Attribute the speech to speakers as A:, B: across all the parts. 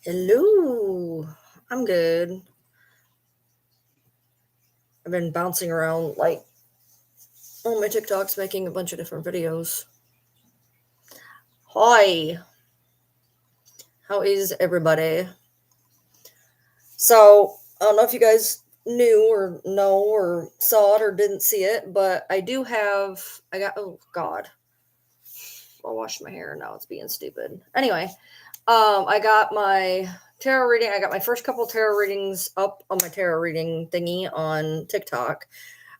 A: Hello. I'm good. I've been bouncing around like on my TikToks making a bunch of different videos. Hi. How is everybody? So, I don't know if you guys knew or know or saw it or didn't see it, but oh God. I washed my hair and now it's being stupid. Anyway, I got my tarot reading. I got my first couple tarot readings up on my tarot reading thingy on TikTok.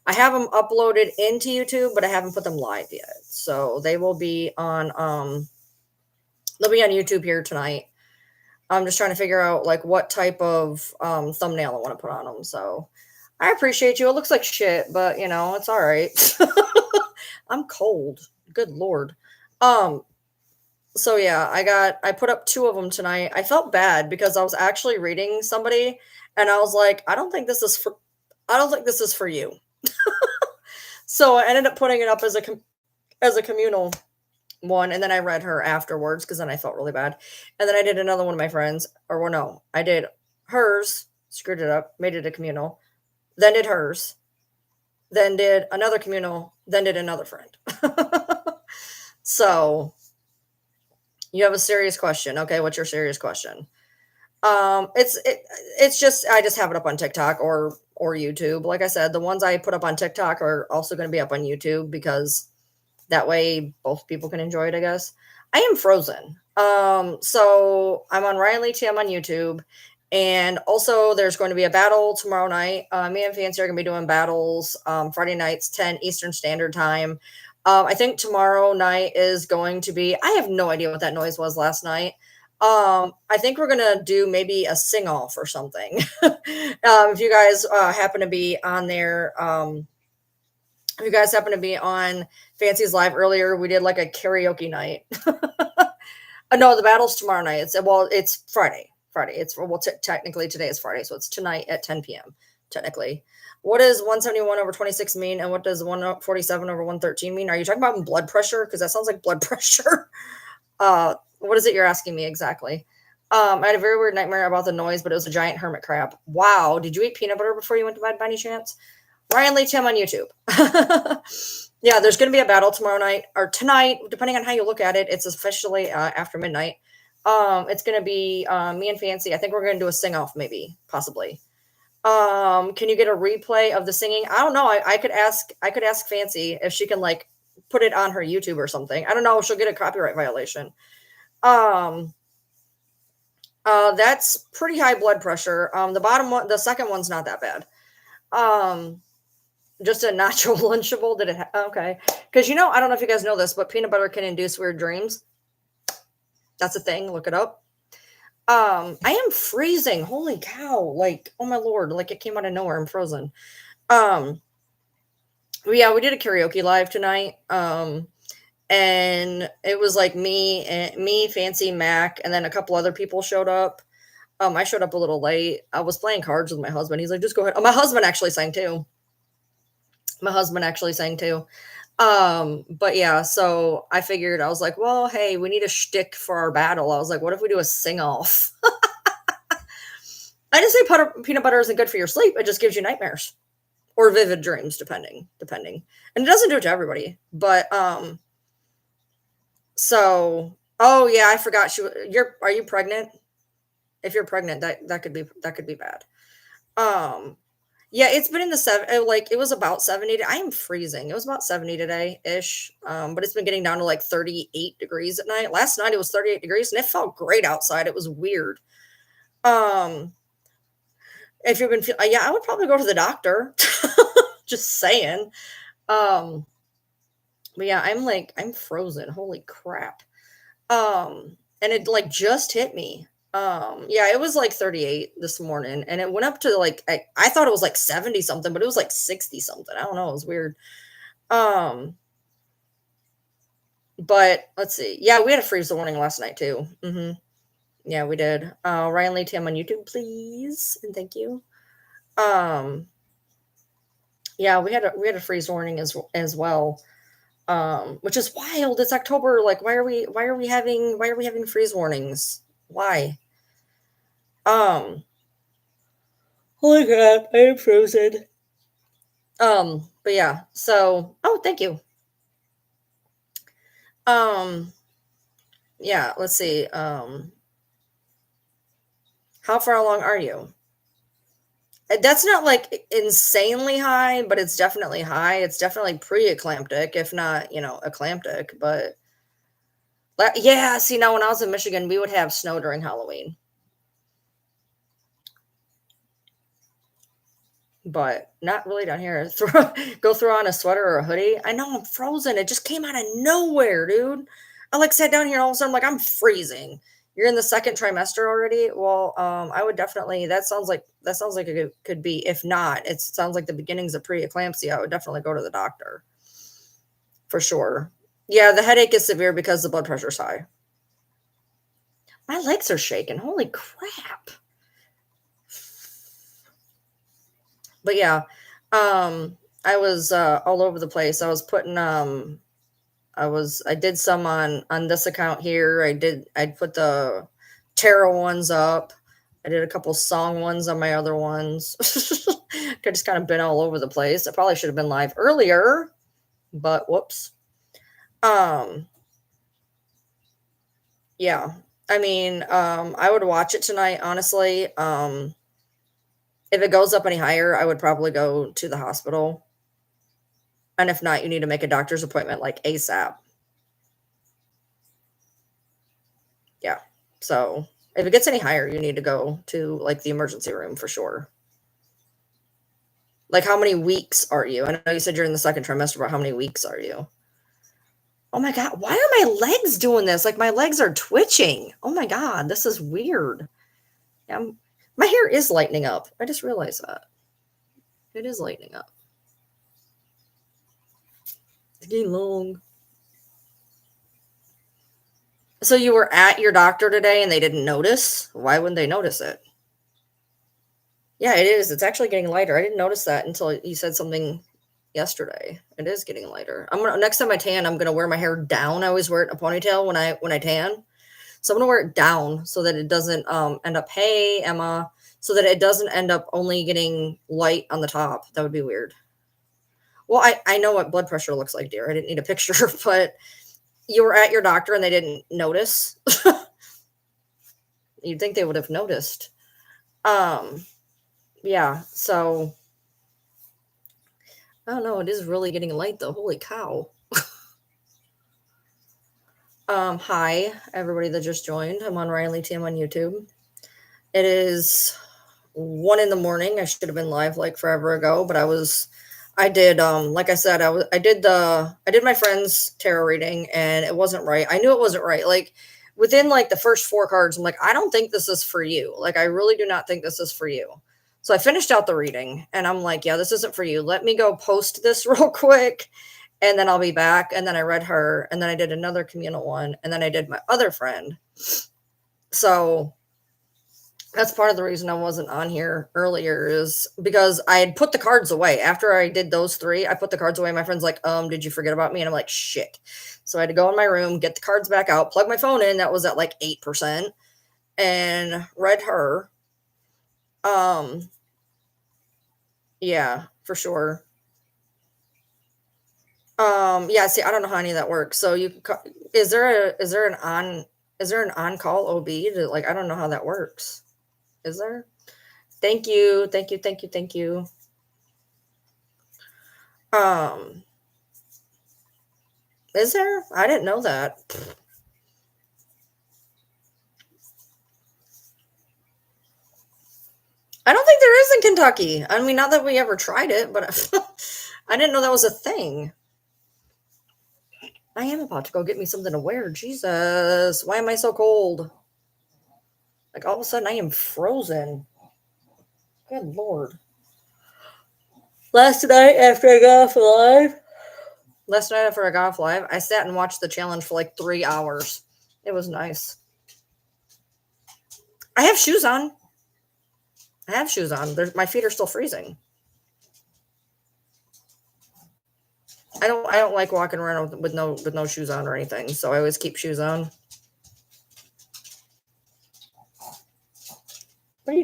A: I have them uploaded into YouTube, but I haven't put them live yet. So they will be on they'll be on YouTube here tonight. I'm just trying to figure out like what type of thumbnail I want to put on them. So I appreciate you. It looks like shit, but it's all right. I'm cold. Good lord. Um so yeah, I put up two of them tonight. I felt bad because I was actually reading somebody and I was like, I don't think this is for you. So I ended up putting it up as a communal one, and then I read her afterwards because then I felt really bad. And then I did another one of my friends, or well, no, I did hers, screwed it up, made it a communal, then did hers, then did another communal, then did another friend. So you have a serious question. Okay, what's your serious question? It's just I just have it up on TikTok or YouTube. Like I said, the ones I put up on TikTok are also going to be up on YouTube because that way both people can enjoy it, I guess. I am frozen. So I'm on Ryan Lee Tim on YouTube. And also there's going to be a battle tomorrow night. Me and Fancy are gonna be doing battles Friday nights, 10 Eastern Standard Time. I think tomorrow night is going to be I have no idea what that noise was last night. I think we're gonna do maybe a sing off or something. If you guys happen to be on there, if you guys happen to be on Fancy's live earlier, we did like a karaoke night. No, the battle's tomorrow night. It's Friday. Friday. Technically today is Friday, so it's tonight at 10 p.m. Technically. What does 171 over 26 mean, and what does 147 over 113 mean? Are you talking about blood pressure? Because that sounds like blood pressure. What is it you're asking me exactly? I had a very weird nightmare about the noise, but it was a giant hermit crab. Wow. Did you eat peanut butter before you went to bed by any chance? Ryan Lee Tim on YouTube. Yeah, there's going to be a battle tomorrow night or tonight, depending on how you look at it. It's officially after midnight. It's going to be me and Fancy. I think we're going to do a sing off, maybe, possibly. Can you get a replay of the singing? I don't know. I could ask. I could ask Fancy if she can like put it on her YouTube or something. I don't know. She'll get a copyright violation. Um, that's pretty high blood pressure. The bottom one, the second one's not that bad. Um, just a natural lunchable. Okay? Because I don't know if you guys know this, but peanut butter can induce weird dreams. That's a thing. Look it up. I am freezing. Holy cow! Like, oh my lord! Like it came out of nowhere. I'm frozen. Um, yeah, we did a karaoke live tonight. And it was like me, Fancy, Mac, and then a couple other people showed up. I showed up a little late. I was playing cards with my husband. He's like, just go ahead. Oh, my husband actually sang too. But yeah, so I figured I was like, well, hey, we need a shtick for our battle. I was like, what if we do a sing off? I didn't say peanut butter isn't good for your sleep. It just gives you nightmares or vivid dreams, depending. And it doesn't do it to everybody. But so oh yeah, I forgot are you pregnant? If you're pregnant, that could be bad. Um Yeah, it's been in the like it was about 70. I am freezing. It was about 70 today ish. But it's been getting down to like 38 degrees at night. Last night it was 38 degrees and it felt great outside. It was weird. Um, if you've been yeah, I would probably go to the doctor. Just saying. Um, but yeah, I'm frozen. Holy crap. And it like just hit me. Yeah, it was like 38 this morning and it went up to like I thought it was like 70 something, but it was like 60 something. I don't know, it was weird. Um, but let's see. Yeah, we had a freeze warning last night too. Yeah, we did. Ryan Lee Tim on YouTube, please, and thank you. Um, yeah, we had a freeze warning as well. Which is wild. It's October. Like, why are we having freeze warnings? Why? Holy crap, I am frozen. But yeah, so oh, thank you. Um, yeah, let's see. How far along are you? That's not like insanely high, but it's definitely high. It's definitely pre-eclamptic, if not, eclamptic. But yeah, see, now when I was in Michigan, we would have snow during Halloween, but not really down here. Go throw on a sweater or a hoodie. I know I'm frozen. It just came out of nowhere, dude. I like sat down here, all of a sudden, I'm like, I'm freezing. You're in the second trimester already. Well, I would definitely. That sounds like it could be. If not, it sounds like the beginnings of preeclampsia. I would definitely go to the doctor for sure. Yeah, the headache is severe because the blood pressure's high. My legs are shaking. Holy crap. But yeah, I was all over the place. I was putting I did some on this account here. I put the tarot ones up. I did a couple song ones on my other ones. I just kind of been all over the place. I probably should have been live earlier, but whoops. Um, yeah. I mean, I would watch it tonight, honestly. If it goes up any higher, I would probably go to the hospital. And if not, you need to make a doctor's appointment like ASAP. Yeah. So if it gets any higher, you need to go to like the emergency room for sure. Like, how many weeks are you? I know you said you're in the second trimester, but how many weeks are you? Oh my God. Why are my legs doing this? Like, my legs are twitching. Oh my God. This is weird. Yeah, my hair is lightening up. I just realized that. It is lightening up. It's getting long. So you were at your doctor today and they didn't notice? Why wouldn't they notice it? Yeah, it is. It's actually getting lighter. I didn't notice that until you said something yesterday. It is getting lighter. I'm gonna next time I tan, I'm gonna wear my hair down. I always wear it in a ponytail when I tan. So I'm gonna wear it down so that it doesn't end up, hey Emma, so that it doesn't end up only getting light on the top. That would be weird. Well, I know what blood pressure looks like, dear. I didn't need a picture, but you were at your doctor and they didn't notice. You'd think they would have noticed. Um, yeah, so I don't know. It is really getting light though. Holy cow. Hi, everybody that just joined. I'm on Riley Tim on YouTube. It is 1 in the morning. I should have been live like forever ago, but I did like I said, I did my friend's tarot reading and it wasn't right. I knew it wasn't right. Like within like the first four cards, I'm like, I don't think this is for you. Like I really do not think this is for you. So I finished out the reading and I'm like, yeah, this isn't for you. Let me go post this real quick and then I'll be back. And then I read her and then I did another communal one and then I did my other friend. So that's part of the reason I wasn't on here earlier is because I had put the cards away. After I did those three, I put the cards away. My friend's like, did you forget about me? And I'm like, shit. So I had to go in my room, get the cards back out, plug my phone in. That was at like 8% and read her. Um, yeah, for sure. Yeah, see, I don't know how any of that works. So is there an on-call OB to like, I don't know how that works. Is there? Thank you. Thank you. Thank you. Thank you. Um, is there? I didn't know that. I don't think there is in Kentucky. I mean, not that we ever tried it, but I didn't know that was a thing. I am about to go get me something to wear. Jesus, why am I so cold? Like all of a sudden, I am frozen. Good Lord. Last night after I got off live, I sat and watched the challenge for like 3 hours. It was nice. I have shoes on. My feet are still freezing. I don't like walking around with no shoes on or anything, so I always keep shoes on.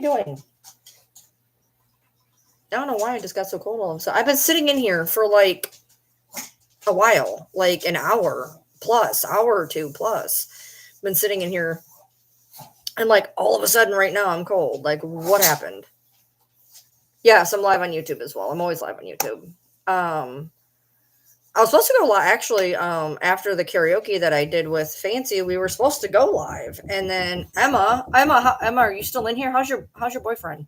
A: doing? I don't know why I just got so cold all of a sudden. I've been sitting in here for like a while, like an hour plus, hour or two plus. Been sitting in here and like all of a sudden right now I'm cold. Like what happened? Yes, I'm live on YouTube as well. I'm always live on YouTube. I was supposed to go live actually after the karaoke that I did with Fancy. We were supposed to go live, and then Emma, are you still in here? How's your boyfriend?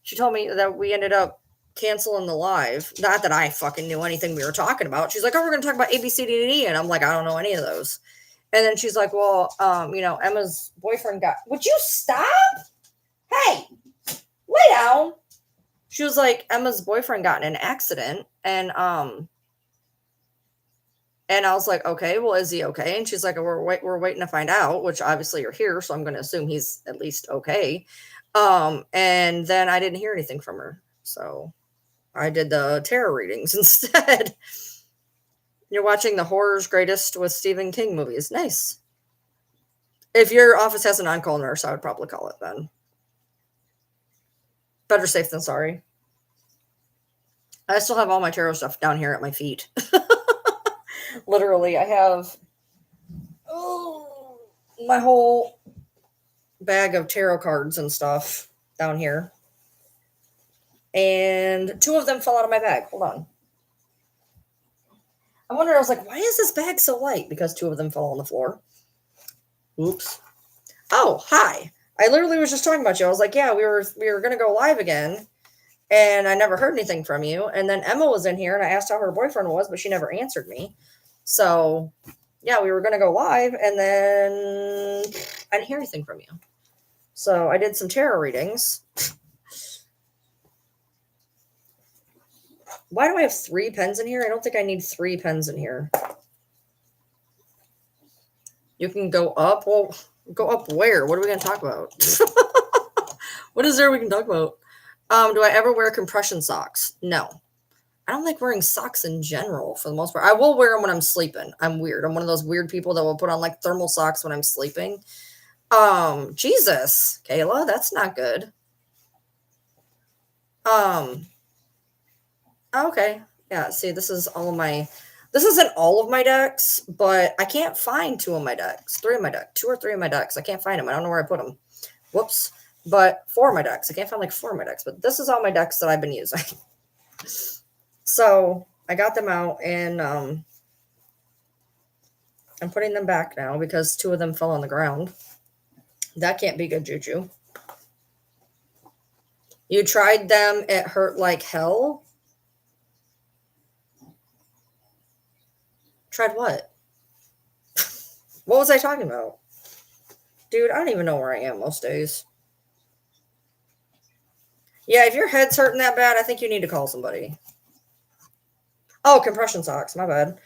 A: She told me that we ended up canceling the live. Not that I fucking knew anything we were talking about. She's like, "Oh, we're gonna talk about ABCDD," and I'm like, "I don't know any of those." And then she's like, "Well, Emma's boyfriend got." Would you stop? Hey, lay down. She was like, Emma's boyfriend got in an accident, and I was like, okay, well, is he okay? And she's like, we're waiting to find out, which obviously you're here, so I'm going to assume he's at least okay. And then I didn't hear anything from her, so I did the tarot readings instead. You're watching the Horror's Greatest with Stephen King movies. Nice. If your office has an on-call nurse, I would probably call it then. Better safe than sorry. I still have all my tarot stuff down here at my feet. Literally, I have my whole bag of tarot cards and stuff down here. And 2 of them fell out of my bag. Hold on. I wondered, I was like, why is this bag so light? Because 2 of them fell on the floor. Oops. Oh, hi. I literally was just talking about you. I was like, yeah, we were gonna go live again, and I never heard anything from you. And then Emma was in here, and I asked how her boyfriend was, but she never answered me. So, yeah, we were gonna go live, and then I didn't hear anything from you. So I did some tarot readings. Why do I have 3 pens in here? I don't think I need 3 pens in here. You can go up. Well, go up where? What are we going to talk about? What is there we can talk about? Do I ever wear compression socks? No. I don't like wearing socks in general for the most part. I will wear them when I'm sleeping. I'm weird. I'm one of those weird people that will put on like thermal socks when I'm sleeping. Jesus, Kayla, that's not good. Okay. Yeah, see, this isn't all of my decks, but I can't find 2 of my decks. 3 of my decks. 2 or 3 of my decks. I can't find them. I don't know where I put them. Whoops. But 4 of my decks. I can't find like 4 of my decks, but this is all my decks that I've been using. So I got them out, and I'm putting them back now because 2 of them fell on the ground. That can't be good juju. You tried them, it hurt like hell. Tried what? What was I talking about? Dude, I don't even know where I am most days. Yeah, if your head's hurting that bad, I think you need to call somebody. Oh, compression socks, my bad.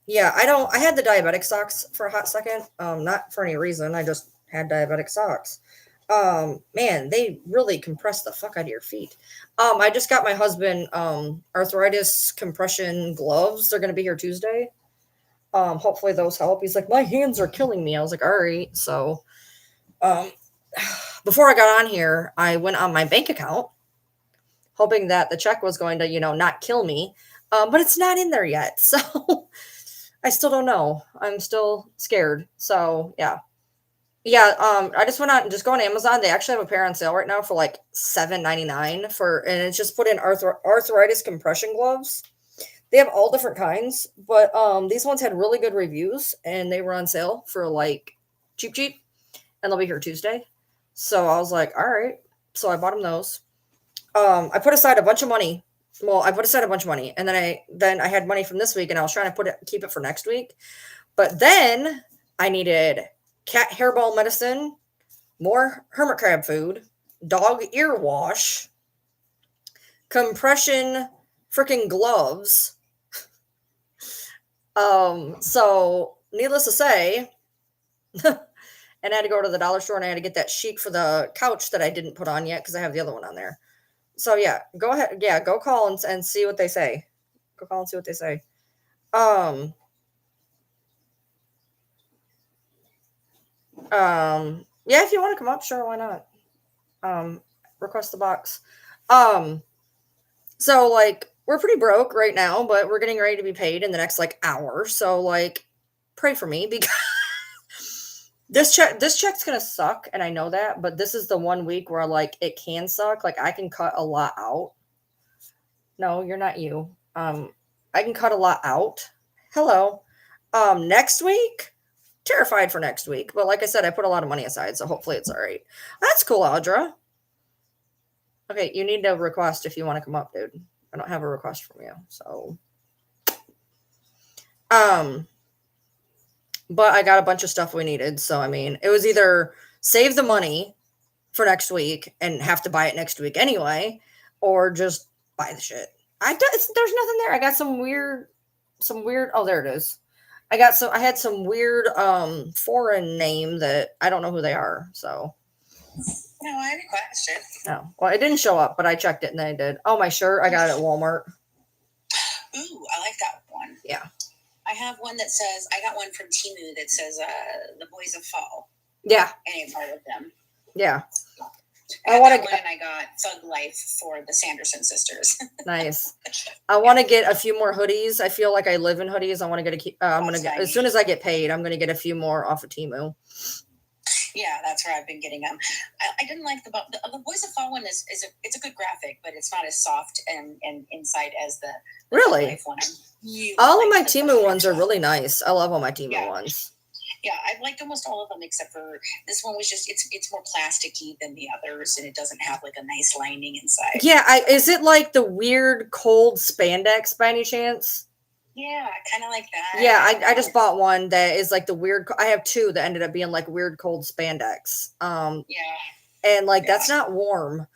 A: Yeah, I had the diabetic socks for a hot second. Not for any reason. I just had diabetic socks. Man, they really compress the fuck out of your feet. I just got my husband arthritis compression gloves. They're gonna be here Tuesday. Hopefully those help. He's like, my hands are killing me. I was like, all right. So before I got on here, I went on my bank account, hoping that the check was going to, not kill me. But it's not in there yet. So I still don't know. I'm still scared. So yeah. Yeah, I just went out and just go on Amazon. They actually have a pair on sale right now for like $7.99 and it's just put in arthritis compression gloves. They have all different kinds, but these ones had really good reviews and they were on sale for like cheap, and they'll be here Tuesday. So I was like, all right. So I bought them those. I put aside a bunch of money. Well, I put aside a bunch of money, and then I had money from this week, and I was trying to keep it for next week. But then I needed cat hairball medicine, more hermit crab food, dog ear wash, compression freaking gloves. So needless to say, and I had to go to the dollar store and I had to get that sheet for the couch that I didn't put on yet because I have the other one on there. So yeah, go ahead. Yeah, go call and see what they say. Go call and see what they say. Yeah, if you want to come up, sure, why not? Request the box. So like we're pretty broke right now, but we're getting ready to be paid in the next like hour. So like pray for me because this check's gonna suck, and I know that, but this is the one week where like it can suck. Like I can cut a lot out. No, you're not you. I can cut a lot out. Hello. Next week, terrified for next week. But like I said, I put a lot of money aside, so hopefully it's all right. That's cool, Audra. Okay, you need to request if you want to come up, dude. I don't have a request from you, so um, but I got a bunch of stuff we needed. So I mean, it was either save the money for next week and have to buy it next week anyway, or just buy the shit. There's nothing there. I got some weird. Oh, there it is. I had some weird foreign name that I don't know who they are. So
B: no, I requested.
A: no, well, it didn't show up, but I checked it and then I did. Oh, my shirt, I got it at Walmart.
B: Ooh, I like that one.
A: Yeah.
B: I have one that says I got one from Temu that says "The Boys of Fall."
A: Yeah.
B: Any part of them.
A: Yeah.
B: I want to. And I got Thug Life for the Sanderson sisters.
A: Nice. I want to get a few more hoodies. I feel like I live in hoodies. I want to get I'm gonna get, as soon as I get paid, I'm gonna get a few more off of Temu.
B: Yeah, that's where I've been getting them. I didn't like the Boys of Fall one it's a good graphic, but it's not as soft and inside as the
A: really
B: Life one.
A: All of my Temu ones are really nice. I love all my Temu ones.
B: Yeah, I've liked almost all of them except for this one was just it's more plasticky than the others, and it doesn't have like a nice lining inside.
A: Yeah, is it like the weird cold spandex by any chance?
B: Yeah, kind of like that.
A: Yeah, I just bought one that is like the weird. I have two that ended up being like weird cold spandex.
B: Yeah.
A: And like that's not warm.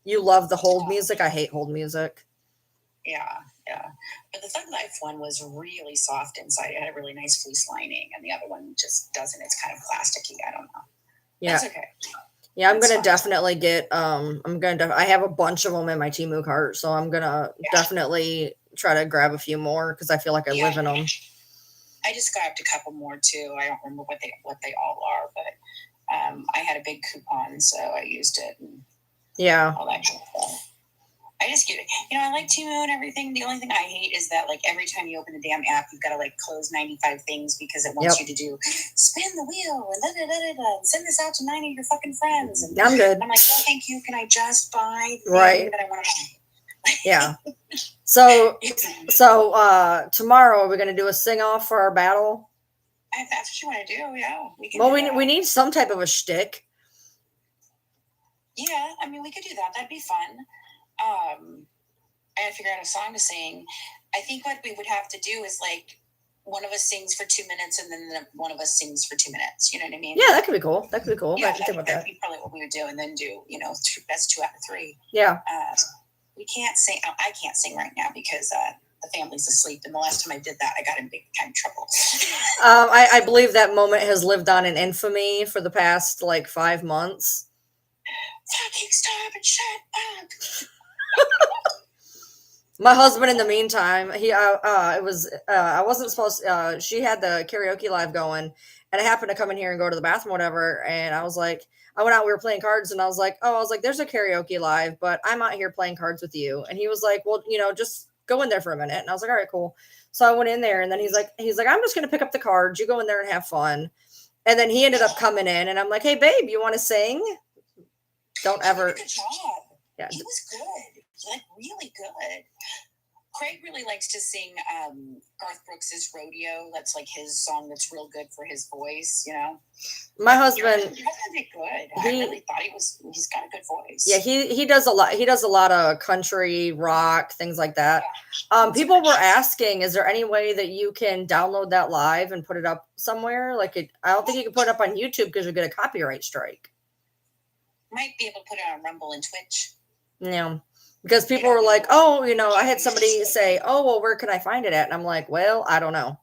A: You love the hold music. I hate hold music.
B: Yeah. But the Thug Life one was really soft inside. It had a really nice fleece lining, and the other one just doesn't. It's kind of plasticky. I don't know. Yeah. That's okay.
A: Yeah, I'm gonna definitely get. I have a bunch of them in my Temu cart, so I'm gonna definitely try to grab a few more because I feel like I live in them.
B: I just grabbed a couple more too. I don't remember what they all are, but I had a big coupon, so I used it. And all that good stuff. I just get it. I like Temu and everything. The only thing I hate is that, like, every time you open the damn app, you've got to, like, close 95 things because it wants you to do spin the wheel and send this out to 9 of your fucking friends. And
A: I'm good.
B: I'm like, no, thank you. Can I just buy the thing that I want to buy?
A: Yeah. So tomorrow, are we going to do a sing-off for our battle?
B: If that's what you want to do, yeah.
A: We need some type of a shtick.
B: Yeah, I mean, we could do that. That'd be fun. I had to figure out a song to sing. I think what we would have to do is like one of us sings for 2 minutes and then one of us sings for 2 minutes. You know what I mean?
A: Yeah, that could be cool. Yeah,
B: that'd be probably what we would do, and then do best 2 out of 3.
A: Yeah.
B: We can't sing. I can't sing right now because the family's asleep, and the last time I did that, I got in big time trouble.
A: I believe that moment has lived on in infamy for the past like 5 months.
B: Fucking stop and shut up.
A: My husband, in the meantime, I wasn't supposed. She had the karaoke live going, and I happened to come in here and go to the bathroom, whatever. And I was like, I went out. We were playing cards, and I was like, there's a karaoke live, but I'm out here playing cards with you. And he was like, well, just go in there for a minute. And I was like, all right, cool. So I went in there, and then he's like, I'm just gonna pick up the cards. You go in there and have fun. And then he ended up coming in, and I'm like, hey, babe, you want to sing? Don't ever.
B: Good job. Yeah, he was good. Like really good. Craig really likes to sing Garth Brooks's Rodeo. That's like his song that's real good for his voice,
A: My husband
B: did good. I really thought he's got a good voice.
A: Yeah, he does a lot. He does a lot of country, rock, things like that. People were asking, is there any way that you can download that live and put it up somewhere? I don't think you can put it up on YouTube because you'll get a copyright strike.
B: Might be able to put it on Rumble and Twitch.
A: Yeah, because people were like, oh, I had somebody say, oh, well, where can I find it at? And I'm like, well, I don't know.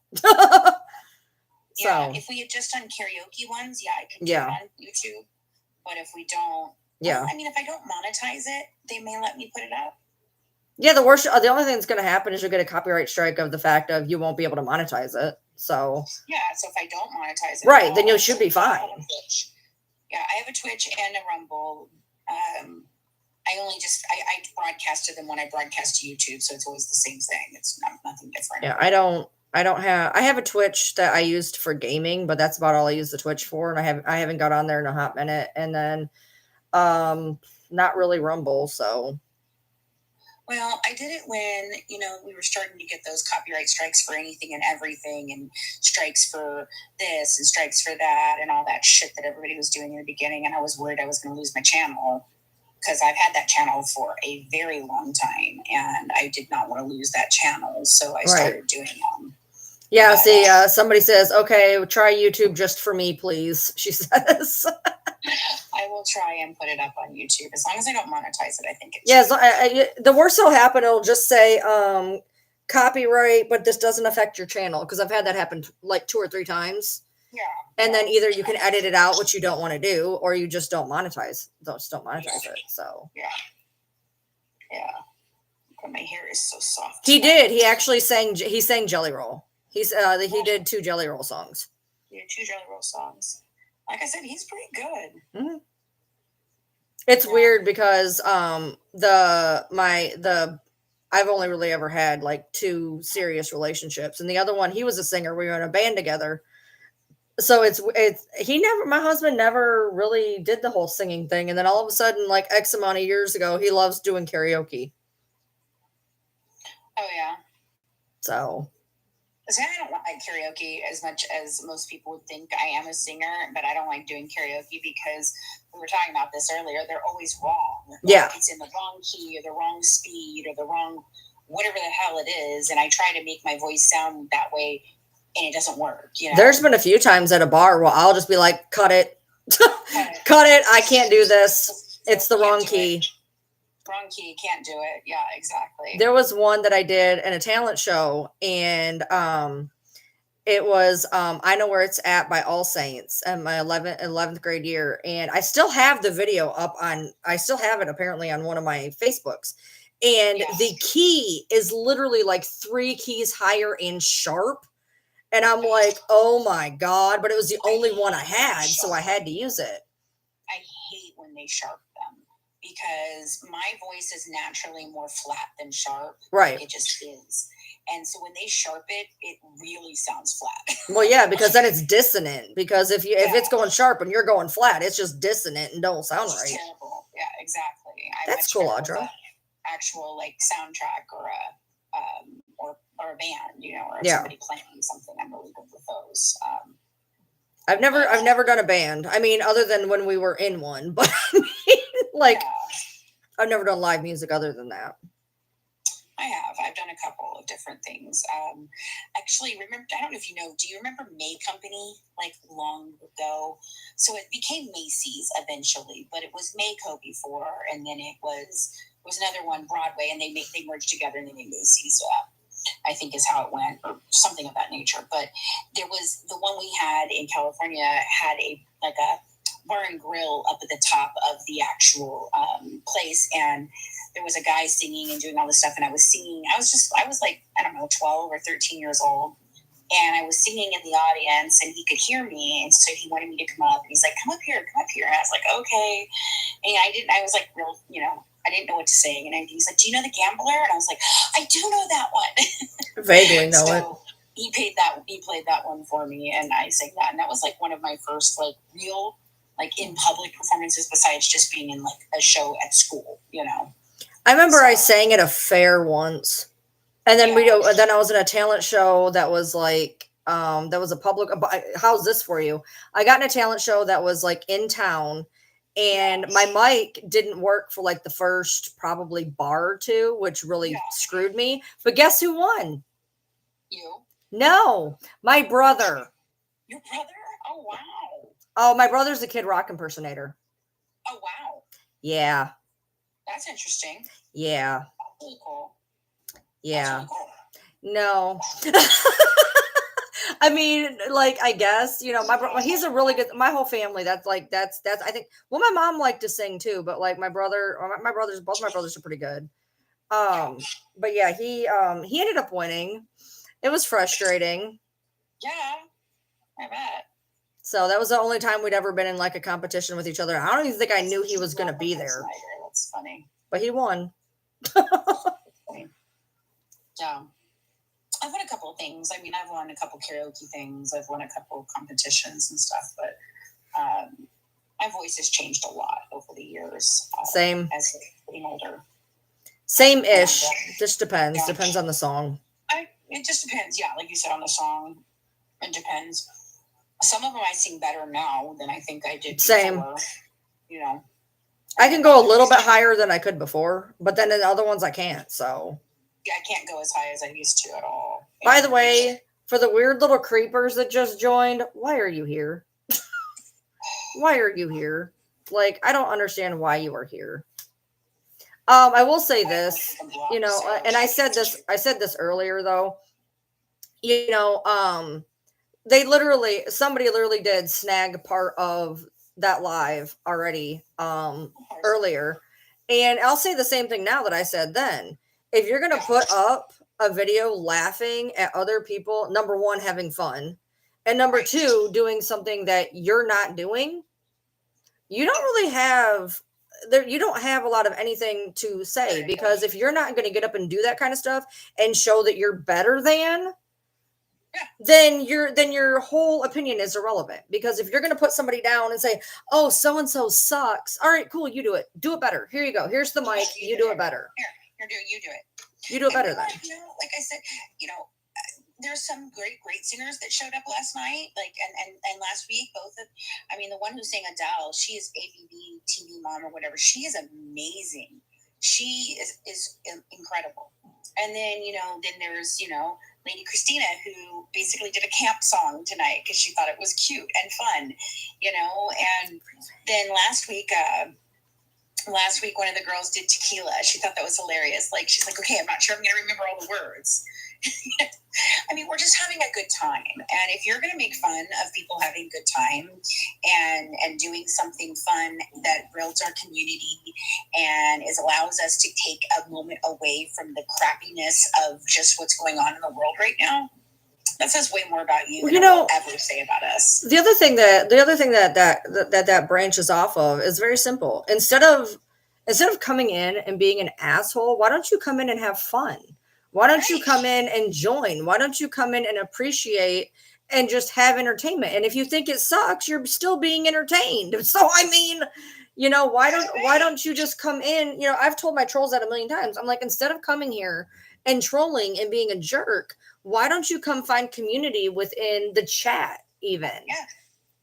B: Yeah, if we had just done karaoke ones, I could do it on YouTube. But if we don't, I mean, if I don't monetize it, they may let me put it up.
A: Yeah, the only thing that's going to happen is you'll get a copyright strike of the fact of you won't be able to monetize it. So
B: so if I don't monetize it,
A: right, then you should be fine.
B: Yeah, I have a Twitch and a Rumble. I broadcast to them when I broadcast to YouTube, so it's always the same thing. It's nothing different.
A: Yeah, I have a Twitch that I used for gaming, but that's about all I use the Twitch for, and I haven't got on there in a hot minute. And then not really Rumble, so.
B: Well, I did it when, we were starting to get those copyright strikes for anything and everything, and strikes for this and strikes for that and all that shit that everybody was doing in the beginning. And I was worried I was going to lose my channel, because I've had that channel for a very long time and I did not want to lose that channel. So I started doing them.
A: Yeah, see, somebody says, okay, try YouTube just for me, please. She says.
B: I will try and put it up on YouTube as long as I don't monetize it. I think it's
A: the worst that'll happen, it'll just say copyright, but this doesn't affect your channel, because I've had that happen like 2 or 3 times.
B: Yeah.
A: And then either you can edit it out, which you don't want to do, or you just don't monetize. It. So
B: yeah. But my hair is so soft.
A: He did. He actually sang. He sang Jelly Roll. He did 2 Jelly Roll songs.
B: Yeah, 2 Jelly Roll songs. Like I said, he's pretty good.
A: Mm-hmm. It's weird because I've only really ever had like 2 serious relationships, and the other one, he was a singer. We were in a band together. So my husband never really did the whole singing thing. And then all of a sudden, like X amount of years ago, he loves doing karaoke.
B: Oh, yeah.
A: So.
B: See, I don't like karaoke as much as most people would think. I am a singer, but I don't like doing karaoke because we were talking about this earlier. They're always wrong.
A: Yeah.
B: It's in the wrong key or the wrong speed or the wrong whatever the hell it is. And I try to make my voice sound that way, and it doesn't work.
A: There's been a few times at a bar where I'll just be like, cut it. Cut it. I can't do this. It's the wrong key.
B: Wrong key. Can't do it. Yeah, exactly.
A: There was one that I did in a talent show, and it was I Know Where It's At by All Saints in my 11th grade year. And I still have the video I still have it apparently on one of my Facebooks. And the key is literally like 3 keys higher and sharp. And I'm like, oh my God, but it was the only one I had, so I had to use it.
B: I hate when they sharp them, because my voice is naturally more flat than sharp.
A: Right.
B: It just is. And so when they sharp it, it really sounds flat.
A: Well, yeah, because then it's dissonant. Because if it's going sharp and you're going flat, it's just dissonant and don't sound right.
B: Terrible. Yeah, exactly.
A: That's cool, Audra.
B: Actual like soundtrack or a band, or somebody playing something. I'm really good with those.
A: I've never done a band. I mean, other than when we were in one, but I've never done live music other than that.
B: I have. I've done a couple of different things. Actually, remember, I don't know if you know, do you remember May Company, like long ago? So it became Macy's eventually, but it was Mayco before, and then it was another one, Broadway, and they merged together and they made Macy's. I think is how it went, or something of that nature. But there was the one we had in California had a bar and grill up at the top of the actual place, and there was a guy singing and doing all this stuff, and I was singing. I was like, I don't know, 12 or 13 years old, and I was singing in the audience, and he could hear me, and so he wanted me to come up, and he's like, come up here, and I was like, okay, and I was like, real, I didn't know what to say. And he's like, do you know The Gambler? And I was like, I do know that one.
A: Vaguely know it.
B: He played that one for me, and I sang that. And that was like one of my first like real like in public performances, besides just being in like a show at school,
A: I remember I sang at a fair once. And then then I was in a talent show that was like that was a public. How's this for you? I got in a talent show that was like in town. And my mic didn't work for like the first probably bar or 2, which really screwed me. But guess who won?
B: You?
A: No, my brother.
B: Your brother? Oh, wow.
A: Oh, my brother's a Kid Rock impersonator.
B: Oh, wow.
A: Yeah.
B: That's interesting.
A: Yeah.
B: That's really cool.
A: Yeah.
B: That's really cool.
A: No. I mean, like, I guess, he's a really good, my whole family, that's I think, well, my mom liked to sing too, but like both my brothers are pretty good. But yeah, he ended up winning. It was frustrating.
B: Yeah, I bet.
A: So that was the only time we'd ever been in like a competition with each other. I don't even think I knew he was going to be there.
B: That's funny.
A: But he won.
B: Yeah. I've won a couple of things. I mean, I've won a couple karaoke things. I've won a couple of competitions and stuff, but my voice has changed a lot over the years.
A: Same.
B: As getting older.
A: Same-ish. Just depends. Yeah. Depends on the song.
B: It just depends. Yeah, like you said, on the song. It depends. Some of them I sing better now than I think I did before. You know.
A: I can go a little bit higher than I could before, but then in the other ones I can't, so.
B: Yeah, I can't go as high as I used to at all.
A: By the way, for the weird little creepers that just joined, why are you here? Why are you here? Like, I don't understand why you are here. I will say this, you know, and I said this earlier though, you know, somebody literally did snag part of that live already, earlier. And I'll say the same thing now that I said then. If you're going to put up a video laughing at other people, number one, having fun, and number two, doing something that you're not doing, you don't really have you don't have a lot of anything to say, because if you're not going to get up and do that kind of stuff and show that you're better than, then your whole opinion is irrelevant. Because if you're going to put somebody down and say, oh, so and so sucks, all right, cool, you do it better, here you go, here's the mic, you do it better,
B: you do it
A: better than.
B: You know, like I said, you know, there's some great singers that showed up last night, like and last week. I mean, the one who sang Adele, she is ABB TV mom or whatever. She is amazing. She is incredible. And then then there's Lady Christina, who basically did a camp song tonight because she thought it was cute and fun, And then last week, one of the girls did Tequila. She thought that was hilarious. Like, she's like, okay, I'm not sure I'm going to remember all the words. I mean, we're just having a good time. And if you're going to make fun of people having a good time and doing something fun that builds our community and allows us to take a moment away from the crappiness of just what's going on in the world right now, that says way more about you than I'll ever say about us.
A: The other thing that branches off of is very simple. Instead of coming in and being an asshole, why don't you come in and have fun? Why don't you come in and join? Why don't you come in and appreciate and just have entertainment? And if you think it sucks, you're still being entertained. So I mean, why don't you just come in? I've told my trolls that a million times. I'm like, instead of coming here and trolling and being a jerk, why don't you come find community within the chat even?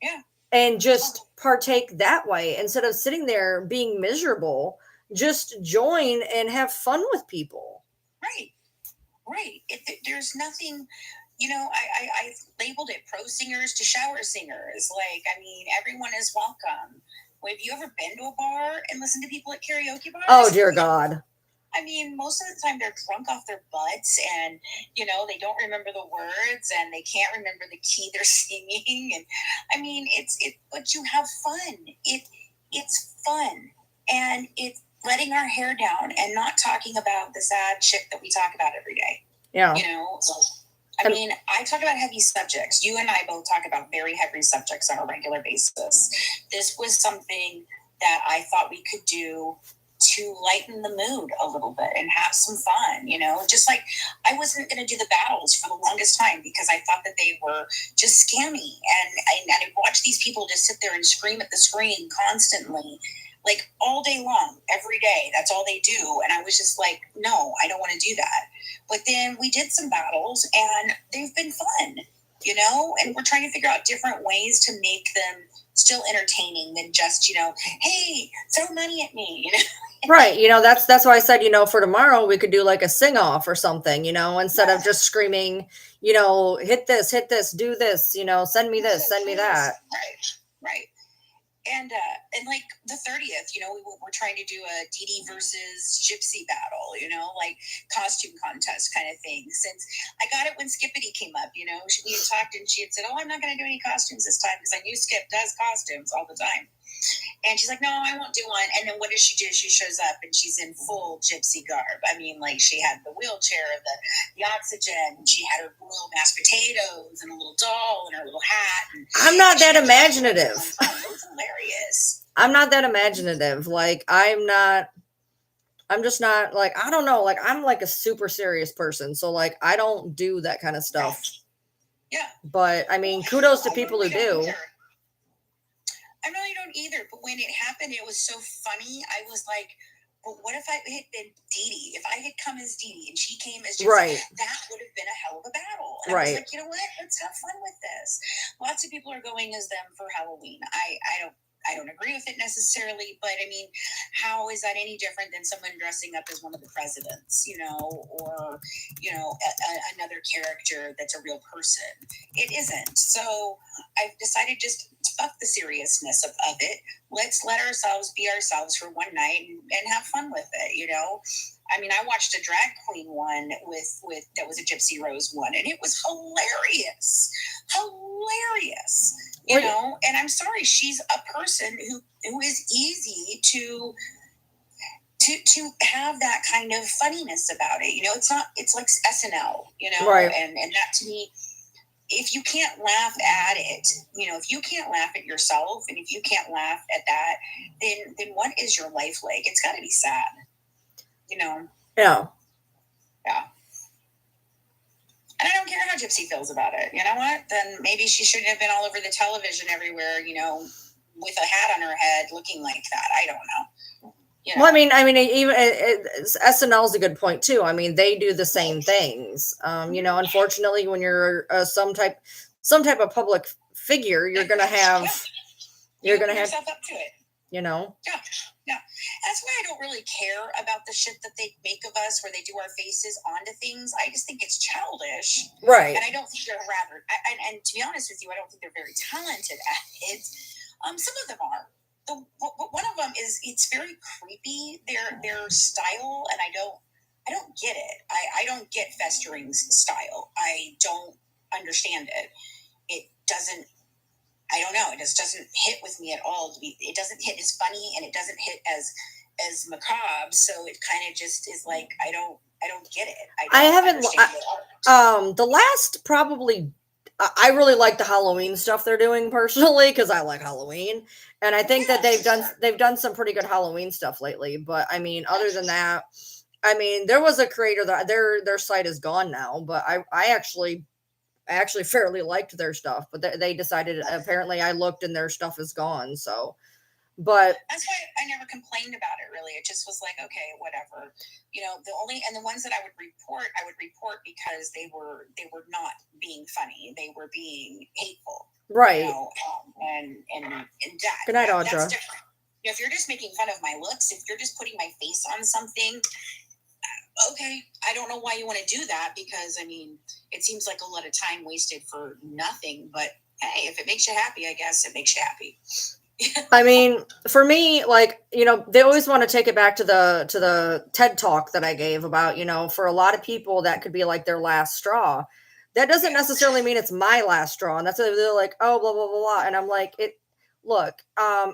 B: Yeah.
A: And just partake that way instead of sitting there being miserable. Just join and have fun with people.
B: Right. There's nothing, I labeled it pro singers to shower singers. Like, I mean, everyone is welcome. Have you ever been to a bar and listened to people at karaoke bars?
A: Oh, dear God.
B: I mean, most of the time they're drunk off their butts and, they don't remember the words and they can't remember the key they're singing. And I mean, but you have fun. It's fun. And it's letting our hair down and not talking about the sad shit that we talk about every day.
A: Yeah.
B: I mean, I talk about heavy subjects. You and I both talk about very heavy subjects on a regular basis. This was something that I thought we could do to lighten the mood a little bit and have some fun, just like I wasn't going to do the battles for the longest time because I thought that they were just scammy. And I watched these people just sit there and scream at the screen constantly, like all day long, every day. That's all they do. And I was just like, no, I don't want to do that. But then we did some battles and they've been fun, and we're trying to figure out different ways to make them still entertaining than just, hey, throw money at me,
A: Right. That's why I said, for tomorrow we could do like a sing off or something, instead of just screaming, hit this, do this, send me this, send me that.
B: Right. And like the 30th, we're trying to do a DD versus Gypsy battle, like costume contest kind of thing. Since I got it when Skippity came up, we had talked and she had said, oh, I'm not going to do any costumes this time because I knew Skip does costumes all the time. And she's like, no, I won't do one. And then what does she do? She shows up and she's in full gypsy garb. I mean, like, she had the wheelchair, the oxygen, and she had her little mashed potatoes and a little doll and her little hat.
A: I'm not that imaginative.
B: It was hilarious.
A: I'm not that imaginative. Like, I'm just not, like, I don't know. Like, I'm like a super serious person. So, like, I don't do that kind of stuff.
B: Yeah.
A: But, I mean, kudos to people who do.
B: I really don't either. But when it happened, it was so funny. I was like, well, what if I had been Dee Dee? If I had come as Dee Dee and she came as Gypsy,
A: right,
B: that would have been a hell of a battle. And
A: right.
B: I was like, you know what? Let's have fun with this. Lots of people are going as them for Halloween. I don't agree with it necessarily, but I mean, how is that any different than someone dressing up as one of the presidents, you know, or, you know, another character that's a real person? It isn't. So I've decided just fuck the seriousness of it. Let's let ourselves be ourselves for one night and have fun with it, you know? I mean, I watched a drag queen one with that was a Gypsy Rose one, and it was hilarious. You know, and I'm sorry, she's a person who is easy to have that kind of funniness about it. You know, it's like SNL, you know,
A: right.
B: And that to me, if you can't laugh at it, you know, if you can't laugh at yourself and if you can't laugh at that, then what is your life like? It's got to be sad, you know?
A: Yeah.
B: Yeah. And I don't care how Gypsy feels about it. You know what? Then maybe she shouldn't have been all over the television everywhere, you know, with a hat on her head looking like that. I don't know. You know?
A: Well, I mean, even SNL is a good point too. I mean, they do the same things. You know, unfortunately, when you're some type of public figure, you're gonna have
B: yourself up to it.
A: You know.
B: Yeah. That's why I don't really care about the shit that they make of us, where they do our faces onto things. I just think it's childish,
A: right?
B: And I don't think they're and to be honest with you, I don't think they're very talented at it. Some of them are. One of them is, it's very creepy, their style, and I don't get it. I don't get Festering's style. I don't understand it. It doesn't, I don't know, it just doesn't hit with me at all. It doesn't hit as funny, and it doesn't hit as macabre, so it kind of just is like, I don't get it. I haven't
A: the last probably, I really like the Halloween stuff they're doing personally, because I like Halloween, and I think that they've done some pretty good Halloween stuff lately. But I mean, other than that, I mean, there was a creator that their site is gone now, but I actually fairly liked their stuff, but they decided, apparently I looked and their stuff is gone. So, but
B: that's why I never complained about it, really. It just was like, okay, whatever. You know, the ones that I would report because they were not being funny. They were being hateful.
A: Right.
B: You know, and that.
A: Good night, Audra.
B: That's different. You know, if you're just making fun of my looks, if you're just putting my face on something, okay, I don't know why you want to do that, because I mean, it seems like a lot of time wasted for nothing. But hey, if it makes you happy, I guess it makes you happy.
A: I mean, for me, like, you know, they always want to take it back to the TED talk that I gave about, you know, for a lot of people that could be like their last straw. That doesn't necessarily mean it's my last straw. And that's what they're like, oh, blah, blah, blah, blah. And I'm like, look,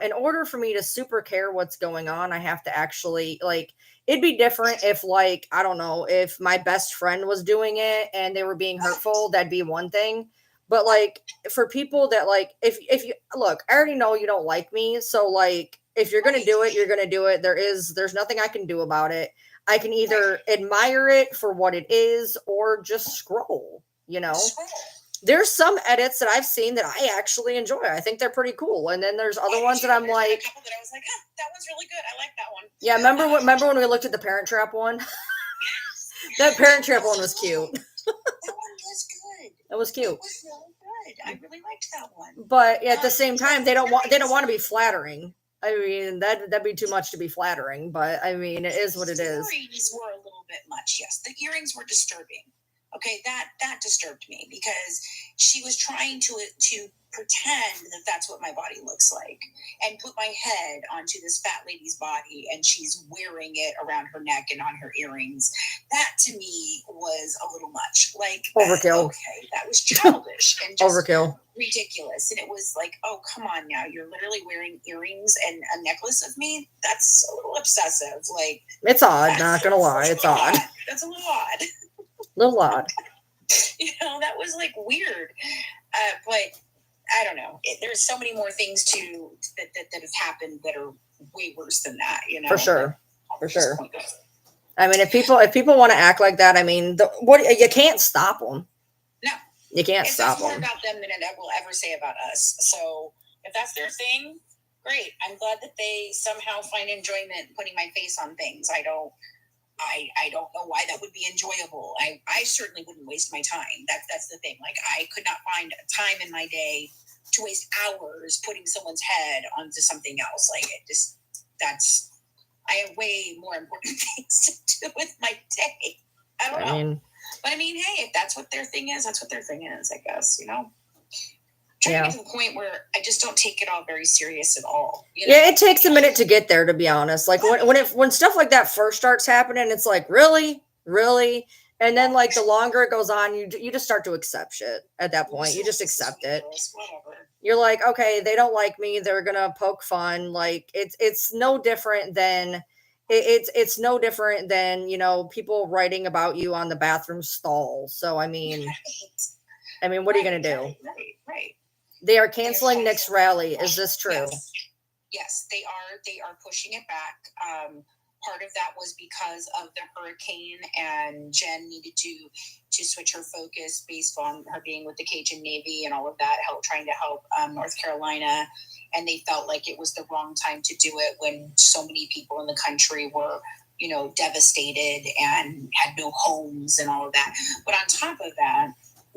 A: in order for me to super care what's going on, I have to actually, like, it'd be different if, like, I don't know, if my best friend was doing it and they were being hurtful, that'd be one thing. But, like, for people that, like, if you look, I already know you don't like me. So, like, if you're going to do it, you're going to do it. There's nothing I can do about it. I can either admire it for what it is or just scroll, you know. There's some edits that I've seen that I actually enjoy. I think they're pretty cool. And then there's other ones that I'm like,
B: a couple that I was like, that one's really good. I like that one.
A: Yeah, remember when we looked at the Parent Trap one? That Parent Trap one was cute.
B: That one was good.
A: It was cute.
B: It was really good. I really liked that one.
A: But at the same time, they don't want to be flattering. I mean, that'd be too much to be flattering, but I mean, it is what it is.
B: The earrings were a little bit much, yes. The earrings were disturbing. Okay, that disturbed me because she was trying to pretend that that's what my body looks like and put my head onto this fat lady's body, and she's wearing it around her neck and on her earrings. That to me was a little much. Like,
A: overkill.
B: Okay, that was childish and just
A: overkill,
B: ridiculous. And it was like, oh, come on now, you're literally wearing earrings and a necklace of me. That's a little obsessive. Like,
A: it's odd, not gonna lie, it's odd.
B: That's a little odd.
A: Little odd.
B: That was like weird. But I don't know. There's so many more things that have happened that are way worse than that.
A: For sure. I mean, if people want to act like that, I mean, you can't stop them.
B: No,
A: you can't stop them.
B: It's more about them than it will ever say about us. So if that's their thing, great. I'm glad that they somehow find enjoyment putting my face on things. I don't know why that would be enjoyable. I certainly wouldn't waste my time. That's the thing. Like, I could not find a time in my day to waste hours putting someone's head onto something else. Like, I have way more important things to do with my day. I don't know. But I mean, hey, if that's what their thing is, that's what their thing is, I guess, Trying to get to the point where I just don't take it all very serious at all.
A: Yeah, it takes a minute to get there, to be honest. Like when stuff like that first starts happening, it's like, really? And then like the longer it goes on, you just start to accept shit at that point. You just accept it.
B: Whatever.
A: You're like, okay, they don't like me. They're gonna poke fun. Like it's no different than it's no different than people writing about you on the bathroom stall. So I mean, what are you gonna do?
B: Right.
A: They are canceling Nick's rally. Is this true?
B: Yes, they are. They are pushing it back. Part of that was because of the hurricane, and Jen needed to switch her focus based on her being with the Cajun Navy and all of that, trying to help North Carolina. And they felt like it was the wrong time to do it when so many people in the country were, devastated and had no homes and all of that. But on top of that,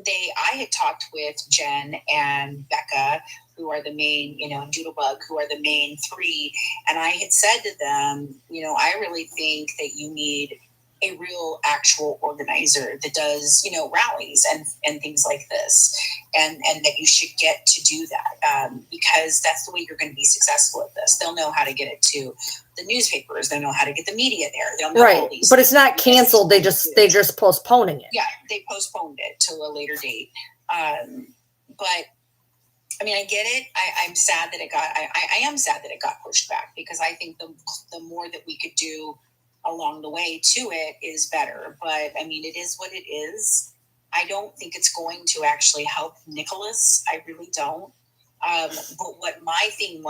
B: I had talked with Jen and Becca, who are the main, Doodlebug, who are the main three. And I had said to them, I really think that you need a real actual organizer that does, rallies and things like this. And that you should get to do that because that's the way you're going to be successful at this. They'll know how to get it to the newspapers. They'll know how to get the media there. They'll know all these
A: but it's not canceled. They're just postponing it.
B: Yeah, they postponed it to a later date. But I mean, I get it. I'm sad that it got. I am sad that it got pushed back because I think the more that we could do along the way to it is better. But I mean, it is what it is. I don't think it's going to actually help Nicholas. I really don't. But what my thing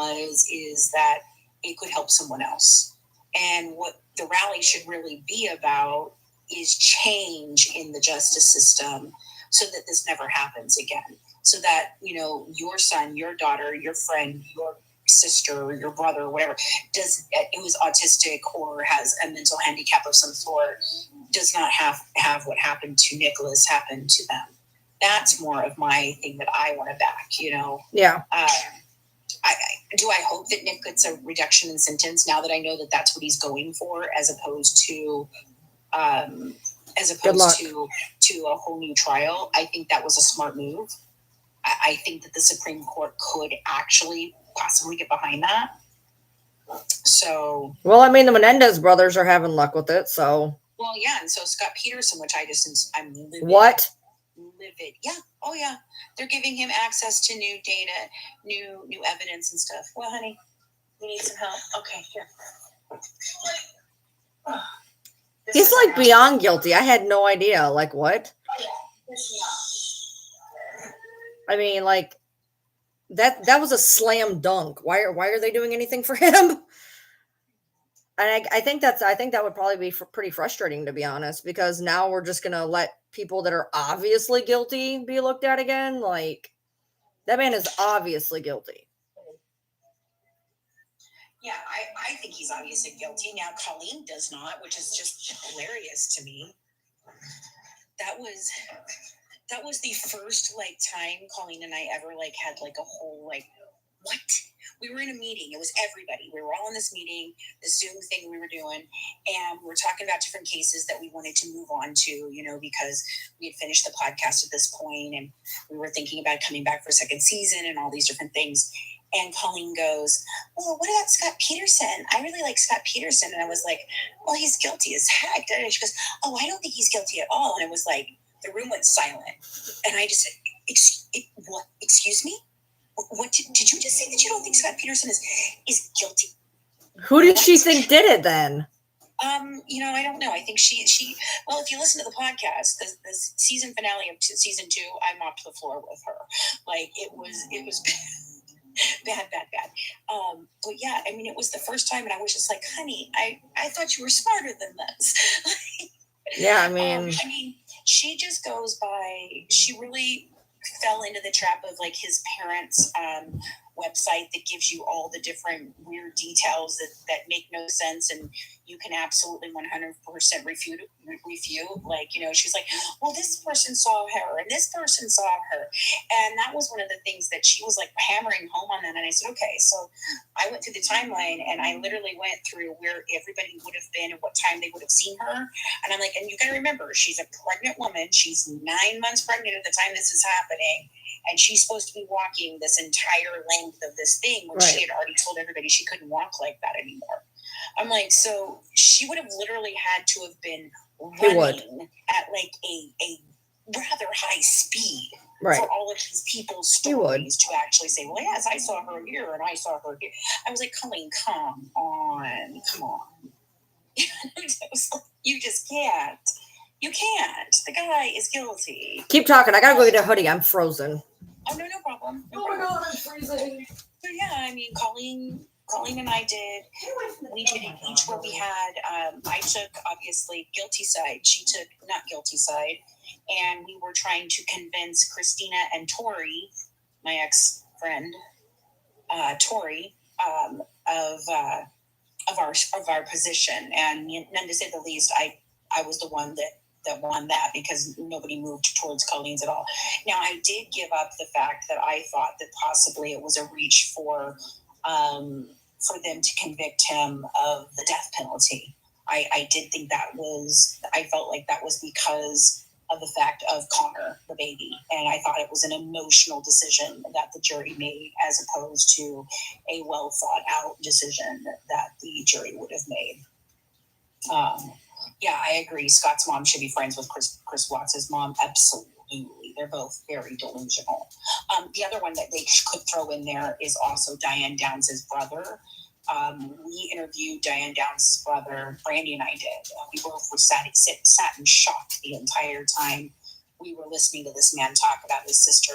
B: is that it could help someone else. And what the rally should really be about is change in the justice system so that this never happens again. So that, your son, your daughter, your friend, your sister, your brother, whatever, it was autistic or has a mental handicap of some sort, does not have what happened to Nicholas happen to them. That's more of my thing that I want to back,
A: Yeah.
B: I hope that Nick gets a reduction in sentence now that I know that that's what he's going for, as opposed to to a whole new trial. I think that was a smart move. I think that the Supreme Court could actually possibly get behind that. So,
A: well, I mean, the Menendez brothers are having luck with it. So,
B: well, yeah, and so Scott Peterson, which I'm livid.
A: What?
B: Livid. Yeah. Oh, yeah. They're giving him access to new data, new evidence and stuff. Well, honey, we need some help. Okay, here.
A: He's like beyond guilty. I had no idea. Like, what?
B: Oh, yeah.
A: I mean, like that was a slam dunk. Why are they doing anything for him? And I think that would probably be pretty frustrating, to be honest, because now we're just gonna let people that are obviously guilty be looked at again. Like, that man is obviously guilty.
B: Yeah, I think he's obviously guilty. Now Colleen does not, which is just hilarious to me. That was the first time Colleen and I ever had a whole what? We were in a meeting. It was everybody. We were all in this meeting, the Zoom thing we were doing, and we were talking about different cases that we wanted to move on to, you know, because we had finished the podcast at this point, and we were thinking about coming back for a second season and all these different things. And Colleen goes, well, what about Scott Peterson? I really like Scott Peterson. And I was like, well, he's guilty as heck. And she goes, oh, I don't think he's guilty at all. And it was like, the room went silent. And I just said, what? Excuse me? What did you just say that you don't think Scott Peterson is guilty?
A: Who did she think did it then?
B: You know, I don't know. I think she well, if you listen to the podcast, the season finale of season 2, I mopped the floor with her. Like it was bad. But yeah, I mean, it was the first time, and I was just like, honey, I thought you were smarter than this.
A: Yeah, I mean,
B: she just goes by. She really fell into the trap of like his parents' website that gives you all the different weird details that make no sense, and you can absolutely 100% refute. Like, you know, she's like, well, this person saw her and this person saw her, and that was one of the things that she was like hammering home on that. And I said, okay, so I went through the timeline and I literally went through where everybody would have been and what time they would have seen her, and I'm like, and you got to remember, she's a pregnant woman. She's 9 months pregnant at the time this is happening. And she's supposed to be walking this entire length of this thing when she had already told everybody she couldn't walk like that anymore. I'm like, so she would have literally had to have been running at like a rather high speed for all of these people's stories to actually say, well, yes, I saw her here and I saw her here. I was like, Colleen, come on. You just can't. You can't. The guy is guilty.
A: Keep talking. I gotta go get a hoodie. I'm frozen.
B: Oh, no problem.
A: My God, I'm freezing.
B: So yeah, I mean, Colleen and I we did it each where we had, I took obviously guilty side. She took not guilty side. And we were trying to convince Christina and Tori, my ex-friend, Tori, of our position. And none to say the least, I was the one that won that because nobody moved towards Colleen's at all. Now, I did give up the fact that I thought that possibly it was a reach for them to convict him of the death penalty. I did think I felt like that was because of the fact of Connor, the baby. And I thought it was an emotional decision that the jury made as opposed to a well thought out decision that the jury would have made. Yeah, I agree. Scott's mom should be friends with Chris Watts' mom. Absolutely. They're both very delusional. The other one that they could throw in there is also Diane Downs' brother. We interviewed Diane Downs' brother. Brandy and I did. We both were sat in shock the entire time we were listening to this man talk about his sister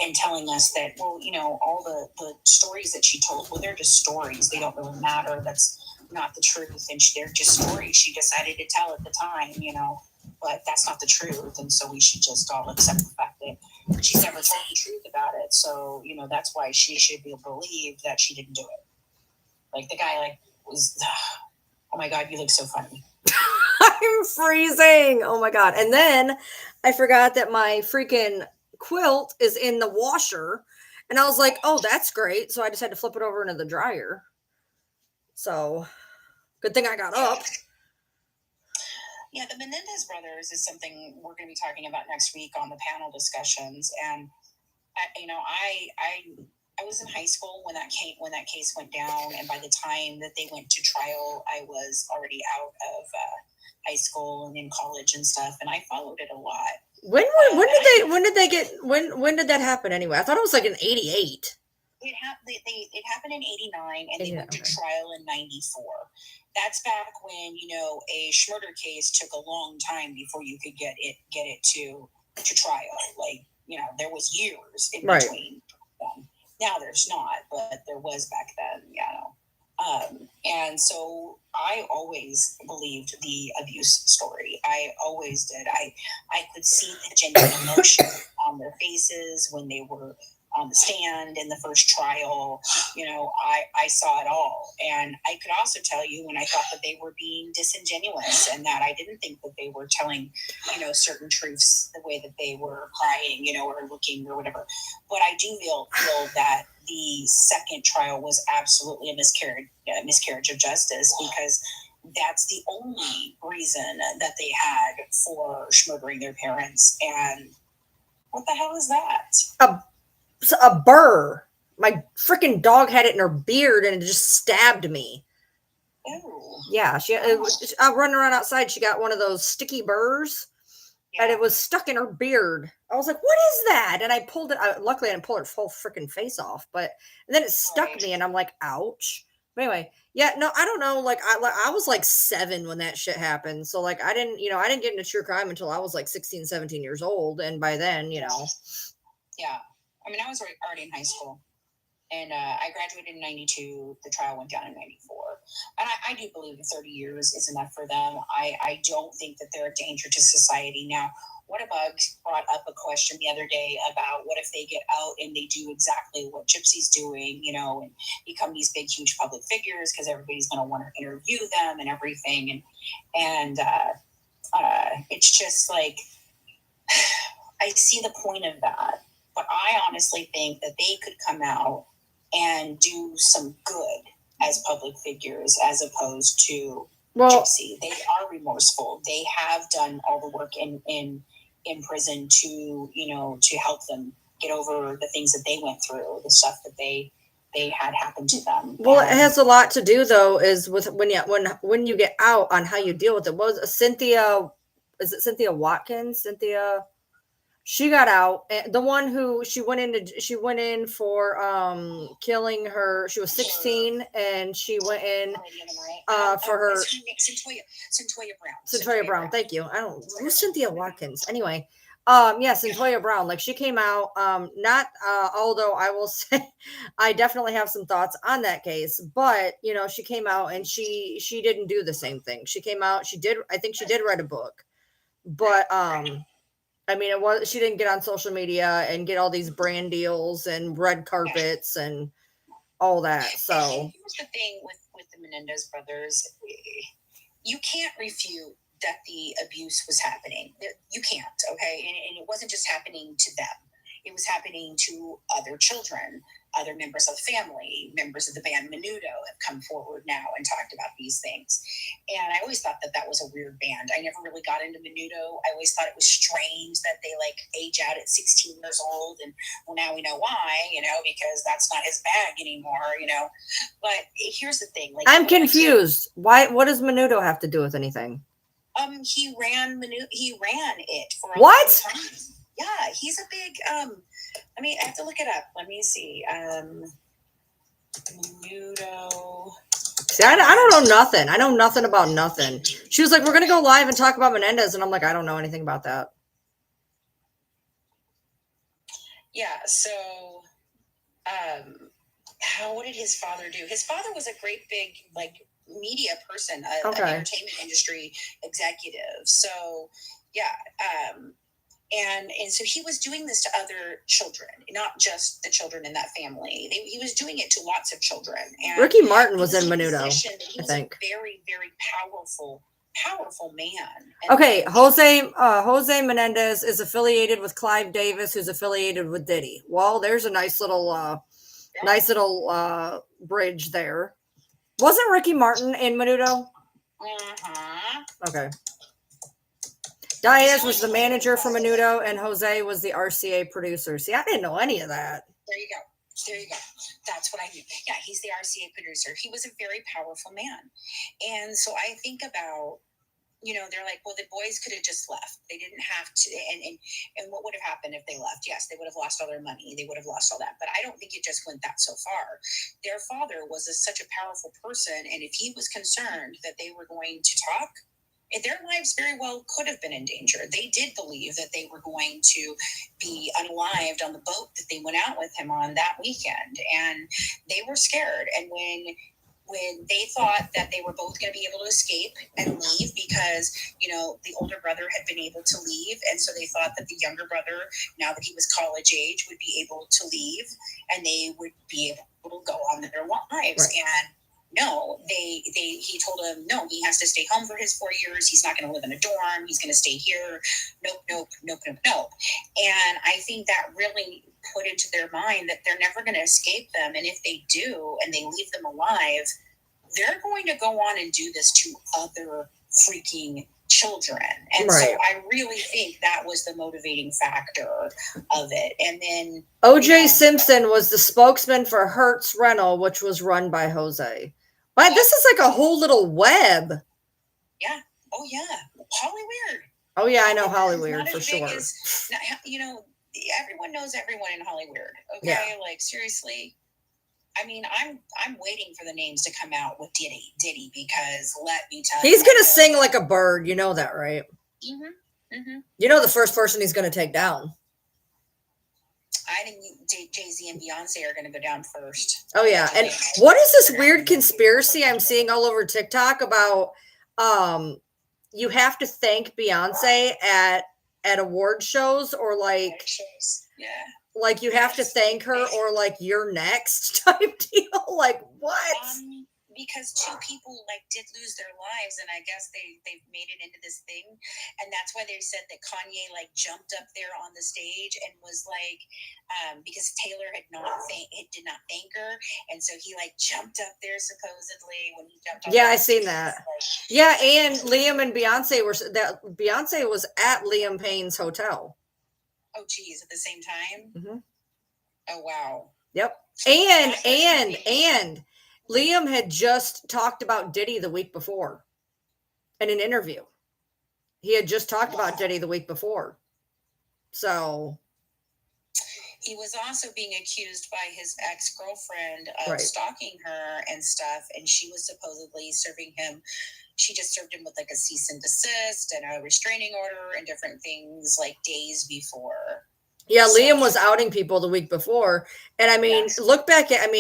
B: and telling us that, well, you know, all the stories that she told, well, they're just stories. They don't really matter. That's not the truth, and they're just stories she decided to tell at the time, you know, but that's not the truth, and so we should just all accept the fact that she's never told the truth about it. So, you know, that's why she should be believed that she didn't do it. Like the guy was, oh my God, you look so funny.
A: I'm freezing. Oh my God. And then I forgot that my freaking quilt is in the washer, and I was like, oh, that's great. So I just had to flip it over into the dryer. So good thing I got up.
B: Yeah, the Menendez brothers is something we're going to be talking about next week on the panel discussions. And I was in high school when that case went down, and by the time that they went to trial, I was already out of high school and in college and stuff, and I followed it a lot. When
A: did that happen anyway? I thought it was like in 88.
B: It happened in 89, and they went to trial in 94. That's back when, you know, a Schmurder case took a long time before you could get it to trial. Like, you know, there was years in between them. Now there's not, but there was back then, you know. And so I always believed the abuse story. I always did. I could see the genuine emotion on their faces when they were on the stand in the first trial. I saw it all. And I could also tell you when I thought that they were being disingenuous and that I didn't think that they were telling, certain truths the way that they were crying, or looking or whatever. But I do feel that the second trial was absolutely a miscarriage of justice, because that's the only reason that they had for murdering their parents. And what the hell is that?
A: A burr. My freaking dog had it in her beard and it just stabbed me.
B: Ew.
A: Yeah, I running around outside. She got one of those sticky burrs, and it was stuck in her beard. I was like, "What is that?" And I pulled it. Luckily, I didn't pull her whole freaking face off, but then it stuck me, and I'm like, "Ouch." But anyway, yeah, no, I don't know. Like I was like 7 when that shit happened, so like I didn't get into true crime until I was like 16, 17 years old, and by then,
B: Yeah, I mean, I was already in high school. And I graduated in 92. The trial went down in 94. And I do believe that 30 years is enough for them. I don't think that they're a danger to society. Now, Whattabug brought up a question the other day about what if they get out and they do exactly what Gypsy's doing, and become these big, huge public figures, because everybody's going to want to interview them and everything. And it's just like, I see the point of that. But I honestly think that they could come out and do some good as public figures, as opposed to Gypsy. They are remorseful. They have done all the work in prison to to help them get over the things that they went through, the stuff that they had happen to them.
A: Well, it has a lot to do though, is with when you get out, on how you deal with it. What was Cynthia? Is it Cynthia Watkins? She got out. The one who she went in for killing her. She was 16 and she went in for her Centoya Brown. Thank you. I don't who's Cynthia Watkins. Anyway, Centoya Brown. Like she came out. Not although I will say I definitely have some thoughts on that case, but she came out and she didn't do the same thing. She came out. I think she did write a book, but I mean, she didn't get on social media and get all these brand deals and red carpets and all that. So
B: here's the thing with the Menendez brothers. You can't refute that the abuse was happening. You can't, okay? And it wasn't just happening to them. It was happening to other children, other members of the family, members of the band Menudo have come forward now and talked about these things. And I always thought that was a weird band. I never really got into Menudo. I always thought it was strange that they age out at 16 years old. And well, now we know why, because that's not his bag anymore, But here's the thing.
A: I'm confused. Why? What does Menudo have to do with anything?
B: He ran it for a
A: long
B: time. Yeah, he's a big I mean, I have to look it up. Let me see. Menudo.
A: See, I don't know nothing. I know nothing about nothing. She was like, we're going to go live and talk about Menendez. And I'm like, I don't know anything about that.
B: Yeah, so what did his father do? His father was a great big, media person, an entertainment industry executive. So, yeah, and so he was doing this to other children, not just the children in that family. He was doing it to lots of children. And
A: Ricky Martin was in Menudo, I think.
B: A very, very powerful man.
A: Okay, Jose Menendez is affiliated with Clive Davis, who's affiliated with Diddy. Well, there's a nice little bridge there. Wasn't Ricky Martin in Menudo? Okay. Diaz was the manager for Menudo, and Jose was the RCA producer. See, I didn't know any of that.
B: There you go. That's what I knew. Yeah, he's the RCA producer. He was a very powerful man. And so I think about, they're like, well, the boys could have just left. They didn't have to. And what would have happened if they left? Yes, they would have lost all their money. They would have lost all that. But I don't think it just went that so far. Their father was such a powerful person. And if he was concerned that they were going to talk, their lives very well could have been in danger. They did believe that they were going to be unalived on the boat that they went out with him on that weekend. And they were scared. And when when they thought that they were both going to be able to escape and leave because, you know, the older brother had been able to leave. And so they thought that the younger brother, now that he was college age, would be able to leave and they would be able to go on their lives. Right. And no, he told him, no, he has to stay home for his 4 years. He's not going to live in a dorm. He's going to stay here. Nope. And I think that really put into their mind that they're never going to escape them. And if they do, and they leave them alive, they're going to go on and do this to other freaking children. And so I really think that was the motivating factor of it. And then
A: OJ Simpson was the spokesman for Hertz Rental, which was run by Jose. But this is like a whole little web.
B: Yeah. Oh yeah. Holly Weird.
A: Oh yeah, I know Holly Weird for sure.
B: You know, everyone knows everyone in Holly Weird. Okay, yeah. Like seriously. I mean, I'm waiting for the names to come out with Diddy, because let me tell you,
A: he's gonna sing like a bird. You know that, right?
B: Mm-hmm.
A: You know the first person he's gonna take down.
B: I think Jay-Z and Beyonce are gonna go down first.
A: Oh yeah, and what is this weird conspiracy I'm seeing all over TikTok about? You have to thank Beyonce at award shows or like.
B: Yeah.
A: Like you have to thank her or like you're next type deal. Like what?
B: Because two people like did lose their lives, and I guess they've made it into this thing, and that's why they said that Kanye like jumped up there on the stage and was like, because Taylor did not thank her, and so he like jumped up there supposedly when he jumped.
A: Yeah, I seen that. Yeah, and Liam and Beyonce Beyonce was at Liam Payne's hotel.
B: Oh, geez, at the same time?
A: Mm-hmm.
B: Oh, wow.
A: Yep. And Liam had just talked about Diddy the week before in an interview. He had just talked about Diddy the week before. So.
B: He was also being accused by his ex-girlfriend of stalking her and stuff, and she was supposedly serving him. She just served him with like a cease and desist and a restraining order and different things like days before.
A: Yeah, so, Liam was outing people the week before. And I mean, look back at,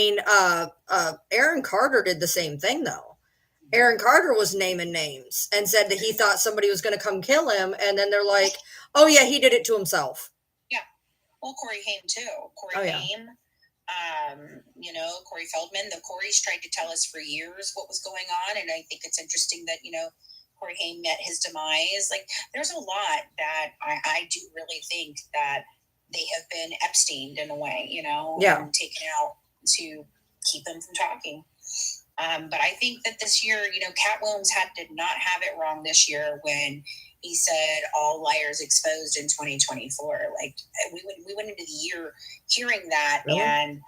A: Aaron Carter did the same thing though. Aaron Carter was naming names and said that he thought somebody was going to come kill him. And then they're like, oh yeah, he did it to himself.
B: Yeah. Well, Corey Haim too. Haim. You know, Corey Feldman, the Corey's tried to tell us for years what was going on. And I think it's interesting that, you know, Corey Haim met his demise. Like there's a lot that I do really think that they have been Epsteined in a way, you know, and taken out to keep them from talking. But I think that this year, you know, Cat Williams did not have it wrong this year when he said all liars exposed in 2024. Like we went into the year hearing that, and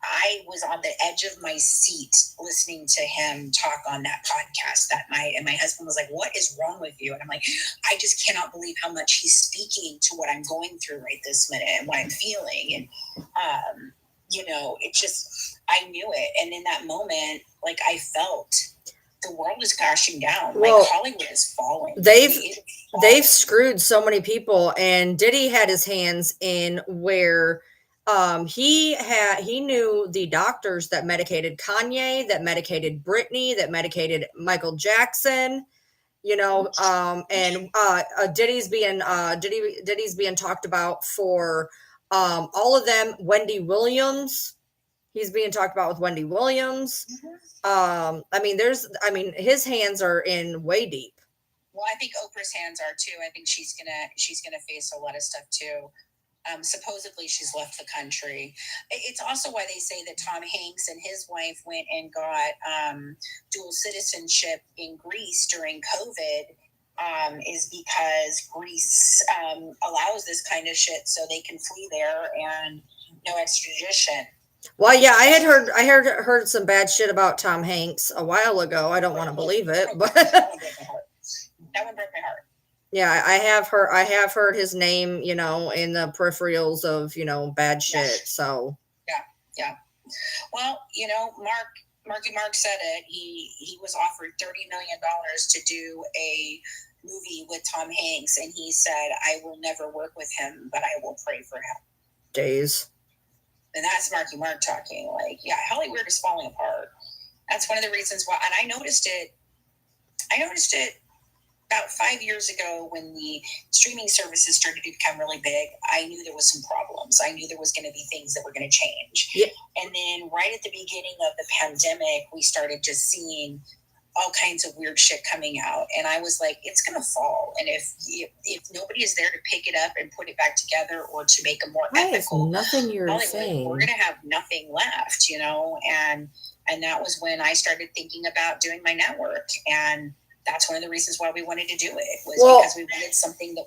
B: I was on the edge of my seat listening to him talk on that podcast that night. And my husband was like, what is wrong with you? And I'm like, I just cannot believe how much he's speaking to what I'm going through right this minute and what I'm feeling. And, you know, it just, I knew it. And in that moment, like I felt the world is crashing down. Well, like Hollywood is falling.
A: They've screwed so many people, and Diddy had his hands in where he knew the doctors that medicated Kanye, that medicated Britney, that medicated Michael Jackson, you know, and Diddy's being talked about for all of them. Wendy Williams, he's being talked about with Wendy Williams. His hands are in way deep.
B: Well, I think Oprah's hands are too. I think she's gonna face a lot of stuff too. Supposedly she's left the country. It's also why they say that Tom Hanks and his wife went and got dual citizenship in Greece during COVID, is because Greece allows this kind of shit so they can flee there and no extradition.
A: Well, yeah, I heard some bad shit about Tom Hanks a while ago. I don't want to believe it, but
B: that one broke my heart.
A: Yeah, I have heard his name, you know, in the peripherals of, you know, bad shit. So
B: yeah. Well, you know, Marky Mark said it. He was offered $30 million to do a movie with Tom Hanks, and he said, "I will never work with him, but I will pray for him."
A: Days.
B: And that's Marky Mark talking. Like, yeah, Hollywood is falling apart. That's one of the reasons why. And I noticed it about 5 years ago when the streaming services started to become really big. I knew there was some problems. I knew there was going to be things that were going to change.
A: Yeah.
B: And then right at the beginning of the pandemic, we started just seeing all kinds of weird shit coming out. And I was like, it's going to fall. And if nobody is there to pick it up and put it back together or to make a more ethical
A: nothing you're
B: Hollywood,
A: saying,
B: we're going to have nothing left, and that was when I started thinking about doing my network. And that's one of the reasons why we wanted to do it, was because we wanted something that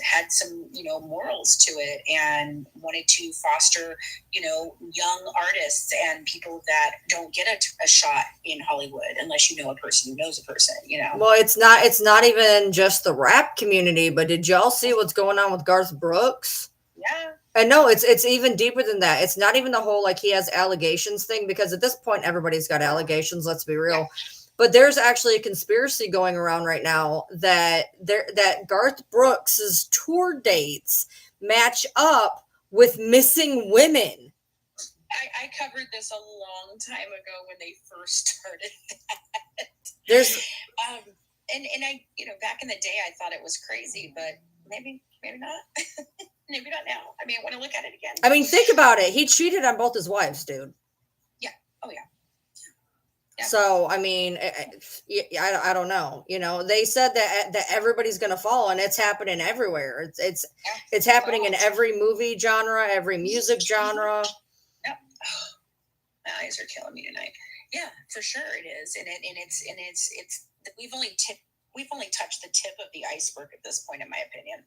B: had some, morals to it, and wanted to foster, young artists and people that don't get a shot in Hollywood unless you know a person who knows a person,
A: Well, it's not even just the rap community, but did y'all see what's going on with Garth Brooks?
B: Yeah.
A: And no, it's even deeper than that. It's not even the whole, like, he has allegations thing, because at this point, everybody's got allegations. Let's be real. Yeah. But there's actually a conspiracy going around right now that Garth Brooks's tour dates match up with missing women.
B: I covered this a long time ago when they first started that.
A: There's
B: and I, back in the day, I thought it was crazy, but maybe not. Maybe not now. I mean, I want to look at it again.
A: I mean, think about it. He cheated on both his wives, dude.
B: Yeah. Oh, yeah. Yeah.
A: So, I mean, I don't know. They said that everybody's going to fall, and it's happening everywhere. It's happening in every movie genre, every music genre.
B: Yep. Oh, my eyes are killing me tonight. Yeah, for sure it is. And it's we've only touched the tip of the iceberg at this point, in my opinion.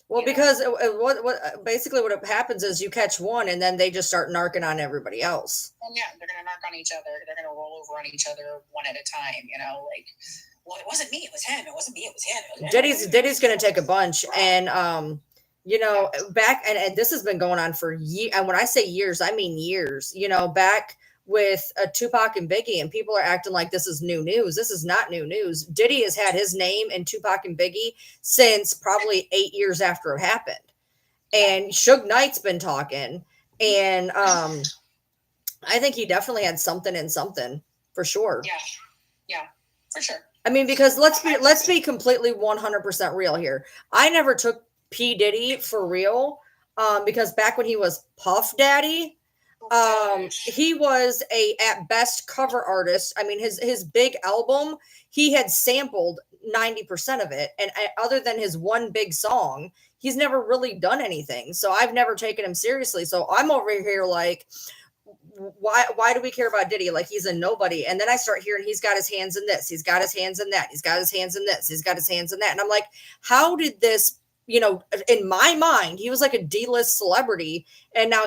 A: Well, because what basically what happens is you catch one, and then they just start narking on everybody else.
B: And yeah, they're going to narc on each other. They're going to roll over on each other one at a time. Like, well, it wasn't me. It was him. It wasn't me. It was him.
A: Diddy's going to take a bunch, and back and this has been going on for years. And when I say years, I mean years. Back with Tupac and Biggie, and people are acting like this is new news. This is not new news. Diddy has had his name in Tupac and Biggie since probably 8 years after it happened. And Suge Knight's been talking, and I think he definitely had something in something, for sure.
B: Yeah, for sure.
A: I mean, because let's be completely 100% real here. I never took P. Diddy for real, because back when he was Puff Daddy, he was at best cover artist. I mean, his big album, he had sampled 90% of it, and other than his one big song, he's never really done anything. So I've never taken him seriously. So I'm over here like, why do we care about Diddy? Like, he's a nobody. And then I start hearing he's got his hands in this, he's got his hands in that, he's got his hands in this, he's got his hands in that, and I'm like, how did this? In my mind, he was like a D-list celebrity, and now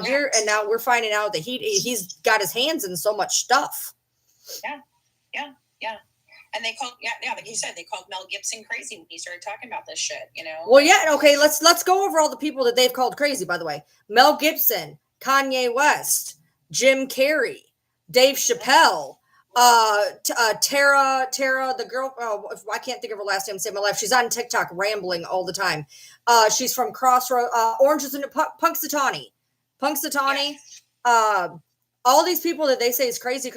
A: we're finding out that he's got his hands in so much stuff.
B: Yeah. And they called, like you said, they called Mel Gibson crazy when he started talking about this shit.
A: Well, yeah, okay. Let's go over all the people that they've called crazy. By the way, Mel Gibson, Kanye West, Jim Carrey, Dave Chappelle. Tara, the girl, I can't think of her last name to save my life. She's on TikTok rambling all the time. She's from Crossroads, Orange is the New Punxsutawney. All these people that they say is crazy,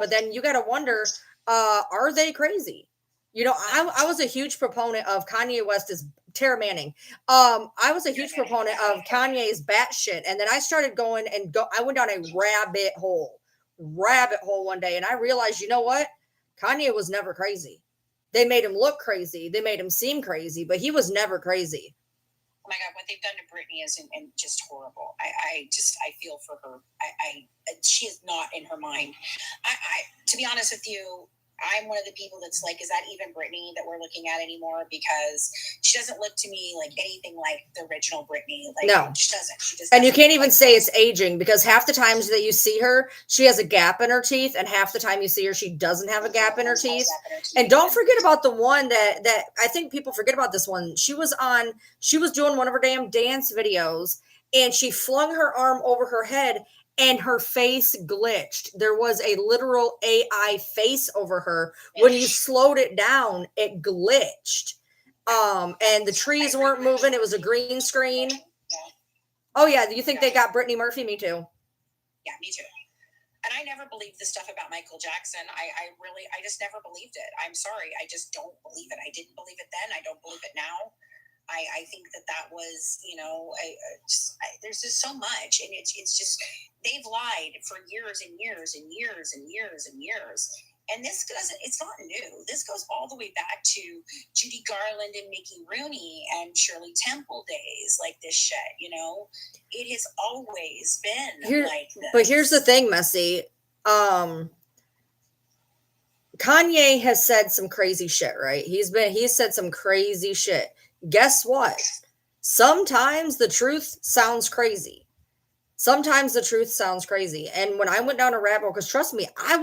A: but then you got to wonder, are they crazy? I was a huge proponent of Kanye West's Tara Manning. I was a huge proponent of Kanye's batshit, and then I started I went down a rabbit hole one day, and I realized, you know what? Kanye was never crazy. They made him look crazy. They made him seem crazy, but he was never crazy.
B: Oh my God, what they've done to Britney is just horrible. I feel for her. She is not in her mind. To be honest with you, I'm one of the people that's like, is that even Britney that we're looking at anymore? Because she doesn't look to me like anything like the original Britney. Like,
A: no,
B: she doesn't.
A: And you can't even say it's aging, because half the times that you see her, she has a gap in her teeth, and half the time you see her, she doesn't have a gap in her teeth. And don't forget about the one that I think people forget about this one. She was doing one of her damn dance videos, and she flung her arm over her head, and her face glitched. There was a literal AI face over her. When you slowed it down, it glitched. And the trees weren't moving. It was a green screen. Oh yeah, you think they got Brittany Murphy? Me too.
B: Yeah, me too. And I never believed the stuff about Michael Jackson. I just never believed it. I'm sorry. I just don't believe it. I didn't believe it then. I don't believe it now. I think that was, there's just so much. And it's just, they've lied for years and years and years and years and years. And it's not new. This goes all the way back to Judy Garland and Mickey Rooney and Shirley Temple days, like this shit, It has always been like this.
A: But here's the thing, Messy. Kanye has said some crazy shit, right? He's said some crazy shit. Guess what? Sometimes the truth sounds crazy. Sometimes the truth sounds crazy. And when I went down a rabbit hole, because trust me, I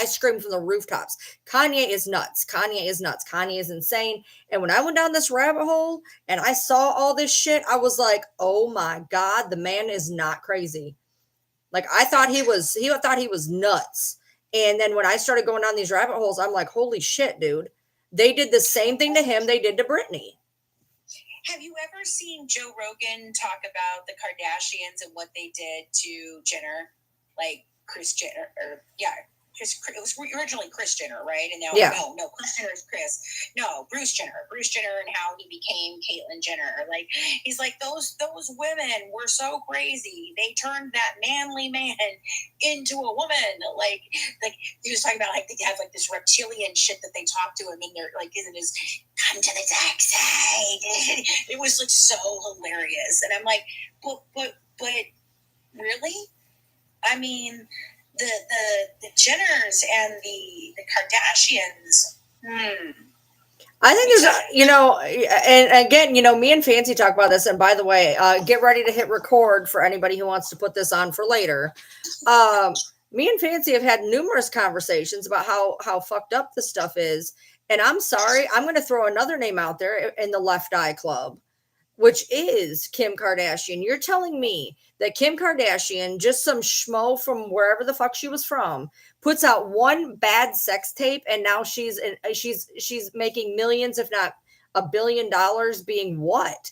A: screamed from the rooftops. Kanye is nuts. Kanye is nuts. Kanye is insane. And when I went down this rabbit hole and I saw all this shit, I was like, oh my God, the man is not crazy. Like I thought he was nuts. And then when I started going down these rabbit holes, I'm like, holy shit, dude. They did the same thing to him they did to Britney.
B: Have you ever seen Joe Rogan talk about the Kardashians and what they did to Jenner? Like Kris Jenner, it was originally Kris Jenner, right? And now, no, Kris Jenner is Chris. No, Bruce Jenner and how he became Caitlyn Jenner. Like, he's like, those women were so crazy. They turned that manly man into a woman. Like he was talking about, like, they have like this reptilian shit that they talk to him, and they're like, isn't his come to the dark side? It was like so hilarious, and I'm like, but really? I mean, the Jenners and the Kardashians.
A: I think there's, and again, me and Fancy talk about this. And by the way, get ready to hit record for anybody who wants to put this on for later. Me and Fancy have had numerous conversations about how fucked up this stuff is. And I'm sorry, I'm going to throw another name out there in the Left Eye Club, which is Kim Kardashian. You're telling me that Kim Kardashian, just some schmo from wherever the fuck she was from, puts out one bad sex tape, and now she's making millions, if not $1 billion, being what?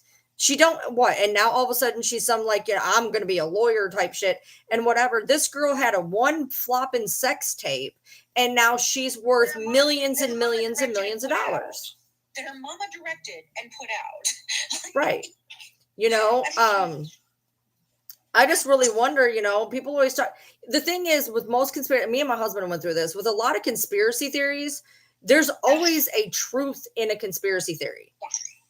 A: And now all of a sudden she's some like, I'm going to be a lawyer type shit and whatever. This girl had a one flopping sex tape, and now she's worth millions and millions and millions of dollars.
B: That her mama directed and put out.
A: Right. I just really wonder, people always talk. The thing is, with most conspiracy, me and my husband went through this, with a lot of conspiracy theories, there's always a truth in a conspiracy theory.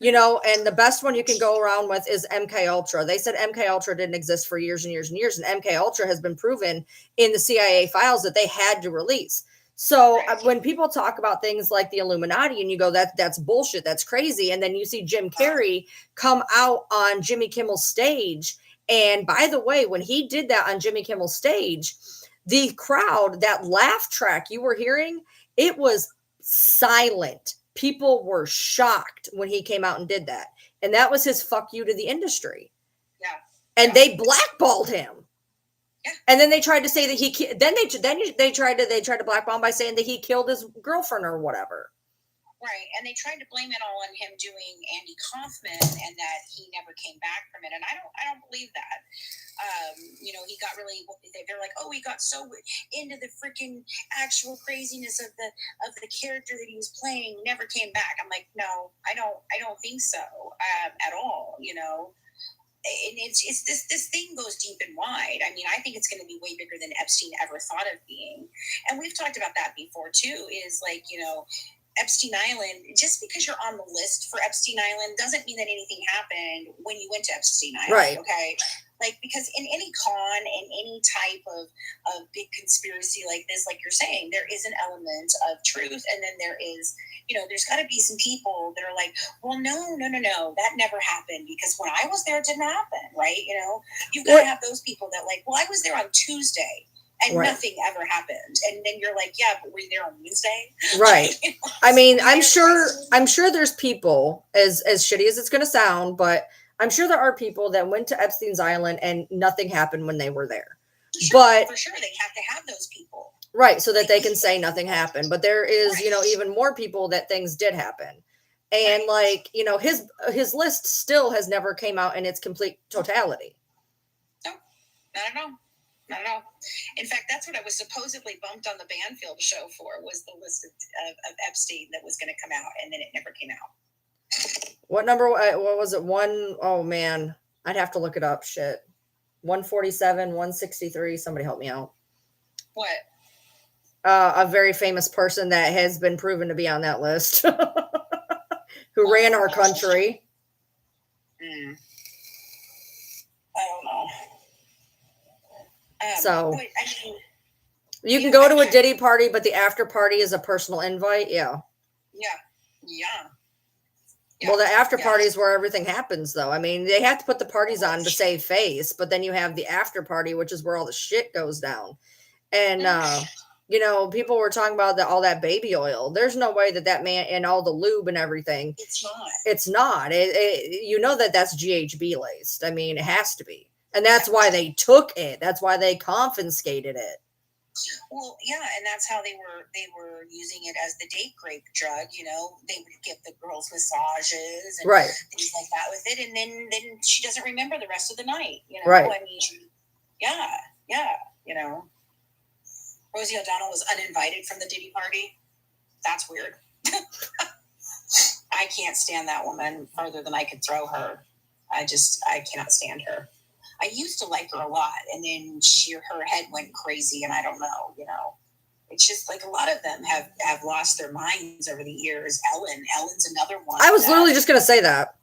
A: And the best one you can go around with is MK Ultra. They said MK Ultra didn't exist for years and years and years, and MK Ultra has been proven in the CIA files that they had to release. So when people talk about things like the Illuminati and you go, that's bullshit, that's crazy. And then you see Jim Carrey come out on Jimmy Kimmel's stage. And by the way, when he did that on Jimmy Kimmel's stage, the crowd, that laugh track you were hearing, it was silent. People were shocked when he came out and did that. And that was his fuck you to the industry.
B: Yeah.
A: And they blackballed him. Yeah. And then they tried to say that they tried to blackball him by saying that he killed his girlfriend or whatever.
B: Right, and they tried to blame it all on him doing Andy Kaufman, and that he never came back from it. And I don't believe that. He got really. They're like, oh, he got so into the freaking actual craziness of the character that he was playing, never came back. I'm like, no, I don't think so at all. And it's this thing goes deep and wide. I mean, I think it's going to be way bigger than Epstein ever thought of being. And we've talked about that before too, is like, Epstein Island, just because you're on the list for Epstein Island doesn't mean that anything happened when you went to Epstein Island. Right. Okay. Like, because in any con, in any type of big conspiracy like this, like you're saying, there is an element of truth. And then there is, there's got to be some people that are like, well, no, that never happened, because when I was there, it didn't happen. Right. You've got to have those people that like, well, I was there on Tuesday and nothing ever happened. And then you're like, yeah, but were you there on Wednesday?
A: Right. I mean, I'm sure there's people, as shitty as it's going to sound, but I'm sure there are people that went to Epstein's Island and nothing happened when they were there.
B: But for sure, they have to have those people.
A: Right. So that they can say nothing happened. But there is, even more people that things did happen. And his list still has never came out in its complete totality.
B: No, not at all. I don't know. In fact, that's what I was supposedly bumped on the Banfield show for, was the list of Epstein that was going to come out, and then it never came out.
A: What number? What was it? Oh man, I'd have to look it up. Shit. 147, 163. Somebody help me out.
B: What?
A: A very famous person that has been proven to be on that list who ran our country.
B: I don't know.
A: So you can go to a Diddy party, but the after party is a personal invite. Yeah. Well, the after party is where everything happens, though. I mean, they have to put the parties on to save face, but then you have the after party, which is where all the shit goes down. And, you know, people were talking about all that baby oil. There's no way that man and all the lube and everything. It's not. You know that's GHB laced. I mean, it has to be. And that's why they took it. That's why they confiscated it.
B: Well, yeah, and that's how they were using it as the date rape drug. You know, they would give the girls massages and things like that with it, and then she doesn't remember the rest of the night. You know, I mean, yeah, you know, Rosie O'Donnell was uninvited from the Diddy party. That's weird. I can't stand that woman further than I could throw her. I cannot stand her. I used to like her a lot, and then her head went crazy, and I don't know, you know. It's just like a lot of them have lost their minds over the years. Ellen's another one.
A: I was literally just going to say that.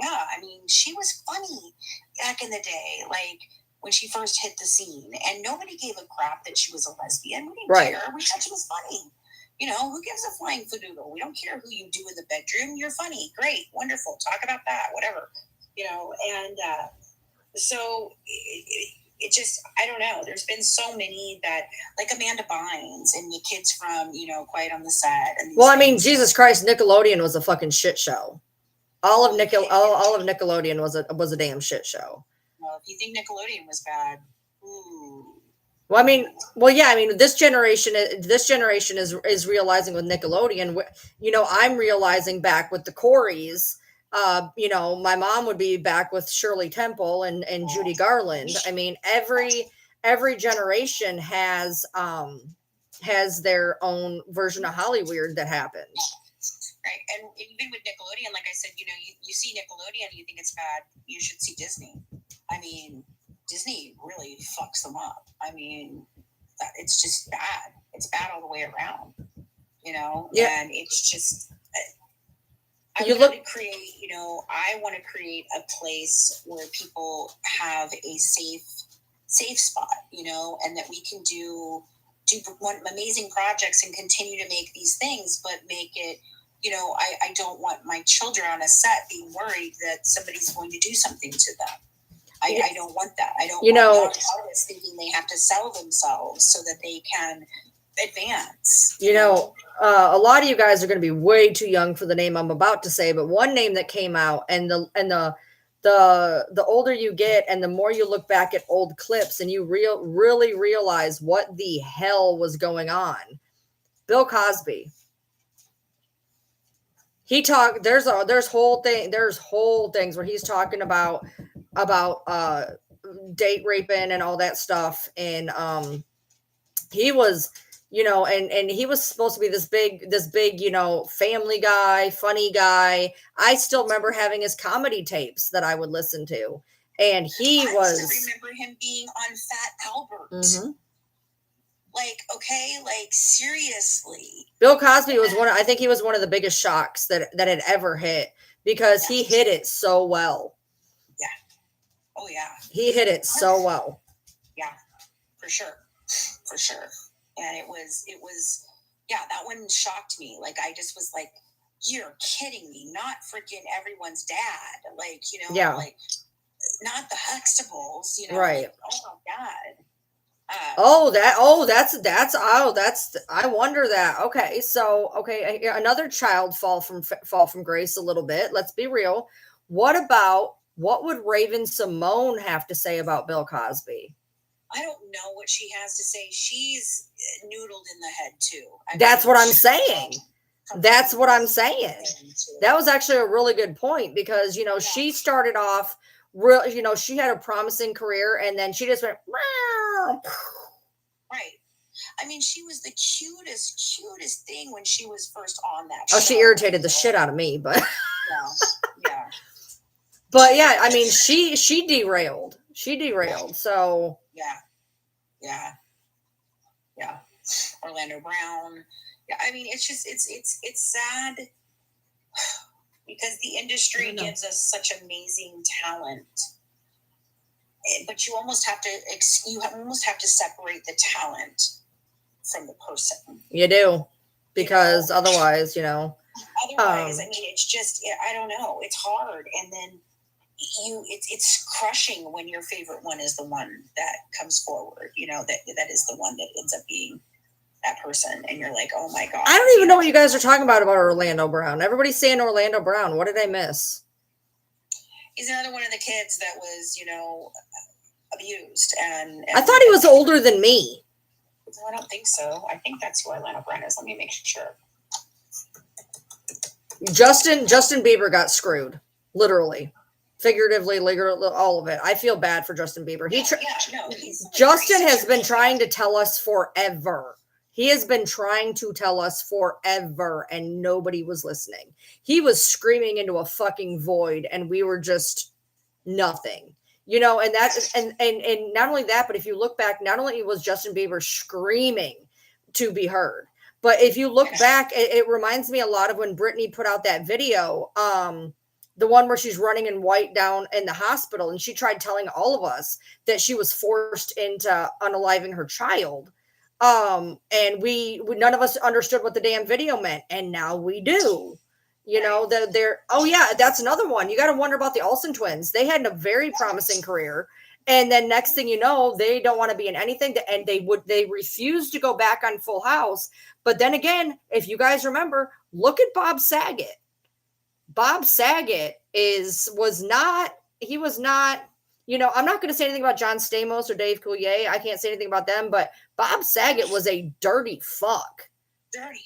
B: Yeah, I mean, she was funny back in the day, like when she first hit the scene, and nobody gave a crap that she was a lesbian. We didn't care. We thought she was funny. You know, who gives a flying fadoodle? We don't care who you do in the bedroom. You're funny. Great. Wonderful. Talk about that. Whatever. You know, and so it just, I don't know. There's been so many that, like Amanda Bynes and the kids from, you know, Quiet on the Set. And
A: well, I mean, Jesus Christ, Nickelodeon was a fucking shit show. All of Nickelodeon was a damn shit show.
B: Well, if you think Nickelodeon was bad, ooh.
A: Well, I mean, yeah. I mean, this generation is realizing with Nickelodeon. You know, I'm realizing back with the Coreys. You know, my mom would be back with Shirley Temple and Judy Garland. I mean, every generation has their own version of Hollywood that happened.
B: Right, and even with Nickelodeon, like I said, you know, you see Nickelodeon and you think it's bad. You should see Disney. I mean, Disney really fucks them up. I mean, it's just bad. It's bad all the way around, you know?
A: Yeah.
B: And it's just, I want to create a place where people have a safe spot, you know, and that we can do amazing projects and continue to make these things, but make it, you know, I don't want my children on a set being worried that somebody's going to do something to them. I don't want that. I don't want artists thinking they have to sell themselves so that they can advance.
A: You know, a lot of you guys are going to be way too young for the name I'm about to say, but one name that came out, and the older you get and the more you look back at old clips and you really realize what the hell was going on. Bill Cosby. He talked, there's whole things where he's talking about date raping and all that stuff. And he was, you know, and he was supposed to be this big, you know, family guy, funny guy. I still remember having his comedy tapes that I would listen to. And I
B: remember him being on Fat Albert. Mm-hmm. Like, okay, like seriously.
A: Bill Cosby was I think he was one of the biggest shocks that had ever hit, because he hit it so well.
B: Yeah. Oh yeah.
A: He hit it so well.
B: Yeah, for sure. And it was, yeah, that one shocked me. Like, I just was like, you're kidding me. Not freaking everyone's dad. Like, you know, like not the Huxtables, you know,
A: right.
B: Like, oh my God.
A: I wonder that. Okay. So, another child fall from grace a little bit. Let's be real. What would Raven-Symoné have to say about Bill Cosby?
B: I don't know what she has to say. She's noodled in the head too.
A: That's what I'm saying. That's what I'm saying. That was actually a really good point, because, you know, she started off real, you know, she had a promising career, and then she just went,
B: Right. I mean, she was the cutest thing when she was first on that show.
A: Oh, she irritated the shit out of me, but
B: yeah.
A: But yeah, I mean, she derailed. She derailed. So
B: yeah. Orlando Brown. Yeah, I mean, it's just it's sad because the industry gives us such amazing talent, but you almost have to separate the talent from the person.
A: You do, because otherwise,
B: I mean, it's just, I don't know, it's hard, and then it's crushing when your favorite one is the one that comes forward. That is the one that ends up being that person, and you're like, oh my god.
A: I don't even know what you guys are talking about Orlando Brown. Everybody's saying Orlando Brown. What did I miss?
B: He's another one of the kids that was, abused, and
A: I thought he was older than me.
B: No, I don't think so. I think that's who Orlando Brown is. Let me make sure.
A: Justin Bieber got screwed, literally, figuratively, literally, all of it. I feel bad for Justin Bieber. Justin has been trying to tell us forever. He has been trying to tell us forever, and nobody was listening. He was screaming into a fucking void, and we were just nothing. And that's and not only that, but if you look back, not only was Justin Bieber screaming to be heard, but if you look back, it reminds me a lot of when Britney put out that video, the one where she's running in white down in the hospital, and she tried telling all of us that she was forced into unaliving her child. And we none of us understood what the damn video meant, and now we do. That's another one. You got to wonder about the Olsen twins. They had a very promising career, and then next thing you know, they don't want to be in anything. And they refused to go back on Full House. But then again, if you guys remember, look at Bob Saget. Bob Saget was not. I'm not going to say anything about John Stamos or Dave Coulier. I can't say anything about them, but Bob Saget was a dirty fuck.
B: Dirty.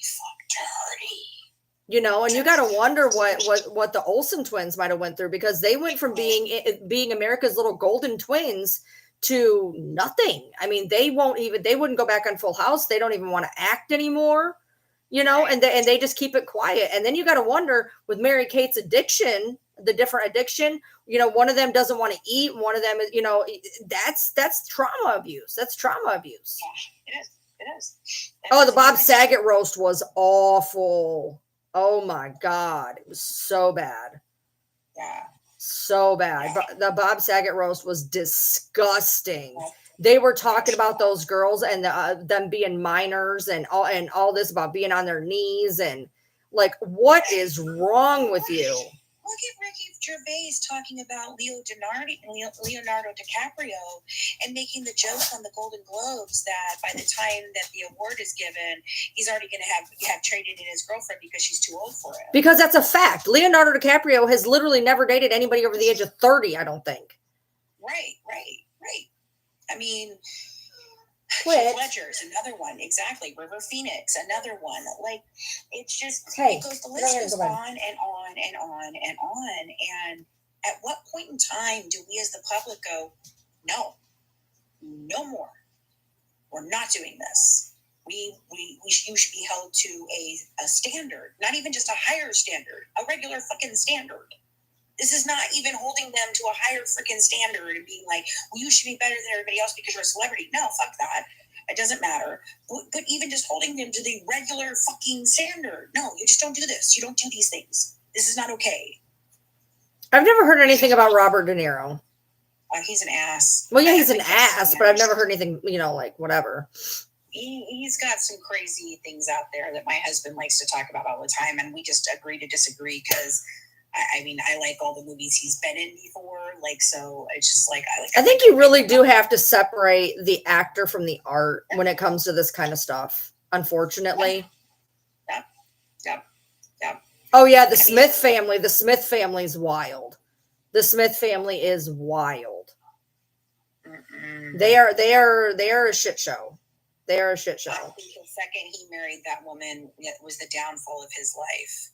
A: And you got to wonder what the Olsen twins might have went through, because they went from being America's little golden twins to nothing. I mean, they wouldn't go back on Full House. They don't even want to act anymore, and they just keep it quiet. And then you got to wonder with Mary-Kate's addiction, the different addiction, one of them doesn't want to eat. One of them is, that's trauma abuse. That's trauma abuse.
B: Yeah, it is.
A: Oh, the Bob Saget roast was awful. Oh my God. It was so bad.
B: Yeah.
A: So bad. But the Bob Saget roast was disgusting. They were talking about those girls and them being minors and all this about being on their knees, and like, what is wrong with you?
B: Look at Ricky Gervais talking about Leonardo DiCaprio and making the joke on the Golden Globes that by the time that the award is given, he's already going to have traded in his girlfriend because she's too old for him.
A: Because that's a fact. Leonardo DiCaprio has literally never dated anybody over the age of 30, I don't think.
B: Right. I mean, Heath Ledger's another one, exactly. River Phoenix, another one. Like, it's just, the list goes on and on and on and on. And at what point in time do we as the public go, no more? We're not doing this. You should be held to a standard, not even just a higher standard, a regular fucking standard. This is not even holding them to a higher freaking standard and being like, well, you should be better than everybody else because you're a celebrity. No, fuck that. It doesn't matter. But even just holding them to the regular fucking standard. No, you just don't do this. You don't do these things. This is not okay.
A: I've never heard anything about Robert De Niro.
B: He's an ass.
A: Well, yeah, he's an ass, but I've never heard anything, like whatever.
B: He's got some crazy things out there that my husband likes to talk about all the time, and we just agree to disagree because I like all the movies he's been in before. Like, so it's just like,
A: I think you really do have to separate the actor from the art when it comes to this kind of stuff, unfortunately.
B: Yep.
A: Oh yeah. The Smith family is wild. The Smith family is wild. They are a shit show. They are a shit show.
B: I think the second he married that woman, it was the downfall of his life.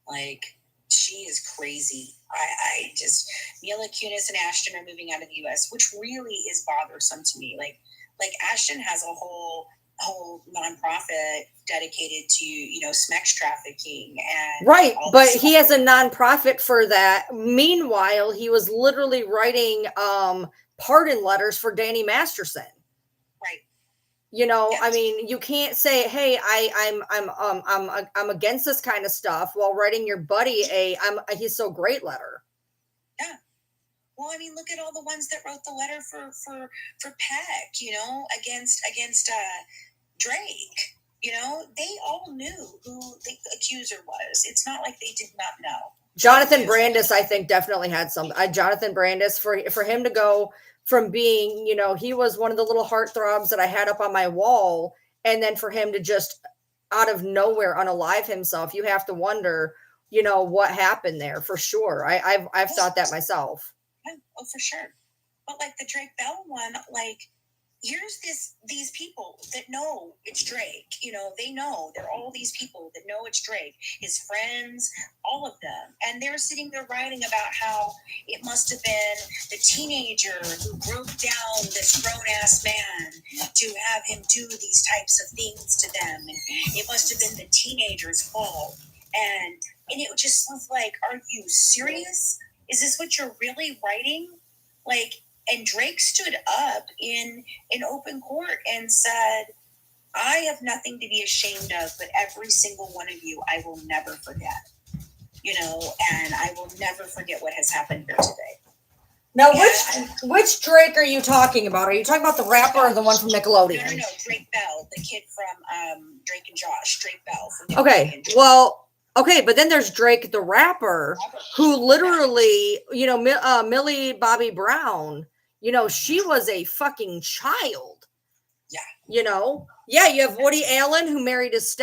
B: Like, she is crazy. I just, Mila Kunis and Ashton are moving out of the U.S., which really is bothersome to me. Like Ashton has a whole nonprofit dedicated to, sex trafficking and
A: right, but he has a nonprofit for that. Meanwhile, he was literally writing pardon letters for Danny Masterson.
B: Right.
A: Yes. I mean, you can't say, "Hey, I'm against this kind of stuff," while writing your buddy he's so great letter.
B: Yeah. Well, I mean, look at all the ones that wrote the letter for Peck, against Drake. They all knew who the accuser was. It's not like they did not know.
A: Jonathan Brandis, I think, definitely had some. Jonathan Brandis, for him to go from being, he was one of the little heartthrobs that I had up on my wall, and then for him to just out of nowhere unalive himself, you have to wonder, what happened there for sure. I've thought that myself.
B: Yeah, oh, for sure. But like the Drake Bell one, like, here's these people that know it's Drake. They know there are all these people that know it's Drake, his friends, all of them. And they're sitting there writing about how it must have been the teenager who broke down this grown-ass man to have him do these types of things to them. And it must have been the teenager's fault. And it just was like, are you serious? Is this what you're really writing? Like, and Drake stood up in open court and said, I have nothing to be ashamed of, but every single one of you, I will never forget. And I will never forget what has happened here today.
A: Now, which Drake are you talking about? Are you talking about the rapper or the one from Nickelodeon?
B: No, Drake Bell, the kid from Drake and Josh. Drake Bell from
A: Nickelodeon. Okay, well... Okay, but then there's Drake, the rapper, who literally, Millie Bobby Brown, she was a fucking child.
B: Yeah.
A: Yeah, you have Woody Allen, who married his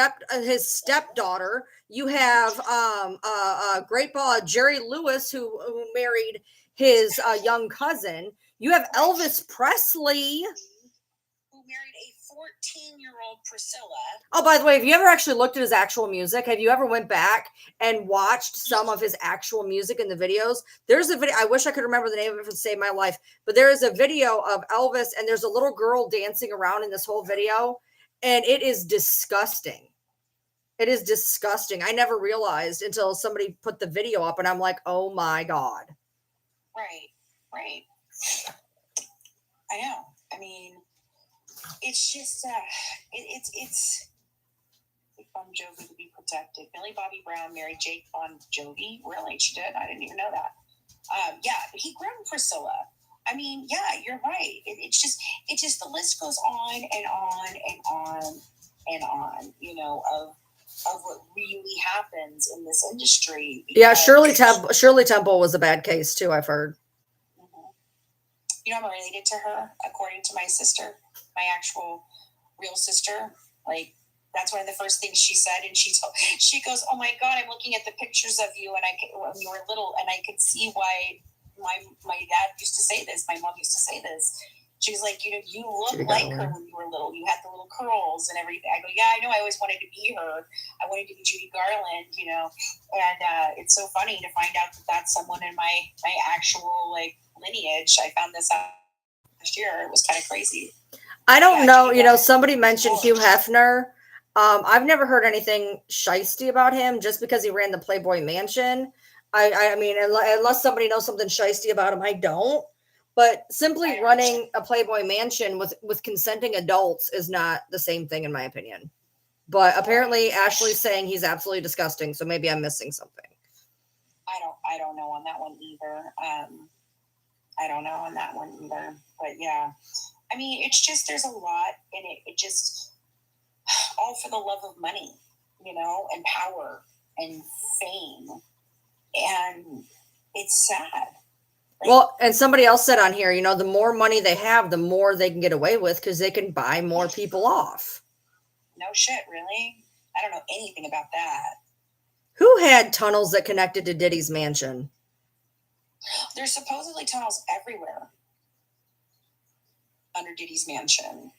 A: stepdaughter. You have great ball Jerry Lewis, who married his young cousin. You have Elvis Presley,
B: who married a 14-year-old Priscilla.
A: Oh, by the way, have you ever actually looked at his actual music? Have you ever went back and watched some of his actual music in the videos? There's a video. I wish I could remember the name of it to save my life, but there is a video of Elvis and there's a little girl dancing around in this whole video, and it is disgusting. It is disgusting. I never realized until somebody put the video up, and I'm like, oh my God.
B: Right. I know. I mean, it's just, it's Bon Jovi to be protected. Millie Bobby Brown married Jake Bon Jovi. Really? She did? I didn't even know that. Yeah, but he groomed Priscilla. I mean, yeah, you're right. It's just the list goes on and on and on and on, of what really happens in this industry.
A: Yeah, Shirley Temple was a bad case too, I've heard.
B: Mm-hmm. I'm related to her, according to my sister, my actual real sister. Like, that's one of the first things she said, and she goes, "Oh my God, I'm looking at the pictures of you, and when you were little, and I could see why my dad used to say this, my mom used to say this." She was like, you look like her when you were little. You had the little curls and everything. I go, yeah, I know. I always wanted to be her. I wanted to be Judy Garland, And it's so funny to find out that that's someone in my actual lineage. I found this out last year. It was kind of crazy.
A: I don't know. Somebody mentioned Hugh Hefner. I've never heard anything shisty about him just because he ran the Playboy Mansion. I mean, unless somebody knows something shisty about him, I don't. But simply running a Playboy Mansion with consenting adults is not the same thing, in my opinion. But apparently, Ashley's saying he's absolutely disgusting. So maybe I'm missing something.
B: I don't know on that one either. I don't know on that one either. But yeah, I mean, it's just there's a lot in it. It just all for the love of money, and power and fame, and it's sad.
A: Well, and somebody else said on here, the more money they have, the more they can get away with because they can buy more people off.
B: No shit, really? I don't know anything about that.
A: Who had tunnels that connected to Diddy's mansion?
B: There's supposedly tunnels everywhere under Diddy's mansion.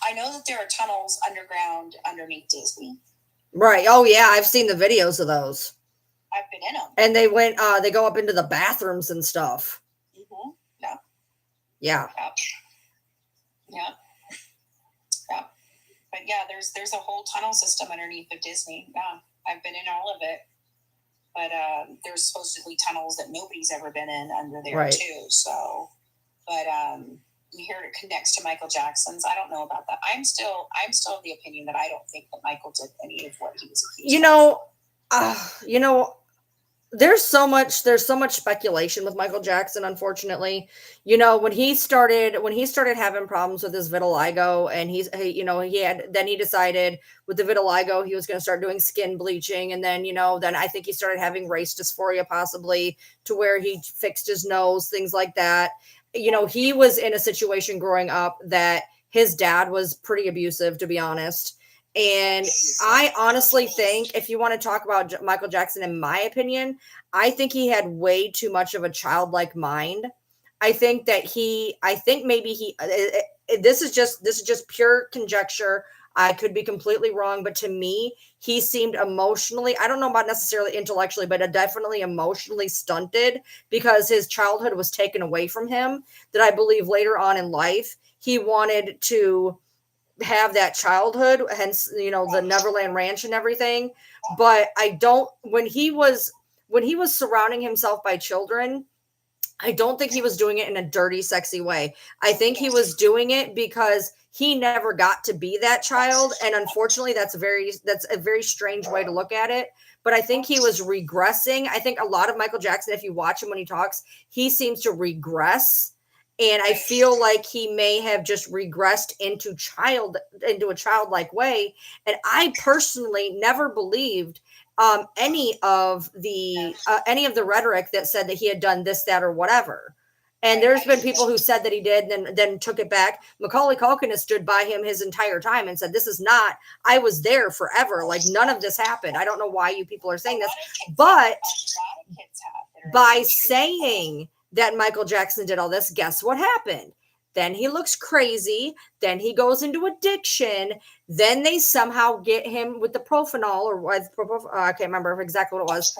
B: I know that there are tunnels underground underneath Disney.
A: Right. Oh, yeah. I've seen the videos of those.
B: I've been in them.
A: And they went, they go up into the bathrooms and stuff.
B: Mm-hmm. Yeah.
A: Yeah.
B: Yep. Yep. Yep. But yeah, there's a whole tunnel system underneath of Disney. Yeah. I've been in all of it. But there's supposedly tunnels that nobody's ever been in under there too. So, but you hear it connects to Michael Jackson's. I don't know about that. I'm still of the opinion that I don't think that Michael did any of what he was accused of.
A: There's so much speculation with Michael Jackson, unfortunately. When he started having problems with his vitiligo, and he decided with the vitiligo he was going to start doing skin bleaching, and then I think he started having race dysphoria, possibly to where he fixed his nose, things like that. He was in a situation growing up that his dad was pretty abusive, to be honest. And I honestly think, if you want to talk about Michael Jackson, in my opinion, I think he had way too much of a childlike mind. I think maybe this is just pure conjecture. I could be completely wrong, but to me, he seemed emotionally, I don't know about necessarily intellectually, but definitely emotionally stunted, because his childhood was taken away from him, that I believe later on in life, he wanted to have that childhood, hence the Neverland Ranch and everything. But when he was surrounding himself by children, I don't think he was doing it in a dirty, sexy way. I think he was doing it because he never got to be that child, and unfortunately that's a very strange way to look at it. But I think he was regressing. I think a lot of Michael Jackson, if you watch him when he talks, he seems to regress. And I feel like he may have just regressed into a childlike way. And I personally never believed any of the rhetoric that said that he had done this, that, or whatever. And there's been people who said that he did, and then took it back. Macaulay Culkin has stood by him his entire time and said, "This is not. I was there forever. Like, none of this happened." I don't know why you people are saying this, but by saying that Michael Jackson did all this, guess what happened? Then he looks crazy. Then he goes into addiction. Then they somehow get him with the Propanol, or I can't remember exactly what it was.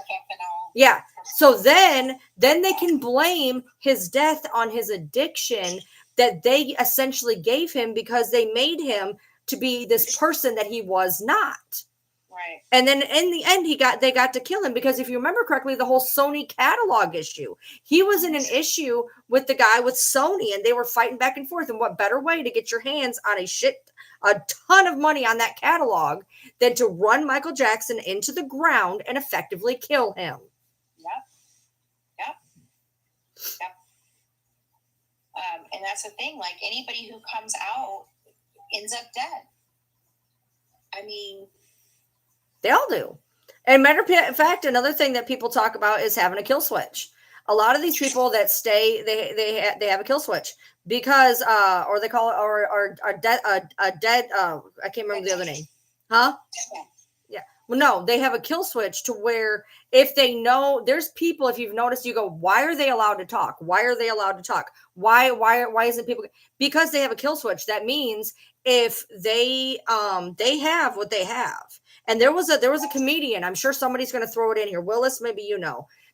A: Yeah. So then they can blame his death on his addiction that they essentially gave him, because they made him to be this person that he was not.
B: Right.
A: And then in the end, they got to kill him, because if you remember correctly, the whole Sony catalog issue, he was in an issue with the guy with Sony, and they were fighting back and forth. And what better way to get your hands on a ton of money on that catalog than to run Michael Jackson into the ground and effectively kill him?
B: Yep. And that's the thing. Like, anybody who comes out ends up dead. I mean,
A: they all do. And matter of fact, another thing that people talk about is having a kill switch. A lot of these people that stay, they have a kill switch, because or they call it or a dead I can't remember the other name. Huh? Yeah. Well, no, they have a kill switch to where if they know, there's people, if you've noticed, you go, why are they allowed to talk? Why are they allowed to talk? Why isn't people? Because they have a kill switch. That means if they have what they have. And there was a comedian, I'm sure somebody's going to throw it in here. Willis, maybe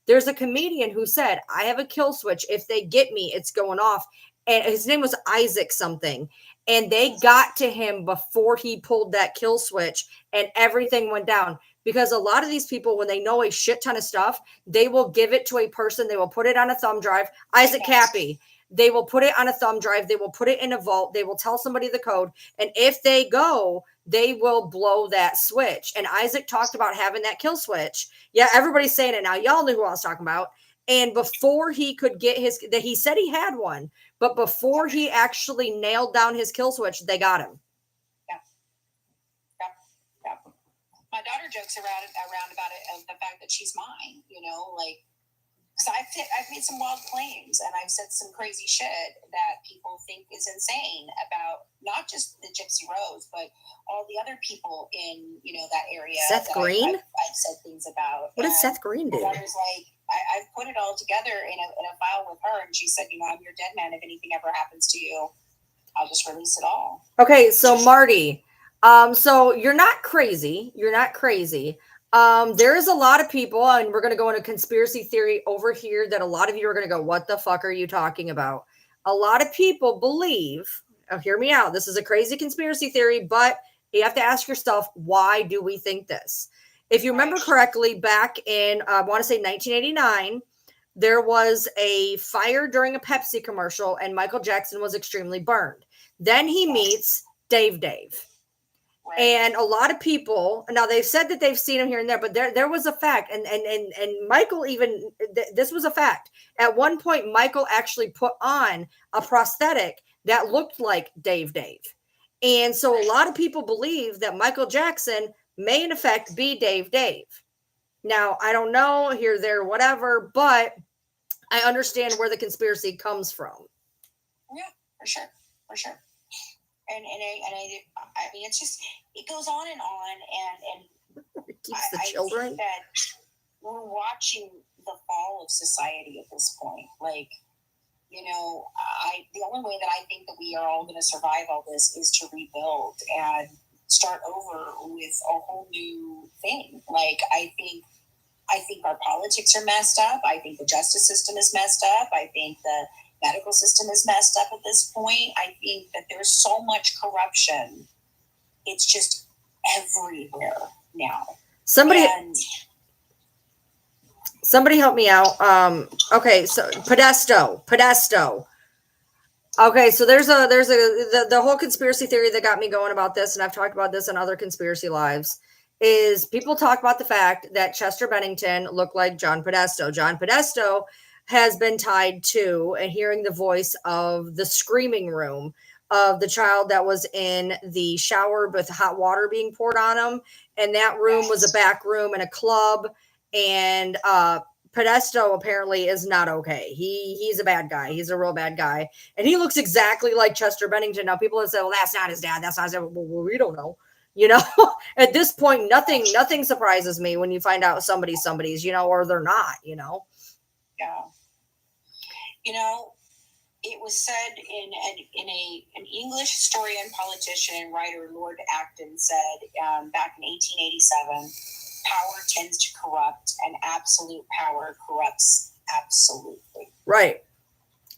A: there's a comedian who said, I have a kill switch. If they get me, it's going off. And his name was Isaac something. And they got to him before he pulled that kill switch, and everything went down. Because a lot of these people, when they know a shit ton of stuff, they will give it to a person. They will put it on a thumb drive. Isaac Cappy. They will put it on a thumb drive. They will put it in a vault. They will tell somebody the code. And if they go, they will blow that switch. And Isaac talked about having that kill switch. Yeah, everybody's saying it now. Y'all knew who I was talking about. And before he could get he said he had one, but before he actually nailed down his kill switch, they got him.
B: Yeah. My daughter jokes around about it, of the fact that she's mine, like, because I've made some wild claims, and I've said some crazy shit that people think is insane about not just the Gypsy Rose, but all the other people in that area.
A: Seth Green.
B: I've said things about.
A: What did Seth Green do?
B: My daughter's like, I've put it all together in a file with her, and she said, I'm your dead man. If anything ever happens to you, I'll just release it all.
A: Okay, so Marty, so you're not crazy. There is a lot of people, and we're going to go into conspiracy theory over here that a lot of you are going to go, what the fuck are you talking about? A lot of people believe, hear me out, this is a crazy conspiracy theory, but you have to ask yourself, why do we think this? If you remember correctly, back in, I want to say 1989, there was a fire during a Pepsi commercial, and Michael Jackson was extremely burned. Then he meets Dave. And a lot of people now, they've said that they've seen him here and there, but there was a fact, and Michael even this was a fact. At one point, Michael actually put on a prosthetic that looked like Dave. And so a lot of people believe that Michael Jackson may in effect be Dave. Now, I don't know, here, there, whatever, but I understand where the conspiracy comes from.
B: Yeah, for sure. And I mean, it's just, it goes on, and
A: it keeps the children.
B: I think that we're watching the fall of society at this point. Like, you know, the only way that I think that we are all going to survive all this is to rebuild and start over with a whole new thing. Like, I think our politics are messed up. I think the justice system is messed up. I think the medical system is messed up at this point. I think that there's so much corruption. It's just everywhere now. Somebody
A: help me out. Okay, so Podesto. Okay, so there's the whole conspiracy theory that got me going about this, and I've talked about this in other conspiracy lives, is people talk about the fact that Chester Bennington looked like John Podesto. John Podesto has been tied to and hearing the voice of the screaming room of the child that was in the shower with hot water being poured on him. And that room was a back room in a club. And Podesto apparently is not okay. He's a bad guy. He's a real bad guy. And he looks exactly like Chester Bennington. Now people have said, well, that's not his dad. That's not his dad. Well, we don't know. You know, at this point, nothing surprises me when you find out somebody's, you know, or they're not, you know.
B: Yeah. You know, it was said in an English historian, politician, and writer, Lord Acton said back in 1887, power tends to corrupt, and absolute power corrupts absolutely.
A: Right.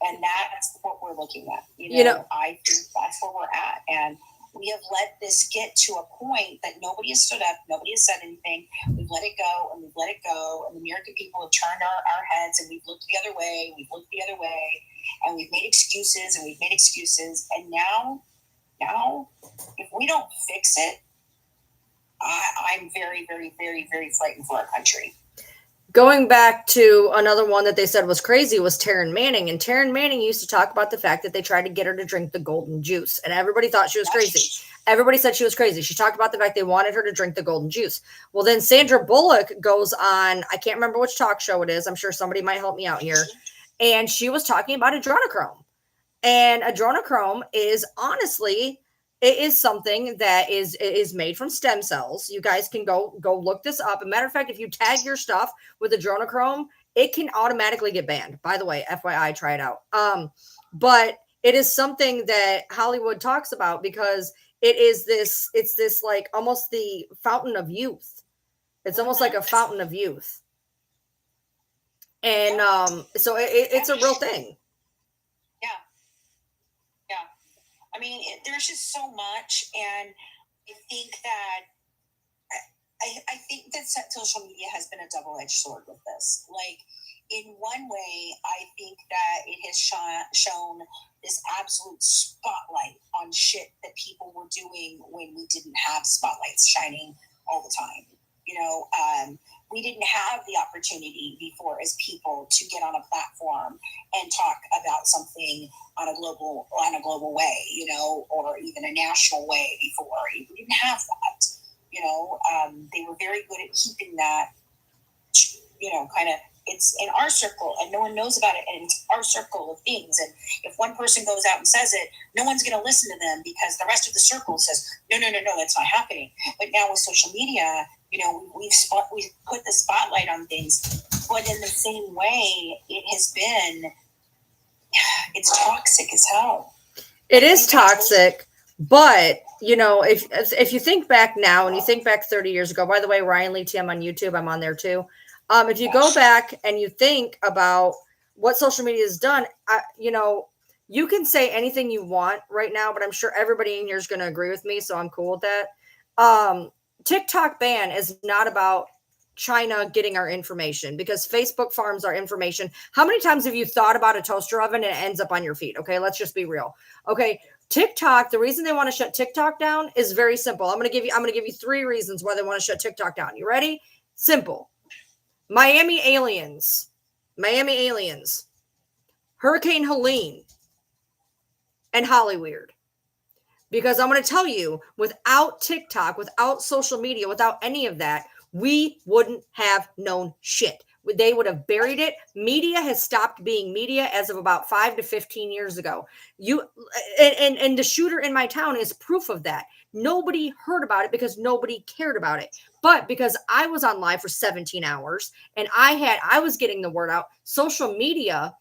B: And that's what we're looking at. You know, I think that's where we're at. And we have let this get to a point that nobody has stood up, nobody has said anything. We've let it go, and we've let it go. And the American people have turned our heads, and we've looked the other way, and we've made excuses, And now, if we don't fix it, I'm very, very, very, very frightened for our country.
A: Going back to another one that they said was crazy was Taryn Manning. And Taryn Manning used to talk about the fact that they tried to get her to drink the golden juice. And everybody thought she was crazy. Everybody said she was crazy. She talked about the fact they wanted her to drink the golden juice. Well, then Sandra Bullock goes on, I can't remember which talk show it is. I'm sure somebody might help me out here. And she was talking about adrenochrome. And adrenochrome is honestly... it is something that is made from stem cells. You guys can go look this up. As a matter of fact, if you tag your stuff with adrenochrome, it can automatically get banned. By the way, FYI, try it out. But it is something that Hollywood talks about because it's this like almost the fountain of youth. It's almost like a fountain of youth. And so it's a real thing.
B: I mean, there's just so much, and I think that social media has been a double-edged sword with this. Like, in one way, I think that it has shown this absolute spotlight on shit that people were doing when we didn't have spotlights shining all the time. You know, we didn't have the opportunity before as people to get on a platform and talk about something on a global way, you know, or even a national way before. We didn't have that, you know. They were very good at keeping that, you know, kind of, it's in our circle and no one knows about it, and it's our circle of things. And if one person goes out and says it, no one's going to listen to them because the rest of the circle says, no, that's not happening. But now with social media, you know, we've put the spotlight on things, but in the same way, it's toxic as hell.
A: It is toxic, but you know, if you think back now and you think back 30 years ago, by the way, Ryan Lee TM on YouTube, I'm on there too. If you go back and you think about what social media has done, you know, you can say anything you want right now, but I'm sure everybody in here is going to agree with me. So I'm cool with that. TikTok ban is not about China getting our information, because Facebook farms our information. How many times have you thought about a toaster oven and it ends up on your feet? Okay, let's just be real. Okay, TikTok, the reason they want to shut TikTok down is very simple. I'm going to give you 3 reasons why they want to shut TikTok down. You ready? Simple. Miami aliens, Hurricane Helene, and Hollyweird. Because I'm going to tell you, without TikTok, without social media, without any of that, we wouldn't have known shit. They would have buried it. Media has stopped being media as of about 5 to 15 years ago. And the shooter in my town is proof of that. Nobody heard about it because nobody cared about it. But because I was on live for 17 hours and I was getting the word out, social media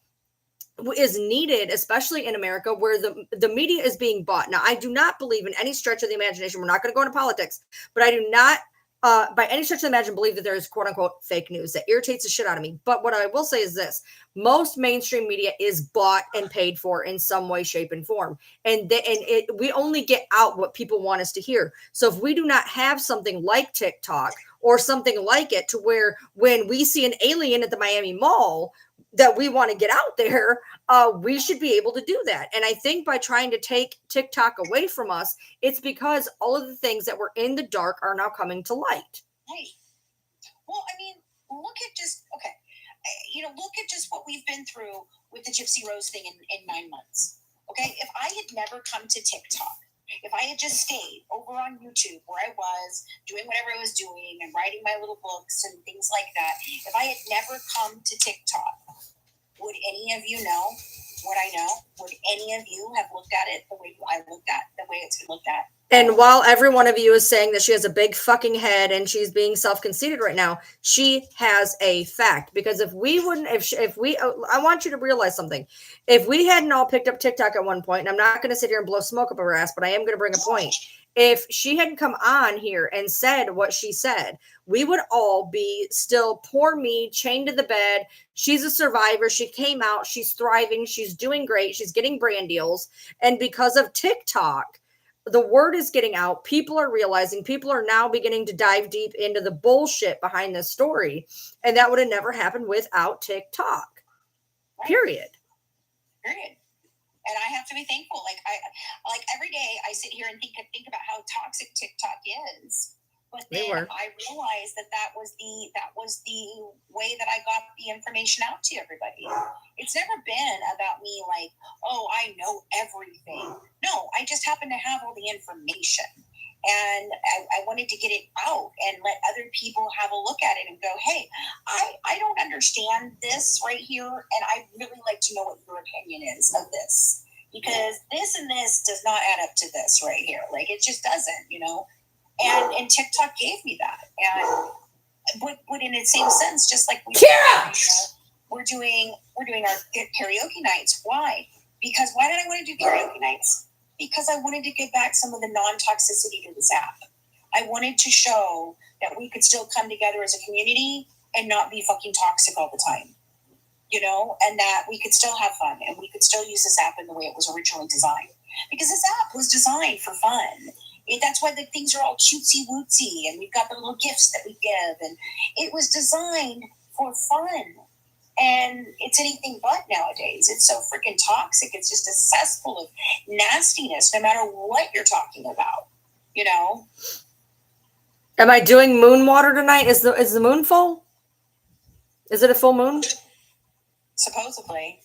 A: is needed, especially in America, where the media is being bought. Now, I do not believe in any stretch of the imagination. We're not going to go into politics, but I do not, by any stretch of the imagination, believe that there is quote unquote fake news. That irritates the shit out of me. But what I will say is this: most mainstream media is bought and paid for in some way, shape, and form, and we only get out what people want us to hear. So if we do not have something like TikTok or something like it, to where when we see an alien at the Miami Mall, that we want to get out there, we should be able to do that. And I think by trying to take TikTok away from us, it's because all of the things that were in the dark are now coming to light.
B: Right. Well, I mean, look at just what we've been through with the Gypsy Rose thing in 9 months. Okay. If I had never come to TikTok, if I had just stayed over on YouTube where I was doing whatever I was doing and writing my little books and things like that, if I had never come to TikTok, would any of you know what I know? Would any of you have looked at it the way I looked at, the way it's been looked at?
A: And while every one of you is saying that she has a big fucking head and she's being self-conceited right now, she has a fact. Because if we wouldn't, I want you to realize something. If we hadn't all picked up TikTok at one point, and I'm not going to sit here and blow smoke up her ass, but I am going to bring a point. If she hadn't come on here and said what she said, we would all be still poor me, chained to the bed. She's a survivor. She came out. She's thriving. She's doing great. She's getting brand deals. And because of TikTok, the word is getting out. People are realizing, people are now beginning to dive deep into the bullshit behind this story. And that would have never happened without TikTok. Right. Period.
B: And I have to be thankful. Like every day I sit here and think about how toxic TikTok is. But then I realized that was the way that I got the information out to everybody. It's never been about me like, oh, I know everything. No, I just happen to have all the information. And I wanted to get it out and let other people have a look at it and go, hey, I don't understand this right here. And I'd really like to know what your opinion is of this. Because this and this does not add up to this right here. Like, it just doesn't, you know. And TikTok gave me that. And but in the same sense, just like we're doing our karaoke nights. Why? Because why did I want to do karaoke nights? Because I wanted to give back some of the non-toxicity to this app. I wanted to show that we could still come together as a community and not be fucking toxic all the time. You know, and that we could still have fun and we could still use this app in the way it was originally designed. Because this app was designed for fun. That's why the things are all cutesy wootsy and we've got the little gifts that we give. And it was designed for fun. And it's anything but nowadays. It's so freaking toxic. It's just a cesspool of nastiness, no matter what you're talking about, you know?
A: Am I doing moon water tonight? Is the moon full? Is it a full moon?
B: Supposedly.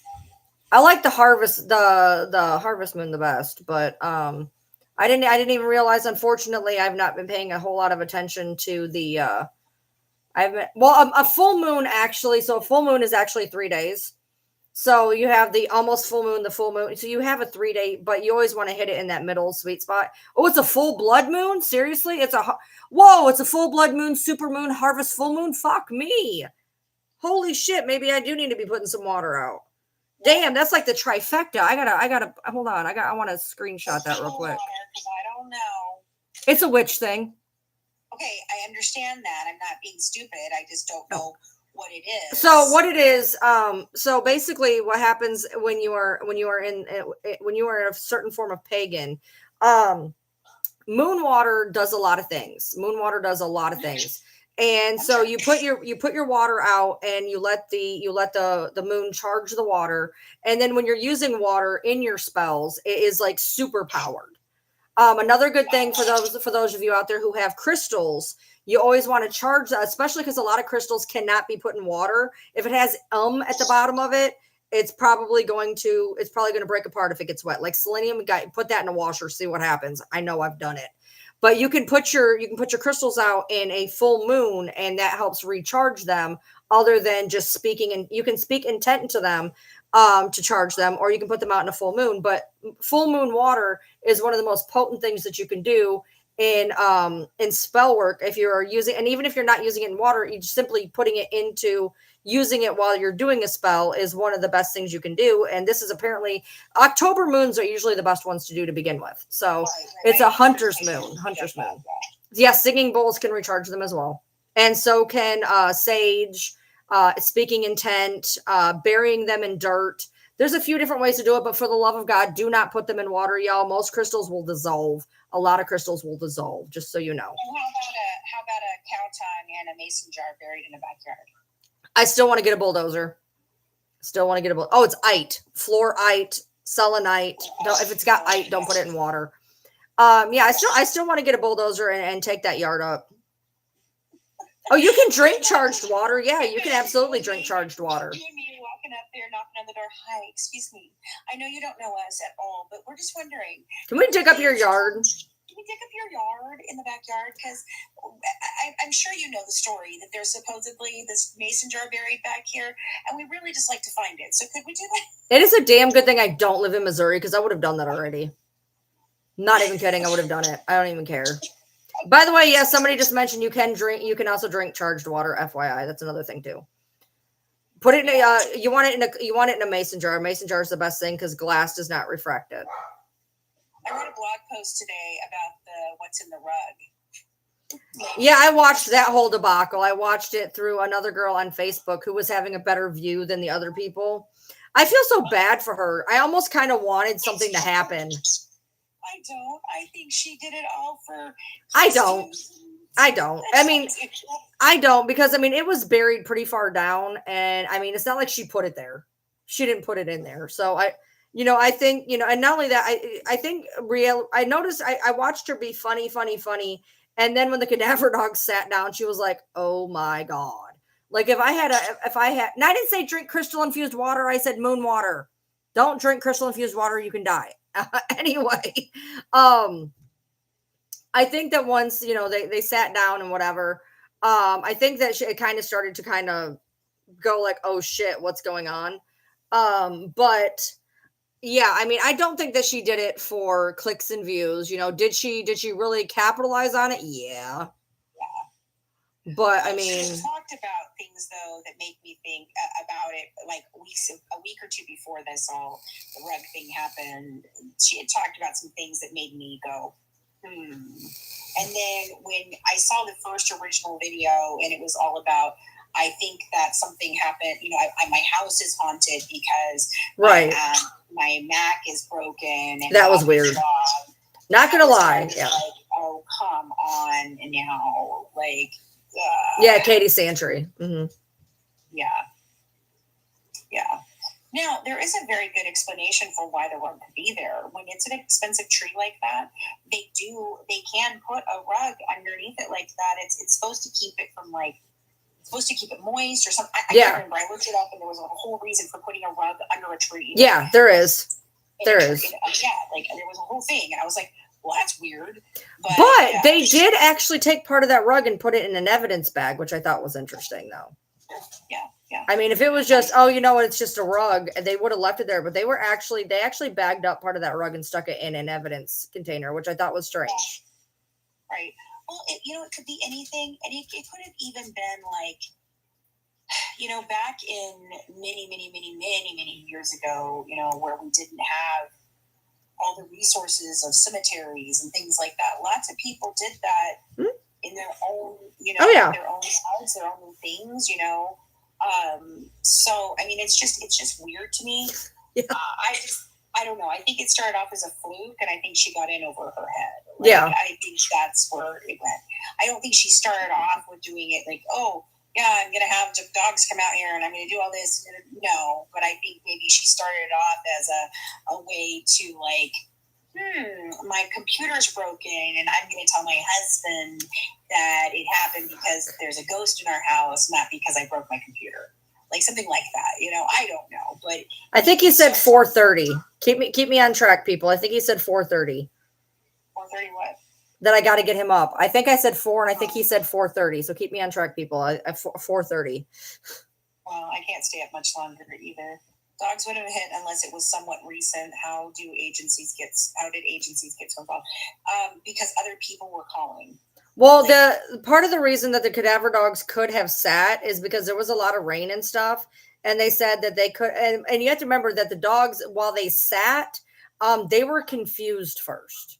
A: I like the harvest moon the best, but I didn't even realize, unfortunately, I've not been paying a whole lot of attention to the a full moon actually. So a full moon is actually 3 days. So you have the almost full moon, the full moon. So you have a 3 day, but you always want to hit it in that middle sweet spot. Oh, it's a full blood moon. Seriously? It's a full blood moon, super moon, harvest full moon. Fuck me. Holy shit. Maybe I do need to be putting some water out. Damn, that's like the trifecta. I gotta hold on. I want to screenshot that real quick.
B: I don't know.
A: It's a witch thing.
B: Okay, I understand that. I'm not being stupid. I just don't know what it is.
A: So what it is, so basically what happens when you are in a certain form of pagan, moon water does a lot of things. Moon water does a lot of things. And so you put your water out and you let the moon charge the water. And then when you're using water in your spells, it is like super powered. Another good thing for those of you out there who have crystals, you always want to charge that, especially because a lot of crystals cannot be put in water. If it has at the bottom of it, it's probably going to break apart if it gets wet. Like selenium, put that in a washer, see what happens. I know I've done it. But you can put your crystals out in a full moon, and that helps recharge them. Other than just speaking, and you can speak intent into them to charge them, or you can put them out in a full moon. But full moon water is one of the most potent things that you can do in spell work. If you're using, and even if you're not using it in water, you just simply putting it into using it while you're doing a spell is one of the best things you can do. And this is apparently October moons are usually the best ones to do to begin with. So it's a hunter's moon. Yeah, singing bowls can recharge them as well, and so can sage. Speaking intent, burying them in dirt. There's a few different ways to do it, but for the love of God, do not put them in water, y'all. Most crystals will dissolve. A lot of crystals will dissolve, just so you know.
B: And how about a cow tongue and a mason jar buried in the backyard?
A: I still want to get a bulldozer. Oh, it's ite. Fluorite, selenite. If it's got ite, don't put it in water. Yeah, I still want to get a bulldozer and take that yard up. Oh, you can drink charged water. Yeah, you can absolutely drink charged water.
B: You and me walking up there, knocking on the door. Hi, excuse me. I know you don't know us at all, but we're just wondering.
A: Can we dig up your yard?
B: Can we dig up your yard in the backyard? Because I'm sure you know the story that there's supposedly this mason jar buried back here, and we really just like to find it. So could we do that?
A: It is a damn good thing I don't live in Missouri, because I would have done that already. Not even kidding. I would have done it. I don't even care. By the way, yes, somebody just mentioned you can also drink charged water. FYI, that's another thing too. Put it in you want it in a mason jar. A mason jar is the best thing because glass does not refract it.
B: I wrote a blog post today about what's in the rug.
A: Yeah, I watched that whole debacle. I watched it through another girl on Facebook who was having a better view than the other people. I feel so bad for her. I almost kind of wanted something to happen.
B: I don't. I think she did it all for.
A: I don't. I mean, I don't, because I mean, it was buried pretty far down, and I mean, it's not like she put it there. She didn't put it in there. So I think, and not only that, I think I noticed, I watched her be funny. And then when the cadaver dog sat down, she was like, oh my God. Like and I didn't say drink crystal infused water. I said moon water. Don't drink crystal infused water. You can die. Anyway, I think that once, they sat down and whatever, I think that it kind of started to kind of go like, oh shit, what's going on? But yeah, I mean, I don't think that she did it for clicks and views. Did she really capitalize on it? Yeah. But I mean,
B: she talked about things though that make me think about it. Like a week or two before this all the rug thing happened, she had talked about some things that made me go, And then when I saw the first original video, and it was all about, I think that something happened. My house is haunted because my Mac is broken. And
A: that was weird. Not gonna lie, yeah.
B: Like, oh come on now, like.
A: Yeah, Katie Santry. Mm-hmm.
B: Yeah. Now, there is a very good explanation for why the rug could be there. When it's an expensive tree like that, they can put a rug underneath it like that. It's supposed to keep it from supposed to keep it moist or something. I can't remember. I looked it up, and there was a whole reason for putting a rug under a tree.
A: Yeah, there is.
B: There was a whole thing, and I was like, well, that's weird.
A: But they did actually take part of that rug and put it in an evidence bag, which I thought was interesting, though.
B: Yeah.
A: I mean, if it was just, it's just a rug, they would have left it there. But they actually bagged up part of that rug and stuck it in an evidence container, which I thought was strange.
B: Right. Well, it could be anything, and it could have even been like, back in many, many, many, many, many years ago, where we didn't have all all the resources of cemeteries and things like that. Lots of people did that in their own, their own lives, their own things, So, I mean, it's just weird to me. Yeah. I don't know. I think it started off as a fluke, and I think she got in over her head. I think that's where it went. I don't think she started off with doing it like, oh, yeah, I'm going to have dogs come out here and I'm going to do all this. No, but I think maybe she started off as a way to like, my computer's broken and I'm going to tell my husband that it happened because there's a ghost in our house, not because I broke my computer. Like something like that, I don't know, but
A: I think he said 4:30. Keep me on track, people. I think he said 4:30.
B: 4:30 what?
A: That I got to get him up. I think I said 4, and I think he said 4:30. So keep me on track, people. At 4:30.
B: Well, I can't stay up much longer either. Dogs wouldn't have hit unless it was somewhat recent. How did agencies get so involved? Because other people were calling.
A: Well, the part of the reason that the cadaver dogs could have sat is because there was a lot of rain and stuff. And they said that they could, and you have to remember that the dogs, while they sat, they were confused first.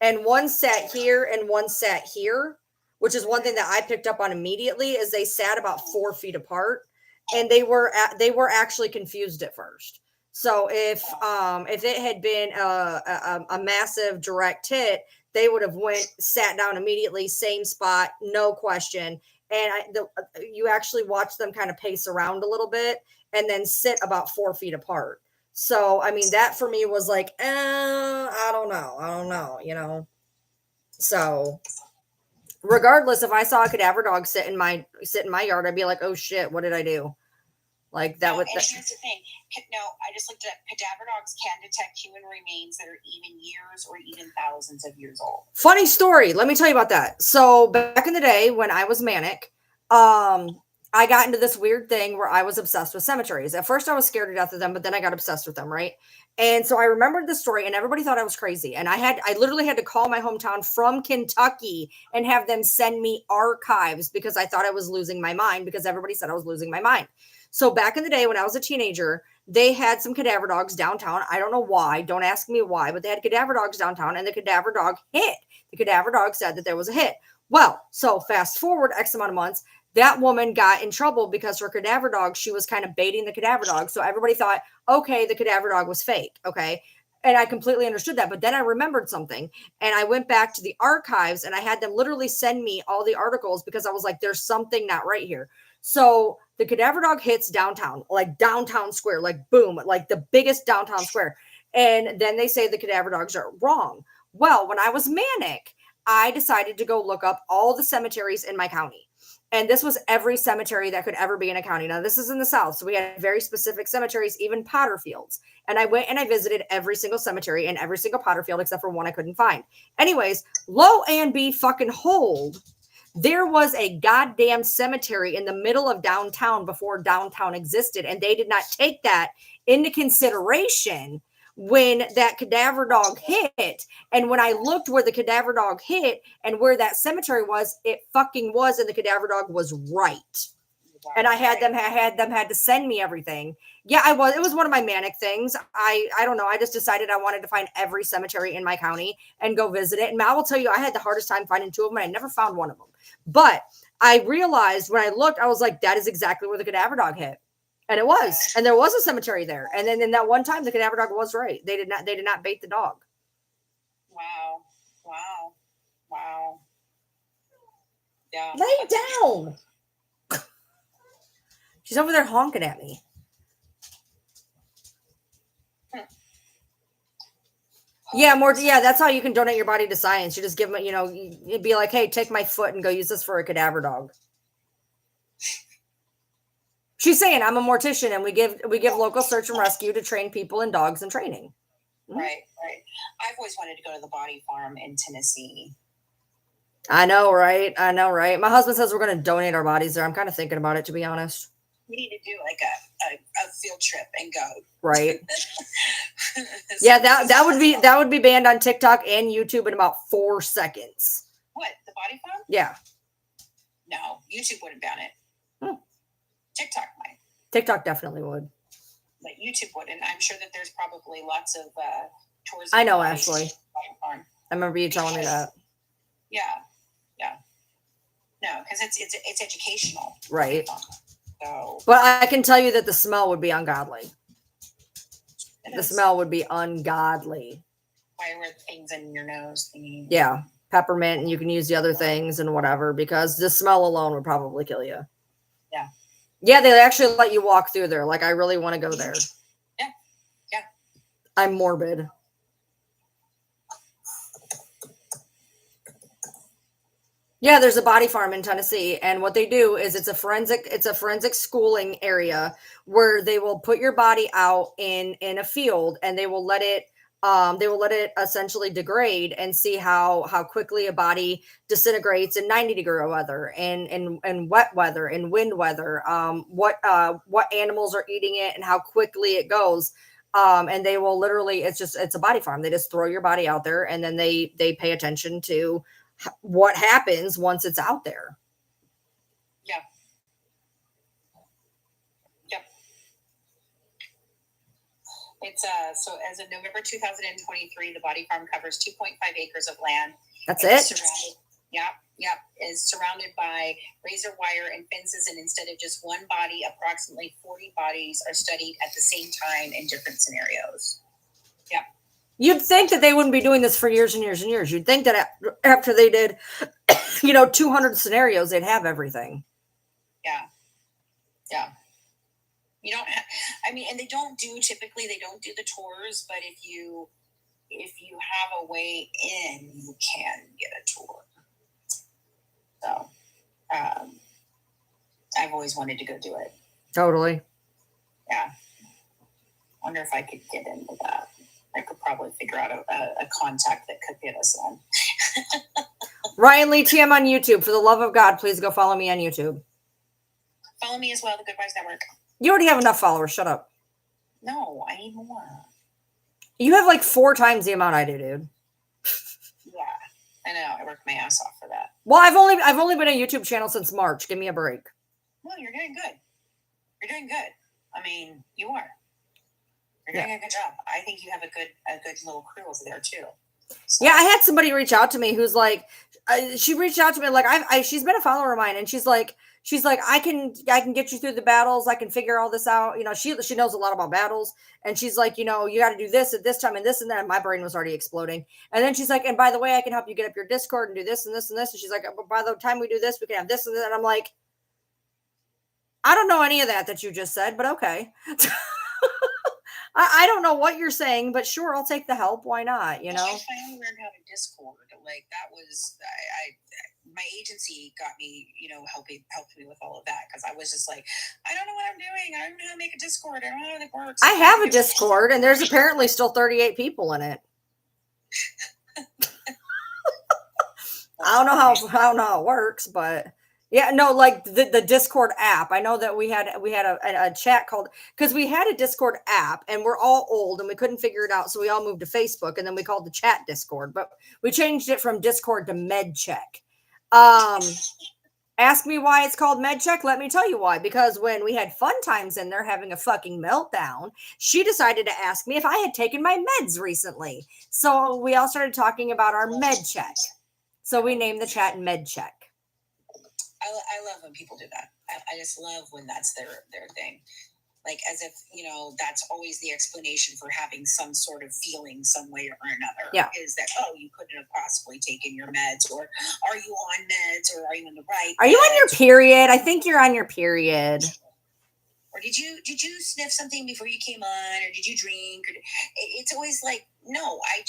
A: And one sat here and one sat here, which is one thing that I picked up on immediately, is they sat about 4 feet apart, and they were actually confused at first. So if it had been a massive direct hit, they would have sat down immediately, same spot, no question. And you actually watch them kind of pace around a little bit and then sit about 4 feet apart. So, I mean, that for me was like, I don't know, So, regardless, if I saw a cadaver dog sit in my yard, I'd be like, oh shit, what did I do? Like that would.
B: And here's the thing. No, I just looked at cadaver dogs can detect human remains that are even years or even thousands of years old.
A: Funny story. Let me tell you about that. So back in the day when I was manic, I got into this weird thing where I was obsessed with cemeteries. At first I was scared to death of them, but then I got obsessed with them, right? And so I remembered the story and everybody thought I was crazy. And I literally had to call my hometown from Kentucky and have them send me archives because I thought I was losing my mind because everybody said I was losing my mind. So back in the day when I was a teenager, they had some cadaver dogs downtown. I don't know why. Don't ask me why, but they had cadaver dogs downtown and the cadaver dog hit. The cadaver dog said that there was a hit. Well, so fast forward X amount of months, that woman got in trouble because her cadaver dog, she was kind of baiting the cadaver dog. So everybody thought, okay, the cadaver dog was fake. Okay. And I completely understood that. But then I remembered something and I went back to the archives and I had them literally send me all the articles because I was like, there's something not right here. So the cadaver dog hits downtown, like downtown square, like boom, like the biggest downtown square. And then they say the cadaver dogs are wrong. Well, when I was manic, I decided to go look up all the cemeteries in my county. And this was every cemetery that could ever be in a county. Now, this is in the South, so we had very specific cemeteries, even Potter fields. And I went and I visited every single cemetery and every single Potter field except for one I couldn't find. Anyways, lo and behold, there was a goddamn cemetery in the middle of downtown before downtown existed. And they did not take that into consideration when that cadaver dog hit. And when I looked where the cadaver dog hit and where that cemetery was, it fucking was. And the cadaver dog was right. And I had to send me everything. Yeah, it was one of my manic things. I don't know. I just decided I wanted to find every cemetery in my county and go visit it. And I will tell you, I had the hardest time finding 2 of them. And I never found one of them. But I realized when I looked, I was like, that is exactly where the cadaver dog hit. And it was. And there was a cemetery there. And then in that one time, the cadaver dog was right. They did not bait the dog.
B: Wow. Yeah.
A: Lay down. She's over there honking at me. Yeah, that's how you can donate your body to science. You just give them, you'd be like, hey, take my foot and go use this for a cadaver dog. She's saying I'm a mortician and we give local search and rescue to train people in dogs and training.
B: Right. I've always wanted to go to the body farm in Tennessee.
A: I know, right? My husband says we're going to donate our bodies there. I'm kind of thinking about it, to be honest.
B: We need to do like a field trip and go.
A: Right. Yeah, that would be banned on TikTok and YouTube in about 4 seconds.
B: What, the body farm?
A: Yeah.
B: No, YouTube wouldn't ban it. TikTok might.
A: TikTok definitely would.
B: But YouTube wouldn't. I'm sure that there's probably lots of tours.
A: I know, Ashley. I remember you telling me that.
B: Yeah. No, because it's educational.
A: Right.
B: So,
A: but I can tell you that the smell would be ungodly. The smell would be ungodly.
B: Why were things in your nose?
A: Yeah, peppermint, and you can use the other things and whatever, because the smell alone would probably kill you. Yeah, they actually let you walk through there. Like, I really want to go there.
B: Yeah.
A: I'm morbid. Yeah, there's a body farm in Tennessee, and what they do is it's a forensic schooling area where they will put your body out in a field, and they will let it essentially degrade and see how quickly a body disintegrates in 90-degree weather and wet weather and wind weather, what animals are eating it and how quickly it goes. And they will literally, it's a body farm. They just throw your body out there, and then they pay attention to what happens once it's out there.
B: Yeah. Yep. It's so as of November 2023, the body farm covers 2.5 acres of land.
A: That's it.
B: Is surrounded by razor wire and fences, and instead of just one body, approximately 40 bodies are studied at the same time in different scenarios. Yeah.
A: You'd think that they wouldn't be doing this for years and years and years. You'd think that after they did, 200 scenarios, they'd have everything.
B: Yeah. You don't and they don't do the tours, but if you have a way in, you can get a tour. So, I've always wanted to go do it.
A: Totally.
B: Yeah. Wonder if I could get into that. I could probably figure out a contact that could get us in.
A: Ryan Lee TM on YouTube. For the love of God, please go follow me on YouTube.
B: Follow me as well, the Good Wise Network.
A: You already have enough followers. Shut up.
B: No, I need more.
A: You have like 4 times the amount I do, dude.
B: Yeah, I know. I worked my ass off for that.
A: Well, I've only been a YouTube channel since March. Give me a break.
B: No, you're doing good. You're doing good. I mean, you are. You're doing a good job. I think you have a good little crew over there too. So. Yeah,
A: I had somebody reach out to me who's like, she reached out to me like she's been a follower of mine, and she's like I can get you through the battles. I can figure all this out. She knows a lot about battles, and she's like, you got to do this at this time and this and that. And my brain was already exploding. And then she's like, and by the way, I can help you get up your Discord and do this and this and this. And she's like, but by the time we do this, we can have this and that. And I'm like, I don't know any of that you just said, but okay. I don't know what you're saying, but sure, I'll take the help. Why not?
B: I finally learned how to Discord. Like that was, my agency got me, helped me with all of that, because I was just like, I don't know what I'm doing. I don't know how to make a Discord. I don't know how it works.
A: I have a Discord, and there's apparently still 38 people in it. I don't know how it works, but. Yeah, no, like the Discord app. I know that we had a chat called, because we had a Discord app, and we're all old and we couldn't figure it out, so we all moved to Facebook, and then we called the chat Discord, but we changed it from Discord to MedCheck. Ask me why it's called MedCheck. Let me tell you why. Because when we had Fun Times in there having a fucking meltdown, she decided to ask me if I had taken my meds recently. So we all started talking about our MedCheck. So we named the chat MedCheck.
B: I love when people do that. I just love when that's their thing. Like, as if, that's always the explanation for having some sort of feeling some way or another.
A: Yeah.
B: Is that, you couldn't have possibly taken your meds, or are you on meds, or are you on the right
A: Are you on your period? I think you're on your period.
B: Or did you sniff something before you came on, or did you drink? Or it's always like, no, I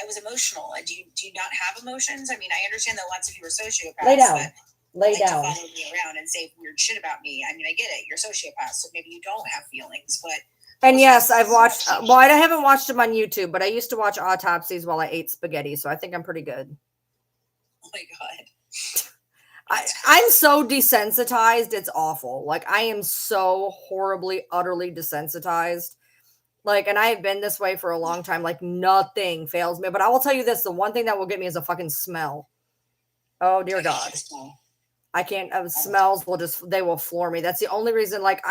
B: was emotional. Do you not have emotions? I mean, I understand that lots of you are sociopaths.
A: Lay down. Lay down.
B: To follow me around and say weird shit about me. I mean, I get it. You're sociopath, so maybe you don't have feelings. But
A: and yes, I've watched. Well, I haven't watched them on YouTube, but I used to watch autopsies while I ate spaghetti, so I think I'm pretty good.
B: Oh my god.
A: I'm so desensitized. It's awful. Like, I am so horribly, utterly desensitized. Like, and I have been this way for a long time. Like, nothing fails me. But I will tell you this: the one thing that will get me is a fucking smell. Oh dear God. I can't. Smells they will floor me. That's the only reason. Like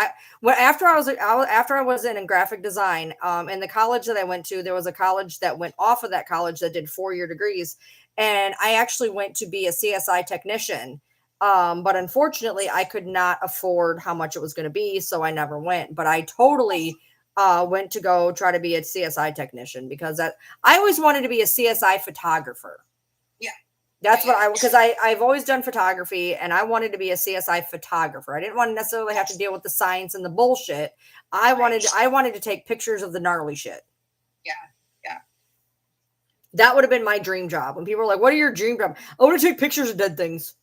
A: after I was in graphic design, in the college that I went to, there was a college that went off of that college that did 4-year degrees, and I actually went to be a CSI technician. But unfortunately, I could not afford how much it was going to be, so I never went. But I totally went to go try to be a CSI technician because I always wanted to be a CSI photographer. That's what because I've always done photography and I wanted to be a CSI photographer. I didn't want to necessarily have to deal with the science and the bullshit. I wanted to take pictures of the gnarly shit.
B: Yeah.
A: That would have been my dream job. When people are like, what are your dream job? I want to take pictures of dead things.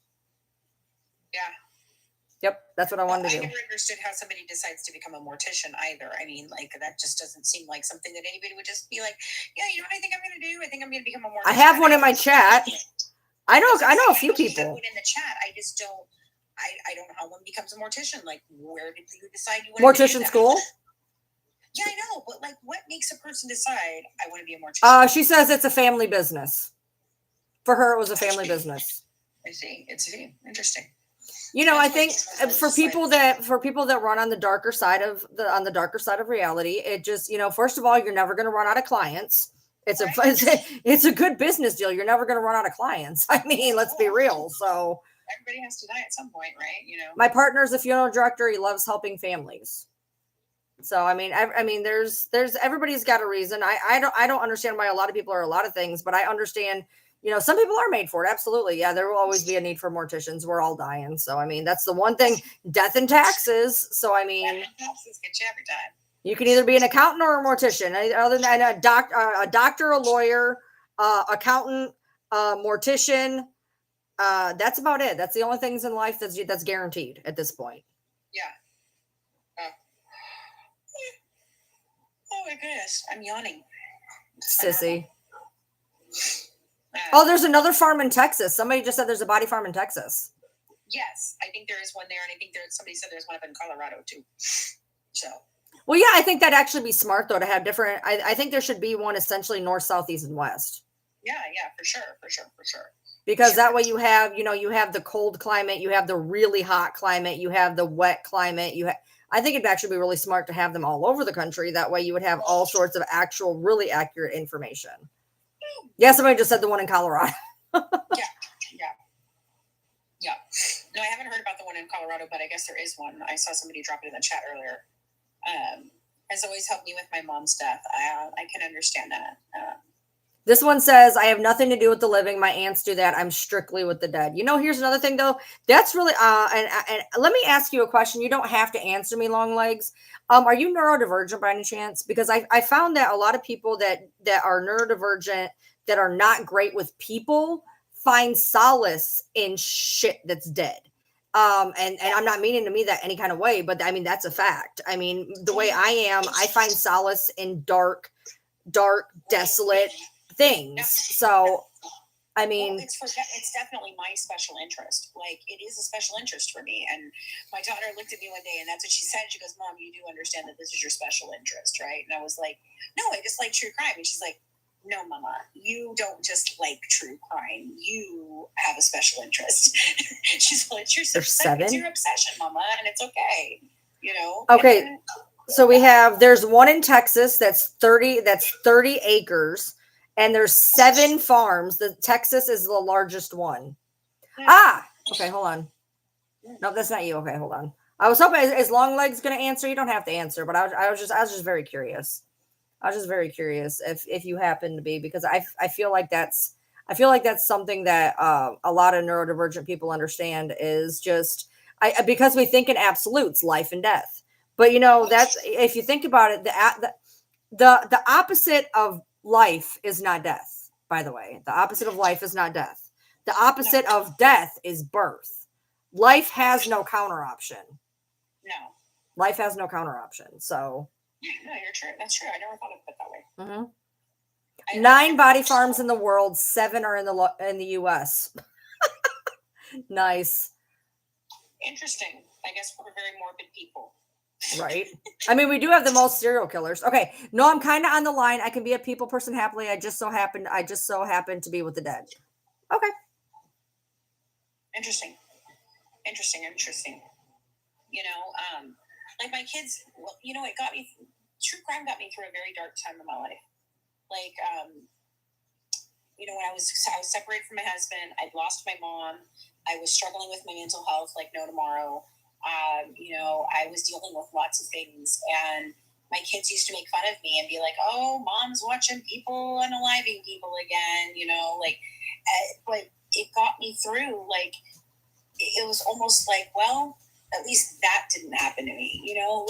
B: Yeah.
A: Yep. That's what I wanted to do.
B: I never understood how somebody decides to become a mortician either. I mean, like, that just doesn't seem like something that anybody would just be like, yeah, you know what I think I'm going to do? I think I'm going to become a mortician.
A: I have one in my chat. I know a few people.
B: In the chat, I just don't. I don't know how one becomes a mortician. Like, where did you decide you
A: want to do that? Mortician school?
B: Yeah, I know, but like, what makes a person decide I want to be a mortician?
A: She says it's a family business. For her, it was a family business.
B: I see. It's interesting.
A: You know, I think for people that run on the darker side of reality, it just, you know, first of all, you're never going to run out of clients. It's a good business deal. You're never going to run out of clients. I mean, let's be real. So
B: everybody has to die at some point, right? You know,
A: my partner's a funeral director. He loves helping families. So I mean, there's everybody's got a reason. I don't understand why a lot of people are a lot of things, but I understand. You know, some people are made for it. Absolutely, yeah. There will always be a need for morticians. We're all dying, so I mean, that's the one thing. Death and taxes. So I mean,
B: taxes get you every time.
A: You can either be an accountant or a mortician. Other than a doctor, a lawyer, accountant, mortician. That's about it. That's the only things in life that's guaranteed at this point.
B: Yeah. Oh my goodness, I'm yawning.
A: Sissy. Oh, there's another farm in Texas. Somebody just said there's a body farm in Texas.
B: Yes, I think there is one there, and I think somebody said there's one up in Colorado too. So.
A: Well, yeah, I think that'd actually be smart though to have different. I think there should be one essentially north, south, east, and west.
B: Yeah, for sure.
A: Because that way you have the cold climate, you have the really hot climate, you have the wet climate. I think it'd actually be really smart to have them all over the country. That way you would have all sorts of actual, really accurate information. Yeah, somebody just said the one in Colorado.
B: Yeah. No, I haven't heard about the one in Colorado, but I guess there is one. I saw somebody drop it in the chat earlier. Has always helped me with my mom's death. I can understand that.
A: This one says, I have nothing to do with the living. My aunts do that. I'm strictly with the dead. You know, here's another thing, though. That's really, and let me ask you a question. You don't have to answer me, long legs. Are you neurodivergent by any chance? Because I found that a lot of people that are neurodivergent, that are not great with people, find solace in shit that's dead. And I'm not meaning to me that any kind of way, but I mean, that's a fact. I mean, the way I am, I find solace in dark, desolate things. So, I mean,
B: it's definitely my special interest. Like, it is a special interest for me. And my daughter looked at me one day and that's what she said. She goes, Mom, you do understand that this is your special interest, right? And I was like, no, I just like true crime. And she's like, no, Mama, you don't just like true crime. You have a special interest. She's like, it's your obsession, Mama, and it's okay. You know?
A: Okay. So there's one in Texas that's 30 acres, and there's 7 farms. The Texas is the largest one. Yeah. Okay, hold on. No, that's not you. Okay, hold on. I was hoping is Long Legs going to answer? You don't have to answer, but I was just very curious. I was just very curious if you happen to be, because I feel like that's something that a lot of neurodivergent people understand is just because we think in absolutes, life and death. But you know, that's, if you think about it, the opposite of life is not death. By the way, the opposite of life is not death. The opposite of death is birth. Life has no counter option.
B: No.
A: Life has no counter option. So.
B: No, you're true. That's true. I never thought of it that way.
A: Mm-hmm. 9 body farms in the world, 7 are in the U.S. Nice.
B: Interesting. I guess we're very morbid people.
A: Right. I mean, we do have the most serial killers. Okay. No, I'm kind of on the line. I can be a people person happily. I just so happen to be with the dead. Okay.
B: Interesting. Interesting. You know, like my kids, well, you know, true crime got me through a very dark time in my life. Like, you know, when I was separated from my husband, I'd lost my mom. I was struggling with my mental health like no tomorrow. You know, I was dealing with lots of things, and my kids used to make fun of me and be like, "Oh, mom's watching people unaliving people again," you know, like, but it got me through. Like, it was almost like, well, at least that didn't happen to me, you know,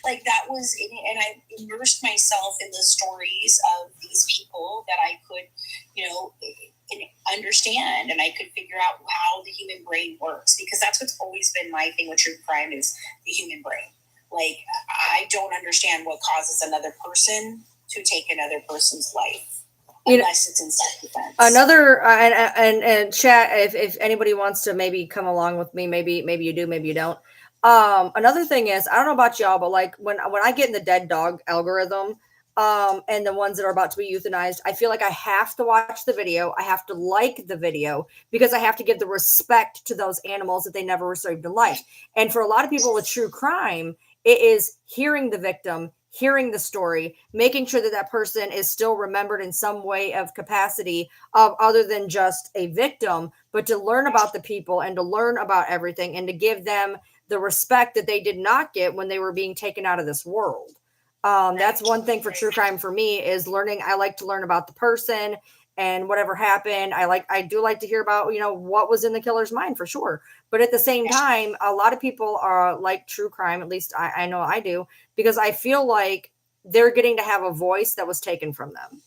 B: like that was, and I immersed myself in the stories of these people that I could, you know, understand, and I could figure out how the human brain works, because that's what's always been my thing with true crime is the human brain. Like, I don't understand what causes another person to take another person's life. Unless it's in self-defense.
A: Another and chat, if anybody wants to maybe come along with me, maybe you do, maybe you don't. Another thing is, I don't know about y'all, but like when I get in the dead dog algorithm, and the ones that are about to be euthanized, I feel like I have to watch the video. I have to like the video because I have to give the respect to those animals that they never received in life. And for a lot of people with true crime, it is hearing the victim, hearing the story, making sure that that person is still remembered in some way of capacity of other than just a victim, but to learn about the people and to learn about everything and to give them the respect that they did not get when they were being taken out of this world. That's one thing for true crime for me is learning. I like to learn about the person and whatever happened. I do like to hear about, you know, what was in the killer's mind for sure. But at the same time, a lot of people are like true crime. At least I know I do, because I feel like they're getting to have a voice that was taken from them.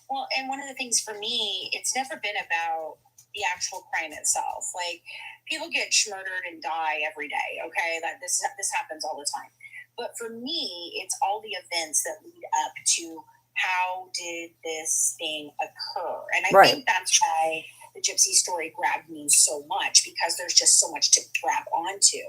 B: Well, and one of the things for me, it's never been about the actual crime itself. Like, people get murdered and die every day. Okay, that this happens all the time. But for me, it's all the events that lead up to how did this thing occur, and I think that's why the Gypsy story grabbed me so much, because there's just so much to grab onto.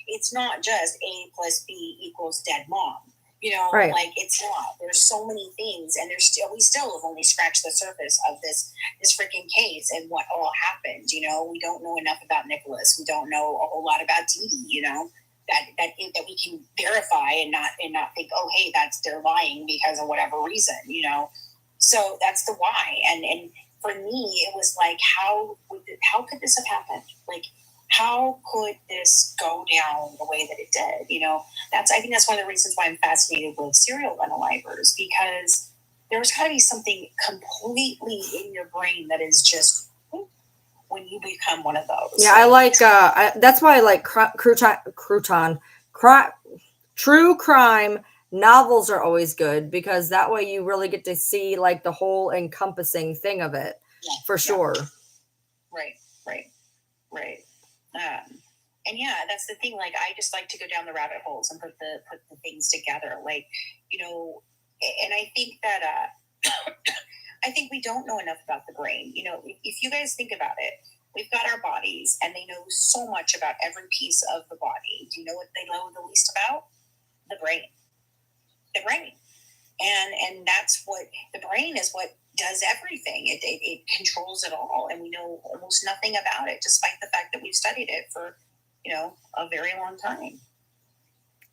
B: It's not just A plus B equals dead mom. You know, like, it's not. There's so many things, and we still have only scratched the surface of this freaking case and what all happened. You know, we don't know enough about Nicholas. We don't know a whole lot about Dee Dee. You know, that we can verify and not think, oh, hey, they're lying because of whatever reason. You know, so that's the why. And for me, it was like, how could this have happened? Like, how could this go down the way that it did? You know, I think that's one of the reasons why I'm fascinated with serial unalivers, because there's got to be something completely in your brain that is just when you become one of those.
A: Yeah, I like, that's why I like true crime novels are always good, because that way you really get to see like the whole encompassing thing of it, for sure.
B: Right. And yeah, that's the thing. Like, I just like to go down the rabbit holes and put the things together. Like, you know, and I think that I think we don't know enough about the brain. You know, if you guys think about it, we've got our bodies, and they know so much about every piece of the body. Do you know what they know the least about? The brain. The brain. And that's what the brain is. What does everything. It controls it all, and we know almost nothing about it, despite the fact that we've studied it for, you know, a very long time.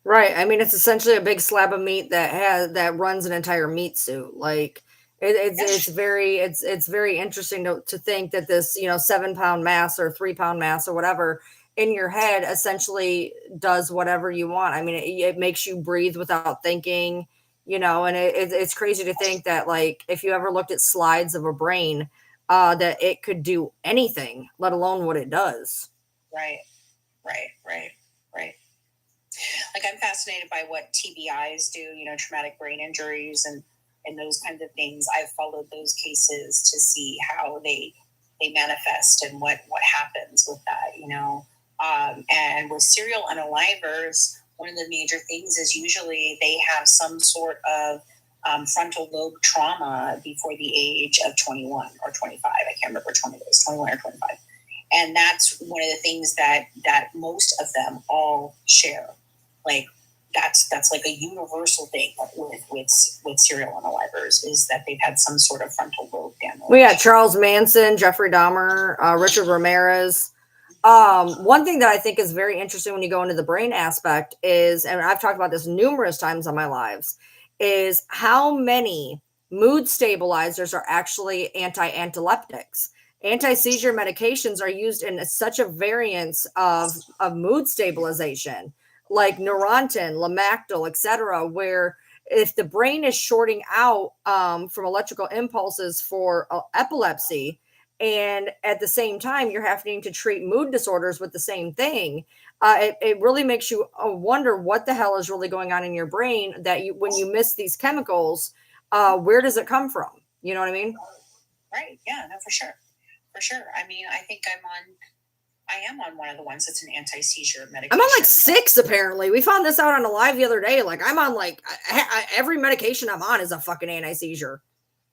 A: Right. I mean, it's essentially a big slab of meat that runs an entire meat suit. Like, it's very interesting to think that this, you know, 7-pound mass or 3-pound mass or whatever in your head essentially does whatever you want. I mean, it makes you breathe without thinking, you know, and it's crazy to think that, like, if you ever looked at slides of a brain, that it could do anything, let alone what it does.
B: Right. Like, I'm fascinated by what TBIs do, you know, traumatic brain injuries and those kinds of things. I've followed those cases to see how they manifest and what happens with that, you know. And with serial unalivers, one of the major things is usually they have some sort of frontal lobe trauma before the age of 21 or 25. I can't remember which one it is, 21 or 25. And that's one of the things that most of them all share. Like, that's like a universal thing with serial unalivers, is that they've had some sort of frontal lobe damage.
A: Well, yeah, Charles Manson, Jeffrey Dahmer, Richard Ramirez. One thing that I think is very interesting when you go into the brain aspect is, and I've talked about this numerous times on my lives, is how many mood stabilizers are actually anti-antileptics. Anti-seizure medications are used in such a variance of mood stabilization, like Neurontin, Lamictal, etc., where if the brain is shorting out from electrical impulses for epilepsy, and at the same time you're having to treat mood disorders with the same thing, it really makes you wonder what the hell is really going on in your brain, that you, when you miss these chemicals, where does it come from? You know what I mean?
B: Right. Yeah, no, for sure. For sure. I mean, I think I am on one of the ones that's an anti-seizure medication.
A: I'm on like 6 apparently. We found this out on a live the other day. Like I'm on like every medication I'm on is a fucking anti-seizure.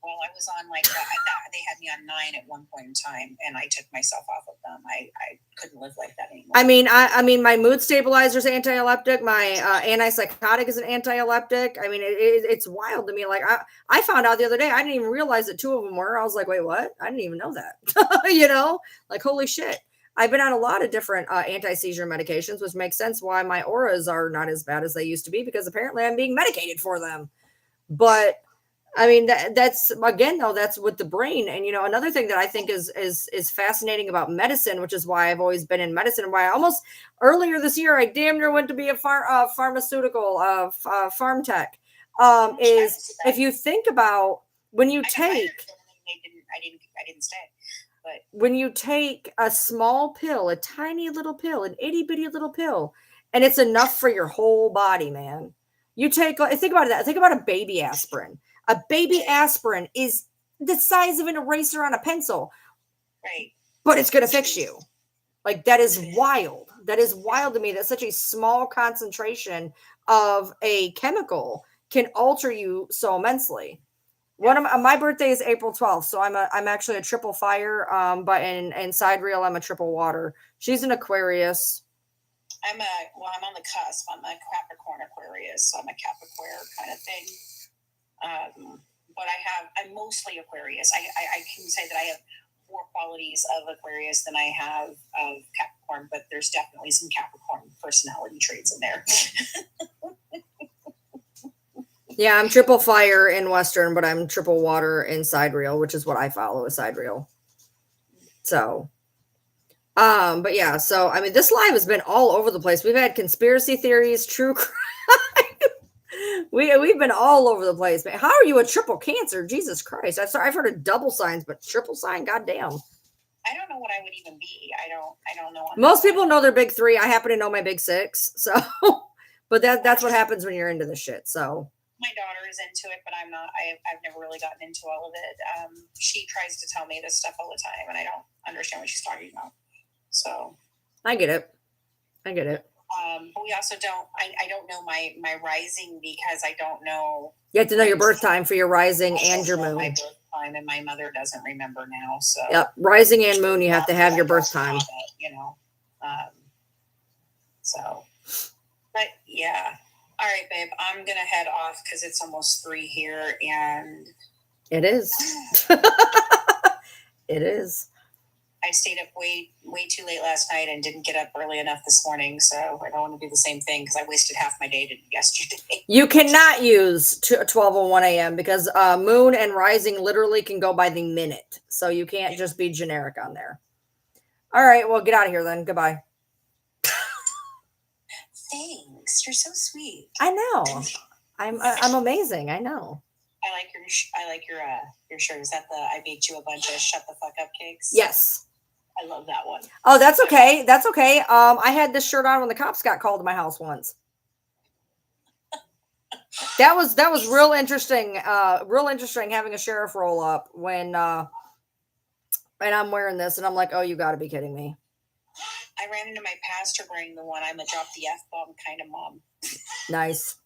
B: Well, I was on like they had me on 9 at one point in time, and I took myself off of them. I couldn't live like that anymore.
A: I mean, my mood stabilizer is anti-epileptic. My antipsychotic is an anti-epileptic. I mean, it's wild to me. Like I found out the other day, I didn't even realize that 2 of them were. I was like, wait, what? I didn't even know that. You know, like holy shit. I've been on a lot of different anti-seizure medications, which makes sense why my auras are not as bad as they used to be, because apparently I'm being medicated for them. But I mean, that's again, though, that's with the brain. And, you know, another thing that I think is fascinating about medicine, which is why I've always been in medicine, why I almost earlier this year, I damn near went to be a pharmaceutical, farm tech, is if you think about when you take,
B: I didn't stay. But
A: when you take a small pill, a tiny little pill, an itty bitty little pill, and it's enough for your whole body, man. You take, think about that. Think about a baby aspirin. A baby aspirin is the size of an eraser on a pencil.
B: Right.
A: But it's going to fix you. Like, that is wild. That is wild to me that such a small concentration of a chemical can alter you so immensely. One of my birthday is April 12th, so I'm actually a triple fire, but in sidereal I'm a triple water. She's an Aquarius.
B: I'm on the cusp. I'm a Capricorn Aquarius, so I'm a Capricorn kind of thing. But I'm mostly Aquarius. I can say that I have more qualities of Aquarius than I have of Capricorn, but there's definitely some Capricorn personality traits in there.
A: Yeah, I'm triple fire in Western, but I'm triple water in sidereal, which is what I follow as sidereal. So, but yeah, so I mean, this live has been all over the place. We've had conspiracy theories, true crime. We've been all over the place, man. How are you a triple Cancer? Jesus Christ! I've heard of double signs, but triple sign, goddamn.
B: I don't know what I would even be. I don't know.
A: Most people know their big 3. I happen to know my big 6. So, but that's what happens when you're into this shit. So.
B: My daughter is into it, but I'm not. I've never really gotten into all of it. She tries to tell me this stuff all the time, and I don't understand what she's talking about. So.
A: I get it.
B: But we also don't. I don't know my rising, because I don't know.
A: You have to know your birth time for your rising and your moon.
B: My birth time, and my mother doesn't remember now. So.
A: Yep, rising and moon. You have to have your birth time.
B: You know. So. But yeah. All right, babe. I'm gonna head off because it's almost 3 here, and.
A: It is. It is.
B: I stayed up way too late last night and didn't get up early enough this morning, so I don't want to do the same thing because I wasted half my day yesterday.
A: You cannot use 12:01 a.m. because moon and rising literally can go by the minute, so you can't just be generic on there. All right, well, get out of here then. Goodbye.
B: Thanks, you're so sweet.
A: I know. I'm amazing. I know.
B: I like your shirt. Is that the I baked you a bunch of shut the fuck up cakes?
A: Yes.
B: I love that one.
A: Oh, that's okay. That's okay. I had this shirt on when the cops got called to my house once. That was real interesting. Real interesting having a sheriff roll up when and I'm wearing this and I'm like, oh, you got to be kidding me.
B: I ran into my pastor wearing the one. I'm a drop the F-bomb kind of mom.
A: Nice.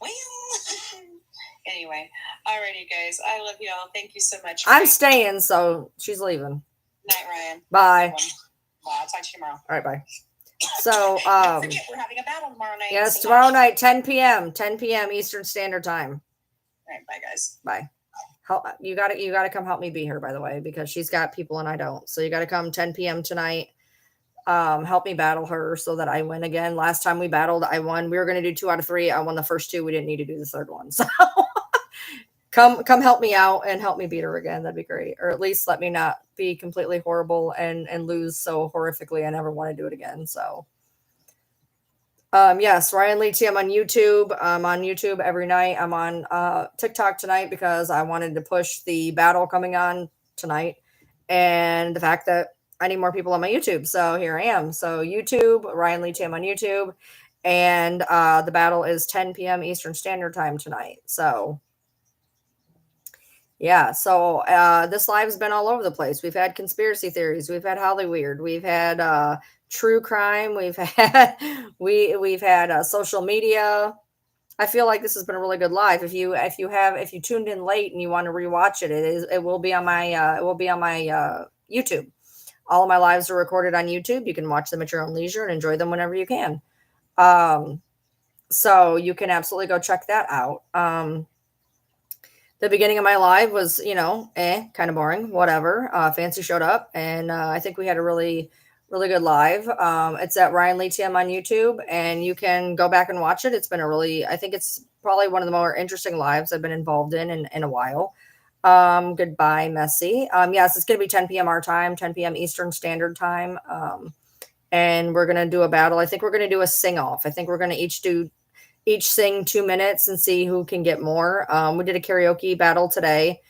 B: Well, anyway, alrighty, guys. I love y'all. Thank you so much.
A: I'm staying, so she's leaving.
B: Night, Ryan.
A: Bye.
B: Bye. I'll talk to you tomorrow.
A: All right, bye. So,
B: don't forget, we're having a battle tomorrow night.
A: Yes, tomorrow night, 10 p.m. Eastern Standard Time.
B: All right, bye, guys.
A: Bye. You gotta come help me beat her, by the way, because she's got people and I don't. So you gotta come 10 p.m. tonight. Help me battle her so that I win again. Last time we battled, I won. We were gonna do 2 out of 3. I won the first 2. We didn't need to do the third one. So come help me out and help me beat her again. That'd be great. Or at least let me not be completely horrible and lose so horrifically I never want to do it again. So yes, Ryan Lee T. I'm on YouTube. I'm on YouTube every night. I'm on TikTok tonight because I wanted to push the battle coming on tonight and the fact that I need more people on my YouTube. So here I am. So YouTube, Ryan Lee T. I'm on YouTube. And the battle is 10 p.m. Eastern Standard Time tonight. So yeah, so this live's been all over the place. We've had conspiracy theories, we've had Hollyweird, we've had true crime, we've had we've had social media. I feel like this has been a really good live. If you tuned in late and you want to rewatch it, it will be on my YouTube. All of my lives are recorded on YouTube. You can watch them at your own leisure and enjoy them whenever you can. So you can absolutely go check that out. The beginning of my live was, kind of boring, whatever. Fancy showed up and I think we had a really, really good live. It's at Ryan Lee TM on YouTube and you can go back and watch it. It's been I think it's probably one of the more interesting lives I've been involved in a while. Goodbye, Messy. Yes, it's going to be 10 p.m. our time, 10 p.m. Eastern Standard Time. And we're going to do a battle. I think we're going to do a sing off. I think we're going to each sing 2 minutes and see who can get more. We did a karaoke battle today.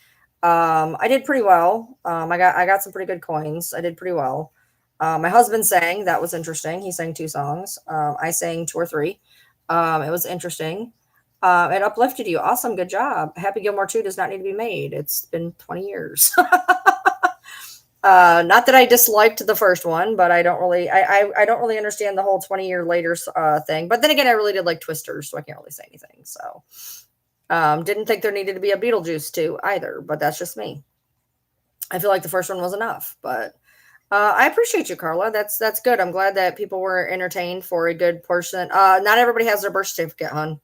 A: I did pretty well. I got some pretty good coins. I did pretty well. My husband sang. That was interesting. He sang 2 songs. I sang 2 or 3. It was interesting. It uplifted you. Awesome. Good job. Happy Gilmore 2 does not need to be made. It's been 20 years. Not that I disliked the first one, but I don't really understand the whole 20 year later thing. But then again, I really did like Twisters, so I can't really say anything. So didn't think there needed to be a Beetlejuice 2 either, but that's just me. I feel like the first one was enough, but I appreciate you, Carla. That's good. I'm glad that people were entertained for a good portion. Not everybody has their birth certificate, hon.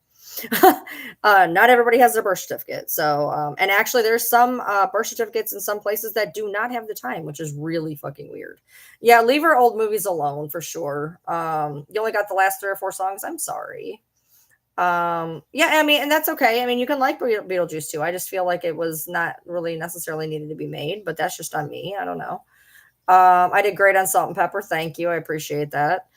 A: Not everybody has their birth certificate. So, and actually there's some birth certificates in some places that do not have the time, which is really fucking weird. Yeah, leave her old movies alone for sure. You only got the last 3 or 4 songs. I'm sorry. Yeah, I mean, and that's okay. I mean, you can like Beetlejuice too. I just feel like it was not really necessarily needed to be made, but that's just on me. I don't know. I did great on Salt and Pepper. Thank you. I appreciate that.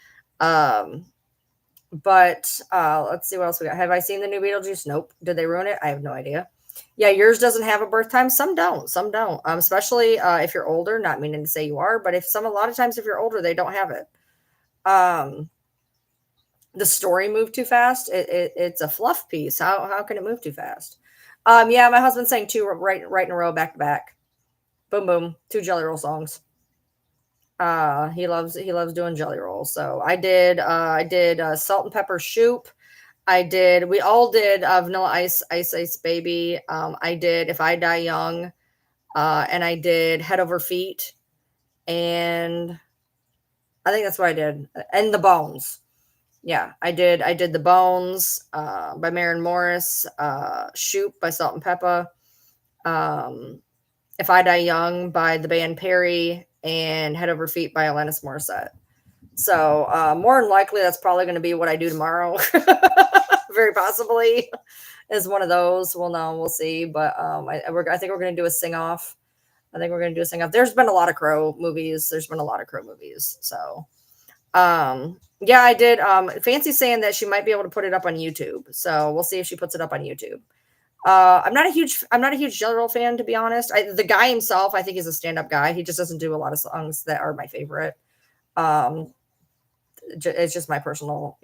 A: But let's see what else we got. Have I seen the new Beetlejuice? Nope. Did they ruin it? I have no idea. Yeah, yours doesn't have a birth time. Some don't. Some don't. Especially if you're older. Not meaning to say you are, but a lot of times if you're older, they don't have it. The story moved too fast. It's a fluff piece. How can it move too fast? Yeah, my husband sang 2 right in a row, back to back. Boom, boom. 2 Jelly Roll songs. He loves doing Jelly Rolls. So I did Salt and Pepper Shoop. We all did Vanilla Ice Baby. I did If I Die Young. And I did Head Over Feet. And I think that's what I did. And The Bones. Yeah, I did The Bones by Maren Morris. Shoop by Salt and Pepper. If I Die Young by the band Perry. And Head Over Feet by Alanis Morissette. So more than likely, that's probably going to be what I do tomorrow. Very possibly is one of those. We'll know. We'll see. But I think we're going to do a sing-off. There's been a lot of Crow movies. So yeah, I did. Fancy's saying that she might be able to put it up on YouTube. So we'll see if she puts it up on YouTube. I'm not a huge Jelly Roll fan, to be honest. The guy himself, I think, is a stand-up guy. He just doesn't do a lot of songs that are my favorite. It's just my personal,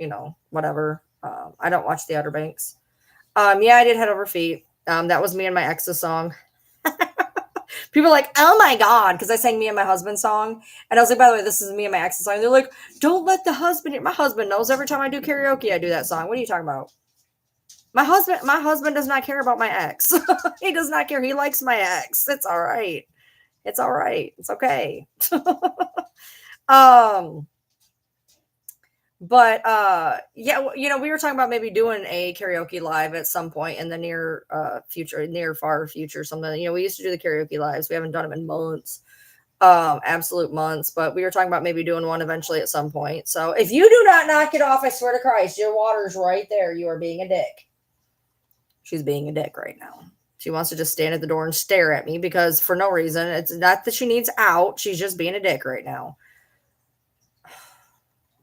A: whatever. I don't watch the Outer Banks. Yeah, I did Head Over Feet. That was me and my ex's song. People are like, oh my God, because I sang me and my husband's song. And I was like, by the way, this is me and my ex's song. And they're like, don't let the husband hear. My husband knows every time I do karaoke, I do that song. What are you talking about? My husband does not care about my ex. He does not care. He likes my ex. It's all right. It's okay. But yeah, you know, we were talking about maybe doing a karaoke live at some point in the near future, near far future, something. You know, we used to do the karaoke lives. We haven't done them in months, absolute months. But we were talking about maybe doing one eventually at some point. So if you do not knock it off, I swear to Christ, your water's right there. You are being a dick. She's being a dick right now. She wants to just stand at the door and stare at me because for no reason. It's not that she needs out. She's just being a dick right now.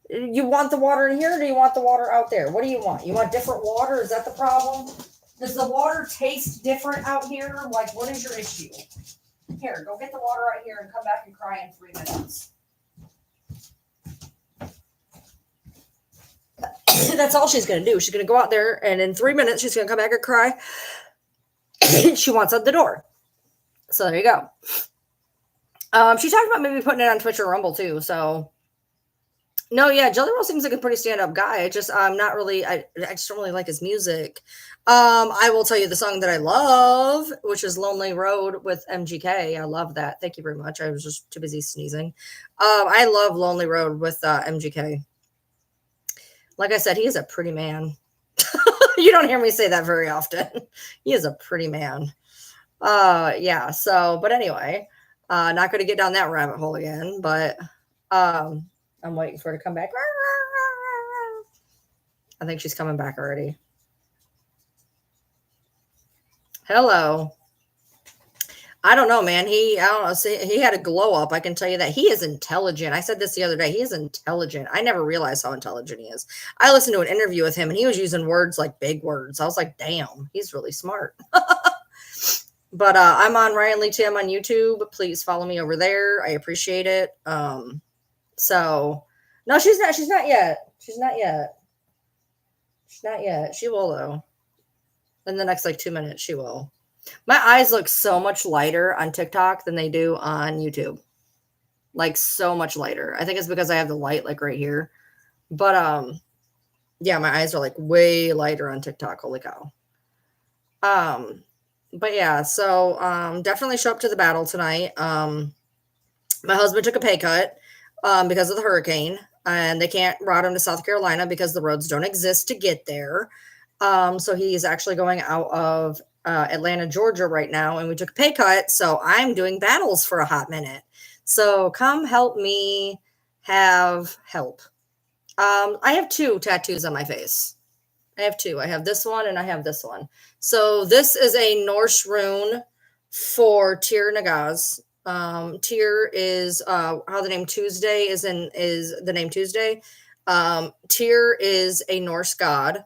A: You want the water in here or do you want the water out there? What do you want? You want different water? Is that the problem? Does the water taste different out here? Like, what is your issue? Here, go get the water out here and come back and cry in 3 minutes. That's all she's going to do. She's going to go out there and in 3 minutes, she's going to come back and cry. She wants out the door. So there you go. She talked about maybe putting it on Twitch or Rumble too. So no, yeah, Jelly Roll seems like a pretty stand-up guy. I just I'm not really I just don't really like his music. I will tell you the song that I love, which is Lonely Road with MGK. I love that. Thank you very much. I was just too busy sneezing. I love Lonely Road with MGK. Like I said, he is a pretty man. You don't hear me say that very often. He is a pretty man. Yeah, so but anyway, not gonna get down that rabbit hole again, but I'm waiting for her to come back. I think she's coming back already. Hello. I don't know, man. I don't know. See, he had a glow up. I can tell you that he is intelligent. I said this the other day. He is intelligent. I never realized how intelligent he is. I listened to an interview with him and he was using words like big words. I was like, damn, he's really smart. But I'm on Ryan Lee Tim on YouTube. Please follow me over there. I appreciate it. So no, she's not yet. She's not yet. She will though. In the next like 2 minutes, she will. My eyes look so much lighter on TikTok than they do on YouTube. Like so much lighter. I think it's because I have the light like right here. But yeah, my eyes are like way lighter on TikTok. Holy cow. But yeah, so definitely show up to the battle tonight. My husband took a pay cut because of the hurricane, and they can't route him to South Carolina because the roads don't exist to get there. So he's actually going out of Atlanta, Georgia right now, and we took a pay cut. So I'm doing battles for a hot minute. So come help me have help. I have 2 tattoos on my face. I have 2. I have this one and I have this one. So this is a Norse rune for Tyr Nagaz. Tyr is how the name Tuesday is the name Tuesday. Tyr is a Norse god.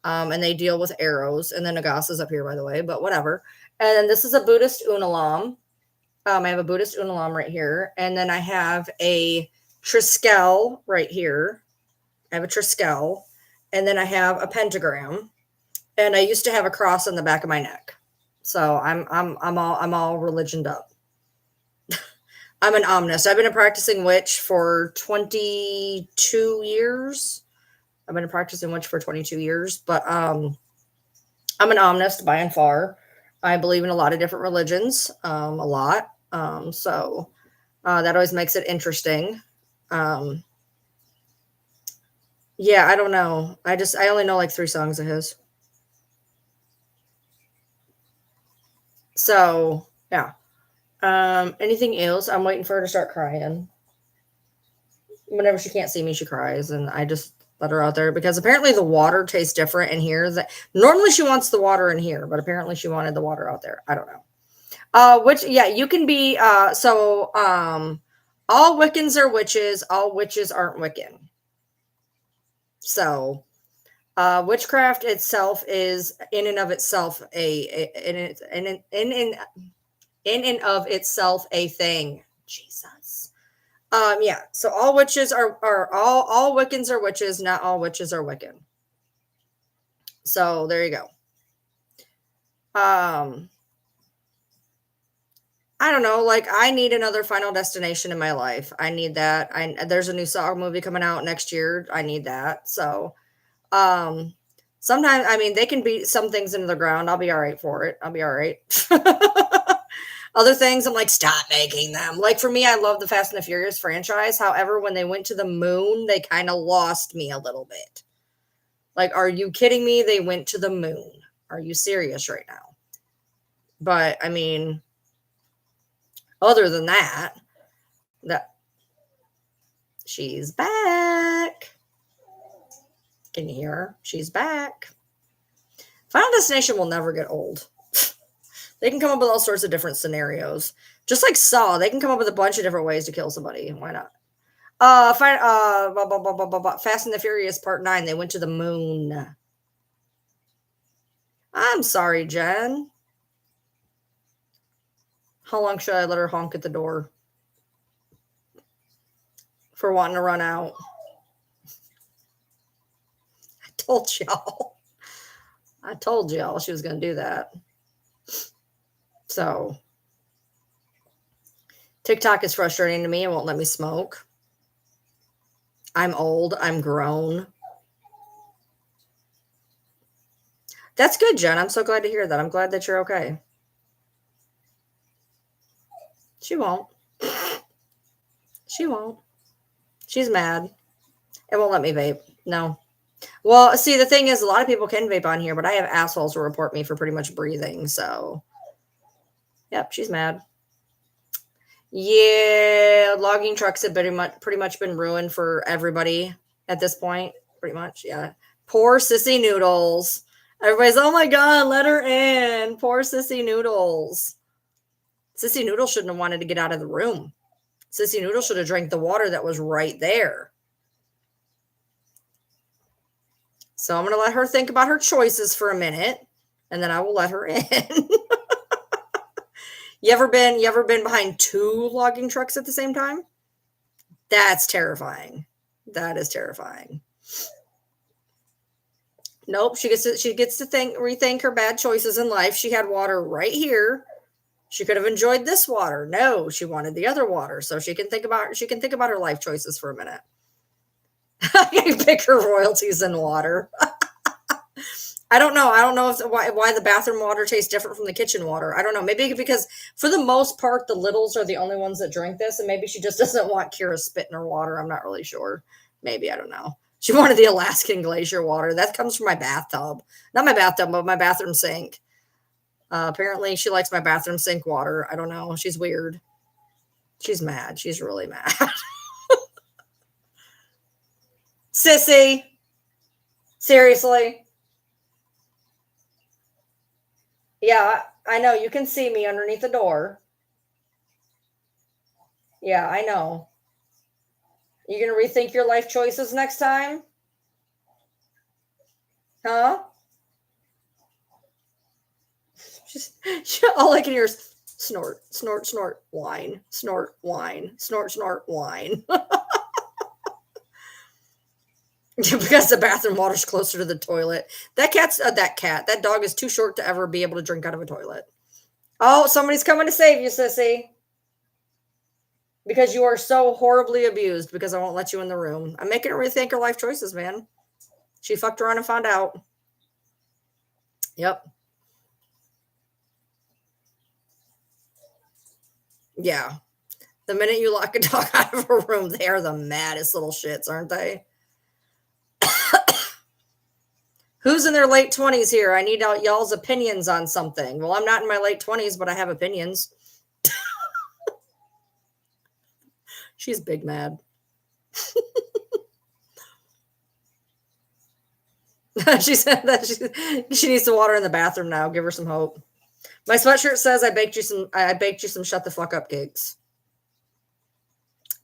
A: And they deal with arrows. And then Nagaz is up here, by the way, but whatever. And then this is a Buddhist unalam. I have a Buddhist unalam right here. And then I have a Triskel right here. I have a Triskel. And then I have a pentagram. And I used to have a cross on the back of my neck. So I'm all religioned up. I'm an omnist. I've been a practicing witch for 22 years. I've been a practicing witch for 22 years, but I'm an omnist by and far. I believe in a lot of different religions, a lot. So that always makes it interesting. Yeah, I don't know. I only know like 3 songs of his. So yeah. Anything else? I'm waiting for her to start crying. Whenever she can't see me, she cries, and I just let her out there because apparently the water tastes different in here. That normally she wants the water in here, but apparently she wanted the water out there. I don't know. Which yeah, you can be all Wiccans are witches, all witches aren't Wiccan. So witchcraft itself is in and of itself in and of itself a thing. Jesus. Yeah, so all witches are all Wiccans are witches, not all witches are Wiccan. So there you go. I don't know, like I need another Final Destination in my life. I need that. There's a new Saw movie coming out next year. I need that. So sometimes I mean they can beat some things into the ground. I'll be all right for it. I'll be all right. Other things, I'm like, stop making them. Like for me, I love the Fast and the Furious franchise. However, when they went to the moon, they kind of lost me a little bit. Like, are you kidding me? They went to the moon. Are you serious right now? But I mean, other than that, she's back. Can you hear her? She's back. Final Destination will never get old. They can come up with all sorts of different scenarios. Just like Saw, they can come up with a bunch of different ways to kill somebody. Why not? Fast and the Furious Part 9, they went to the moon. I'm sorry, Jen. How long should I let her honk at the door? For wanting to run out. I told y'all she was going to do that. So, TikTok is frustrating to me. It won't let me smoke. I'm old. I'm grown. That's good, Jen. I'm so glad to hear that. I'm glad that you're okay. She won't. She won't. She's mad. It won't let me vape. No. Well, see, the thing is, a lot of people can vape on here, but I have assholes who report me for pretty much breathing. So, yep, she's mad. Yeah, logging trucks have pretty much been ruined for everybody at this point. Pretty much, yeah. Poor Sissy Noodles. Everybody's, oh my God, let her in. Poor Sissy Noodles. Sissy Noodles shouldn't have wanted to get out of the room. Sissy Noodles should have drank the water that was right there. So I'm going to let her think about her choices for a minute, and then I will let her in. You ever been behind 2 logging trucks at the same time? That's terrifying. That is terrifying. Nope, she gets to rethink her bad choices in life. She had water right here. She could have enjoyed this water. No, she wanted the other water. So she can think about her life choices for a minute. I pick her royalties in water. I don't know. I don't know why the bathroom water tastes different from the kitchen water. I don't know. Maybe because for the most part, the littles are the only ones that drink this, and maybe she just doesn't want Kira spit in her water. I'm not really sure. Maybe, I don't know. She wanted the Alaskan glacier water. That comes from my bathtub. Not my bathtub, but my bathroom sink. Apparently, she likes my bathroom sink water. I don't know. She's weird. She's mad. She's really mad. Sissy. Seriously. Yeah, I know. You can see me underneath the door. Yeah, I know. You gonna rethink your life choices next time? Huh? All I can hear is snort, snort, snort, whine, snort, whine, snort, snort, whine. Because the bathroom water's closer to the toilet. That dog is too short to ever be able to drink out of a toilet. Oh, somebody's coming to save you, sissy. Because you are so horribly abused because I won't let you in the room. I'm making her rethink her life choices, man. She fucked around and found out. Yep. Yeah. The minute you lock a dog out of a room, they are the maddest little shits, aren't they? Who's in their late 20s here? I need y'all's opinions on something. Well, I'm not in my late 20s, but I have opinions. She's big mad. She said that she needs to water in the bathroom now. Give her some hope. My sweatshirt says I baked you some shut the fuck up cakes.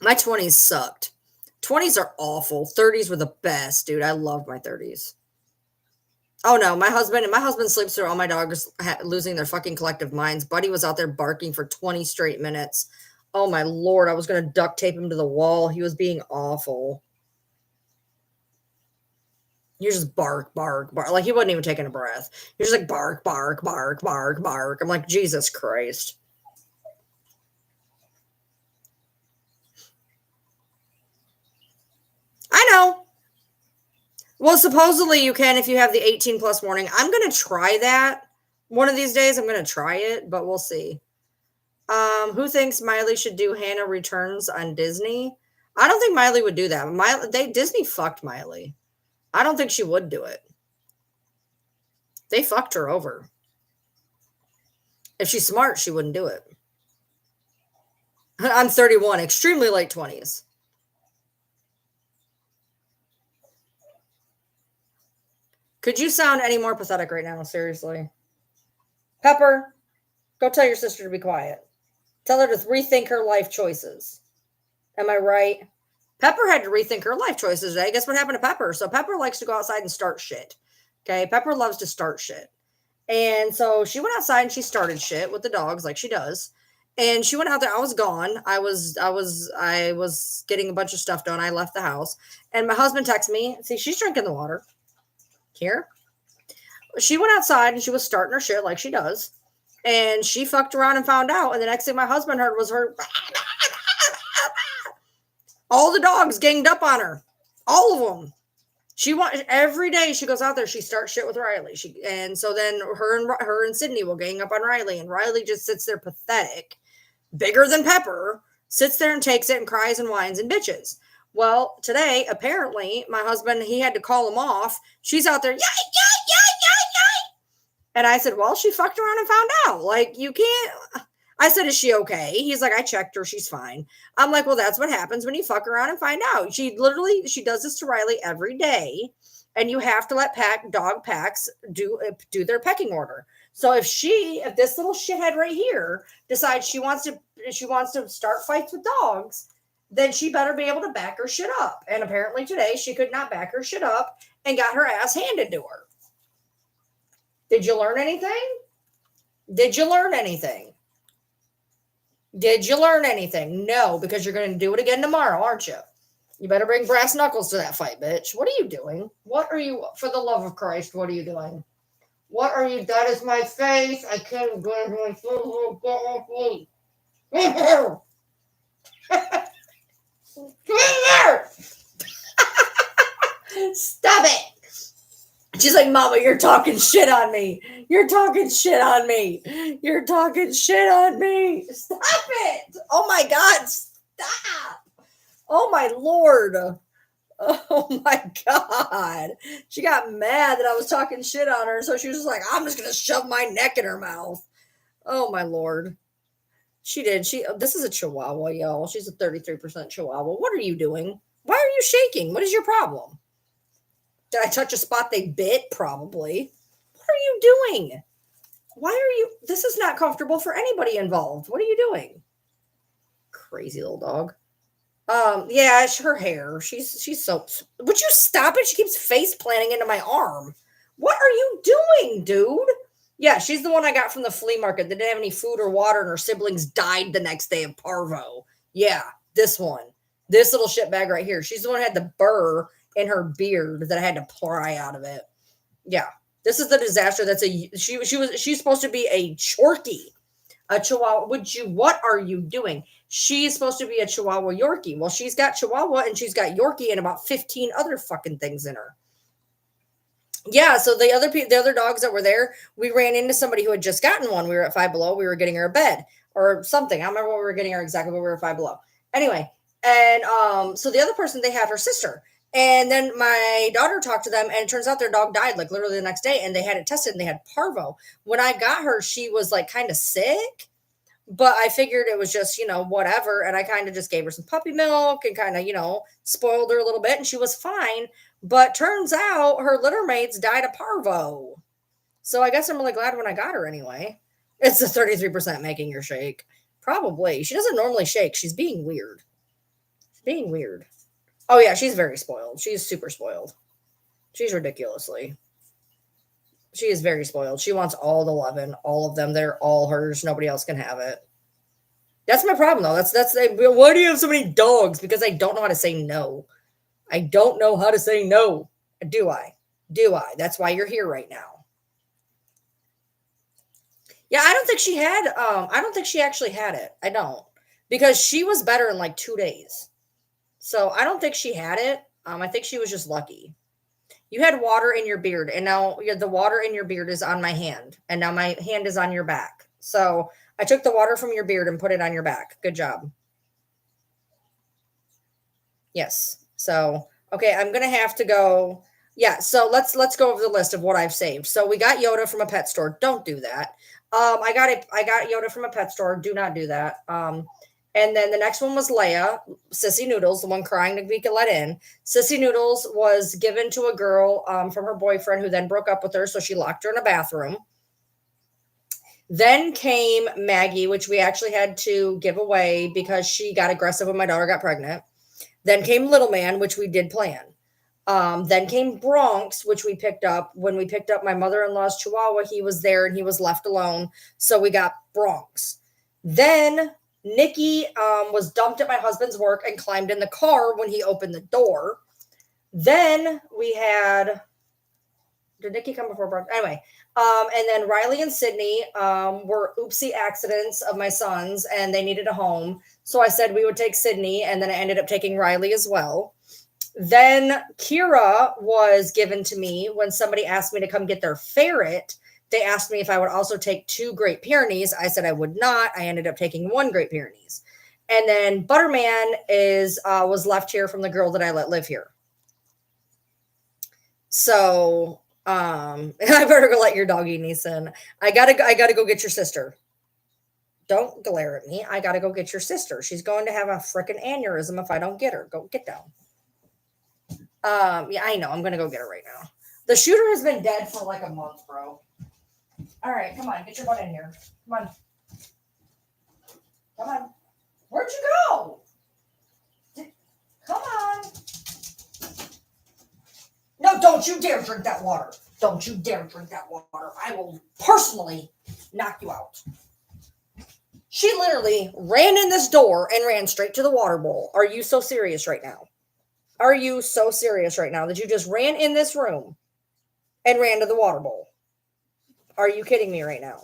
A: My 20s sucked. 20s are awful. 30s were the best, dude. I loved my 30s. Oh no, my husband sleeps through all my dogs losing their fucking collective minds. Buddy was out there barking for 20 straight minutes. Oh my Lord, I was going to duct tape him to the wall. He was being awful. He just bark, bark, bark. Like he wasn't even taking a breath. He was just like bark, bark, bark, bark, bark. I'm like, Jesus Christ. I know. Well, supposedly you can if you have the 18 plus warning. I'm going to try that one of these days. I'm going to try it, but we'll see. Who thinks Miley should do Hannah Returns on Disney? I don't think Miley would do that. Disney fucked Miley. I don't think she would do it. They fucked her over. If she's smart, she wouldn't do it. I'm 31, extremely late 20s. Could you sound any more pathetic right now? Seriously. Pepper, go tell your sister to be quiet. Tell her to rethink her life choices. Am I right? Pepper had to rethink her life choices today. Guess what happened to Pepper? So Pepper likes to go outside and start shit. Okay, Pepper loves to start shit. And so she went outside and she started shit with the dogs like she does. And she went out there. I was gone. I was getting a bunch of stuff done. I left the house. And my husband texted me. See, she's drinking the water. Here. She went outside and she was starting her shit like she does. And she fucked around and found out. And the next thing my husband heard was her. All the dogs ganged up on her. All of them. She wants every day she goes out there, she starts shit with Riley. And so then her and Sydney will gang up on Riley. And Riley just sits there pathetic, bigger than Pepper, sits there and takes it and cries and whines and bitches. Well, today, apparently, my husband, he had to call him off. She's out there, yay, yay, yay, yay, yay. And I said, well, she fucked around and found out. Like, you can't. I said, is she okay? He's like, I checked her. She's fine. I'm like, well, that's what happens when you fuck around and find out. She does this to Riley every day. And you have to let dog packs do their pecking order. So if this little shithead right here decides she wants to start fights with dogs, then she better be able to back her shit up. And apparently today she could not back her shit up and got her ass handed to her. Did you learn anything? Did you learn anything? Did you learn anything? No, because you're going to do it again tomorrow, aren't you? You better bring brass knuckles to that fight, bitch. What are you doing? What are you, for the love of Christ, what are you doing? What are you, that is my face. I can't go to my face. Come here. Stop it. She's like, Mama, you're talking shit on me. You're talking shit on me. You're talking shit on me. Stop it. Oh my God. Stop. Oh my Lord. Oh my God. She got mad that I was talking shit on her. So she was just like, I'm just going to shove my neck in her mouth. Oh my Lord. She did. This is a Chihuahua, y'all. She's a 33% Chihuahua. What are you doing? Why are you shaking? What is your problem? Did I touch a spot they bit? Probably. What are you doing? Why are you? This is not comfortable for anybody involved. What are you doing? Crazy little dog. Yeah, it's her hair. She's so. Would you stop it? She keeps face planting into my arm. What are you doing, dude? Yeah, she's the one I got from the flea market. They didn't have any food or water, and her siblings died the next day of parvo. Yeah, this one. This little shitbag right here. She's the one who had the burr in her beard that I had to pry out of it. Yeah, this is the disaster. She's supposed to be a Chorky, a Chihuahua. What are you doing? She's supposed to be a Chihuahua Yorkie. Well, she's got Chihuahua and she's got Yorkie and about 15 other fucking things in her. Yeah, so the other dogs that were there, we ran into somebody who had just gotten one. We were at Five Below. We were getting her a bed or something. I don't remember what we were getting her exactly, but we were at Five Below. Anyway, and so the other person, they had her sister. And then my daughter talked to them, and it turns out their dog died like literally the next day, and they had it tested, and they had parvo. When I got her, she was like kind of sick, but I figured it was just, whatever. And I kind of just gave her some puppy milk and kind of, spoiled her a little bit, and she was fine. But turns out her litter mates died of parvo. So I guess I'm really glad when I got her anyway. It's the 33% making her shake. Probably. She doesn't normally shake. She's being weird. Oh, yeah, she's very spoiled. She's super spoiled. She's ridiculously. She is very spoiled. She wants all the loving, all of them. They're all hers. Nobody else can have it. That's my problem, though. Why do you have so many dogs? Because I don't know how to say no. I don't know how to say no. Do I? That's why you're here right now. Yeah, I don't think she actually had it. I don't. Because she was better in like 2 days. So I don't think she had it. I think she was just lucky. You had water in your beard, and now the water in your beard is on my hand, and now my hand is on your back. So I took the water from your beard and put it on your back. Good job. Yes. So, okay, I'm going to have to go. Yeah, so let's go over the list of what I've saved. So we got Yoda from a pet store. Don't do that. I got Yoda from a pet store. Do not do that. And then the next one was Leia, Sissy Noodles, the one crying to be let in. Sissy Noodles was given to a girl from her boyfriend who then broke up with her, so she locked her in a bathroom. Then came Maggie, which we actually had to give away because she got aggressive when my daughter got pregnant. Then came Little Man, which we did plan. Then came Bronx, which we picked up. When we picked up my mother-in-law's Chihuahua, he was there and he was left alone. So we got Bronx. Then Nikki was dumped at my husband's work and climbed in the car when he opened the door. Then we had... Did Nikki come before Bronx? Anyway. And then Riley and Sydney were oopsie accidents of my sons, and they needed a home. So I said we would take Sydney, and then I ended up taking Riley as well. Then Kira was given to me when somebody asked me to come get their ferret. They asked me if I would also take 2 Great Pyrenees. I said I would not. I ended up taking 1 Great Pyrenees. And then Butterman was left here from the girl that I let live here. So... I better go let your doggy niece in. I gotta go get your sister. Don't glare at me. I gotta go get your sister. She's going to have a freaking aneurysm if I don't get her. Go get down. Yeah, I know. I'm gonna go get her right now. The shooter has been dead for like a month, bro. All right, come on, get your butt in here. Come on. Come on. Where'd you go? Come on. No, don't you dare drink that water. Don't you dare drink that water. I will personally knock you out. She literally ran in this door and ran straight to the water bowl. Are you so serious right now? Are you so serious right now that you just ran in this room and ran to the water bowl? Are you kidding me right now?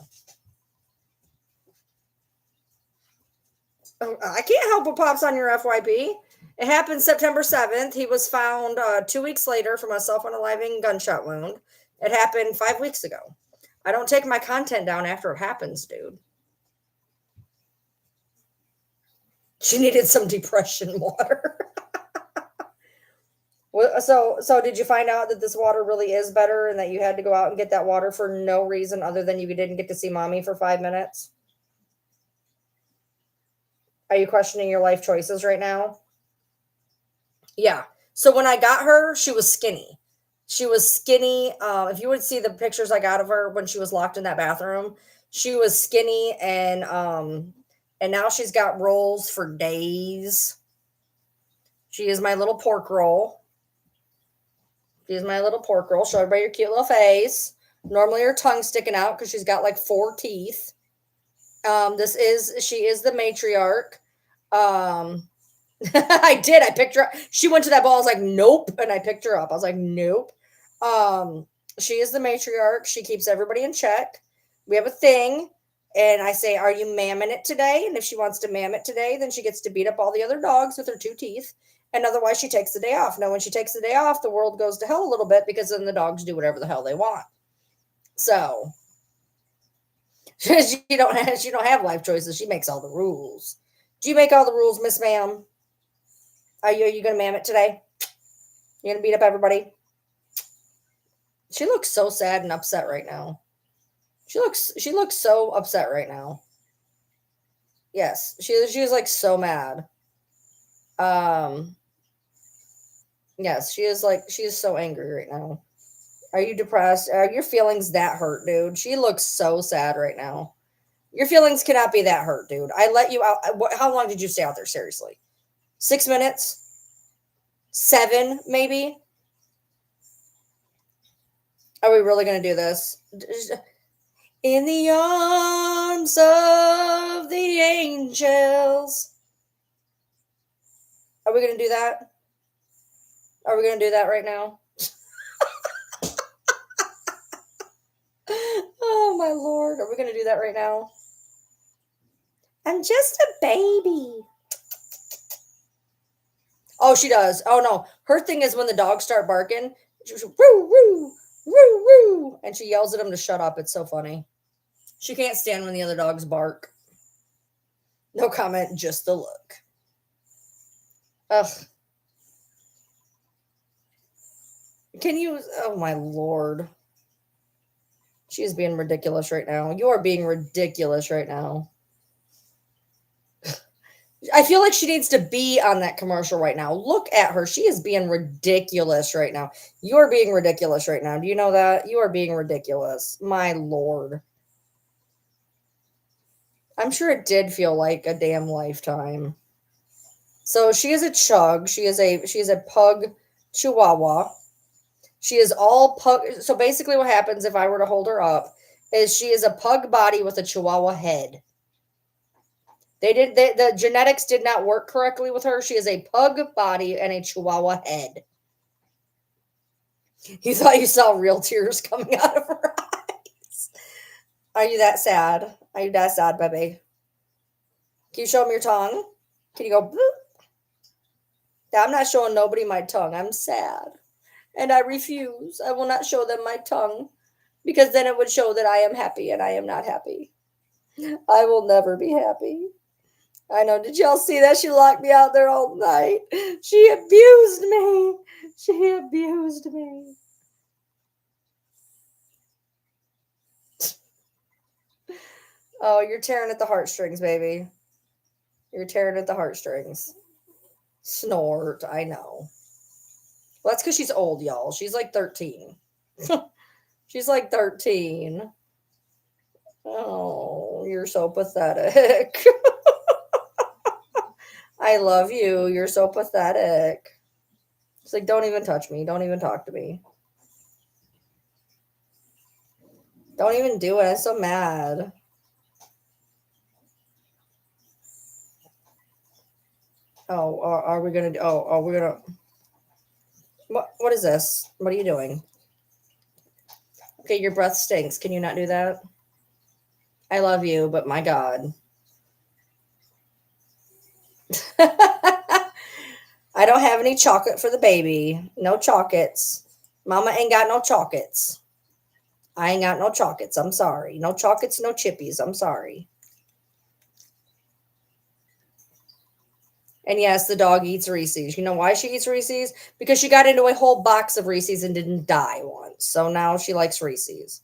A: I can't help what pops on your FYP. It happened September 7th. He was found 2 weeks later from a self-unaliving gunshot wound. It happened 5 weeks ago. I don't take my content down after it happens, dude. She needed some depression water. So did you find out that this water really is better and that you had to go out and get that water for no reason other than you didn't get to see mommy for 5 minutes? Are you questioning your life choices right now? Yeah. So when I got her, she was skinny. She was skinny. If you would see the pictures I got of her when she was locked in that bathroom, she was skinny and now she's got rolls for days. She is my little pork roll. She is my little pork roll. Show everybody your cute little face. Normally her tongue's sticking out because she's got like 4 teeth. She is the matriarch. I did. I picked her up. She went to that ball. I was like, nope. And I picked her up. I was like, nope. She is the matriarch. She keeps everybody in check. We have a thing. And I say, are you mamming it today? And if she wants to mam it today, then she gets to beat up all the other dogs with her 2 teeth. And otherwise she takes the day off. Now, when she takes the day off, the world goes to hell a little bit because then the dogs do whatever the hell they want. So she don't have life choices. She makes all the rules. Do you make all the rules, Miss Ma'am? Are you going to mam it today? You going to beat up everybody? She looks so sad and upset right now. She looks so upset right now. Yes, she is like so mad. Yes, she is so angry right now. Are you depressed? Are your feelings that hurt, dude? She looks so sad right now. Your feelings cannot be that hurt, dude. I let you out. How long did you stay out there? Seriously? 6 minutes? 7, maybe? Are we really going to do this? In the arms of the angels. Are we going to do that? Are we going to do that right now? Oh, my Lord. Are we going to do that right now? I'm just a baby. Oh, she does. Oh, no. Her thing is when the dogs start barking, she's woo, woo, woo, woo. And she yells at them to shut up. It's so funny. She can't stand when the other dogs bark. No comment, just the look. Ugh. Can you? Oh my lord. She is being ridiculous right now. You are being ridiculous right now. I feel like she needs to be on that commercial right now. Look at her. She is being ridiculous right now. You are being ridiculous right now. Do you know that? You are being ridiculous. My lord. I'm sure it did feel like a damn lifetime. So she is a chug. She is a pug chihuahua. She is all pug. So basically what happens if I were to hold her up is she is a pug body with a chihuahua head. The genetics did not work correctly with her. She is a pug body and a chihuahua head. You thought you saw real tears coming out of her eyes. Are you that sad? Are you that sad, baby? Can you show them your tongue? Can you go bloop? I'm not showing nobody my tongue. I'm sad. And I refuse. I will not show them my tongue because then it would show that I am happy and I am not happy. I will never be happy. I know. Did y'all see that? She locked me out there all night. She abused me. She abused me. Oh, you're tearing at the heartstrings, baby. You're tearing at the heartstrings. Snort. I know. Well, that's because she's old, y'all. She's like 13. She's like 13. Oh, you're so pathetic. I love you. You're so pathetic. It's like, don't even touch me. Don't even talk to me. Don't even do it. I'm so mad. Oh, are we going to... Oh, we're going to... What is this? What are you doing? Okay, your breath stinks. Can you not do that? I love you, but my God. I don't have any chocolate for the baby. No chocolates. Mama ain't got no chocolates. I ain't got no chocolates. I'm sorry. No chocolates, no chippies. I'm sorry. And yes, the dog eats Reese's. You know why she eats Reese's? Because she got into a whole box of Reese's and didn't die once. So now she likes Reese's.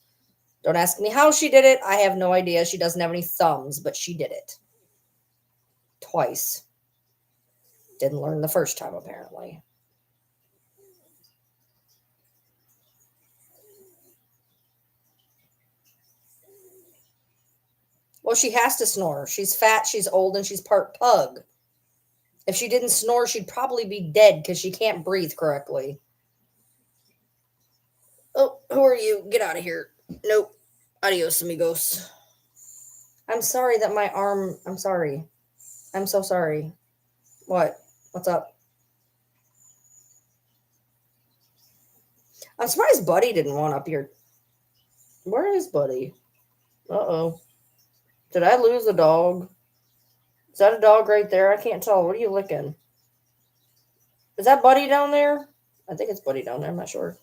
A: Don't ask me how she did it. I have no idea. She doesn't have any thumbs, but she did it. Twice. Didn't learn the first time, apparently. Well, she has to snore. She's fat, she's old, and she's part pug. If she didn't snore, she'd probably be dead because she can't breathe correctly. Oh, who are you? Get out of here. Nope. Adios, amigos. I'm sorry that my arm... I'm sorry. I'm so sorry. What? What's up? I'm surprised Buddy didn't want up here. Where is Buddy? Uh-oh. Did I lose a dog? Is that a dog right there? I can't tell. What are you licking? Is that Buddy down there? I think it's Buddy down there. I'm not sure.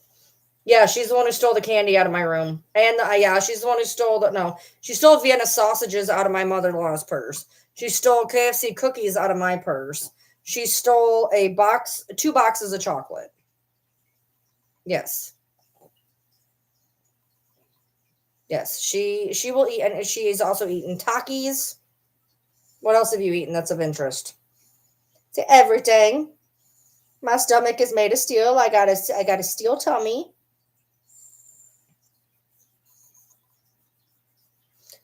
A: Yeah, she's the one who stole the candy out of my room. And yeah, she's the one who stole the... No, she stole Vienna sausages out of my mother-in-law's purse. She stole KFC cookies out of my purse. She stole 2 boxes of chocolate. Yes. Yes, she will eat, and she's also eaten Takis. What else have you eaten that's of interest? To everything. My stomach is made of steel. I got a steel tummy.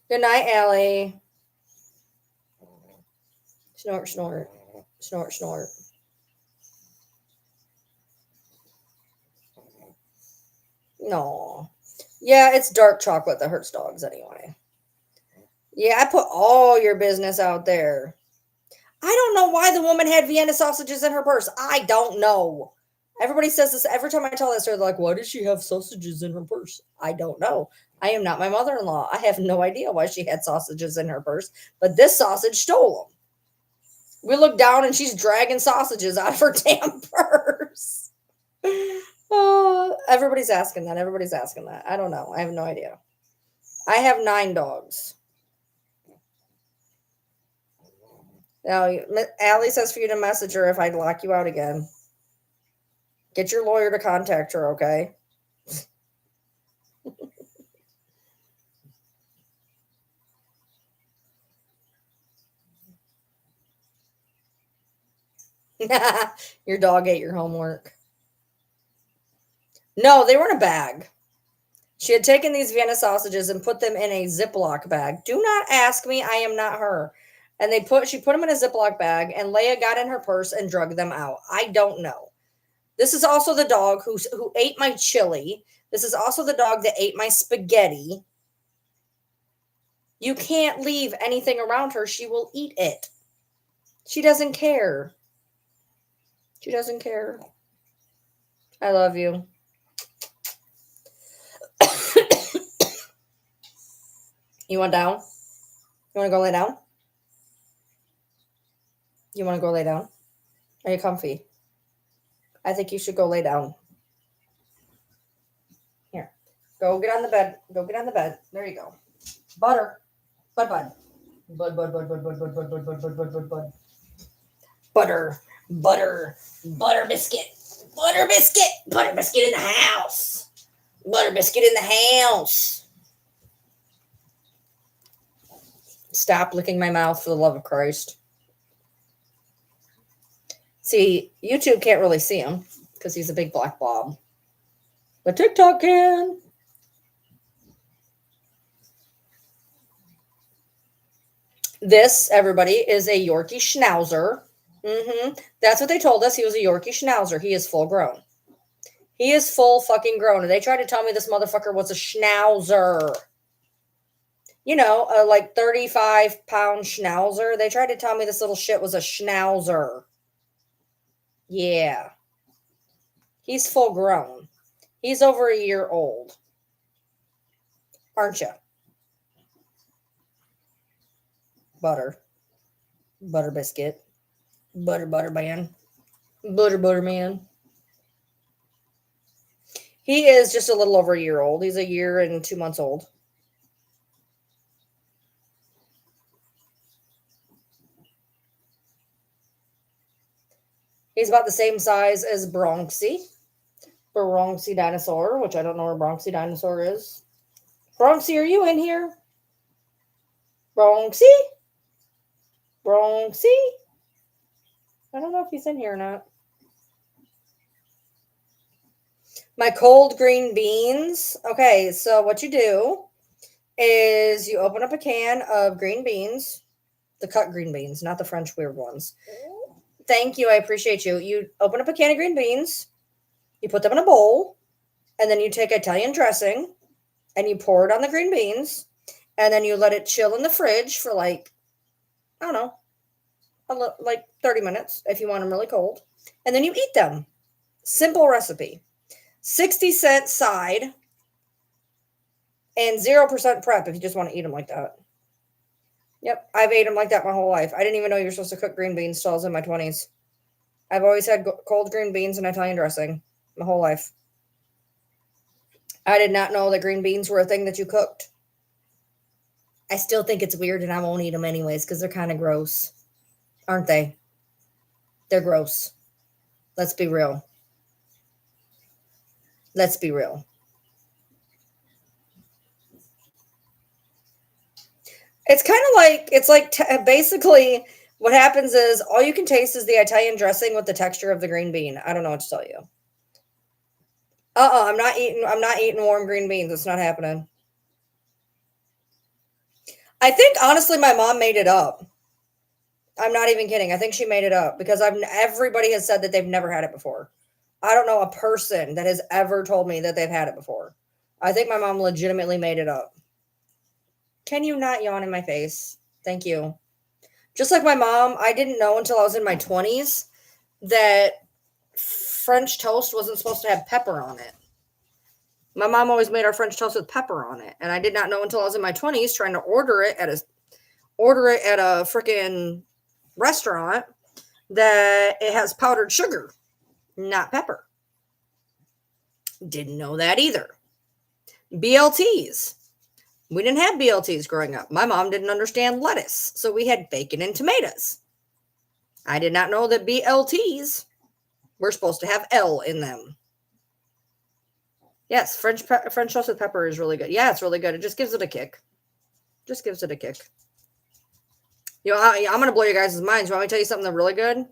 A: Good night, Allie. Snort, snort. Snort, snort. No. Yeah, it's dark chocolate that hurts dogs anyway. Yeah, I put all your business out there. I don't know why the woman had Vienna sausages in her purse. I don't know. Everybody says this every time I tell that story. They're like, why does she have sausages in her purse? I don't know. I am not my mother-in-law. I have no idea why she had sausages in her purse, but this sausage stole them. We look down and she's dragging sausages out of her damn purse. Everybody's asking that. Everybody's asking that. I don't know. I have no idea. I have 9 dogs. Now, Allie says for you to message her if I'd lock you out again. Get your lawyer to contact her, okay? Your dog ate your homework. No, they were in a bag. She had taken these Vienna sausages and put them in a Ziploc bag. Do not ask me. I am not her. And she put them in a Ziploc bag, and Leia got in her purse and drug them out. I don't know. This is also the dog who ate my chili. This is also the dog that ate my spaghetti. You can't leave anything around her. She will eat it. She doesn't care. She doesn't care. I love you. You want down? You want to go lay down? You want to go lay down? Are you comfy? I think you should go lay down. Here. Go get on the bed. Go get on the bed. There you go. Butter. Bud. Bud. Butter. Butter biscuit. Butter biscuit. Butter biscuit in the house. Butter biscuit in the house. Stop licking my mouth for the love of Christ. See, YouTube can't really see him because he's a big black blob. But TikTok can. This, everybody, is a Yorkie Schnauzer. That's what they told us. He was a Yorkie Schnauzer. He is full grown. He is full fucking grown. And they tried to tell me this motherfucker was a Schnauzer. You know, a like 35-pound Schnauzer. They tried to tell me this little shit was a Schnauzer. Yeah. He's full grown. He's over a year old. Aren't you? Butter. Butter biscuit. Butter man. Butter man. He is just a little over a year old. He's a year and 2 months old. He's about the same size as Bronxy. Bronxy Dinosaur, which I don't know where Bronxy Dinosaur is. Bronxy, are you in here? Bronxy? Bronxy? I don't know if he's in here or not. My cold green beans. Okay, so what you do is you open up a can of green beans. The cut green beans, not the French weird ones. Thank you. I appreciate you. You open up a can of green beans. You put them in a bowl. And then you take Italian dressing. And you pour it on the green beans. And then you let it chill in the fridge for like, I don't know, like 30 minutes if you want them really cold. And then you eat them. Simple recipe. 60-cent side. And 0% prep if you just want to eat them like that. Yep, I've ate them like that my whole life. I didn't even know you were supposed to cook green beans till I was in my 20s. I've always had cold green beans and Italian dressing my whole life. I did not know that green beans were a thing that you cooked. I still think it's weird and I won't eat them anyways because they're kind of gross. Aren't they? They're gross. Let's be real. Let's be real. It's kind of like, basically what happens is all you can taste is the Italian dressing with the texture of the green bean. I don't know what to tell you. I'm not eating warm green beans. It's not happening. I think, honestly, my mom made it up. I'm not even kidding. I think she made it up because everybody has said that they've never had it before. I don't know a person that has ever told me that they've had it before. I think my mom legitimately made it up. Can you not yawn in my face? Thank you. Just like my mom, I didn't know until I was in my 20s that French toast wasn't supposed to have pepper on it. My mom always made our French toast with pepper on it. And I did not know until I was in my 20s trying to order it at a freaking restaurant that it has powdered sugar, not pepper. Didn't know that either. BLTs. We didn't have BLTs growing up. My mom didn't understand lettuce, so we had bacon and tomatoes. I did not know that BLTs were supposed to have L in them. Yes, French toast with pepper is really good. Yeah, it's really good. It just gives it a kick. Just gives it a kick. You know, I'm going to blow you guys' minds. You want me to tell you something really good?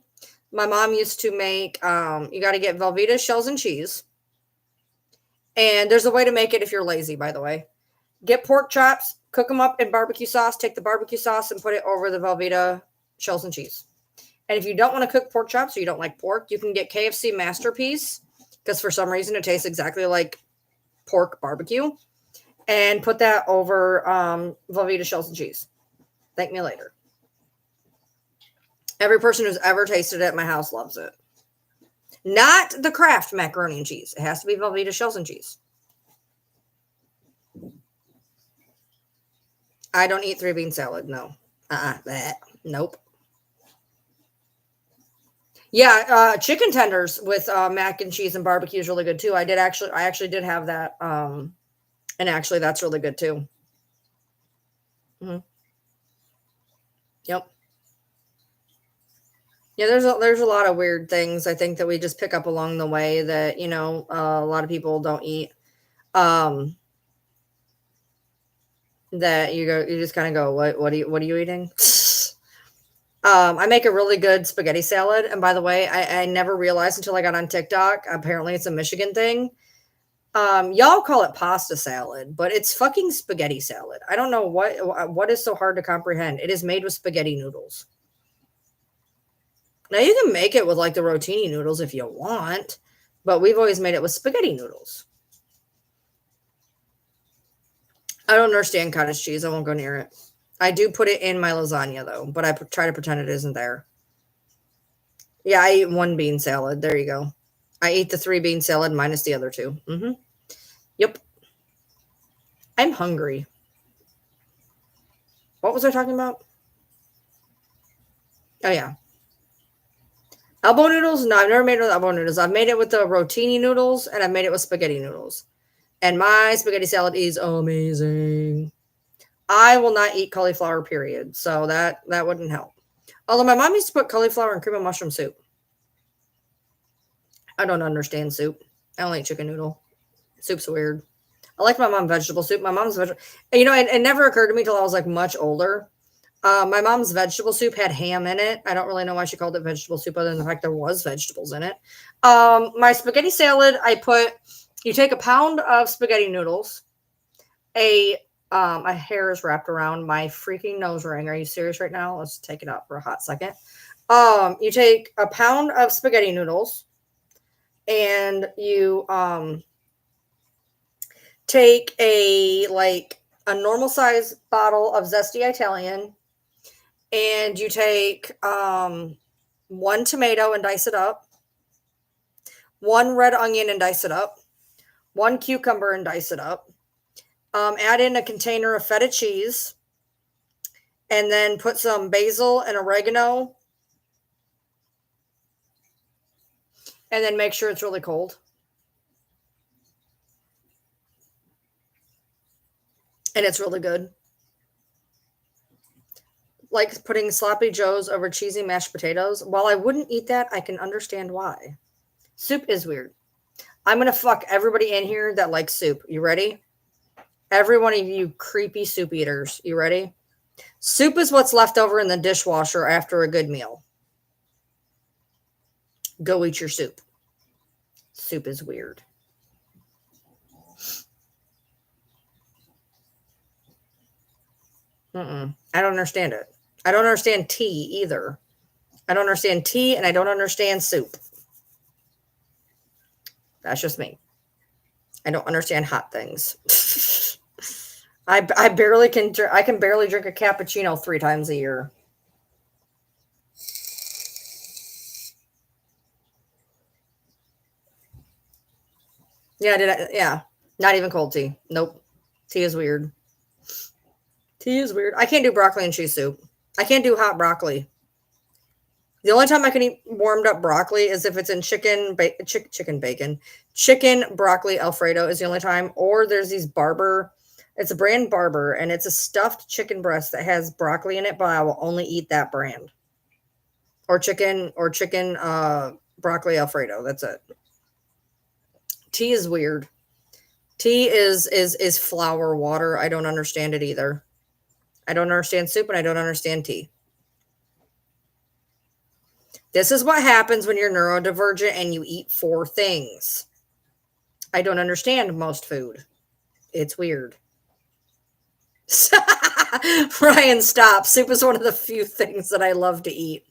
A: My mom used to make, you got to get Velveeta shells and cheese. And there's a way to make it if you're lazy, by the way. Get pork chops, cook them up in barbecue sauce, take the barbecue sauce and put it over the Velveeta shells and cheese. And if you don't want to cook pork chops or you don't like pork, you can get KFC Masterpiece because for some reason it tastes exactly like pork barbecue, and put that over Velveeta shells and cheese. Thank me later. Every person who's ever tasted it at my house loves it. Not the Kraft macaroni and cheese. It has to be Velveeta shells and cheese. I don't eat 3-bean salad. No. That. Nope. Yeah, chicken tenders with mac and cheese and barbecue is really good too. I actually did have that, and actually that's really good too. Mm-hmm. Yep. Yeah, there's a lot of weird things I think that we just pick up along the way that a lot of people don't eat. That you just kind of go, what are you eating? I make a really good spaghetti salad. And by the way, I never realized until I got on TikTok. Apparently it's a Michigan thing. Y'all call it pasta salad, but it's fucking spaghetti salad. I don't know what is so hard to comprehend. It is made with spaghetti noodles. Now you can make it with like the rotini noodles if you want, but we've always made it with spaghetti noodles. I don't understand cottage cheese. I won't go near it. I do put it in my lasagna though, but I try to pretend it isn't there. Yeah, I eat 1-bean salad. There you go. I eat the 3-bean salad minus the other 2. Mm-hmm. Yep. I'm hungry. What was I talking about? Oh, yeah. Elbow noodles? No, I've never made it with elbow noodles. I've made it with the rotini noodles, and I've made it with spaghetti noodles. And my spaghetti salad is amazing. I will not eat cauliflower, period. So that wouldn't help. Although my mom used to put cauliflower in cream of mushroom soup. I don't understand soup. I only eat chicken noodle. Soup's weird. I like my mom's vegetable soup. My mom's vegetable. It never occurred to me till I was like much older. My mom's vegetable soup had ham in it. I don't really know why she called it vegetable soup other than the fact there was vegetables in it. My spaghetti salad, you take a pound of spaghetti noodles. My hair is wrapped around my freaking nose ring. Are you serious right now? Let's take it out for a hot second. You take a pound of spaghetti noodles and you take a normal size bottle of zesty Italian, and you take 1 tomato and dice it up, 1 red onion and dice it up, 1 cucumber and dice it up. Add in a container of feta cheese, and then put some basil and oregano, and then make sure it's really cold. And it's really good. Like putting sloppy joes over cheesy mashed potatoes. While I wouldn't eat that, I can understand why. Soup is weird. I'm going to fuck everybody in here that likes soup. You ready? Every one of you creepy soup eaters. You ready? Soup is what's left over in the dishwasher after a good meal. Go eat your soup. Soup is weird. I don't understand it. I don't understand tea either. I don't understand tea, and I don't understand soup. That's just me. I don't understand hot things. I barely can. I can barely drink a cappuccino 3 times a year. Yeah, yeah. Not even cold tea. Nope. Tea is weird. Tea is weird. I can't do broccoli and cheese soup. I can't do hot broccoli. The only time I can eat warmed up broccoli is if it's in chicken broccoli Alfredo is the only time. Or there's these Barber. It's a brand Barber, and it's a stuffed chicken breast that has broccoli in it, but I will only eat that brand. or chicken broccoli Alfredo. That's it. Tea is weird. Tea is flour water. I don't understand it either. I don't understand soup and I don't understand tea. This is what happens when you're neurodivergent and you eat 4 things. I don't understand most food. It's weird. Ryan, stop. Soup is one of the few things that I love to eat.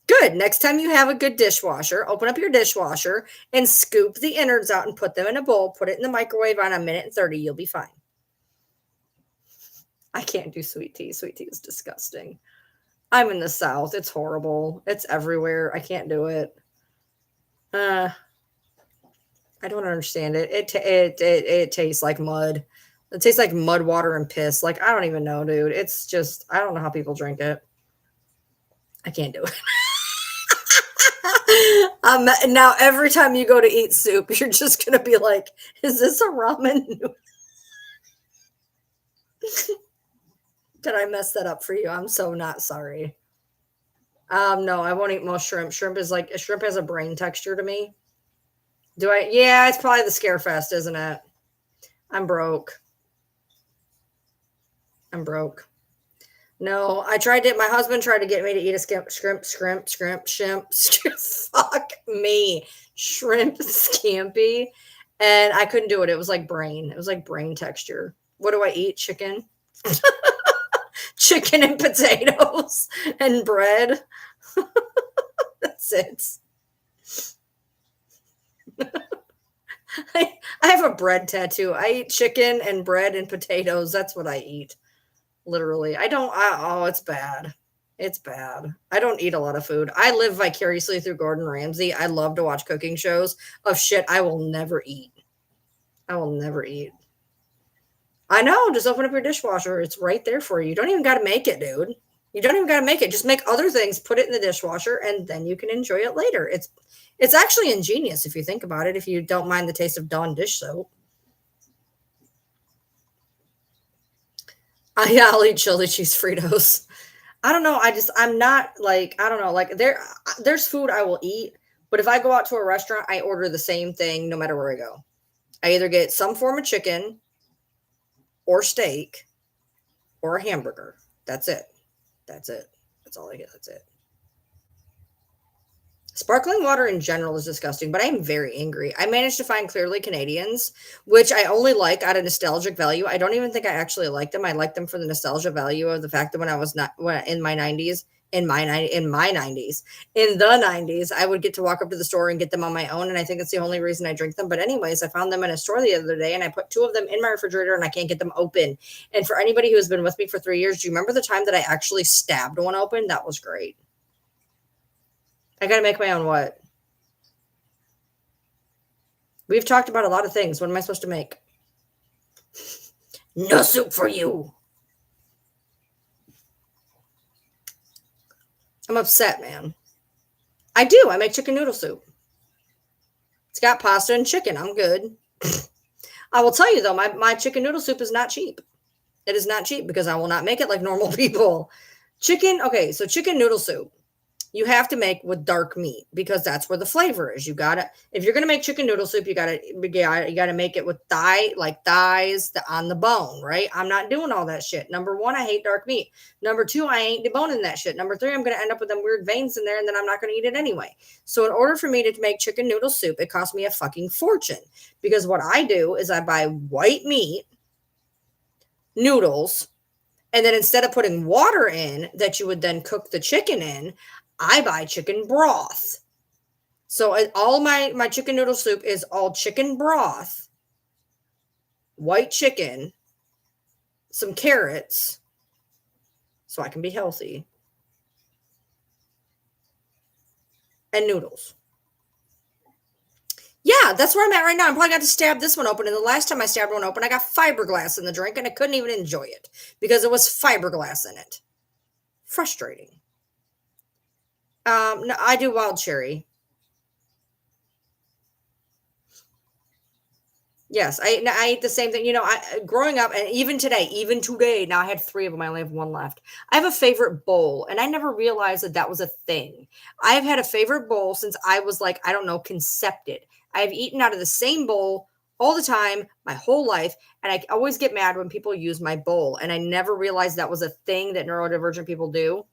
A: Good. Next time you have a good dishwasher, open up your dishwasher and scoop the innards out and put them in a bowl. Put it in the microwave on 1:30. You'll be fine. I can't do sweet tea. Sweet tea is disgusting. I'm in the South. It's horrible. It's everywhere. I can't do it. I don't understand it. It tastes like mud. It tastes like mud, water, and piss. Like, I don't even know, dude. It's just, I don't know how people drink it. I can't do it. Now, every time you go to eat soup, you're just going to be like, is this a ramen noodle? Did I mess that up for you? I'm so not sorry. No, I won't eat most shrimp. Shrimp has a brain texture to me. Do I? Yeah, it's probably the Scarefest, isn't it? I'm broke. No, my husband tried to get me to eat a shrimp. Fuck me. Shrimp scampi. And I couldn't do it. It was like brain. It was like brain texture. What do I eat? Chicken? Chicken and potatoes and bread. That's it. I have a bread tattoo. I eat chicken and bread and potatoes. That's what I eat. Literally. It's bad. It's bad. I don't eat a lot of food. I live vicariously through Gordon Ramsay. I love to watch cooking shows of shit I will never eat. I know. Just open up your dishwasher. It's right there for you. You don't even got to make it, dude. You don't even got to make it. Just make other things, put it in the dishwasher, and then you can enjoy it later. It's actually ingenious if you think about it, if you don't mind the taste of Dawn dish soap. I'll eat chili cheese Fritos. I don't know. I'm not like, I don't know. Like there's food I will eat, but if I go out to a restaurant, I order the same thing no matter where I go. I either get some form of chicken or steak or a hamburger. That's it. That's all I get. That's it. Sparkling water in general is disgusting, but I am very angry. I managed to find Clearly Canadians, which I only like out of nostalgic value. I don't even think I actually like them. I like them for the nostalgia value of the fact that when I was in my 90s, in the 90s, I would get to walk up to the store and get them on my own. And I think it's the only reason I drink them. But anyways, I found them in a store the other day and I put 2 of them in my refrigerator and I can't get them open. And for anybody who has been with me for 3 years, do you remember the time that I actually stabbed one open? That was great. I got to make my own what? We've talked about a lot of things. What am I supposed to make? No soup for you. I'm upset, man. I do. I make chicken noodle soup. It's got pasta and chicken. I'm good. I will tell you, though, my chicken noodle soup is not cheap. It is not cheap because I will not make it like normal people. Chicken noodle soup. You have to make with dark meat because that's where the flavor is. If you're gonna make chicken noodle soup, you gotta make it with thighs on the bone, right? I'm not doing all that shit. Number 1, I hate dark meat. Number 2, I ain't deboning that shit. Number 3, I'm gonna end up with them weird veins in there, and then I'm not gonna eat it anyway. So in order for me to make chicken noodle soup, it cost me a fucking fortune because what I do is I buy white meat, noodles, and then instead of putting water in that you would then cook the chicken in, I buy chicken broth. So all my chicken noodle soup is all chicken broth, white chicken, some carrots, so I can be healthy, and noodles. Yeah, that's where I'm at right now. I'm probably got to stab this one open. And the last time I stabbed one open, I got fiberglass in the drink and I couldn't even enjoy it because it was fiberglass in it. Frustrating. No, I do wild cherry. Yes, I ate the same thing. You know, growing up and even today, now I had 3 of them, I only have 1 left. I have a favorite bowl, and I never realized that that was a thing. I've had a favorite bowl since I was, like, I don't know, concepted. I've eaten out of the same bowl all the time, my whole life, and I always get mad when people use my bowl, and I never realized that was a thing that neurodivergent people do.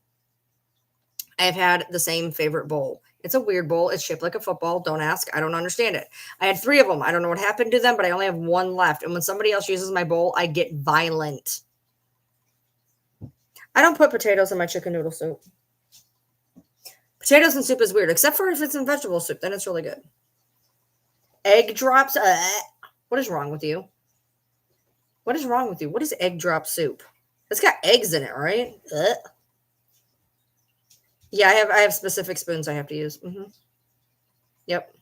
A: I have had the same favorite bowl. It's a weird bowl. It's shaped like a football. Don't ask. I don't understand it. I had 3 of them. I don't know what happened to them, but I only have 1 left. And when somebody else uses my bowl, I get violent. I don't put potatoes in my chicken noodle soup. Potatoes in soup is weird, except for if it's in vegetable soup. Then it's really good. Egg drops. What is wrong with you? What is wrong with you? What is egg drop soup? It's got eggs in it, right? Yeah, I have specific spoons I have to use. Yep.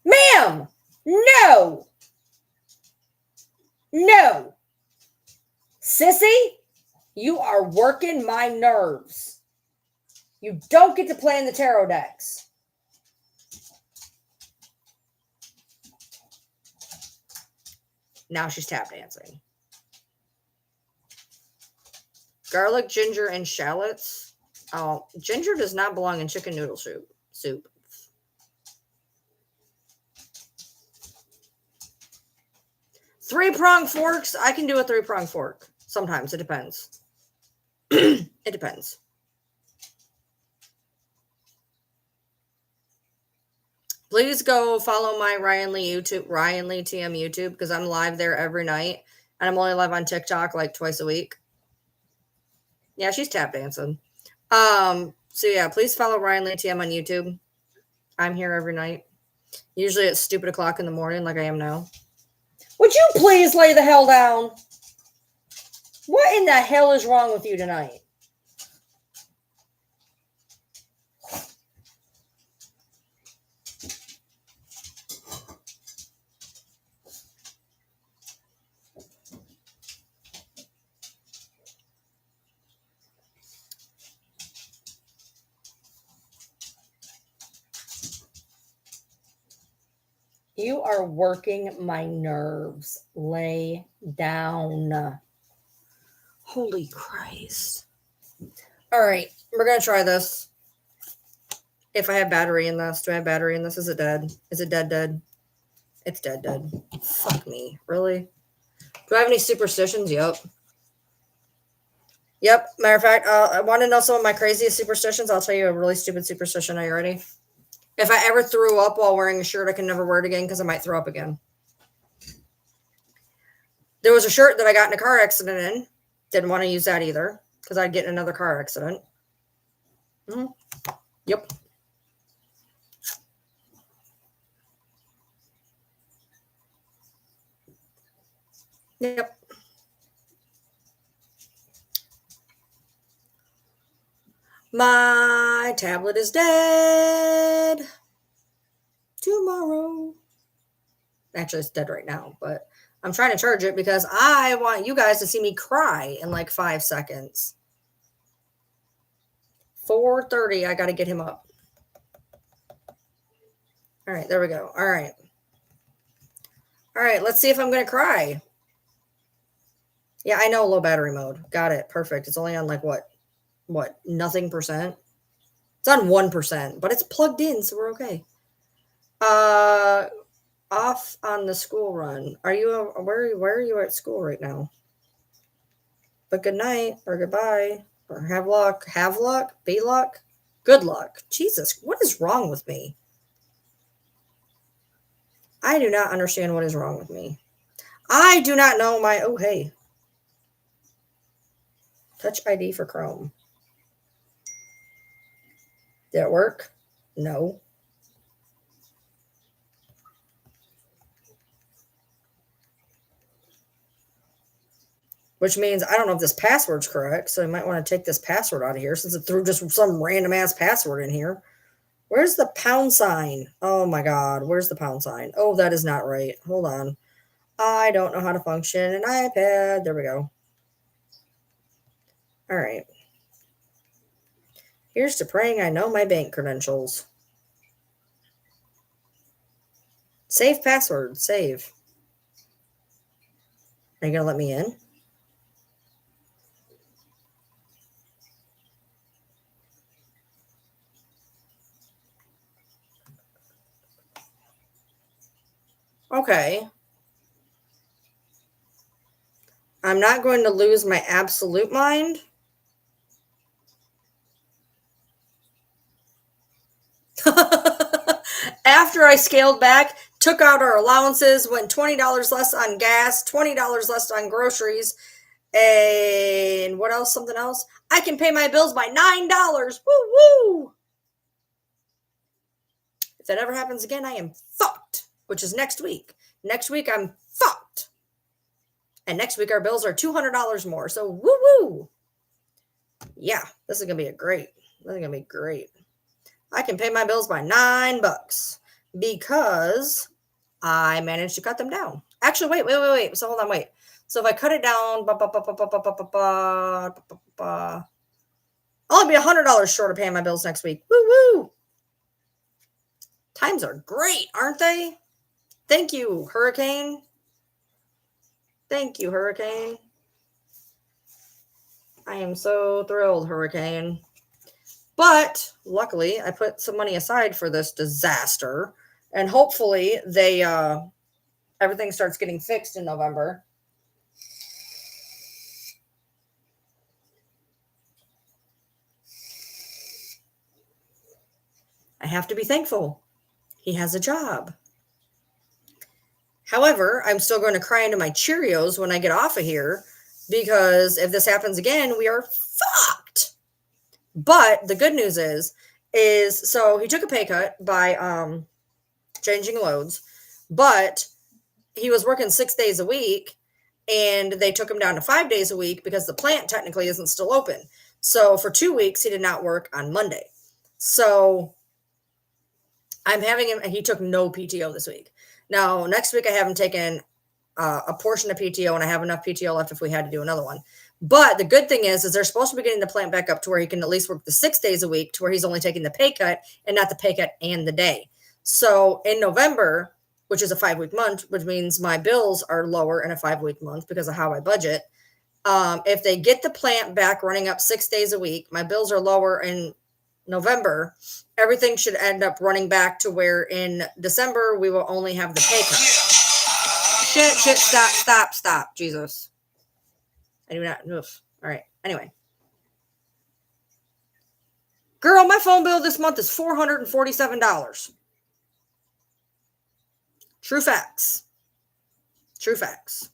A: Ma'am, no. No. Sissy, you are working my nerves. You don't get to play in the tarot decks. Now she's tap dancing. Garlic, ginger, and shallots. Oh, ginger does not belong in chicken noodle soup. 3-prong forks. I can do a 3-prong fork. Sometimes it depends. It depends. Please go follow my Ryan Lee TM YouTube, because I'm live there every night, and I'm only live on TikTok like twice a week. Yeah, she's tap dancing. So yeah, please follow Ryan Lee TM on YouTube. I'm here every night. Usually at stupid o'clock in the morning, like I am now. Would you please lay the hell down? What in the hell is wrong with you tonight? You are working my nerves. Lay down. Holy Christ. All right, we're going to try this. If I have battery in this. Do I have battery in this? Is it dead? Is it dead? It's dead. Fuck me. Really? Do I have any superstitions? Yep. Matter of fact, I want to know some of my craziest superstitions. I'll tell you a really stupid superstition. Are you ready? If I ever threw up while wearing a shirt, I can never wear it again because I might throw up again. There was a shirt that I got in a car accident in. Didn't want to use that either because I'd get in another car accident. Yep. Yep. My tablet is dead. Tomorrow. Actually, it's dead right now, but I'm trying to charge it because I want you guys to see me cry in like 5 seconds. 4:30, I got to get him up. All right, there we go. All right, let's see if I'm going to cry. Yeah, I know, low battery mode. Got it. Perfect. It's only on like what? Nothing percent? It's on 1%, but it's plugged in, so we're okay. Off on the school run. Are you where are you at school right now? But good night or goodbye or have luck. Have luck? Be luck? Good luck. Jesus, what is wrong with me? I do not understand what is wrong with me. I do not know my hey. Touch ID for Chrome. Did it work? No. Which means I don't know if this password's correct, so I might want to take this password out of here since it threw just some random ass password in here. Where's the pound sign? Oh my God, where's the pound sign? Oh, that is not right. Hold on. I don't know how to function an iPad. There we go. All right. Here's to praying I know my bank credentials. Save password. Save. Are you going to let me in? Okay. I'm not going to lose my absolute mind. After I scaled back, took out our allowances, went $20 less on gas, $20 less on groceries, and what else? Something else. I can pay my bills by $9. Woo woo! If that ever happens again, I am fucked, which is next week. Next week, I'm fucked. And next week, our bills are $200 more. So woo woo! Yeah, this is going to be great. This is going to be great. I can pay my bills by $9 because I managed to cut them down. Actually, wait. So hold on, wait. So if I cut it down, I'll be $100 short of paying my bills next week. Woo woo! Times are great, aren't they? Thank you, Hurricane. Thank you, Hurricane. I am so thrilled, Hurricane. But luckily, I put some money aside for this disaster, and hopefully they everything starts getting fixed in November. I have to be thankful. He has a job. However, I'm still going to cry into my Cheerios when I get off of here, because if this happens again, we are fucked. But the good news is so he took a pay cut by changing loads, but he was working 6 days a week, and they took him down to 5 days a week because the plant technically isn't still open. So for 2 weeks, he did not work on Monday. So I'm having him, and he took no PTO this week. Now, next week, I have him taking a portion of PTO, and I have enough PTO left if we had to do another one. But the good thing is they're supposed to be getting the plant back up to where he can at least work the 6 days a week, to where he's only taking the pay cut and not the pay cut and the day. So in November, which is a 5-week month, which means my bills are lower in a 5-week month because of how I budget. If they get the plant back running up 6 days a week, my bills are lower in November. Everything should end up running back to where in December we will only have the pay cut. Shit, stop, Jesus. I do not. Oof. All right. Anyway. Girl, my phone bill this month is $447. True facts. True facts.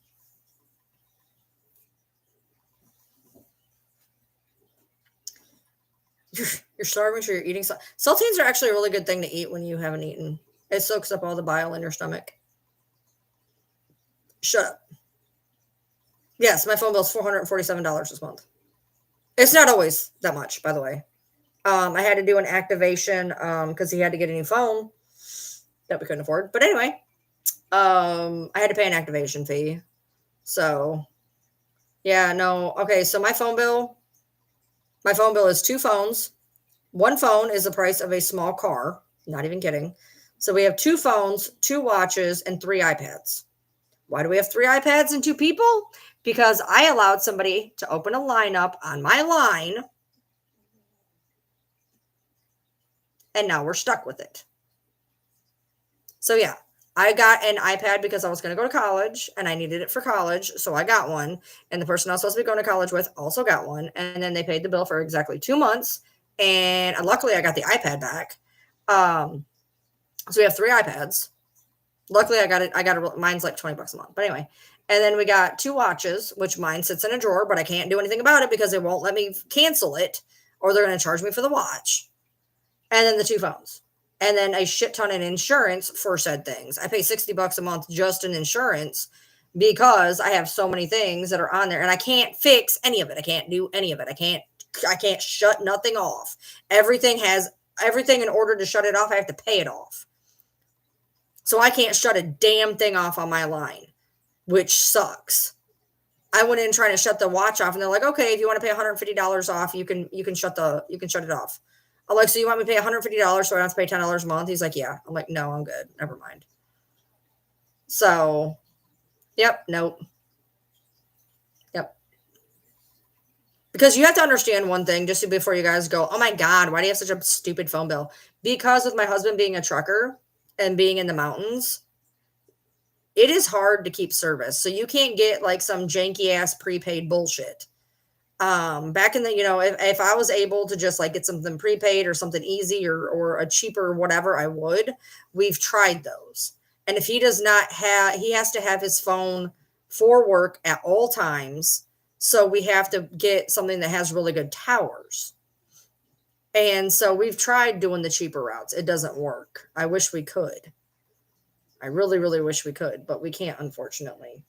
A: You're starving, so you're eating. Saltines are actually a really good thing to eat when you haven't eaten. It soaks up all the bile in your stomach. Shut up. Yes, my phone bill is $447 this month. It's not always that much, by the way. I had to do an activation because he had to get a new phone that we couldn't afford. But anyway, I had to pay an activation fee. So, yeah, no. Okay, so my phone bill is 2 phones. 1 phone is the price of a small car. Not even kidding. So we have 2 phones, 2 watches, and 3 iPads. Why do we have 3 iPads and 2 people? Because I allowed somebody to open a lineup on my line, and now we're stuck with it. So yeah, I got an iPad because I was going to go to college, and I needed it for college, so I got one. And the person I was supposed to be going to college with also got one, and then they paid the bill for exactly 2 months, and luckily I got the iPad back. So we have 3 iPads. Luckily, I got it. Mine's like $20 a month. But anyway, and then we got 2 watches, which mine sits in a drawer, but I can't do anything about it because they won't let me cancel it, or they're going to charge me for the watch. And then the 2 phones, and then a shit ton in insurance for said things. I pay $60 a month just in insurance because I have so many things that are on there, and I can't fix any of it. I can't do any of it. I can't shut nothing off. Everything in order to shut it off, I have to pay it off. So I can't shut a damn thing off on my line, which sucks. I went in trying to shut the watch off, and they're like, "Okay, if you want to pay $150 off, you can shut it off." I'm like, so you want me to pay $150 so I don't have to pay $10 a month? He's like, yeah. I'm like, no, I'm good. Never mind. So, yep, nope. Yep. Because you have to understand one thing just before you guys go, oh my God, why do you have such a stupid phone bill? Because with my husband being a trucker and being in the mountains, it is hard to keep service. So you can't get like some janky ass prepaid bullshit. Back in the, if I was able to just like get something prepaid or something easy or a cheaper whatever, I would. We've tried those. And if he does not have, he has to have his phone for work at all times. So we have to get something that has really good towers. And so we've tried doing the cheaper routes. It doesn't work. I wish we could. I really, really wish we could, but we can't, unfortunately.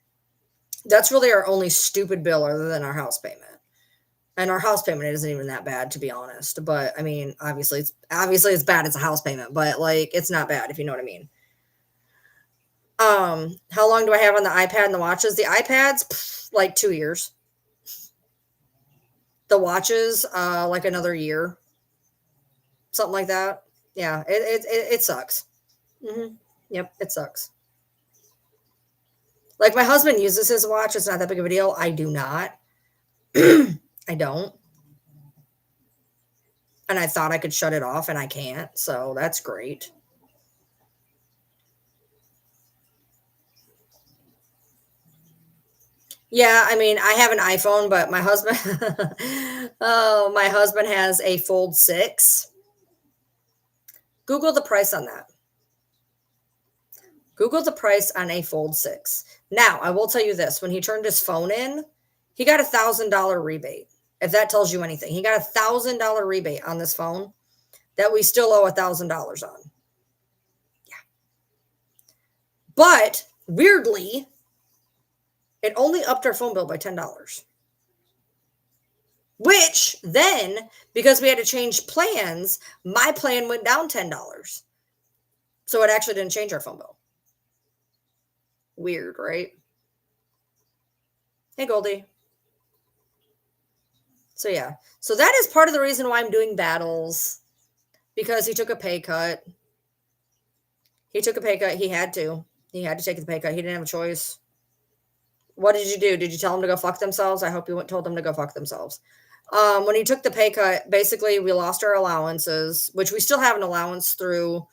A: That's really our only stupid bill other than our house payment. And our house payment isn't even that bad, to be honest. But I mean, obviously it's bad. It's a house payment, but like, it's not bad, if you know what I mean. How long do I have on the iPad and the watches? The iPads, like 2 years. The watches, like another year. Something like that. Yeah, it sucks. Mm-hmm. Yep, it sucks. Like my husband uses his watch. It's not that big of a deal. I do not. I don't. And I thought I could shut it off and I can't. So that's great. Yeah, I mean, I have an iPhone, but my husband my husband has a Fold 6. Google the price on that. Google the price on a Fold 6. Now, I will tell you this. When he turned his phone in, he got $1,000 rebate. If that tells you anything. He got $1,000 rebate on this phone that we still owe $1,000 on. Yeah. But, weirdly, it only upped our phone bill by $10. Which, then, because we had to change plans, my plan went down $10. So it actually didn't change our phone bill. Weird, right? Hey, Goldie. So, yeah. So that is part of the reason why I'm doing battles. Because he took a pay cut. He took a pay cut. He had to. He had to take the pay cut. He didn't have a choice. What did you do? Did you tell them to go fuck themselves? I hope you told them to go fuck themselves. When he took the pay cut, basically we lost our allowances, which we still have an allowance through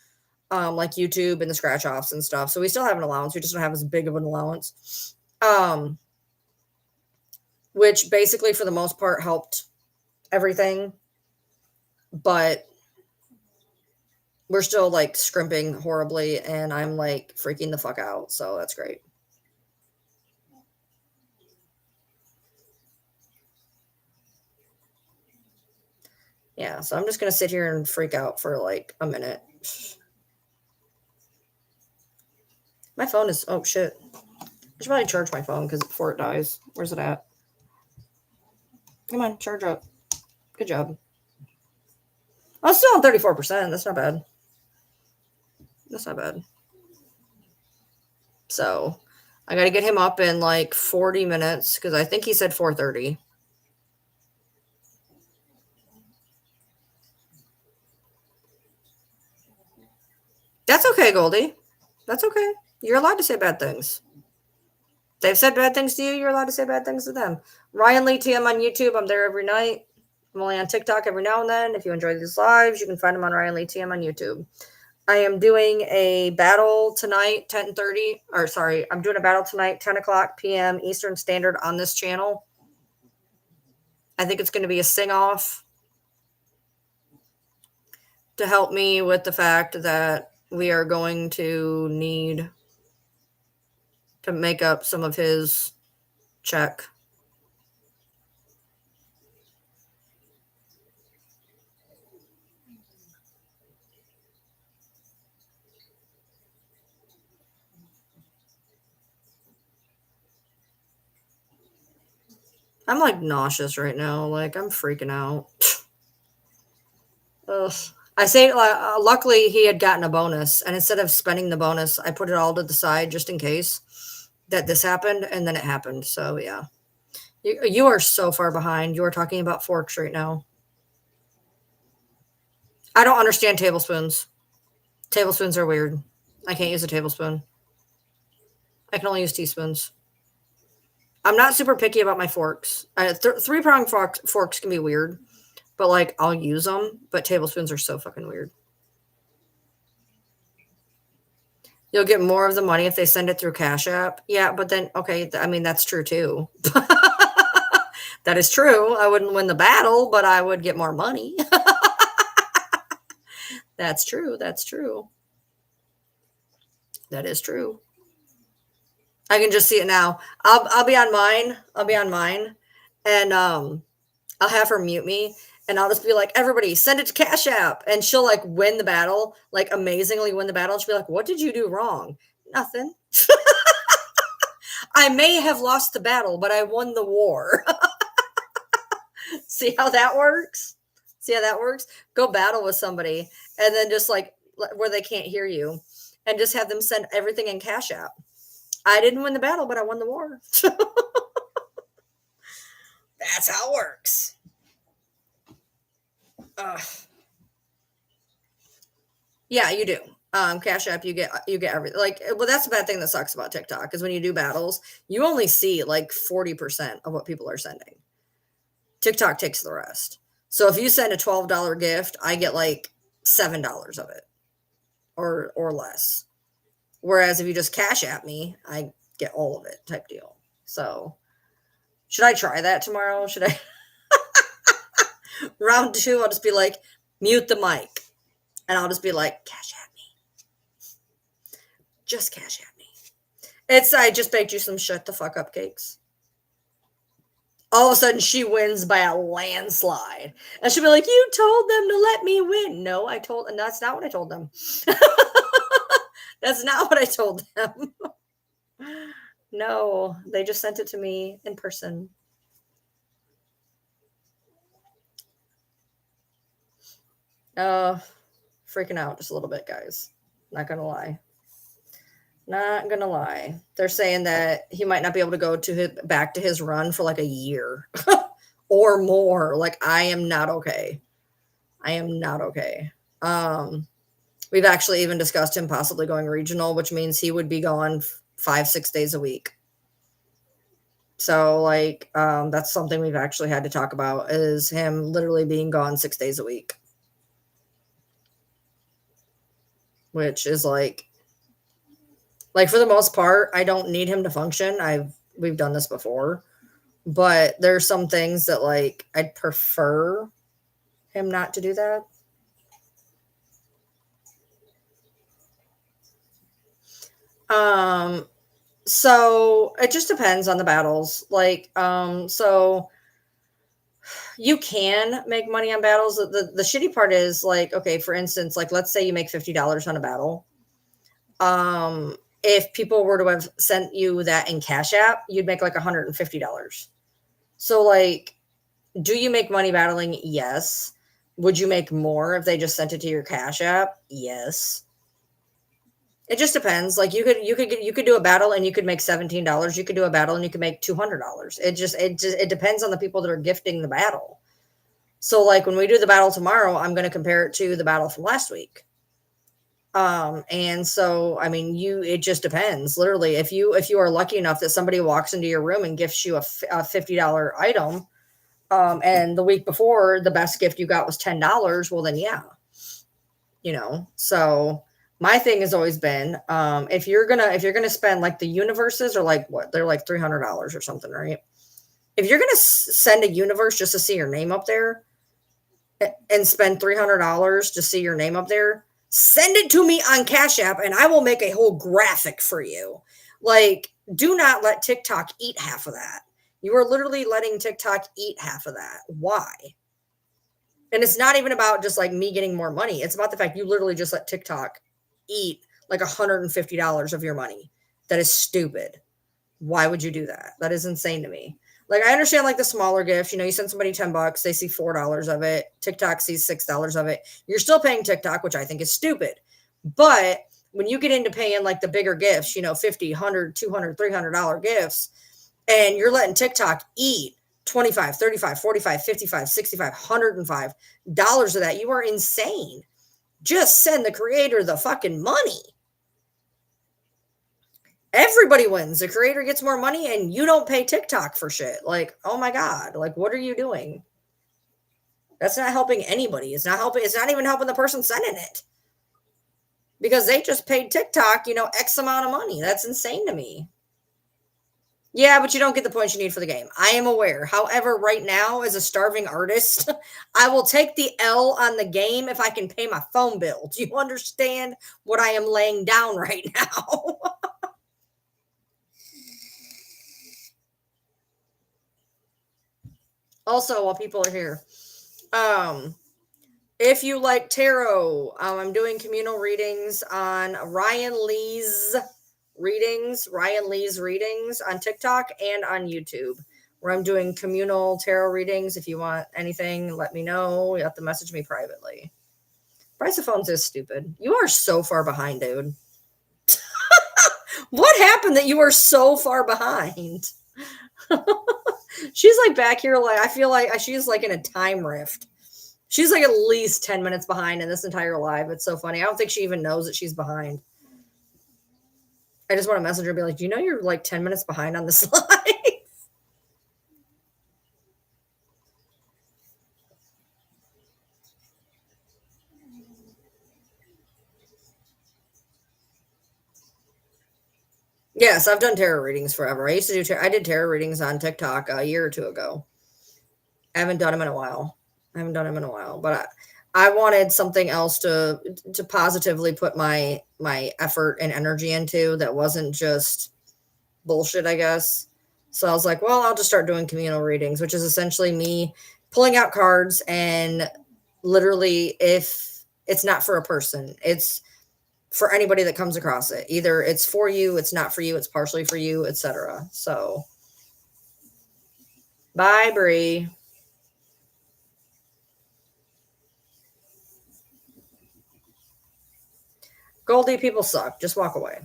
A: like YouTube and the scratch offs and stuff. So we still have an allowance. We just don't have as big of an allowance. Which basically for the most part helped everything. But we're still like scrimping horribly and I'm like freaking the fuck out. So that's great. Yeah, so I'm just going to sit here and freak out for like a minute. My phone is, oh shit. I should probably charge my phone because before it dies. Where's it at? Come on, charge up. Good job. I was still on 34%. That's not bad. That's not bad. So I got to get him up in like 40 minutes because I think he said 4:30. That's okay, Goldie. That's okay. You're allowed to say bad things. They've said bad things to you. You're allowed to say bad things to them. Ryan Lee TM on YouTube. I'm there every night. I'm only on TikTok every now and then. If you enjoy these lives, you can find them on Ryan Lee TM on YouTube. I am doing a battle tonight, 10:30. Or sorry, I'm doing a battle tonight, 10 o'clock p.m. Eastern Standard on this channel. I think it's going to be a sing-off to help me with the fact that we are going to need to make up some of his check. I'm like nauseous right now. Like I'm freaking out. Ugh. I say, luckily he had gotten a bonus, and instead of spending the bonus, I put it all to the side just in case that this happened, and then it happened. So yeah, you are so far behind. You are talking about forks right now. I don't understand tablespoons. Tablespoons are weird. I can't use a tablespoon. I can only use teaspoons. I'm not super picky about my forks. Three-pronged forks can be weird, but like I'll use them. But tablespoons are so fucking weird. You'll get more of the money if they send it through Cash App. Yeah, but then, okay, I mean, that's true too. That is true. I wouldn't win the battle, but I would get more money. That's true. That's true. That is true. I can just see it now. I'll be on mine. I'll be on mine. And I'll have her mute me. And I'll just be like, everybody, send it to Cash App. And she'll like win the battle, like amazingly win the battle. And she'll be like, what did you do wrong? Nothing. I may have lost the battle, but I won the war. See how that works? See how that works? Go battle with somebody and then just like where they can't hear you and just have them send everything in Cash App. I didn't win the battle, but I won the war. That's how it works. Yeah, you do. Cash App, you get everything. Like, well, that's the bad thing that sucks about TikTok is when you do battles, you only see like 40% of what people are sending. TikTok takes the rest. So if you send a $12 gift, I get like $7 of it or less. Whereas if you just Cash App me, I get all of it type deal. So should I try that tomorrow? Should I? Round 2, I'll just be like, mute the mic. And I'll just be like, Cash App me. Just Cash App me. I just baked you some shut the fuck up cakes. All of a sudden she wins by a landslide. And she'll be like, you told them to let me win. No, and that's not what I told them. That's not what I told them. No, they just sent it to me in person. Freaking out just a little bit, guys. Not gonna lie. Not gonna lie. They're saying that he might not be able to go back to his run for like a year or more. Like, I am not okay. I am not okay. We've actually even discussed him possibly going regional, which means he would be gone 5-6 days a week. So like, that's something we've actually had to talk about is him literally being gone 6 days a week. Which is like for the most part, I don't need him to function. We've done this before, but there's some things that like I'd prefer him not to do that. So it just depends on the battles. Like, so you can make money on battles. The shitty part is like, okay, for instance, like let's say you make $50 on a battle. If people were to have sent you that in Cash App, you'd make like $150. So like, do you make money battling? Yes. Would you make more if they just sent it to your Cash App? Yes. It just depends. Like you could do a battle and you could make $17. You could do a battle and you could make $200. It depends on the people that are gifting the battle. So like when we do the battle tomorrow, I'm going to compare it to the battle from last week. And so, I mean, it just depends. Literally, if you are lucky enough that somebody walks into your room and gifts you a $50 item, and the week before the best gift you got was $10, well then, yeah, so my thing has always been, if you're going to spend like the universes are like, what, they're like $300 or something, right? If you're going to send a universe just to see your name up there and spend $300 to see your name up there, send it to me on Cash App and I will make a whole graphic for you. Like, do not let TikTok eat half of that. You are literally letting TikTok eat half of that. Why? And it's not even about just like me getting more money. It's about the fact you literally just let TikTok eat like $150 of your money. That is stupid. Why would you do that? That is insane to me. Like, I understand like the smaller gifts, you send somebody $10, they see $4 of it. TikTok sees $6 of it. You're still paying TikTok, which I think is stupid. But when you get into paying like the bigger gifts, $50, $100, $200, $300 gifts, and you're letting TikTok eat $25, $35, $45, $55, $65, $105 of that. You are insane. Just send the creator the fucking money. Everybody wins. The creator gets more money and you don't pay TikTok for shit. Like, oh my God. Like, what are you doing? That's not helping anybody. It's not even helping the person sending it. Because they just paid TikTok, X amount of money. That's insane to me. Yeah, but you don't get the points you need for the game. I am aware. However, right now, as a starving artist, I will take the L on the game if I can pay my phone bill. Do you understand what I am laying down right now? Also, while people are here, if you like tarot, I'm doing communal readings on Ryan Lee's readings on TikTok and on YouTube, where I'm doing communal tarot readings. If you want anything, let me know. You have to message me privately. Price of phones is stupid. You are so far behind, dude. What happened that you are so far behind? She's like back here, like I feel like she's like in a time rift. She's like at least 10 minutes behind in this entire live. It's so funny. I don't think she even knows that she's behind. I just want to message her and be like, do you know you're like 10 minutes behind on this live? Yes, I've done tarot readings forever. I did tarot readings on TikTok a year or two ago. I haven't done them in a while. But I wanted something else to positively put my effort and energy into that wasn't just bullshit, I guess. So I was like, well, I'll just start doing communal readings, which is essentially me pulling out cards, and literally, if it's not for a person, it's for anybody that comes across it. Either it's for you, it's not for you, it's partially for you, etc. So bye, Bree. Goldie, people suck. Just walk away.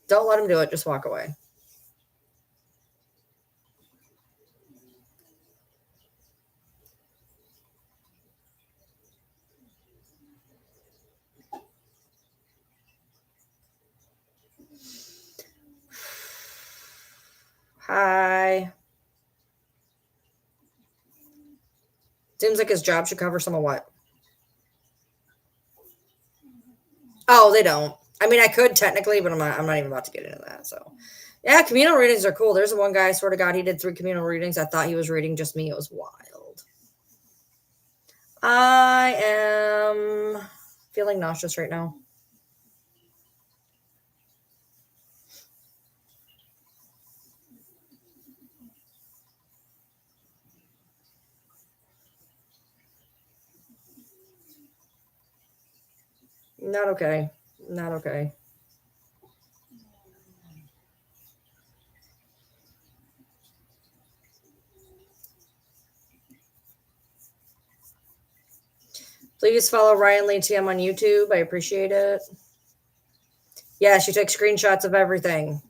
A: Don't let them do it. Just walk away. Hi. Seems like his job should cover some of what? Oh, they don't. I mean, I could technically, but I'm not even about to get into that. So, yeah, communal readings are cool. There's one guy, I swear to God, he did 3 communal readings. I thought he was reading just me. It was wild. I am feeling nauseous right now. Not okay. Not okay. Please follow Ryan Lee TM on YouTube. I appreciate it. Yeah, she takes screenshots of everything.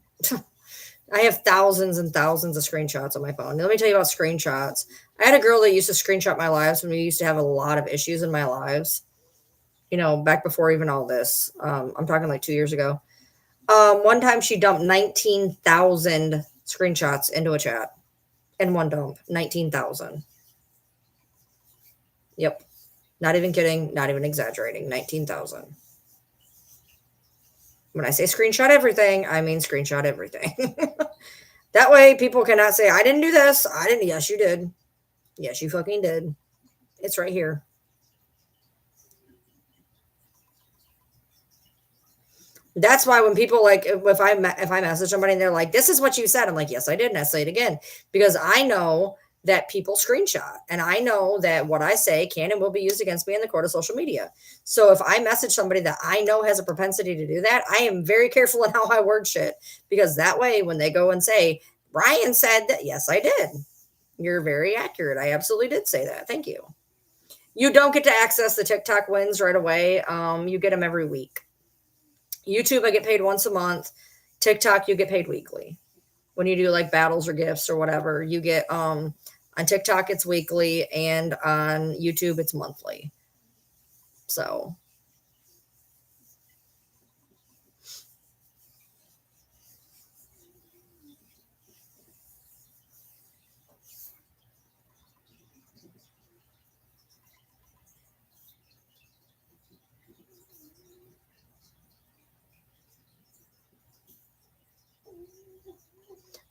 A: I have thousands and thousands of screenshots on my phone. Let me tell you about screenshots. I had a girl that used to screenshot my lives when we used to have a lot of issues in my lives. Back before even all this. I'm talking like 2 years ago. One time she dumped 19,000 screenshots into a chat in one dump. 19,000. Yep. Not even kidding. Not even exaggerating. 19,000. When I say screenshot everything, I mean screenshot everything. That way people cannot say, I didn't do this. I didn't. Yes, you did. Yes, you fucking did. It's right here. That's why when people like, if I message somebody and they're like, this is what you said, I'm like, yes, I did. And I say it again, because I know that people screenshot, and I know that what I say can and will be used against me in the court of social media. So if I message somebody that I know has a propensity to do that, I am very careful in how I word shit, because that way when they go and say, Ryan said that, yes, I did. You're very accurate. I absolutely did say that. Thank you. You don't get to access the TikTok wins right away. You get them every week. YouTube, I get paid once a month. TikTok, you get paid weekly, when you do like battles or gifts or whatever, you get on TikTok it's weekly and on YouTube it's monthly. So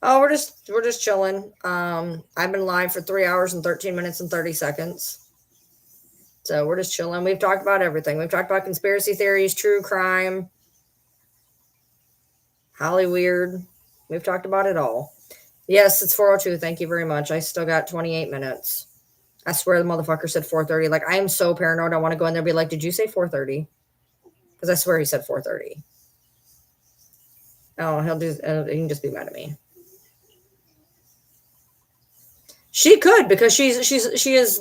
A: oh, we're just chilling. I've been live for 3 hours and 13 minutes and 30 seconds. So we're just chilling. We've talked about everything. We've talked about conspiracy theories, true crime, Hollyweird. We've talked about it all. Yes, it's 4:02. Thank you very much. I still got 28 minutes. I swear the motherfucker said 4:30. Like, I am so paranoid. I want to go in there and be like, did you say 4:30? Because I swear he said 4:30. Oh, he can just be mad at me. She could, because she is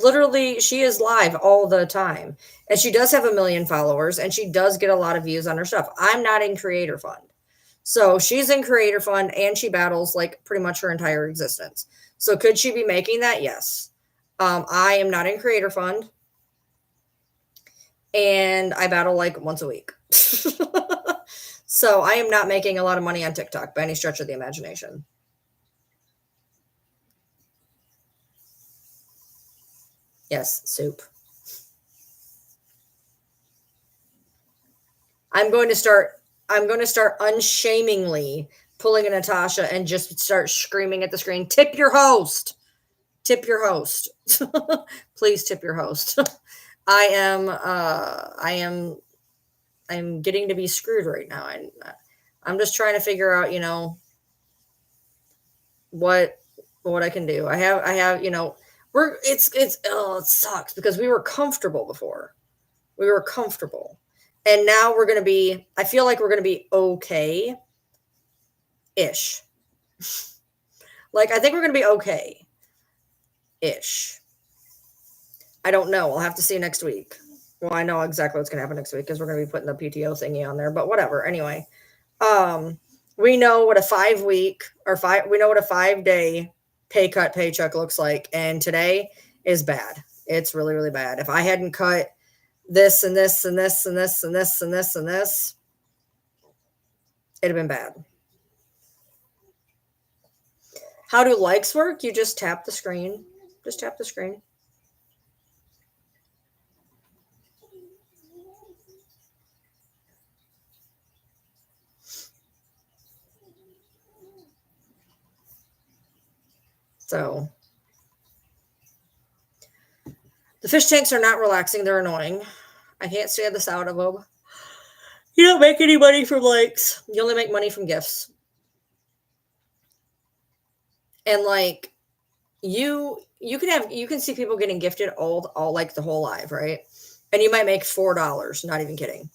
A: live all the time. And she does have 1 million followers and she does get a lot of views on her stuff. I'm not in Creator Fund. So she's in Creator Fund and she battles like pretty much her entire existence. So could she be making that? Yes. I am not in Creator Fund. And I battle like once a week. So I am not making a lot of money on TikTok by any stretch of the imagination. Yes, soup. I'm going to start unshamingly pulling a Natasha and just start screaming at the screen, tip your host. Tip your host. Please tip your host. I'm getting to be screwed right now. I'm just trying to figure out, what I can do. I have, it sucks because we were comfortable before. We were comfortable. And now I feel like we're going to be okay-ish. Like, I think we're going to be okay-ish. I don't know. I'll have to see next week. Well, I know exactly what's going to happen next week because we're going to be putting the PTO thingy on there, but whatever. Anyway, we know what a 5-day pay cut paycheck looks like. And today is bad. It's really, really bad. If I hadn't cut this and this and this and this and this and this and this, it'd have been bad. How do likes work? You just tap the screen. Just tap the screen. So the fish tanks are not relaxing. They're annoying. I can't stand the sound of them. You don't make any money from likes. You only make money from gifts. And like you can see people getting gifted all like the whole live, right? And you might make $4. Not even kidding.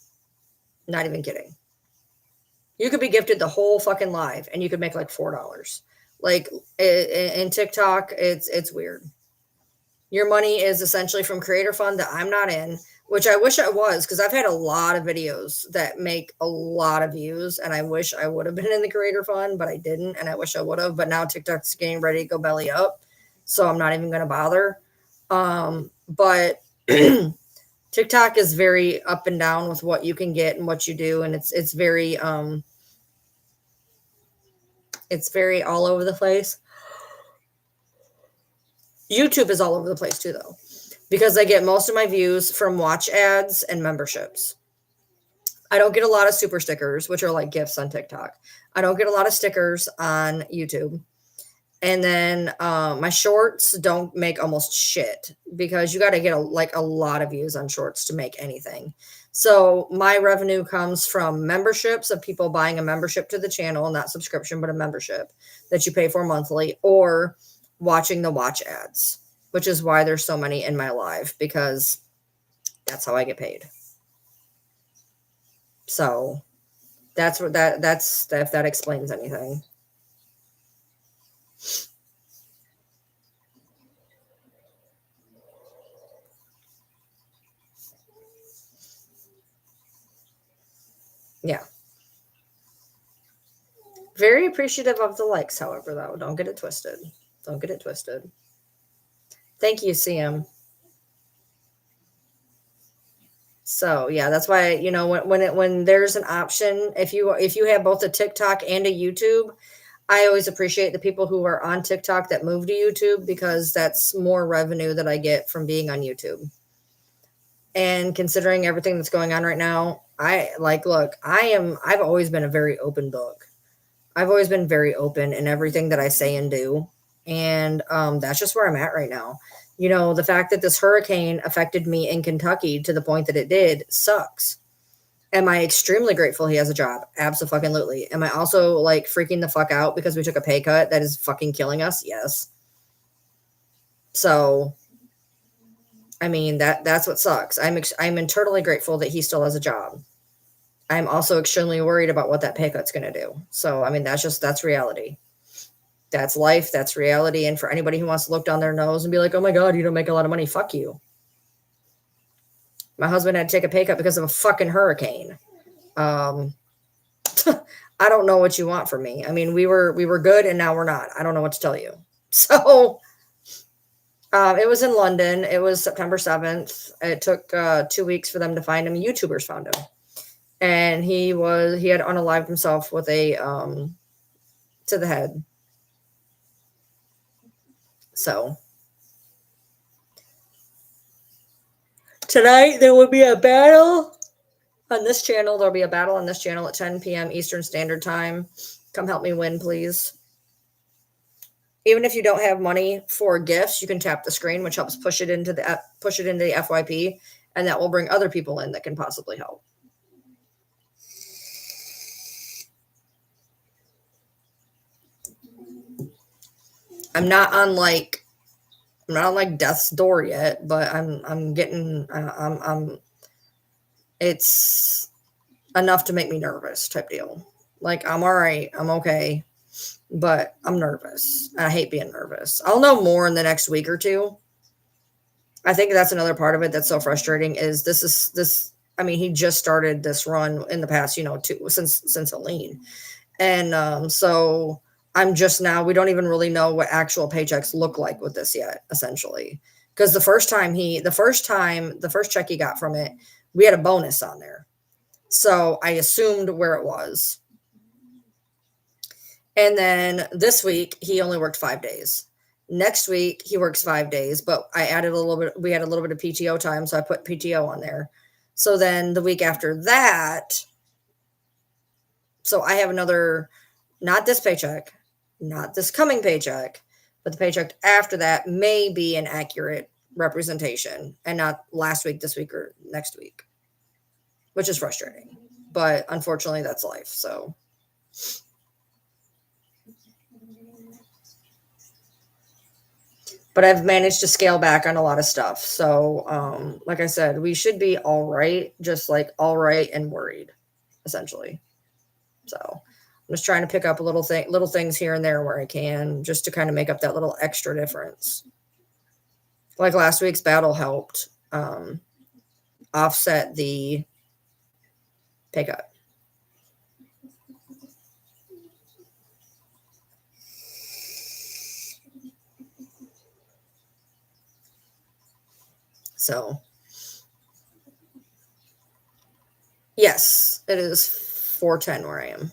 A: Not even kidding. You could be gifted the whole fucking live and you could make like $4. Like in TikTok, it's weird. Your money is essentially from Creator Fund that I'm not in, which I wish I was, because I've had a lot of videos that make a lot of views, and I wish I would have been in the Creator Fund, but I didn't, and I wish I would have. But now TikTok's getting ready to go belly up, so I'm not even going to bother. But TikTok is very up and down with what you can get and what you do, and it's very all over the place. YouTube is all over the place too, though, because I get most of my views from watch ads and memberships. I don't get a lot of super stickers, which are like gifts on TikTok. I don't get a lot of stickers on YouTube. And then my shorts don't make almost shit because you got to get a lot of views on shorts to make anything. So my revenue comes from memberships of people buying a membership to the channel, not subscription, but a membership that you pay for monthly, or watching the watch ads, which is why there's so many in my live, because that's how I get paid. So that's if that explains anything. Yeah. Very appreciative of the likes, however, though. Don't get it twisted. Don't get it twisted. Thank you, CM. So yeah, that's why, you know, when there's an option, if you have both a TikTok and a YouTube, I always appreciate the people who are on TikTok that move to YouTube, because that's more revenue that I get from being on YouTube. And considering everything that's going on right now, I've always been a very open book. I've always been very open in everything that I say and do. And that's just where I'm at right now. You know, the fact that this hurricane affected me in Kentucky to the point that it did sucks. Am I extremely grateful he has a job? Absolutely. Am I also like freaking the fuck out because we took a pay cut that is fucking killing us? Yes. So, I mean, that's what sucks. I'm internally grateful that he still has a job. I'm also extremely worried about what that pay cut's going to do. So, I mean, that's reality. That's life. That's reality. And for anybody who wants to look down their nose and be like, oh my God, you don't make a lot of money. Fuck you. My husband had to take a pay cut because of a fucking hurricane. I don't know what you want from me. I mean, we were good and now we're not. I don't know what to tell you. So, it was in London. It was September 7th. It took 2 weeks for them to find him. YouTubers found him. And he had unalived himself with a to the head. So tonight there will be a battle on this channel. There'll be a battle on this channel at 10 p.m. Eastern Standard Time. Come help me win, please. Even if you don't have money for gifts, you can tap the screen, which helps push it into the FYP, and that will bring other people in that can possibly help. I'm not on like death's door yet, but I'm getting it's enough to make me nervous type deal. Like, I'm all right, I'm okay, but I'm nervous. I hate being nervous. I'll know more in the next week or two. I think that's another part of it that's so frustrating is this. I mean, he just started this run in the past, you know, since Aline. And so I'm just now, we don't even really know what actual paychecks look like with this yet, essentially. Because the first check he got from it, we had a bonus on there. So I assumed where it was. And then this week, he only worked 5 days. Next week, he works 5 days, but we had a little bit of PTO time, so I put PTO on there. So then the week after that, so I have another, not this paycheck, not this coming paycheck, but the paycheck after that may be an accurate representation and not last week, this week, or next week, which is frustrating. But unfortunately, that's life. So but I've managed to scale back on a lot of stuff. So, like I said, we should be all right, just like all right and worried, essentially. So I'm just trying to pick up little things here and there where I can, just to kind of make up that little extra difference. Like last week's battle helped offset the pay cut. So, yes, it is 4:10 where I am,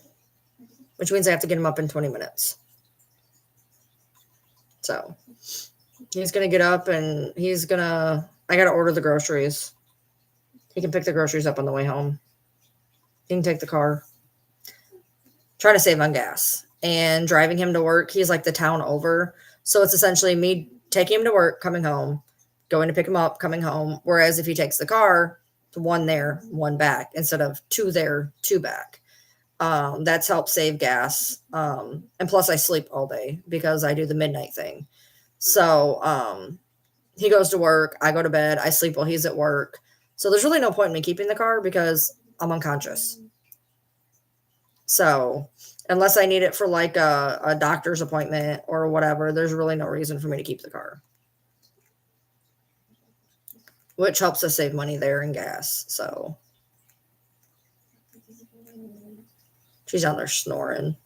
A: which means I have to get him up in 20 minutes. So, he's going to get up and I got to order the groceries. He can pick the groceries up on the way home. He can take the car. Trying to save on gas. And driving him to work, he's like the town over. So, it's essentially me taking him to work, coming home, going to pick him up, coming home. Whereas if he takes the car, one there, one back, instead of 2 there, 2 back. That's helped save gas. And plus I sleep all day because I do the midnight thing. So he goes to work, I go to bed, I sleep while he's at work. So there's really no point in me keeping the car because I'm unconscious. So unless I need it for like a doctor's appointment or whatever, there's really no reason for me to keep the car. Which helps us save money there and gas. So she's on there snoring.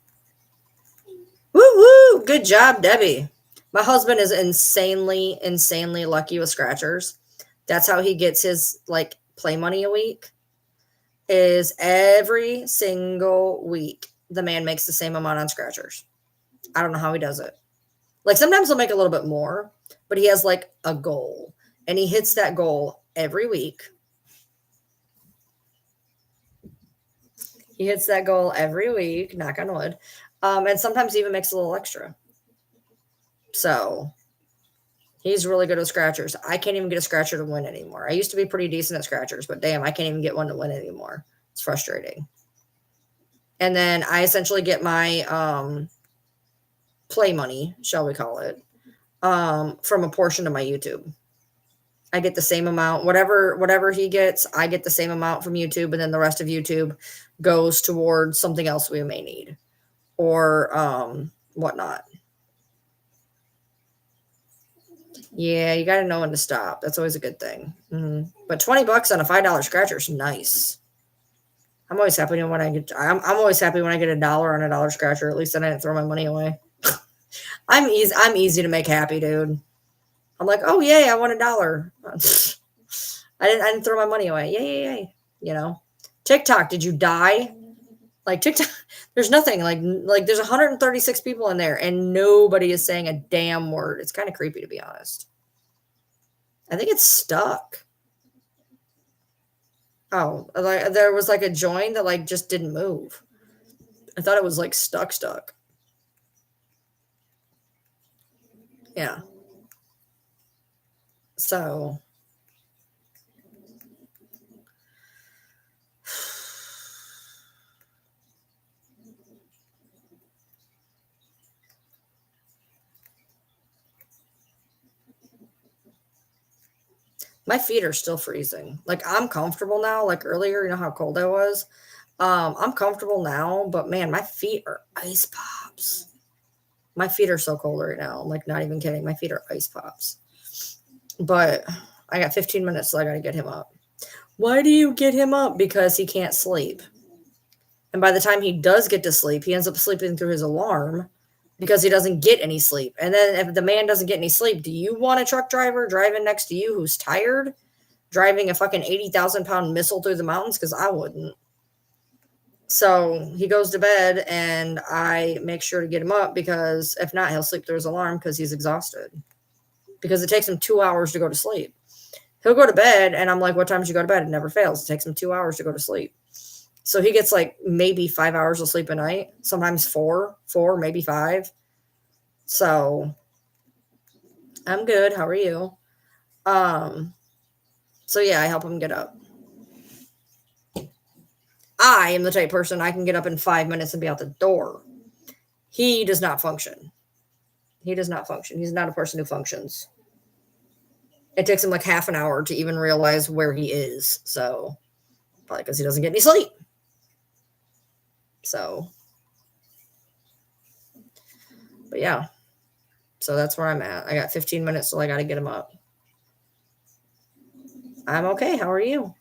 A: good job, Debbie. My husband is insanely lucky with scratchers. That's how he gets his like play money a week. Is every single week the man makes the same amount on scratchers. I don't know how he does it. Like sometimes he'll make a little bit more, but he has like a goal and he hits that goal every week. He hits that goal every week, knock on wood. And sometimes he even makes a little extra. So he's really good with scratchers. I can't even get a scratcher to win anymore. I used to be pretty decent at scratchers, but damn, I can't even get one to win anymore. It's frustrating. And then I essentially get my play money, shall we call it, from a portion of my YouTube. I get the same amount, whatever he gets, I get the same amount from YouTube, and then the rest of YouTube goes towards something else we may need or whatnot. Yeah, you got to know when to stop. That's always a good thing. Mm-hmm. But $20 on a $5 scratcher is nice. I'm always happy when I get. I'm always happy when I get $1 on a $1 scratcher. At least then I didn't throw my money away. I'm easy to make happy, dude. I'm like, oh yay, I won $1. I didn't throw my money away. Yay. You know, TikTok. Did you die? Like TikTok, there's nothing like there's 136 people in there and nobody is saying a damn word. It's kind of creepy to be honest. I think it's stuck. Oh, like there was like a join that like just didn't move. I thought it was like stuck. Yeah. So my feet are still freezing. Like I'm comfortable now. Like earlier, you know how cold I was? I'm comfortable now, but man, my feet are ice pops. My feet are so cold right now. I'm like not even kidding. My feet are ice pops. But I got 15 minutes, so I got to get him up. Why do you get him up? Because he can't sleep. And by the time he does get to sleep, he ends up sleeping through his alarm because he doesn't get any sleep. And then if the man doesn't get any sleep, do you want a truck driver driving next to you who's tired, driving a fucking 80,000-pound missile through the mountains? Because I wouldn't. So he goes to bed and I make sure to get him up because if not, he'll sleep through his alarm because he's exhausted. Because it takes him 2 hours to go to sleep. He'll go to bed and I'm like, what time did you go to bed? It never fails. It takes him 2 hours to go to sleep. So he gets like maybe 5 hours of sleep a night, sometimes four, maybe 5. So I'm good. How are you? So yeah, I help him get up. I am the type person I can get up in 5 minutes and be out the door. He does not function. He's not a person who functions. It takes him like half an hour to even realize where he is. So probably because he doesn't get any sleep. So, but yeah. So that's where I'm at. I got 15 minutes till I got to get him up. I'm okay. How are you?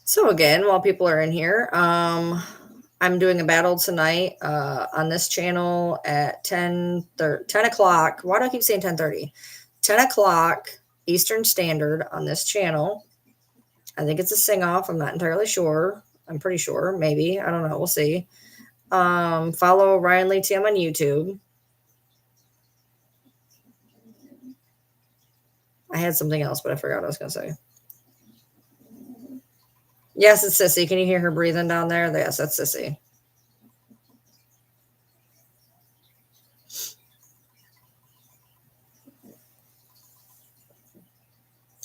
A: So again, while people are in here, I'm doing a battle tonight on this channel at 10 o'clock. Why do I keep saying 10:30? 10 o'clock Eastern Standard on this channel. I think it's a sing-off. I'm not entirely sure. I'm pretty sure. Maybe. I don't know. We'll see. Follow Ryan Lee TM on YouTube. I had something else, but I forgot what I was going to say. Yes, it's Sissy. Can you hear her breathing down there? Yes, that's Sissy.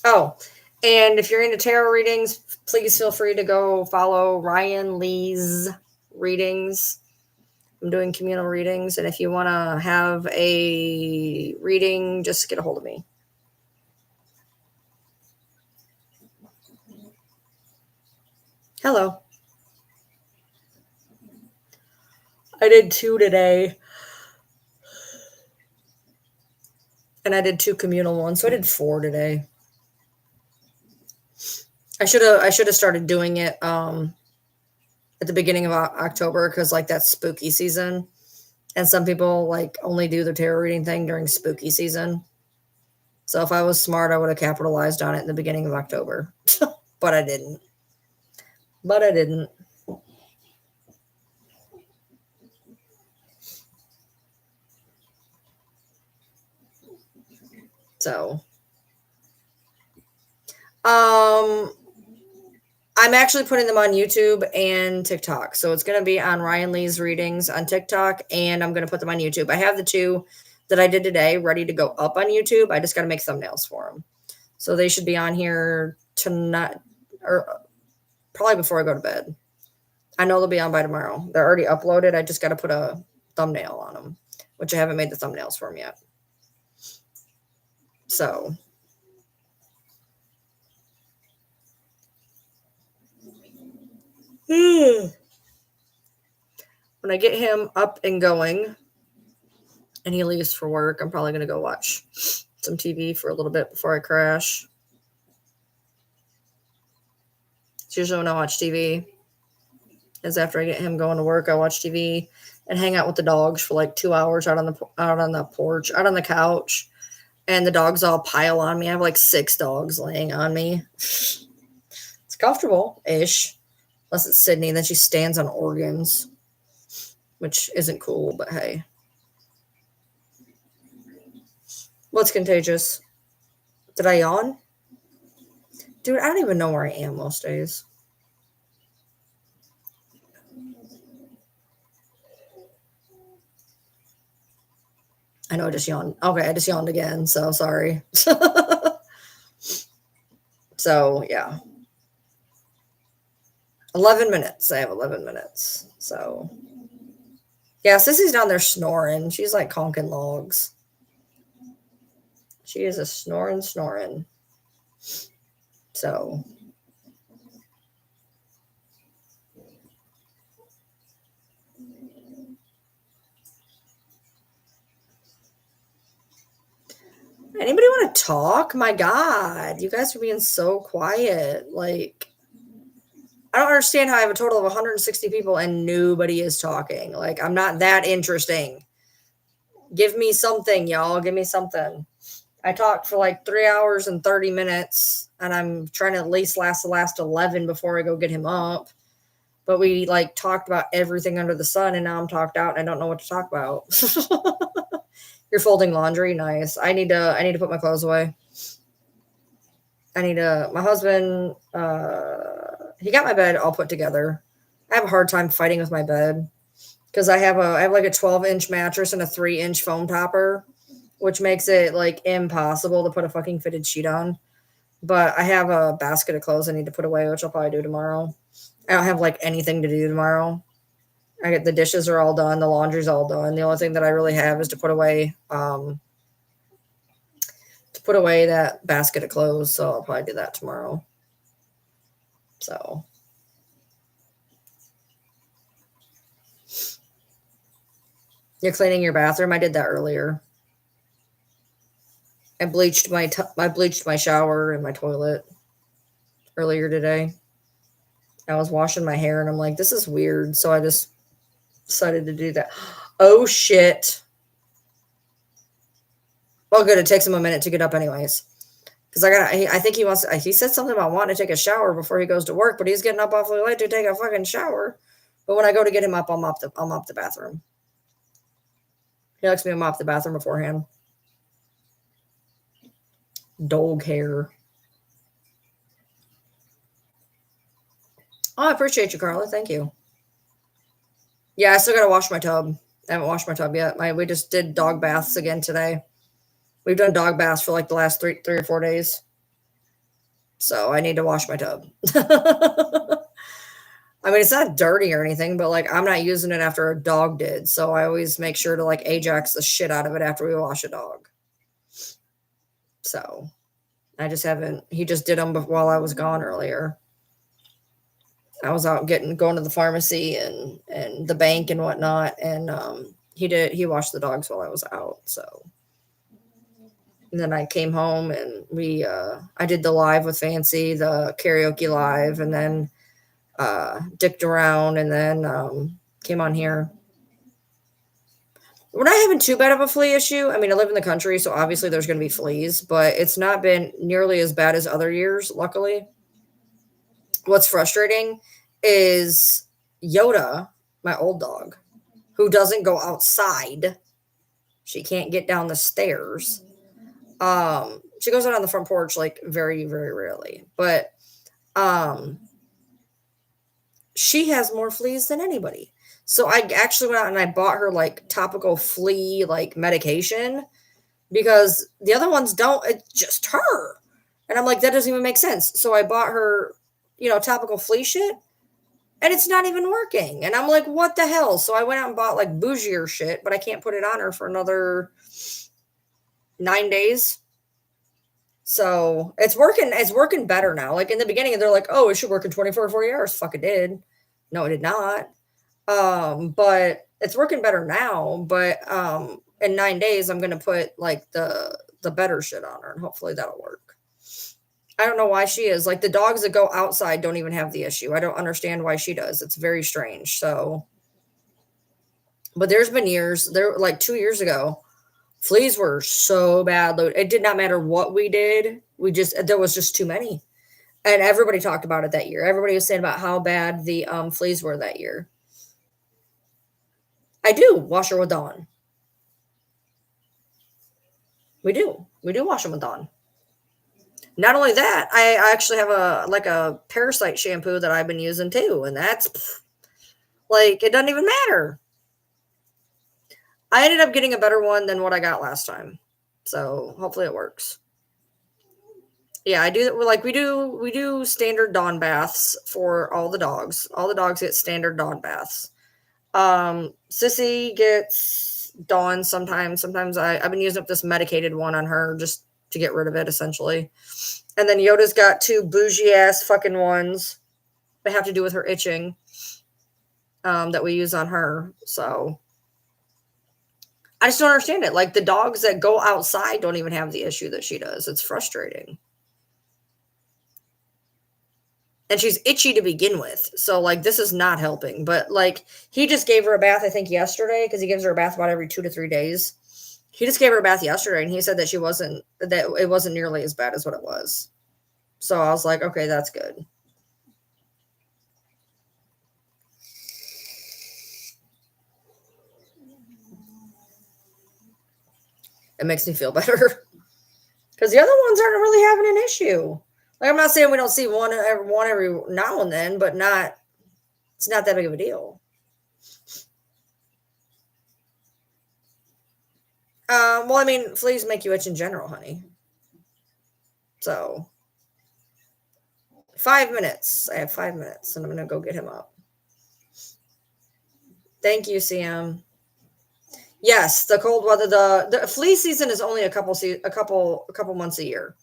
A: Oh, and if you're into tarot readings, please feel free to go follow Ryan Lee's readings. I'm doing communal readings, and if you want to have a reading, just get a hold of me. Hello. I did 2 today. And I did 2 communal ones, so I did 4 today. I should have started doing it at the beginning of October because like that's spooky season, and some people like only do the tarot reading thing during spooky season. So if I was smart, I would have capitalized on it in the beginning of October, but I didn't. So, I'm actually putting them on YouTube and TikTok. So it's going to be on Ryan Lee's readings on TikTok, and I'm going to put them on YouTube. I have the 2 that I did today ready to go up on YouTube. I just got to make thumbnails for them. So they should be on here tonight or probably before I go to bed. I know they'll be on by tomorrow. They're already uploaded. I just got to put a thumbnail on them, which I haven't made the thumbnails for them yet. So when I get him up and going and he leaves for work, I'm probably going to go watch some TV for a little bit before I crash. It's usually when I watch TV is after I get him going to work. I watch TV and hang out with the dogs for like 2 hours out on the porch, out on the couch, and the dogs all pile on me. I have like 6 dogs laying on me. It's comfortable-ish, unless it's Sydney. Then she stands on organs, which isn't cool, but hey. What's contagious? Did I yawn? Dude, I don't even know where I am most days. I know I just yawned. Okay, I just yawned again, so sorry. So, yeah. 11 minutes. I have 11 minutes. So, yeah, Sissy's down there snoring. She's like conking logs. She is a snoring. So, anybody want to talk? My God, you guys are being so quiet. Like, I don't understand how I have a total of 160 people and nobody is talking. Like, I'm not that interesting. Give me something, y'all. Give me something. I talked for like 3 hours and 30 minutes, and I'm trying to at least last the last 11 before I go get him up. But we like talked about everything under the sun, and now I'm talked out and I don't know what to talk about. You're folding laundry? Nice. I need to put my clothes away. My husband, he got my bed all put together. I have a hard time fighting with my bed because I have like a 12-inch mattress and a 3-inch foam topper, which makes it like impossible to put a fucking fitted sheet on. But I have a basket of clothes I need to put away, which I'll probably do tomorrow. I don't have like anything to do tomorrow. I get the dishes are all done, the laundry's all done. The only thing that I really have is to put away that basket of clothes. So I'll probably do that tomorrow. So you're cleaning your bathroom? I did that earlier. I bleached my shower and my toilet earlier today. I was washing my hair and I'm like, this is weird. So I just decided to do that. Oh shit. Well, good. It takes him a minute to get up anyways. Because I think he said something about wanting to take a shower before he goes to work, but he's getting up awfully late to take a fucking shower. But when I go to get him up, I'll mop the bathroom. He likes me to mop the bathroom beforehand. Dog hair. Oh, I appreciate you, Carla. Thank you. Yeah, I still got to wash my tub. I haven't washed my tub yet. We just did dog baths again today. We've done dog baths for like the last three or 4 days. So I need to wash my tub. I mean, it's not dirty or anything, but like I'm not using it after a dog did. So I always make sure to like Ajax the shit out of it after we wash a dog. So I just haven't, he just did them while I was gone earlier. I was out going to the pharmacy and the bank and whatnot, and he washed the dogs while I was out. So, and then I came home and I did the live with Fancy, the karaoke live, and then dicked around, and then came on here. We're not having too bad of a flea issue. I mean, I live in the country, so obviously there's going to be fleas, but it's not been nearly as bad as other years, luckily. What's frustrating is Yoda, my old dog, who doesn't go outside. She can't get down the stairs. She goes out on the front porch like very, very rarely, but she has more fleas than anybody. So I actually went out and I bought her like topical flea like medication because the other ones don't. It's just her. And I'm like, that doesn't even make sense. So I bought her, topical flea shit, and it's not even working. And I'm like, what the hell? So I went out and bought like bougier shit, but I can't put it on her for another 9 days. So it's working better now. Like in the beginning, they're like, oh, it should work in 24 or 40 hours. Fuck, it did. No, it did not. But it's working better now. But in 9 days, I'm gonna put like the better shit on her, and hopefully that'll work. I don't know why she is. Like the dogs that go outside don't even have the issue. I don't understand why she does. It's very strange. So, but there's been years, like 2 years ago, fleas were so bad. It did not matter what we did. There was just too many. And everybody talked about it that year. Everybody was saying about how bad the fleas were that year. I do wash her with Dawn. We do wash them with Dawn. Not only that, I actually have a parasite shampoo that I've been using too, and that's like it doesn't even matter. I ended up getting a better one than what I got last time, so hopefully it works. Yeah, I do. Like we do standard Dawn baths for all the dogs. All the dogs get standard Dawn baths. Sissy gets Dawn sometimes. Sometimes I've been using up this medicated one on her just to get rid of it, essentially. And then Yoda's got 2 bougie ass fucking ones that have to do with her itching that we use on her. So I just don't understand it. Like the dogs that go outside don't even have the issue that she does. It's frustrating. And she's itchy to begin with. So like this is not helping. But like he just gave her a bath, I think yesterday, because he gives her a bath about every 2 to 3 days. He just gave her a bath yesterday, and he said that it wasn't nearly as bad as what it was. So I was like, okay, that's good. It makes me feel better because the other ones aren't really having an issue. Like I'm not saying we don't see one every now and then, but it's not that big of a deal. Well, I mean, fleas make you itch in general, honey. So 5 minutes. I have 5 minutes, and I'm gonna go get him up. Thank you, CM. Yes, the cold weather. The flea season is only a couple months a year.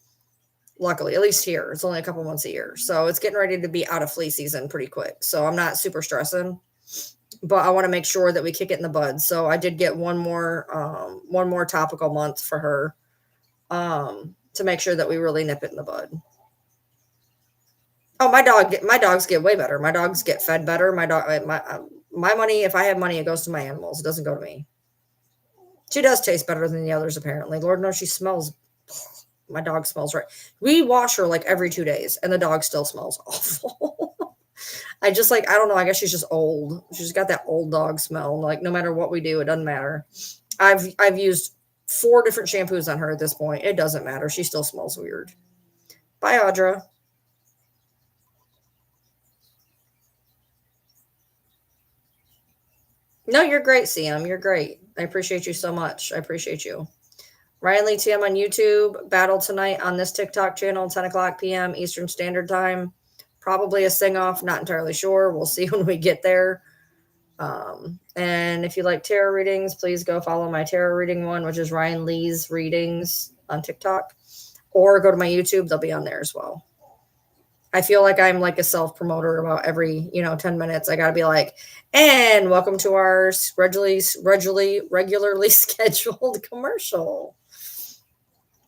A: Luckily, at least here, it's only a couple months a year, so it's getting ready to be out of flea season pretty quick. So I'm not super stressing, but I want to make sure that we kick it in the bud. So I did get one more topical month for her, to make sure that we really nip it in the bud. Oh, my dogs get way better. My dogs get fed better. My money, if I have money, it goes to my animals. It doesn't go to me. She does taste better than the others, apparently. Lord knows she smells. My dog smells right. We wash her like every 2 days, and the dog still smells awful. I don't know. I guess she's just old. She's got that old dog smell. Like no matter what we do, it doesn't matter. I've used 4 different shampoos on her at this point. It doesn't matter. She still smells weird. Bye, Audra. No, you're great, CM. You're great. I appreciate you so much. I appreciate you. Ryan Lee TM on YouTube. Battle tonight on this TikTok channel, 10 o'clock p.m. Eastern Standard Time. Probably a sing-off. Not entirely sure. We'll see when we get there. And if you like tarot readings, please go follow my tarot reading one, which is Ryan Lee's Readings on TikTok. Or go to my YouTube. They'll be on there as well. I feel like I'm like a self promoter about every 10 minutes. I got to be like, and welcome to our regularly scheduled commercial.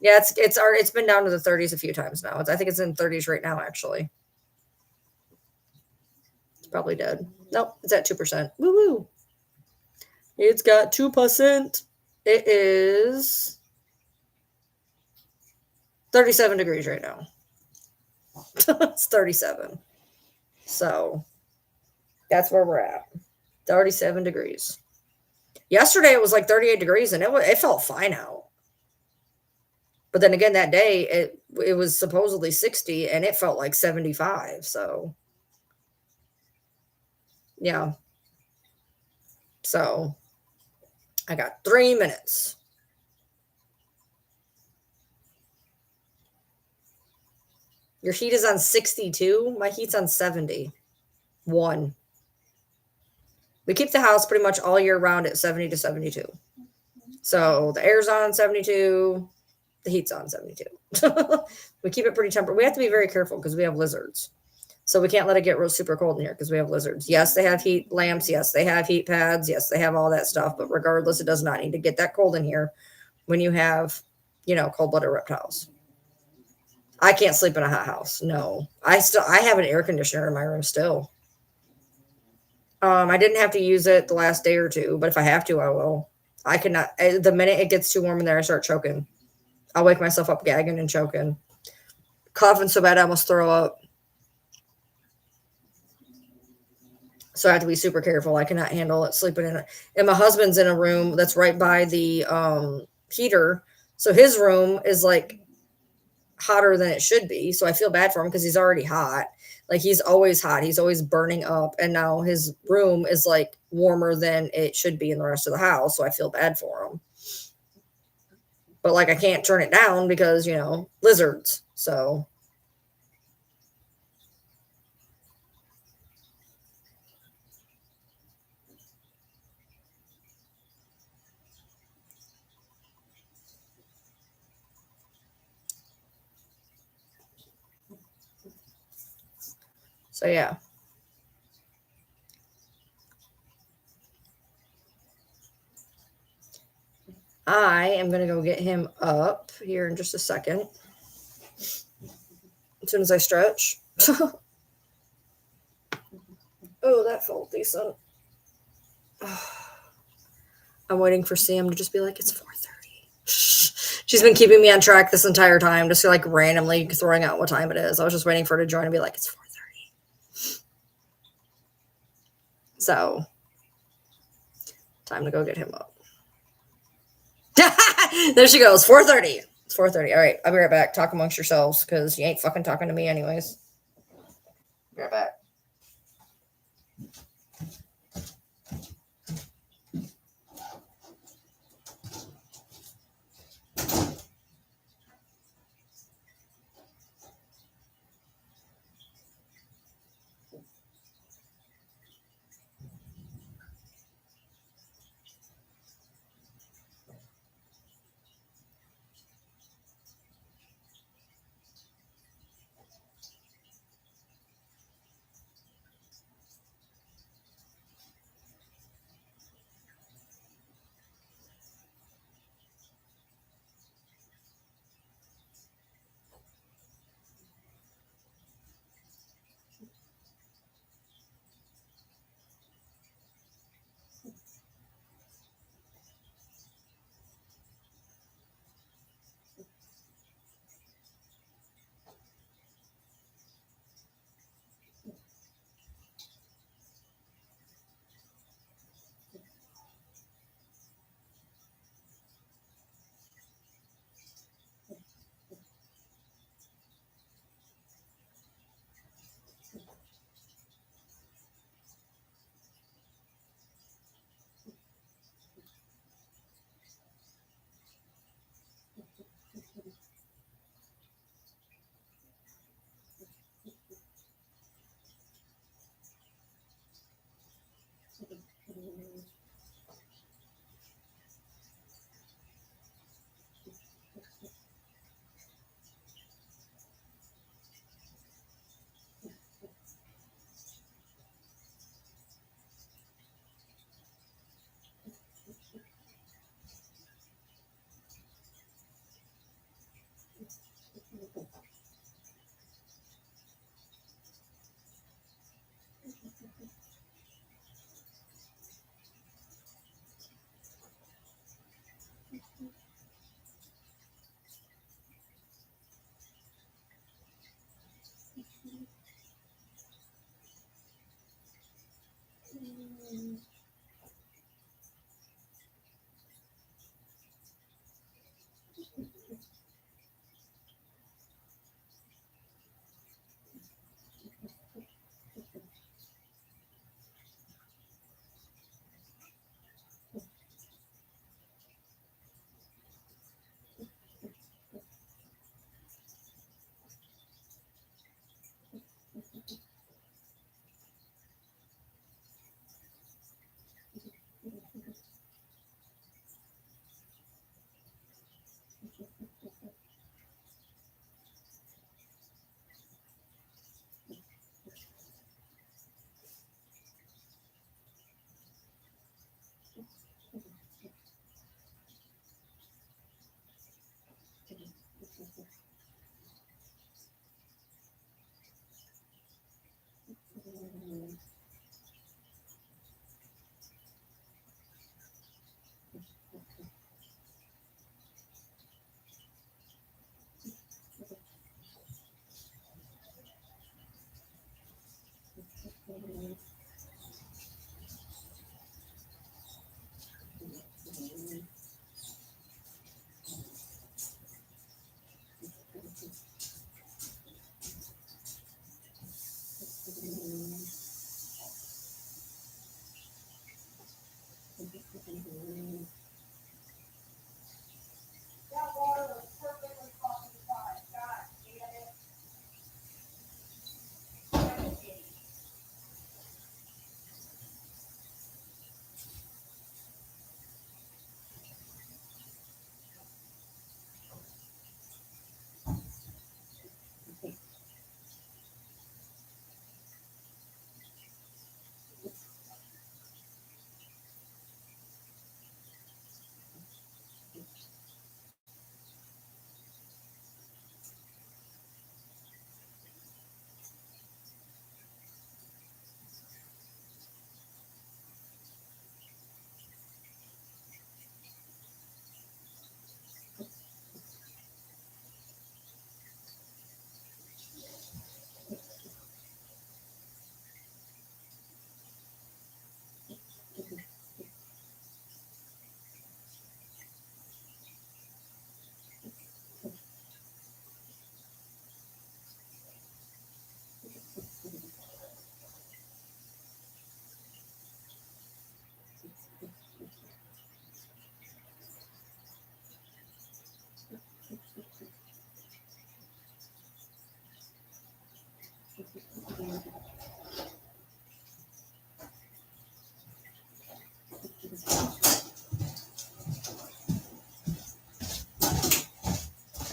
A: Yeah, it's been down to the 30s a few times now. I think it's in 30s right now, actually. It's probably dead. Nope, it's at 2%. Woo woo. It's got 2%. It is 37 degrees right now. It's 37. So that's where we're at. 37 degrees. Yesterday it was like 38 degrees and it felt fine out. But then again, that day it was supposedly 60 and it felt like 75. So yeah. So I got 3 minutes. Your heat is on 62. My heat's on 71. We keep the house pretty much all year round at 70 to 72. So the air's on 72. The heat's on 72. We keep it pretty temperate. We have to be very careful because we have lizards. So we can't let it get real super cold in here because we have lizards. Yes, they have heat lamps. Yes, they have heat pads. Yes, they have all that stuff. But regardless, it does not need to get that cold in here when you have, cold-blooded reptiles. I can't sleep in a hot house. No. I have an air conditioner in my room still. I didn't have to use it the last day or two, but if I have to, I will. I cannot. The minute it gets too warm in there, I start choking. I'll wake myself up gagging and choking. Coughing so bad I almost throw up. So I have to be super careful. I cannot handle it sleeping in it. And my husband's in a room that's right by the heater. So his room is like hotter than it should be. So I feel bad for him because he's already hot. Like he's always hot. He's always burning up. And now his room is like warmer than it should be in the rest of the house. So I feel bad for him. But like I can't turn it down because, lizards. So yeah. I am going to go get him up here in just a second. As soon as I stretch. Oh, that felt decent. I'm waiting for Sam to just be like, it's 4:30. She's been keeping me on track this entire time, just like randomly throwing out what time it is. I was just waiting for her to join and be like, it's 4:30. So, time to go get him up. There she goes. 4:30. It's 4:30. All right, I'll be right back. Talk amongst yourselves because you ain't fucking talking to me anyways. Be right back.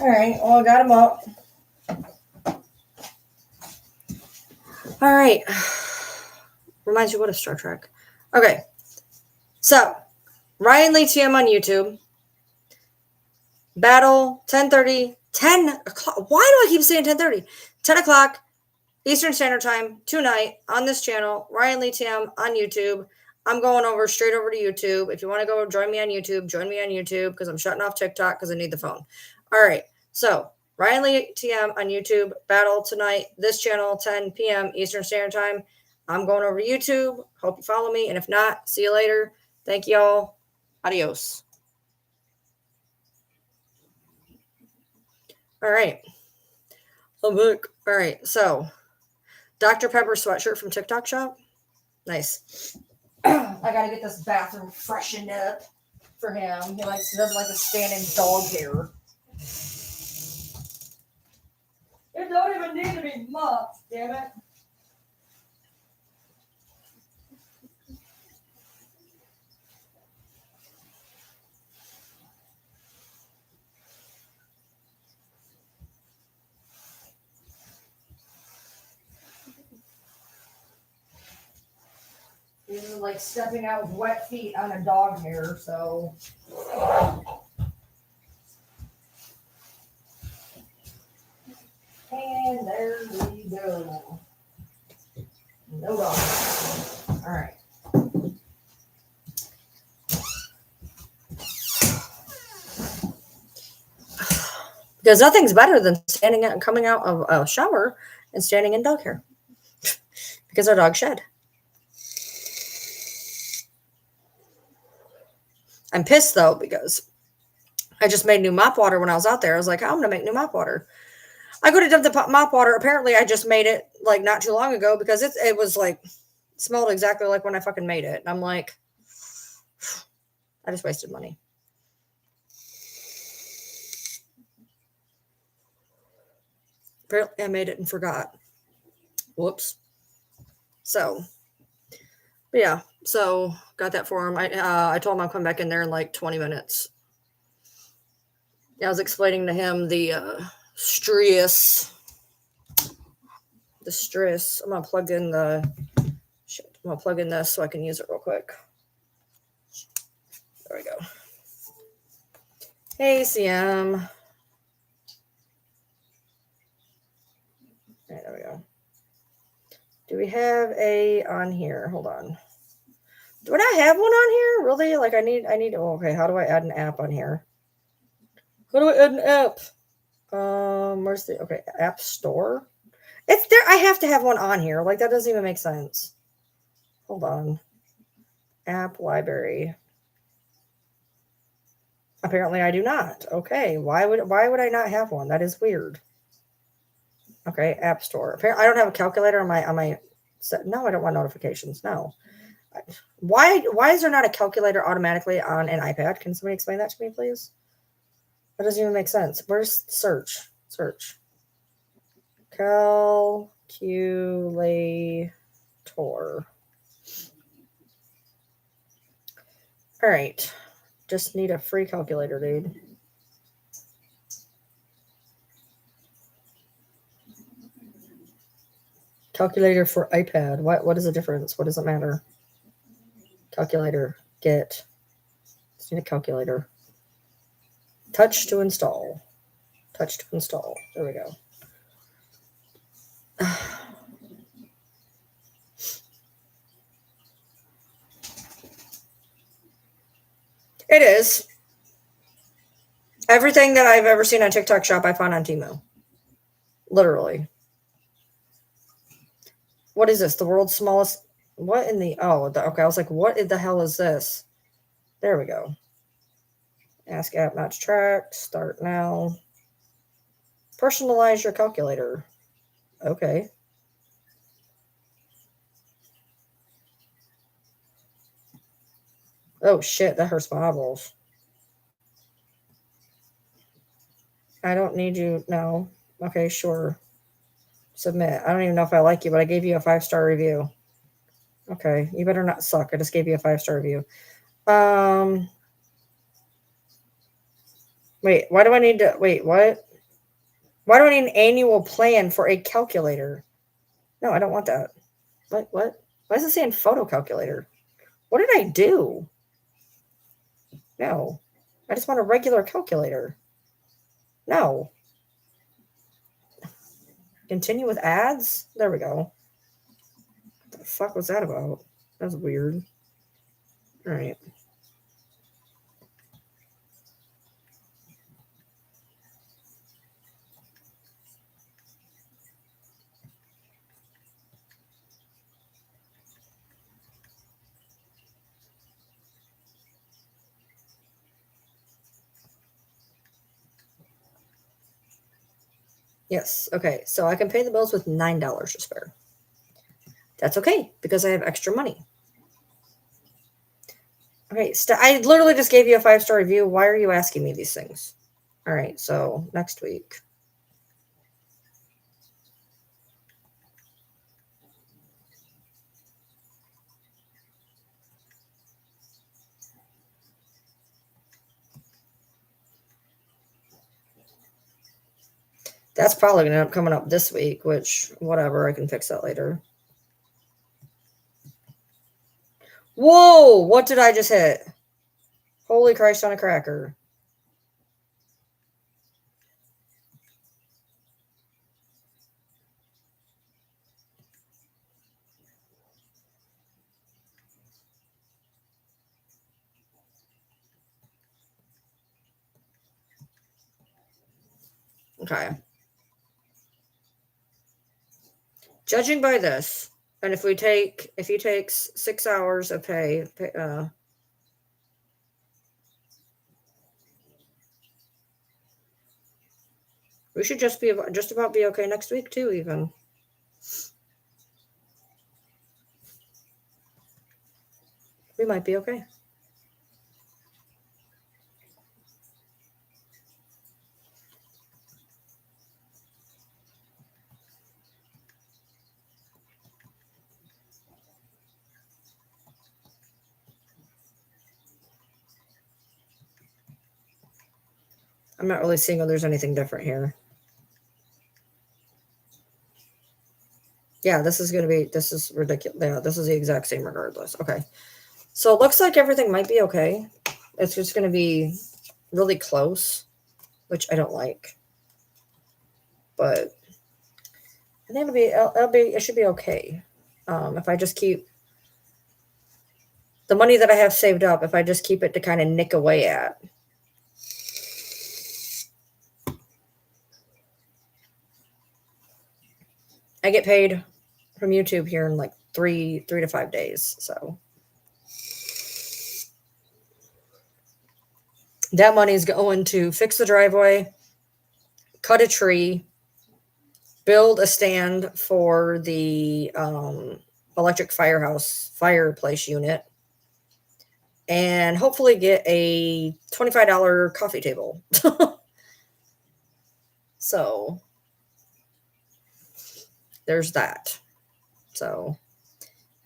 A: All right. Well, I got him up. All right. Reminds you what of Star Trek. Okay. So, Ryan Lee TM on YouTube. Battle 10:30, 10 o'clock. Why do I keep saying 10:30? 10 o'clock Eastern Standard Time tonight on this channel. Ryan Lee TM on YouTube. I'm going straight over to YouTube. If you want to go join me on YouTube, join me on YouTube because I'm shutting off TikTok because I need the phone. All right. So, Ryan Lee TM on YouTube. Battle tonight. This channel, 10 p.m. Eastern Standard Time. I'm going over to YouTube. Hope you follow me. And if not, see you later. Thank y'all. Adios. All right. I'm back. All right. So, Dr. Pepper sweatshirt from TikTok shop. Nice. I gotta get this bathroom freshened up for him. He doesn't like to stand in dog hair. It don't even need to be mopped, damn it. This is like stepping out with wet feet on a dog hair, so. And there we go. No dog. All right. Because nothing's better than standing out and coming out of a shower and standing in dog hair. Because our dog shed. I'm pissed though because I just made new mop water when I was out there. I was like, I'm gonna make new mop water. I go to dump the mop water. Apparently, I just made it like not too long ago because it was like smelled exactly like when I fucking made it. And I'm like, I just wasted money. Apparently, I made it and forgot. Whoops. So, but yeah. So got that for him. I told him I'll come back in there in like 20 minutes. Yeah, I was explaining to him the stress. The stress. I'm gonna plug in the shit. I'm gonna plug in this so I can use it real quick. There we go. Hey, CM. All right, there we go. Do we have a on here? Hold on. Do I not have one on here? Really? Like I need. Oh, okay. How do I add an app on here? How do I add an app? Where's the app store? It's there. I have to have one on here. Like, that doesn't even make sense. Hold on. App library. Apparently I do not. Okay. Why would I not have one? That is weird. Okay, App Store. Apparently I don't have a calculator on my set. No, I don't want notifications. No. Why is there not a calculator automatically on an iPad? Can somebody explain that to me, please? That doesn't even make sense. Where's search? Search. Calculator. All right. Just need a free calculator, dude. Calculator for iPad. What is the difference? What does it matter? Calculator. Get. Just need a calculator. Touch to install. Touch to install. There we go. It is. Everything that I've ever seen on TikTok Shop, I found on Temu. Literally. What is this? The world's smallest. What in the. Oh, okay. I was like, what the hell is this? There we go. Ask app not to track. Start now. Personalize your calculator. Okay. Oh, shit. That hurts my eyeballs. I don't need you. No. Okay, sure. Submit. I don't even know if I like you, but I gave you a 5-star review. Okay. You better not suck. I just gave you a 5-star review. Wait, why do I need to. Wait, what? Why do I need an annual plan for a calculator? No, I don't want that. What? Why is it saying photo calculator? What did I do? No. I just want a regular calculator. No. Continue with ads? There we go. What the fuck was that about? That was weird. All right. Yes. Okay. So I can pay the bills with $9 to spare. That's okay because I have extra money. Okay. I literally just gave you a 5-star review. Why are you asking me these things? All right. So next week. That's probably going to end up coming up this week, which, whatever, I can fix that later. Whoa! What did I just hit? Holy Christ on a cracker. Okay. Judging by this, and if you take 6 hours of pay, we should just about be okay next week too, even. We might be okay. I'm not really seeing if there's anything different here. Yeah, this is ridiculous. Yeah, this is the exact same regardless. Okay. So it looks like everything might be okay. It's just going to be really close, which I don't like. But I think it should be okay. If I just keep the money that I have saved up, if I just keep it to kind of nick away at. I get paid from YouTube here in like 3 to 5 days. So that money is going to fix the driveway, cut a tree, build a stand for the electric fireplace unit, and hopefully get a $25 coffee table. So there's that. So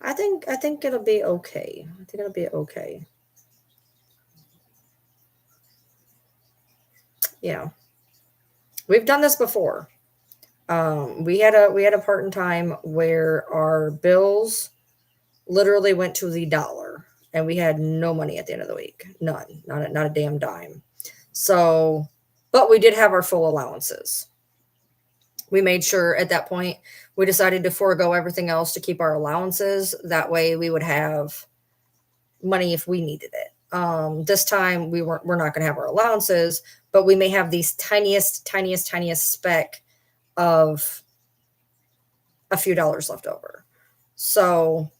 A: I think it'll be okay. I think it'll be okay. Yeah. We've done this before. We had a part in time where our bills literally went to the dollar, and we had no money at the end of the week. None. Not a damn dime. So, but we did have our full allowances. We made sure at that point we decided to forego everything else to keep our allowances. That way we would have money if we needed it. This time we're not going to have our allowances, but we may have these tiniest speck of a few dollars left over. So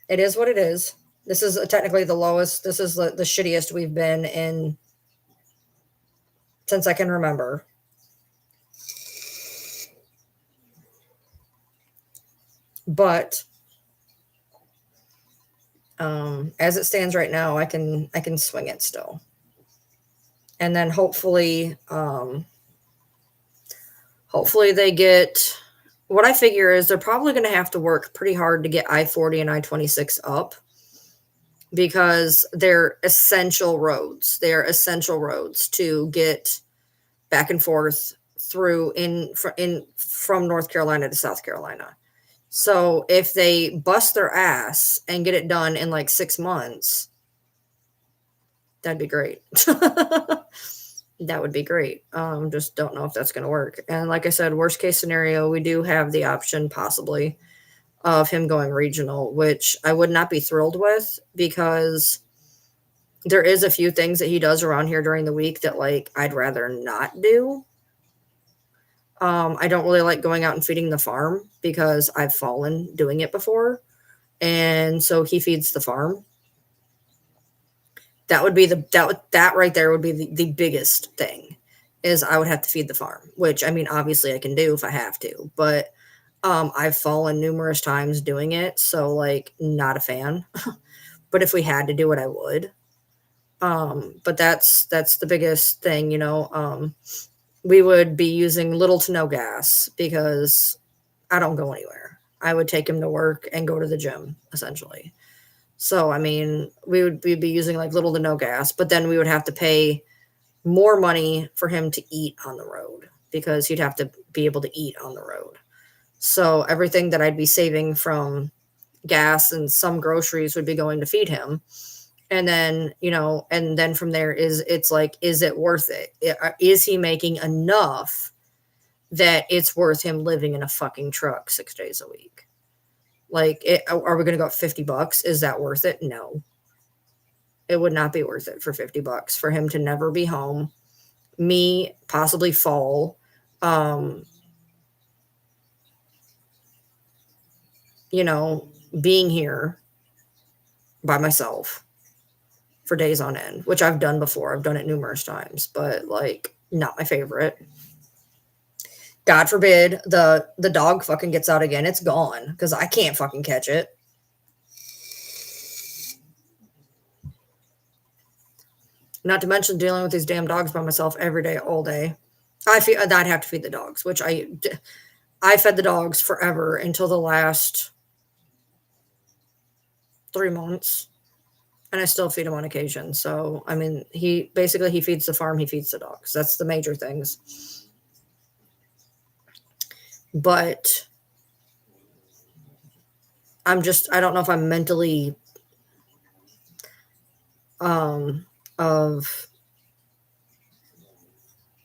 A: it is what it is. This is technically the lowest. This is the shittiest we've been in since I can remember. But as it stands right now, I can swing it still. And then hopefully they get, what I figure is they're probably going to have to work pretty hard to get I-40 and I-26 up, because they're essential roads. They're essential roads to get back and forth through from North Carolina to South Carolina. So if they bust their ass and get it done in like 6 months, that'd be great. That would be great. Just don't know if that's going to work. And like I said, worst case scenario, we do have the option possibly of him going regional, which I would not be thrilled with, because there is a few things that he does around here during the week that like I'd rather not do. I don't really like going out and feeding the farm because I've fallen doing it before. And so he feeds the farm. That would be that right there would be the biggest thing, is I would have to feed the farm, which I mean, obviously I can do if I have to, but I've fallen numerous times doing it. So like, not a fan, but if we had to do it, I would. But that's the biggest thing, we would be using little to no gas because I don't go anywhere. I would take him to work and go to the gym essentially. So, I mean, we'd be using like little to no gas, but then we would have to pay more money for him to eat on the road, because he'd have to be able to eat on the road. So everything that I'd be saving from gas and some groceries would be going to feed him. And then, and then from there it's like, is it worth it? Is he making enough that it's worth him living in a fucking truck 6 days a week? Like, are we going to go up $50? Is that worth it? No, it would not be worth it for $50 for him to never be home. Me possibly fall, being here by myself for days on end, which I've done before. I've done it numerous times, but like, not my favorite. God forbid the dog fucking gets out again. It's gone because I can't fucking catch it. Not to mention dealing with these damn dogs by myself every day, all day. I'd have to feed the dogs, which I fed the dogs forever until the last 3 months. And I still feed him on occasion. So, I mean, he feeds the farm, he feeds the dogs. That's the major things. But I don't know if I'm mentally of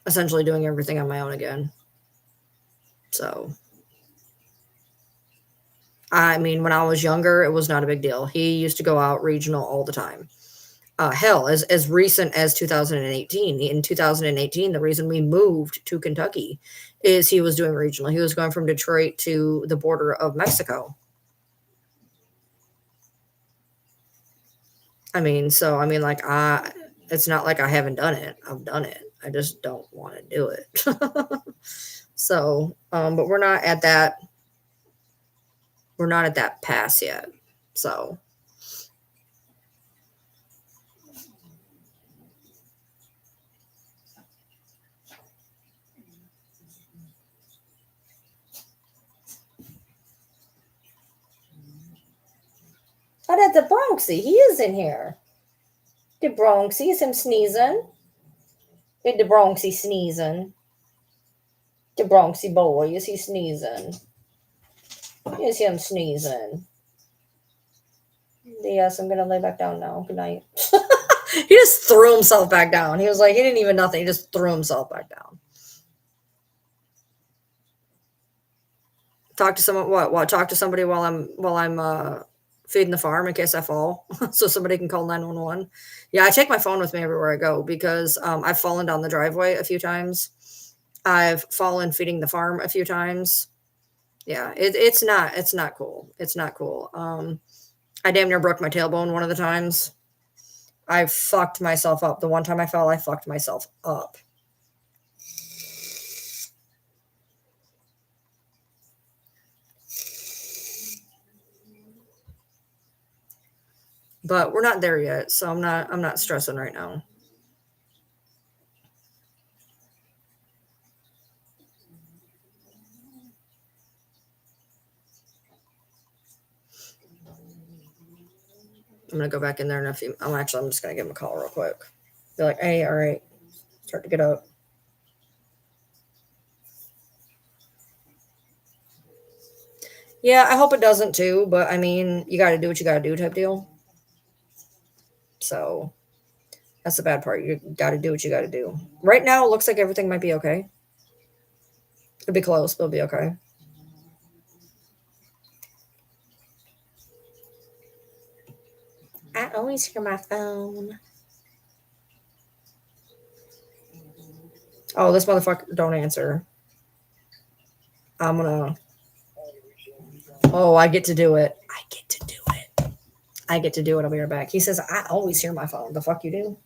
A: essentially doing everything on my own again. So, I mean, when I was younger, it was not a big deal. He used to go out regional all the time. hell, as recent as 2018. In 2018, the reason we moved to Kentucky is he was doing regional. He was going from Detroit to the border of Mexico. I mean, so I mean, like, it's not like I haven't done it. I've done it. I just don't want to do it. So, but we're not at that. We're not at that pass yet. So. Oh, that's the Bronxy. He is in here. The Bronxy is him sneezing. Did the Bronxy sneezing? The Bronxy boy, is he sneezing? Is him sneezing? Yes, I'm gonna lay back down now. Good night. He just threw himself back down. He was like, he didn't even nothing. He just threw himself back down. Talk to someone. What? Talk to somebody while I'm feeding the farm in case I fall, so somebody can call 911. Yeah, I take my phone with me everywhere I go because I've fallen down the driveway a few times. I've fallen feeding the farm a few times. Yeah, it's not cool. It's not cool. I damn near broke my tailbone one of the times. I fucked myself up. The one time I fell, I fucked myself up. But we're not there yet, so I'm not stressing right now. I'm gonna go back in there in a few. I'm just gonna give him a call real quick. Be like, hey, all right, start to get up. Yeah, I hope it doesn't too, but I mean, you gotta do what you gotta do type deal. So that's the bad part. You gotta do what you gotta do. Right now, it looks like everything might be okay. It'll be close, but it'll be okay. I always hear my phone. Oh, this motherfucker don't answer. I'm gonna. Oh, I get to do it. I get to do it. I get to do it. I'll be right back. He says, I always hear my phone. The fuck you do?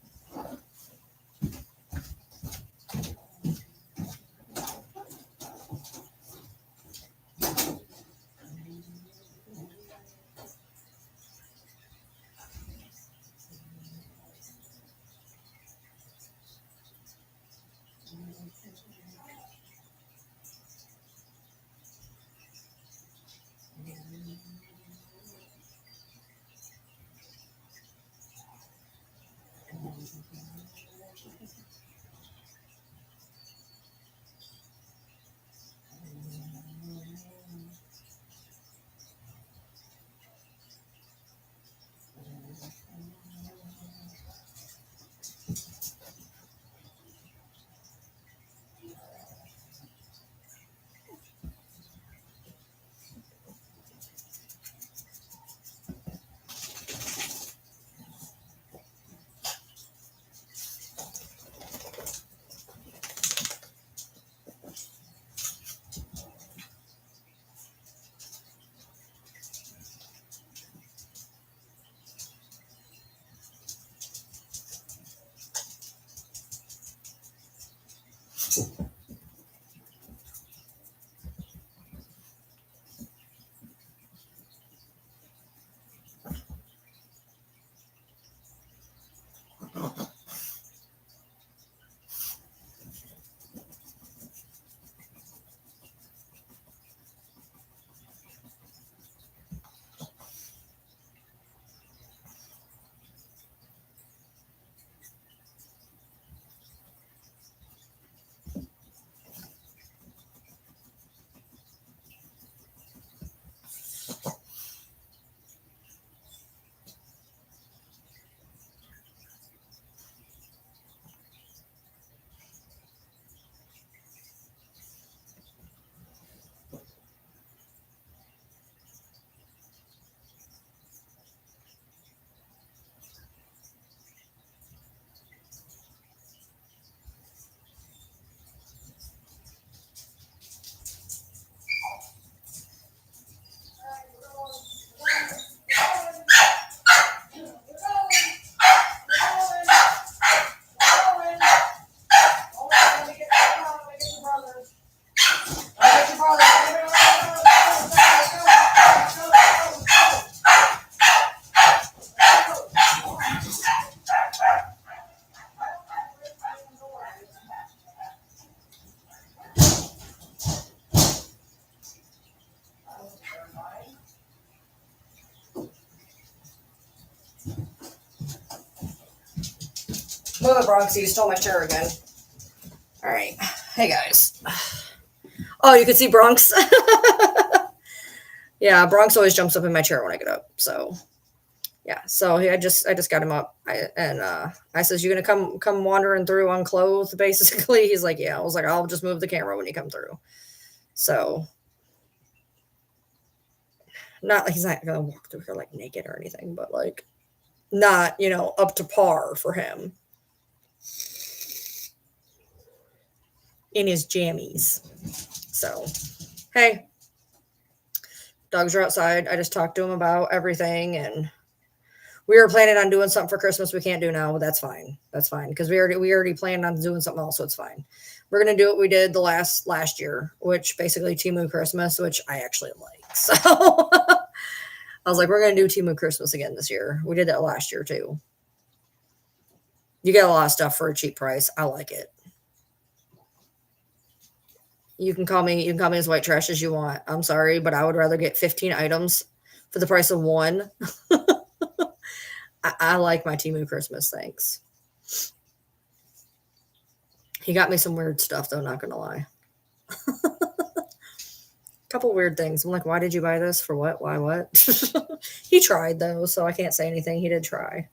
A: Bronx, you stole my chair again. All right. Hey, guys. Oh, you can see Bronx? Yeah, Bronx always jumps up in my chair when I get up. So, yeah. So I just got him up. I says, "You gonna come wandering through unclothed?" Basically, he's like, "Yeah." I was like, "I'll just move the camera when you come through." So, not like he's not gonna walk through here like naked or anything, but like not, up to par for him in his jammies. So, hey, dogs are outside. I just talked to him about everything, and we were planning on doing something for Christmas we can't do now, but that's fine. That's fine because we already planned on doing something else, so it's fine. We're gonna do what we did the last year, which basically Temu Christmas, which I actually like. So I was like, we're gonna do Temu Christmas again this year. We did that last year too. You get a lot of stuff for a cheap price. I like it. You can call me as white trash as you want. I'm sorry, but I would rather get 15 items for the price of one. I like my Temu Christmas. Thanks. He got me some weird stuff though, not gonna lie. Couple weird things. I'm like, why did you buy this? For what? Why what? He tried though, so I can't say anything. He did try.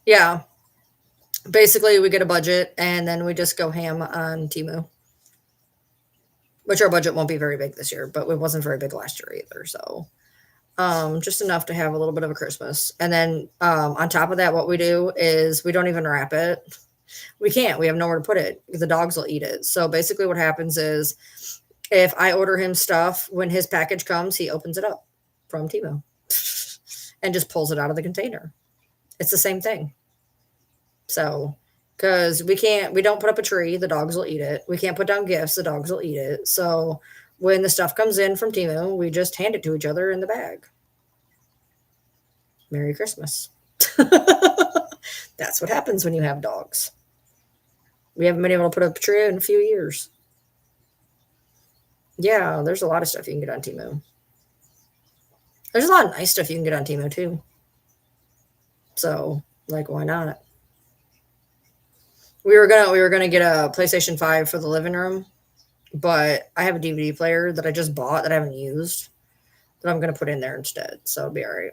A: Yeah. Basically, we get a budget and then we just go ham on Temu. Which our budget won't be very big this year, but it wasn't very big last year either. So just enough to have a little bit of a Christmas. And then on top of that, what we do is we don't even wrap it. We can't. We have nowhere to put it because the dogs will eat it. So basically what happens is if I order him stuff, when his package comes, he opens it up from Temu and just pulls it out of the container. It's the same thing. So, because we don't put up a tree, the dogs will eat it. We can't put down gifts, the dogs will eat it. So when the stuff comes in from Temu, we just hand it to each other in the bag. Merry Christmas. That's what happens when you have dogs. We haven't been able to put up a tree in a few years. Yeah, there's a lot of stuff you can get on Temu. There's a lot of nice stuff you can get on Temu too. So, like, why not? We were gonna get a PlayStation 5 for the living room, but I have a DVD player that I just bought that I haven't used that I'm gonna put in there instead. So it'll be all right.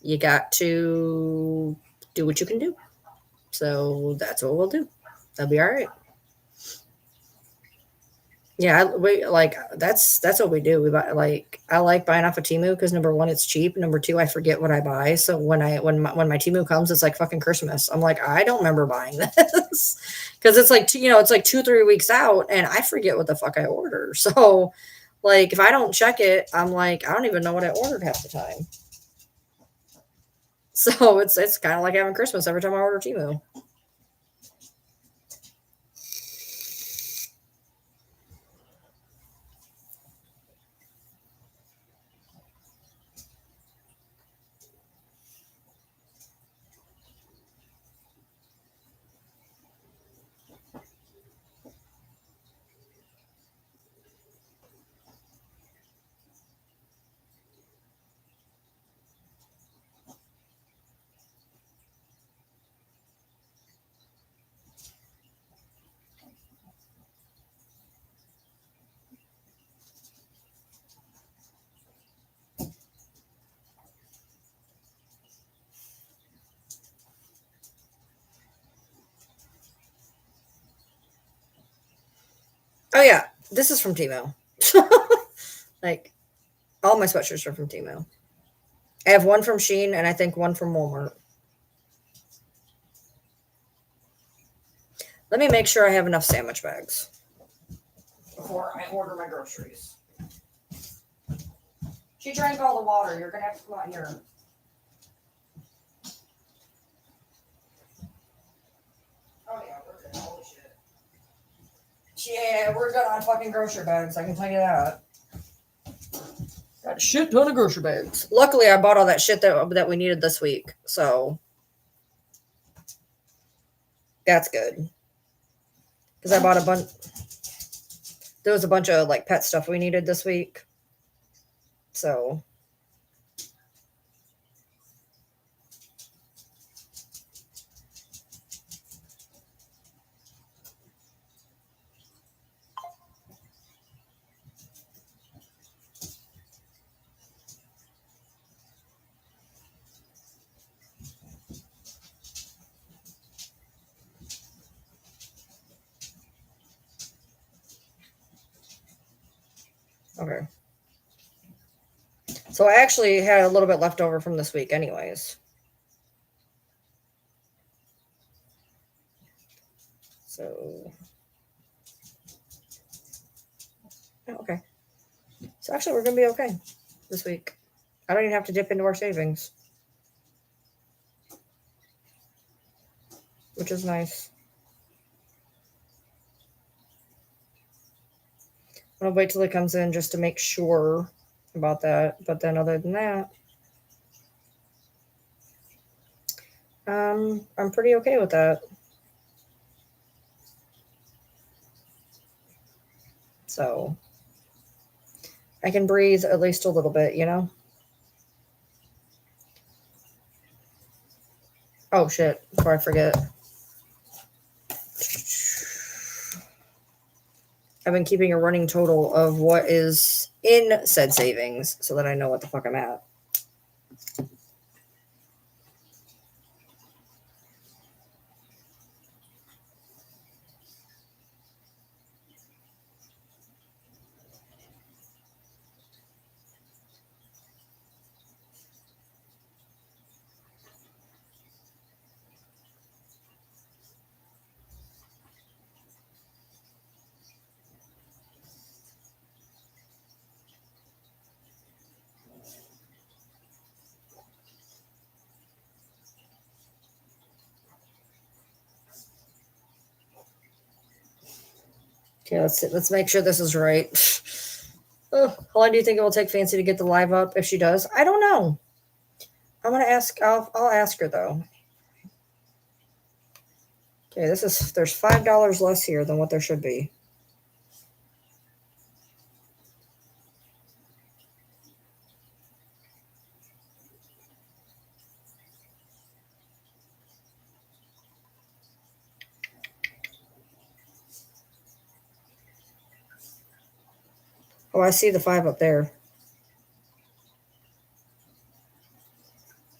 A: You got to do what you can do. So that's what we'll do. That'll be all right. Yeah, that's what we do. We buy I like buying off of Temu because number one, it's cheap. Number two, I forget what I buy. So when my Temu comes, it's like fucking Christmas. I'm like, I don't remember buying this because it's like it's like 2-3 weeks out, and I forget what the fuck I order. So like if I don't check it, I'm like I don't even know what I ordered half the time. So it's kind of like having Christmas every time I order Temu. Oh yeah, this is from Temu. Like all my sweatshirts are from Temu. I have one from Shein and I think one from Walmart. Let me make sure I have enough sandwich bags before I order my groceries. She drank all the water. You're gonna have to come out here. Oh yeah, we're good. Holy shit. Yeah, we're good on fucking grocery bags. I can tell you that. Got a shit ton of grocery bags. Luckily, I bought all that shit that we needed this week. So That's good. Because I bought a bunch. There was a bunch of like pet stuff we needed this week. So. Okay. So I actually had a little bit left over from this week anyways. So. Okay. So actually we're going to be okay this week. I don't even have to dip into our savings. Which is nice. I'm going to wait till it comes in just to make sure about that. But then other than that, I'm pretty okay with that. So I can breathe at least a little bit, you know? Oh, shit. Before I forget. I've been keeping a running total of what is in said savings so that I know what the fuck I'm at. Okay, let's make sure this is right. Oh, how long do you think it will take Fancy to get the live up if she does? I don't know. I'm gonna ask. I'll ask her though. Okay, there's $5 less here than what there should be. Oh, I see the 5 up there.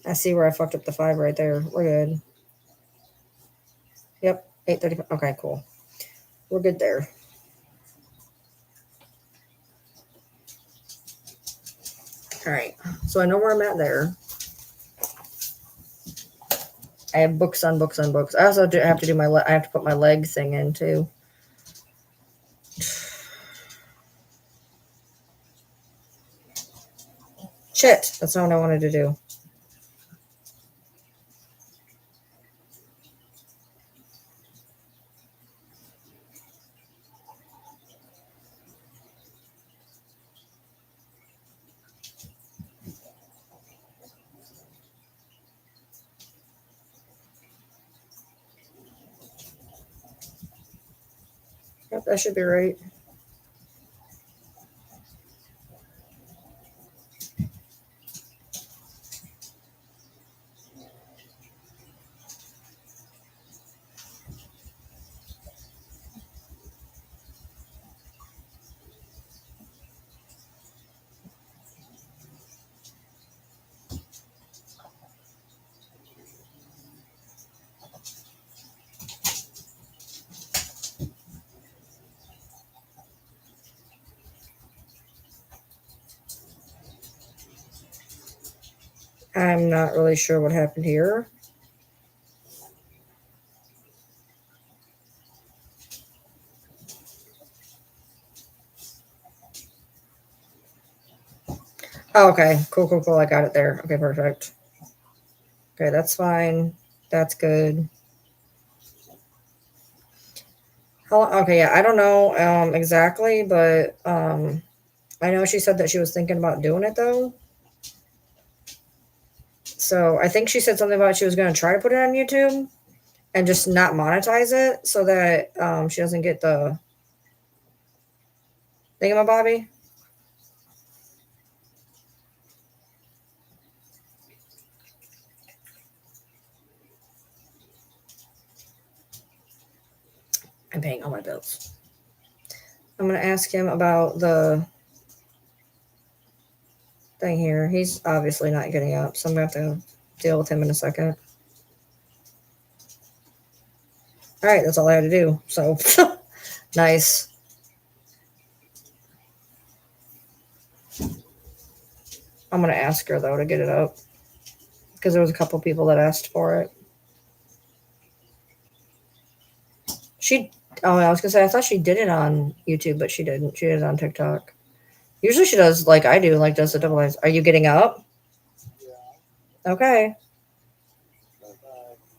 A: I see where I fucked up the 5 right there. We're good. Yep, 8:35. Okay, cool. We're good there. All right, so I know where I'm at there. I have books on books on books. I also have to do I have to put my leg thing in too. Shit, that's not what I wanted to do. Yep, that should be right. I'm not really sure what happened here. Oh, okay. Cool. I got it there. Okay, perfect. Okay, that's fine. That's good. Okay, yeah, I don't know exactly, but I know she said that she was thinking about doing it though. So I think she said something about she was going to try to put it on YouTube. and just not monetize it so that she doesn't get the thingamabobby. I'm paying all my bills. I'm going to ask him about the thing here. He's obviously not getting up, so I'm going to have to deal with him in a second. All right, that's all I had to do. So, nice. I'm going to ask her, though, to get it up. Because there was a couple people that asked for it. I was going to say, I thought she did it on YouTube, but she didn't. She did it on TikTok. Usually she does like I do, like does the double eyes. Are you getting up? Yeah. Okay. Bye.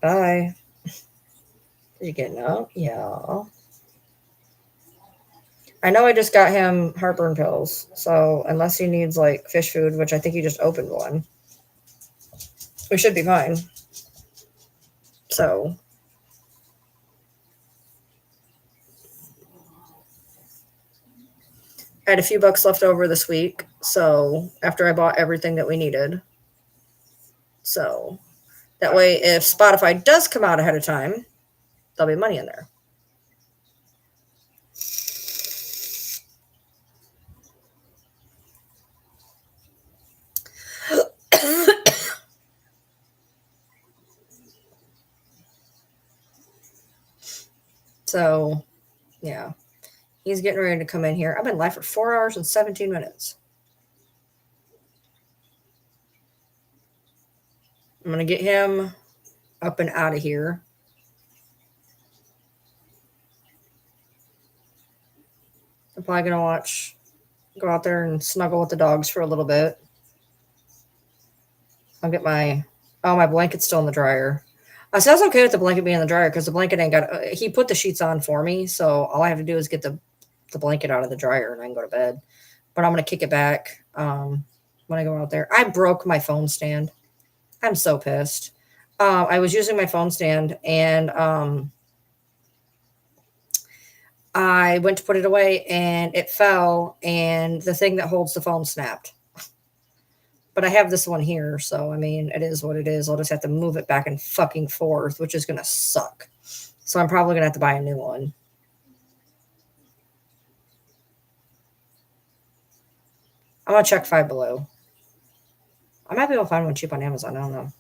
A: Bye. Are you getting up? Yeah. I know I just got him heartburn pills, so unless he needs like fish food, which I think he just opened one, we should be fine. So I had a few bucks left over this week, so after I bought everything that we needed. So that way, if Spotify does come out ahead of time, there'll be money in there. So, yeah. He's getting ready to come in here. I've been live for 4 hours and 17 minutes. I'm going to get him up and out of here. I'm probably going to go out there and snuggle with the dogs for a little bit. I'll get my blanket's still in the dryer. So I was okay with the blanket being in the dryer because the blanket ain't got, he put the sheets on for me. So all I have to do is get the blanket out of the dryer and I can go to bed. But I'm going to kick it back when I go out there. I broke my phone stand. I'm so pissed. I was using my phone stand and I went to put it away and it fell and the thing that holds the phone snapped. But I have this one here, so I mean, it is what it is. I'll just have to move it back and fucking forth, which is going to suck. So I'm probably going to have to buy a new one. I'm going to check Five Below. I might be able to find one cheap on Amazon. I don't know.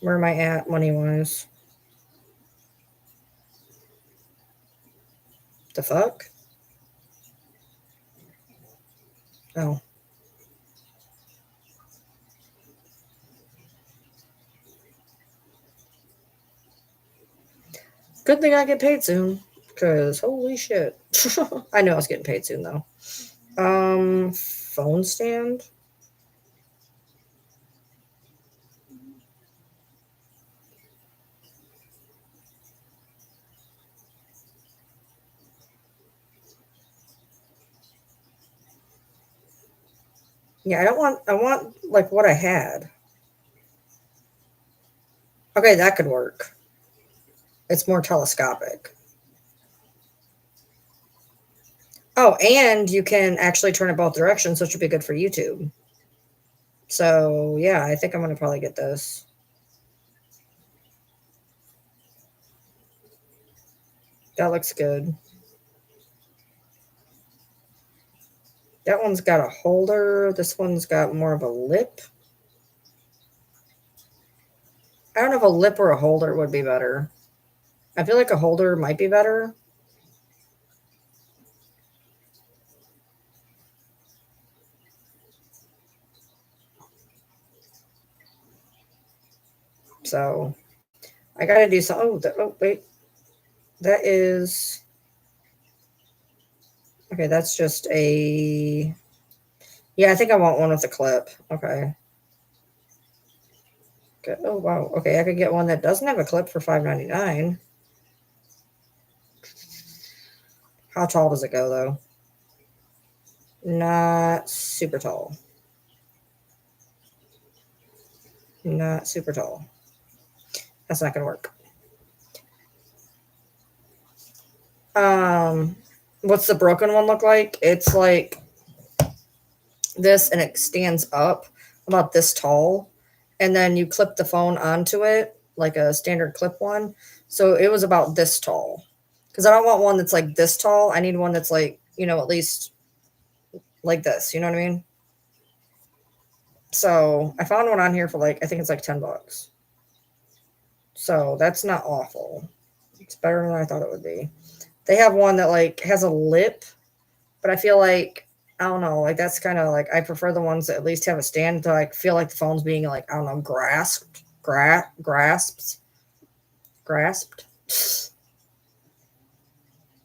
A: Where am I at money-wise? The fuck? Oh. Good thing I get paid soon. Because holy shit. I knew I was getting paid soon, though. Phone stand? Yeah, I want like what I had. Okay, that could work. It's more telescopic. Oh, and you can actually turn it both directions, which would be good for YouTube. So, yeah, I think I'm going to probably get this. That looks good. That one's got a holder. This one's got more of a lip. I don't know if a lip or a holder would be better. I feel like a holder might be better. So, I got to do some. Oh, wait. That is. Okay, that's just a. Yeah, I think I want one with a clip. Okay. Okay. Oh, wow. Okay, I could get one that doesn't have a clip for $5.99. How tall does it go, though? Not super tall. Not super tall. That's not going to work. What's the broken one look like? It's like this, and it stands up about this tall, and then you clip the phone onto it like a standard clip one. So it was about this tall, because I don't want one that's like this tall. I need one that's like, at least like this. You know what I mean? So I found one on here for like, I think it's like $10. So that's not awful. It's better than I thought it would be. They have one that like has a lip, but I feel like, I don't know, like that's kind of like, I prefer the ones that at least have a stand to like feel like the phone's being like, I don't know, grasped.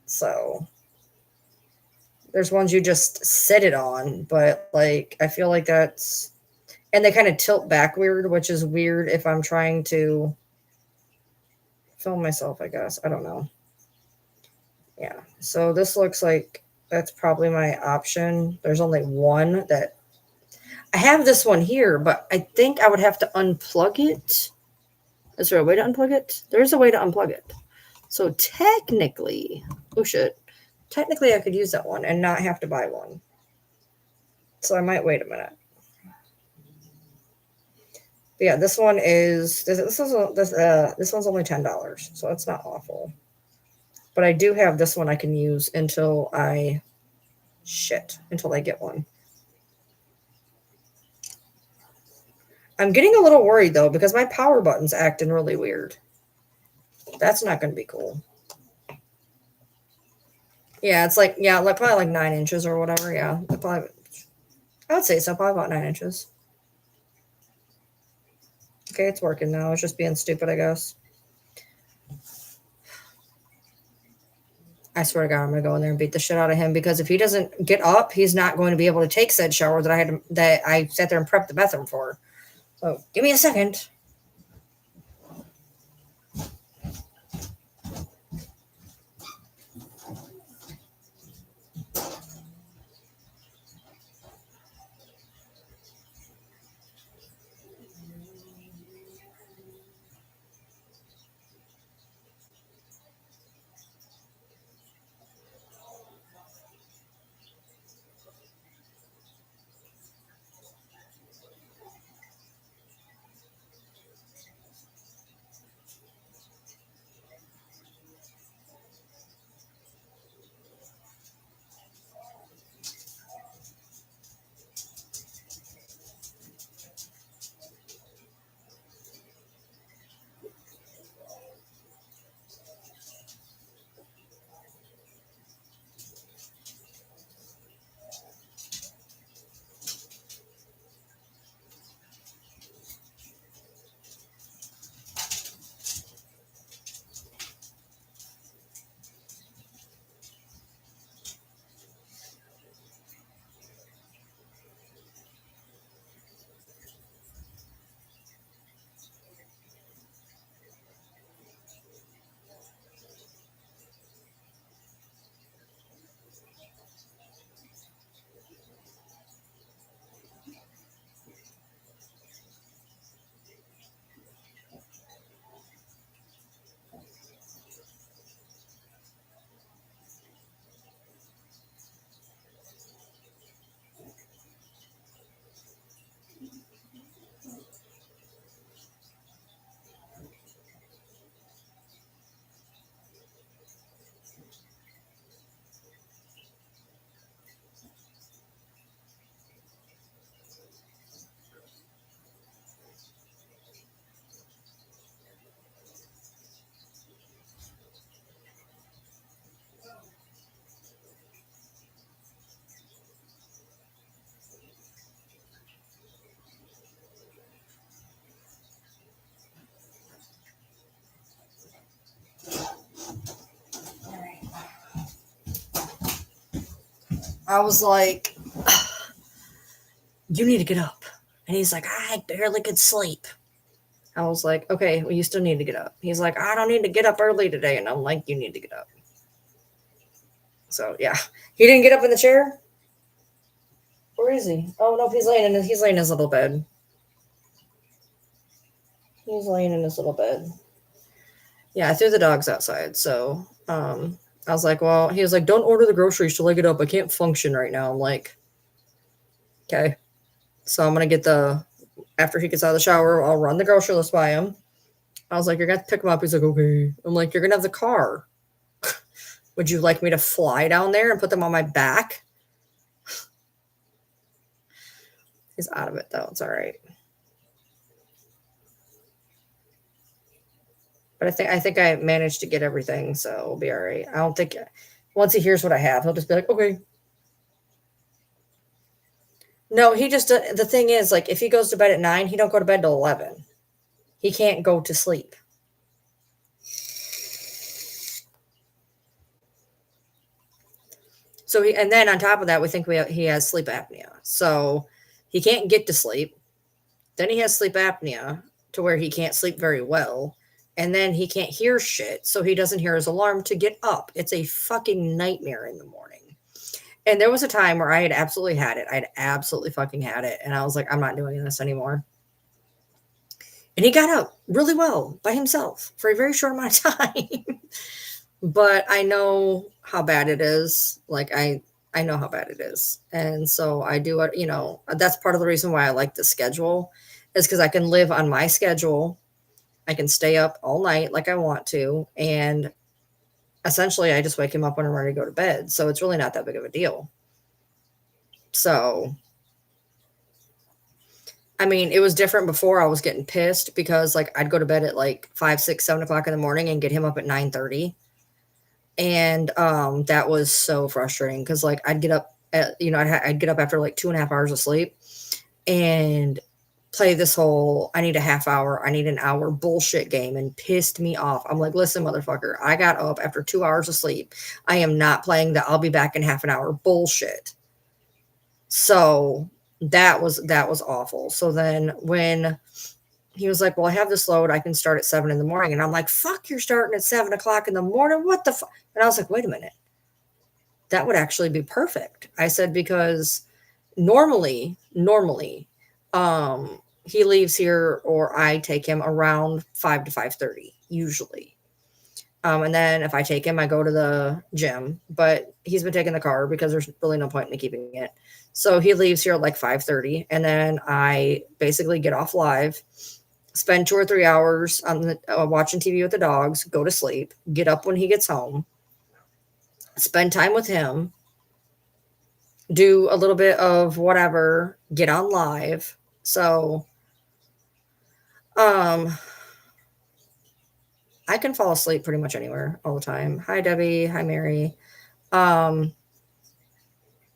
A: So there's ones you just sit it on, but like I feel like that's, and they kind of tilt back weird, which is weird if I'm trying to film myself, I guess. I don't know. Yeah. So this looks like that's probably my option. There's only one that I have, this one here, but I think I would have to unplug it. Is there a way to unplug it? There's a way to unplug it. So technically, oh shit. Technically I could use that one and not have to buy one. So I might wait a minute. But yeah, this one is this one's only $10, so it's not awful. But I do have this one I can use until I get one. I'm getting a little worried though, because my power button's acting really weird. That's not going to be cool. Yeah, it's like, probably like 9 inches or whatever. Yeah, I would say so, probably about 9 inches. Okay, it's working now. It's just being stupid, I guess. I swear to God, I'm gonna go in there and beat the shit out of him, because if he doesn't get up, he's not going to be able to take said shower that I sat there and prepped the bathroom for. So give me a second. I was like, you need to get up. And he's like, I barely could sleep. I was like, okay, well, you still need to get up. He's like, I don't need to get up early today. And I'm like, you need to get up. So yeah, he didn't get up in the chair. Where is he? Oh no, he's laying in his little bed. He's laying in his little bed. Yeah, I threw the dogs outside. So I was like, well, he was like, don't order the groceries till I get up. I can't function right now. I'm like, okay. So I'm going to get after he gets out of the shower, I'll run the grocery list by him. I was like, you're going to pick him up. He's like, okay. I'm like, you're going to have the car. Would you like me to fly down there and put them on my back? He's out of it, though. It's all right. But I think I managed to get everything, so we'll be all right. I don't think once he hears what I have, he'll just be like, okay. No, he just the thing is, like, if he goes to bed at 9, he don't go to bed till 11. He can't go to sleep. So and then on top of that, we think he has sleep apnea. So he can't get to sleep. Then he has sleep apnea to where he can't sleep very well. And then he can't hear shit. So he doesn't hear his alarm to get up. It's a fucking nightmare in the morning. And there was a time where I had absolutely had it. I had absolutely fucking had it. And I was like, I'm not doing this anymore. And he got up really well by himself for a very short amount of time. But I know how bad it is. Like I know how bad it is. And so I do it, that's part of the reason why I like the schedule is because I can live on my schedule. I can stay up all night like I want to. And essentially I just wake him up when I'm ready to go to bed. So it's really not that big of a deal. So, I mean, it was different before. I was getting pissed because like I'd go to bed at like 5, 6, 7 o'clock in the morning and get him up at 9:30. And that was so frustrating because like I'd get up at, I'd get up after like 2.5 hours of sleep and play this whole I need a half hour, I need an hour bullshit game and pissed me off. I'm like, listen, motherfucker, I got up after 2 hours of sleep. I am not playing the I'll be back in half an hour bullshit. So that was awful. So then when he was like, well, I have this load, I can start at 7 in the morning. And I'm like, fuck, you're starting at 7 o'clock in the morning. What the fuck? And I was like, wait a minute. That would actually be perfect. I said, because normally, he leaves here or I take him around 5 to 5:30, usually. And then if I take him, I go to the gym, but he's been taking the car because there's really no point in me keeping it. So he leaves here at like 5:30. And then I basically get off live, spend 2 or 3 hours on watching TV with the dogs, go to sleep, get up when he gets home, spend time with him, do a little bit of whatever, get on live. So, I can fall asleep pretty much anywhere all the time. Hi, Debbie. Hi, Mary. I'm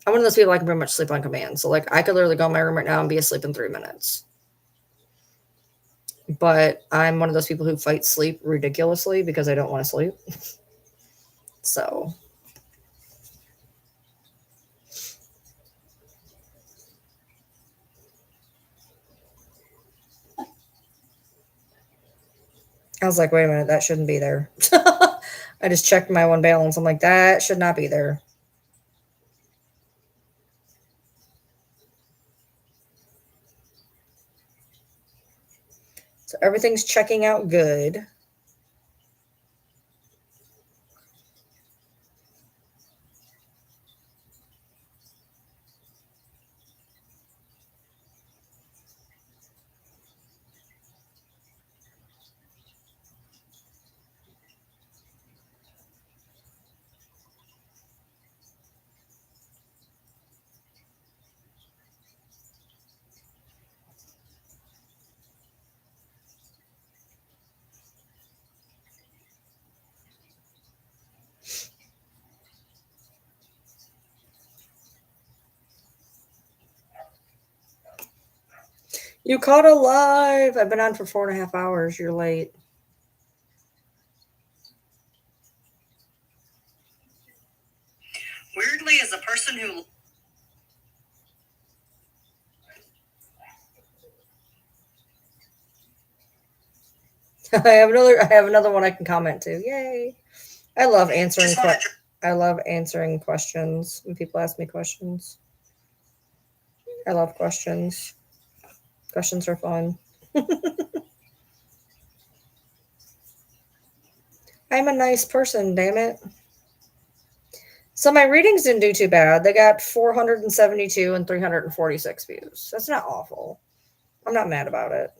A: one of those people I can pretty much sleep on command. So, like, I could literally go in my room right now and be asleep in 3 minutes. But I'm one of those people who fight sleep ridiculously because I don't want to sleep. So, I was like, wait a minute, that shouldn't be there. I just checked my one balance. I'm like, that should not be there. So everything's checking out good. You caught a live. I've been on for 4.5 hours. You're late.
B: Weirdly, as a person who
A: I have another one I can comment to. Yay. I love answering questions when people ask me questions. I love questions. Questions are fun. I'm a nice person, damn it. So my readings didn't do too bad. They got 472 and 346 views. That's not awful. I'm not mad about it.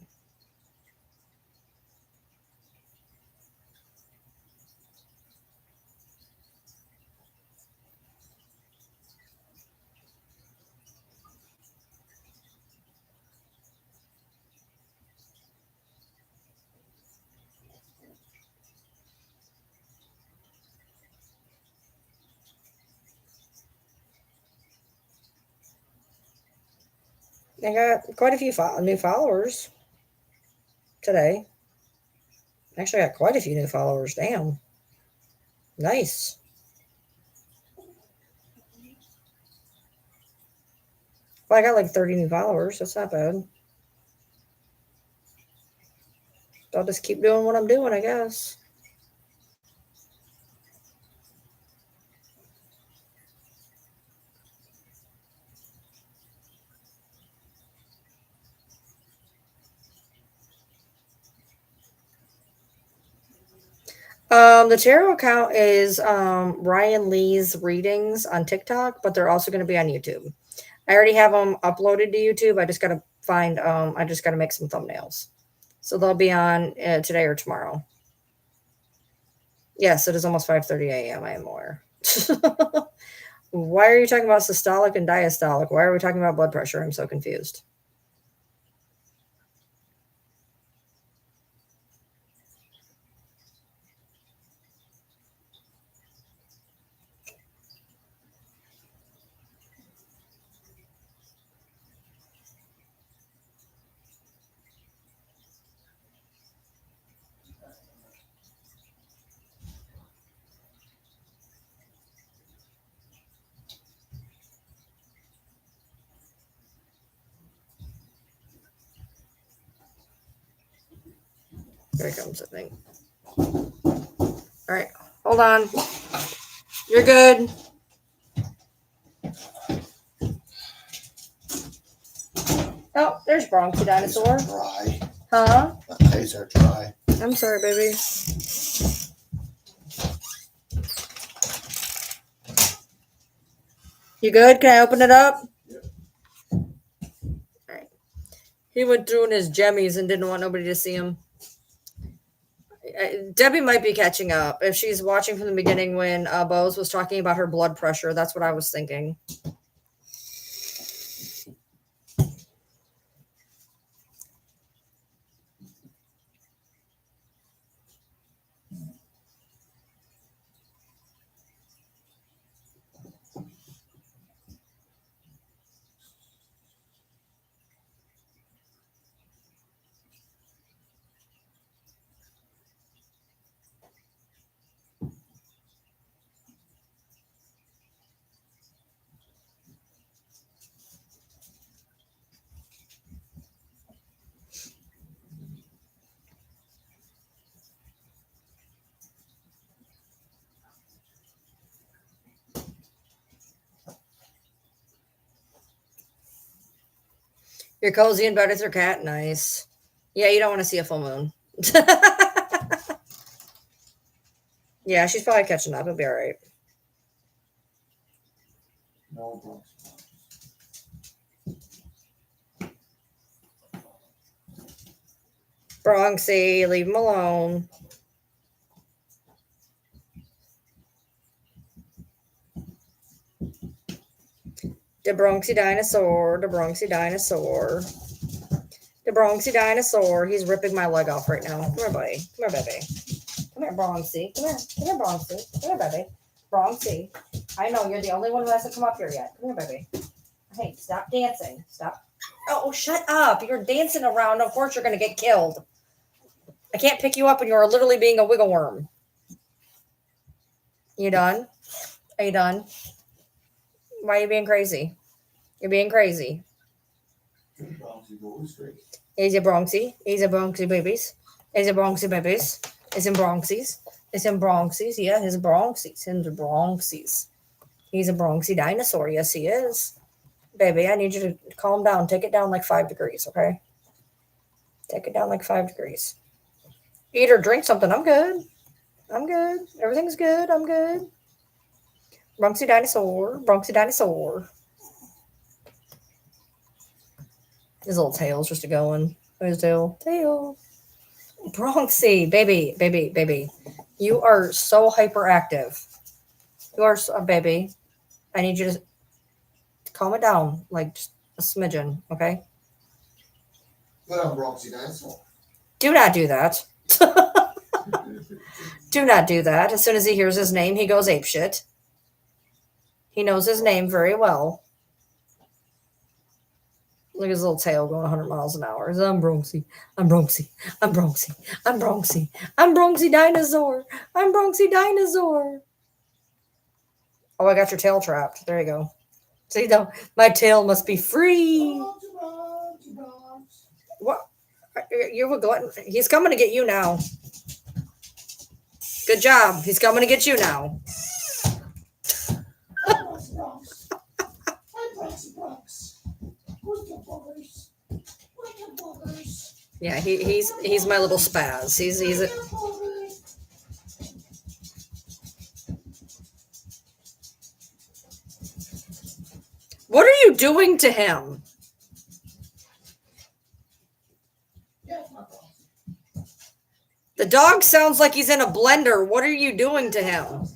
A: I got quite a few new followers today. Actually, I got quite a few new followers. Damn. Nice. Well, I got like 30 new followers. That's not bad. I'll just keep doing what I'm doing, I guess. The tarot account is Ryan Lee's readings on TikTok, but they're also going to be on YouTube. I already have them uploaded to YouTube. I just got to find I just got to make some thumbnails. So they'll be on today or tomorrow. Yes, it is almost 5:30 a.m. I am aware. Why are you talking about systolic and diastolic? Why are we talking about blood pressure? I'm so confused. Here it comes, I think. All right, hold on. You're good. Oh, there's Bronxy Dinosaur.
C: Dry.
A: Huh?
C: My eyes are dry.
A: I'm sorry, baby. You good? Can I open it up?
C: Yep.
A: All right. He went through in his jemmies and didn't want nobody to see him. Debbie might be catching up. If she's watching from the beginning when Bose was talking about her blood pressure, that's what I was thinking. You're cozy in bed with your cat? Nice. Yeah, you don't want to see a full moon. Yeah, she's probably catching up. It'll be all right.
C: No,
A: Bronxy, leave him alone. The Bronxy dinosaur, the Bronxy dinosaur. The Bronxy dinosaur. He's ripping my leg off right now. Come here, buddy. Come here, baby. Come here, Bronxy. Come here. Come here, Bronxy. Come here, baby. Bronxy. I know you're the only one who hasn't come up here yet. Come here, baby. Hey, stop dancing. Stop. Oh, shut up. You're dancing around. Of course you're going to get killed. I can't pick you up when you're literally being a wiggle worm. You done? Are you done? Why are you being crazy? You're being crazy. Is it Bronxy? Is it Bronxy babies? Is it Bronxy babies? Is it Bronxies? Is it Bronxies? Yeah, he's Bronxies. He's Bronxies. He's a Bronxy dinosaur. Yes, he is. Baby, I need you to calm down. Take it down like 5 degrees, okay? Take it down like 5 degrees. Eat or drink something. I'm good. I'm good. Everything's good. I'm good. Bronxy dinosaur. Bronxy dinosaur. His little tail's just a going. His tail. Tail. Bronxy. Baby. Baby. Baby. You are so hyperactive. You are so, baby. I need you to calm it down. Like just a smidgen. Okay?
C: But I'm Bronxy Dinosaur.
A: Do not do that. Do not do that. As soon as he hears his name, he goes apeshit. He knows his name very well. Look at his little tail going 100 miles an hour. I'm Bronxy. I'm Bronxy. I'm Bronxy. I'm Bronxy. I'm Bronxy dinosaur. I'm Bronxy dinosaur. Oh, I got your tail trapped. There you go. See, though, my tail must be free. What? You're a glutton. He's coming to get you now. Good job. He's coming to get you now. Yeah, he's my little spaz. He's a, what are you doing to him? The dog sounds like he's in a blender. What are you doing to him?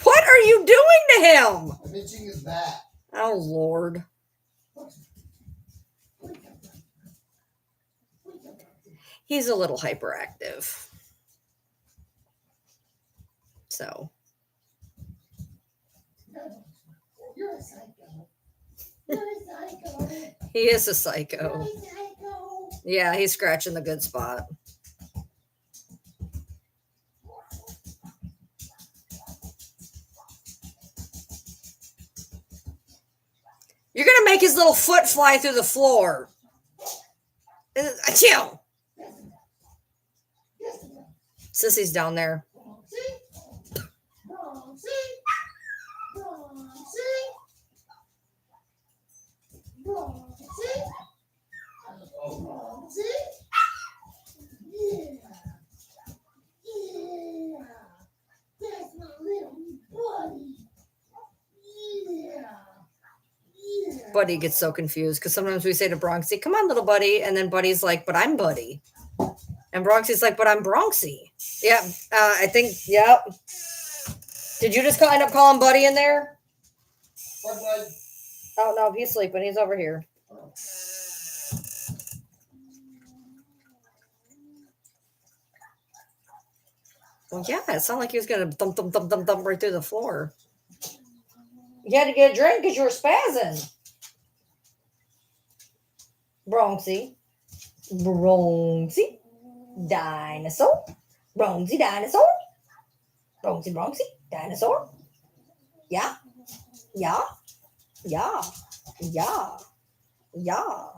A: What are you doing to him?
C: I'm itching his back.
A: Oh, Lord. He's a little hyperactive. So.
C: You're a psycho. You're a psycho.
A: He is a psycho. Yeah, he's scratching the good spot. You're going to make his little foot fly through the floor. Achoo! Sissy's down there.
C: That's my little buddy.
A: Buddy gets so confused because sometimes we say to Bronxy, "Come on, little buddy," and then Buddy's like, "But I'm Buddy," and Bronxy's like, "But I'm Bronxy." Yeah, I think. Yep. Did you just end up calling Buddy in there?
C: What, bud?
A: Oh no, he's sleeping. He's over here. Well, yeah, it sounded like he was gonna thump right through the floor. You had to get a drink because you were spazzing. Bronxy. Bronxy. Dinosaur. Bronxy dinosaur. Bronxy dinosaur. Yeah. Yeah. Yeah. Yeah. Yeah.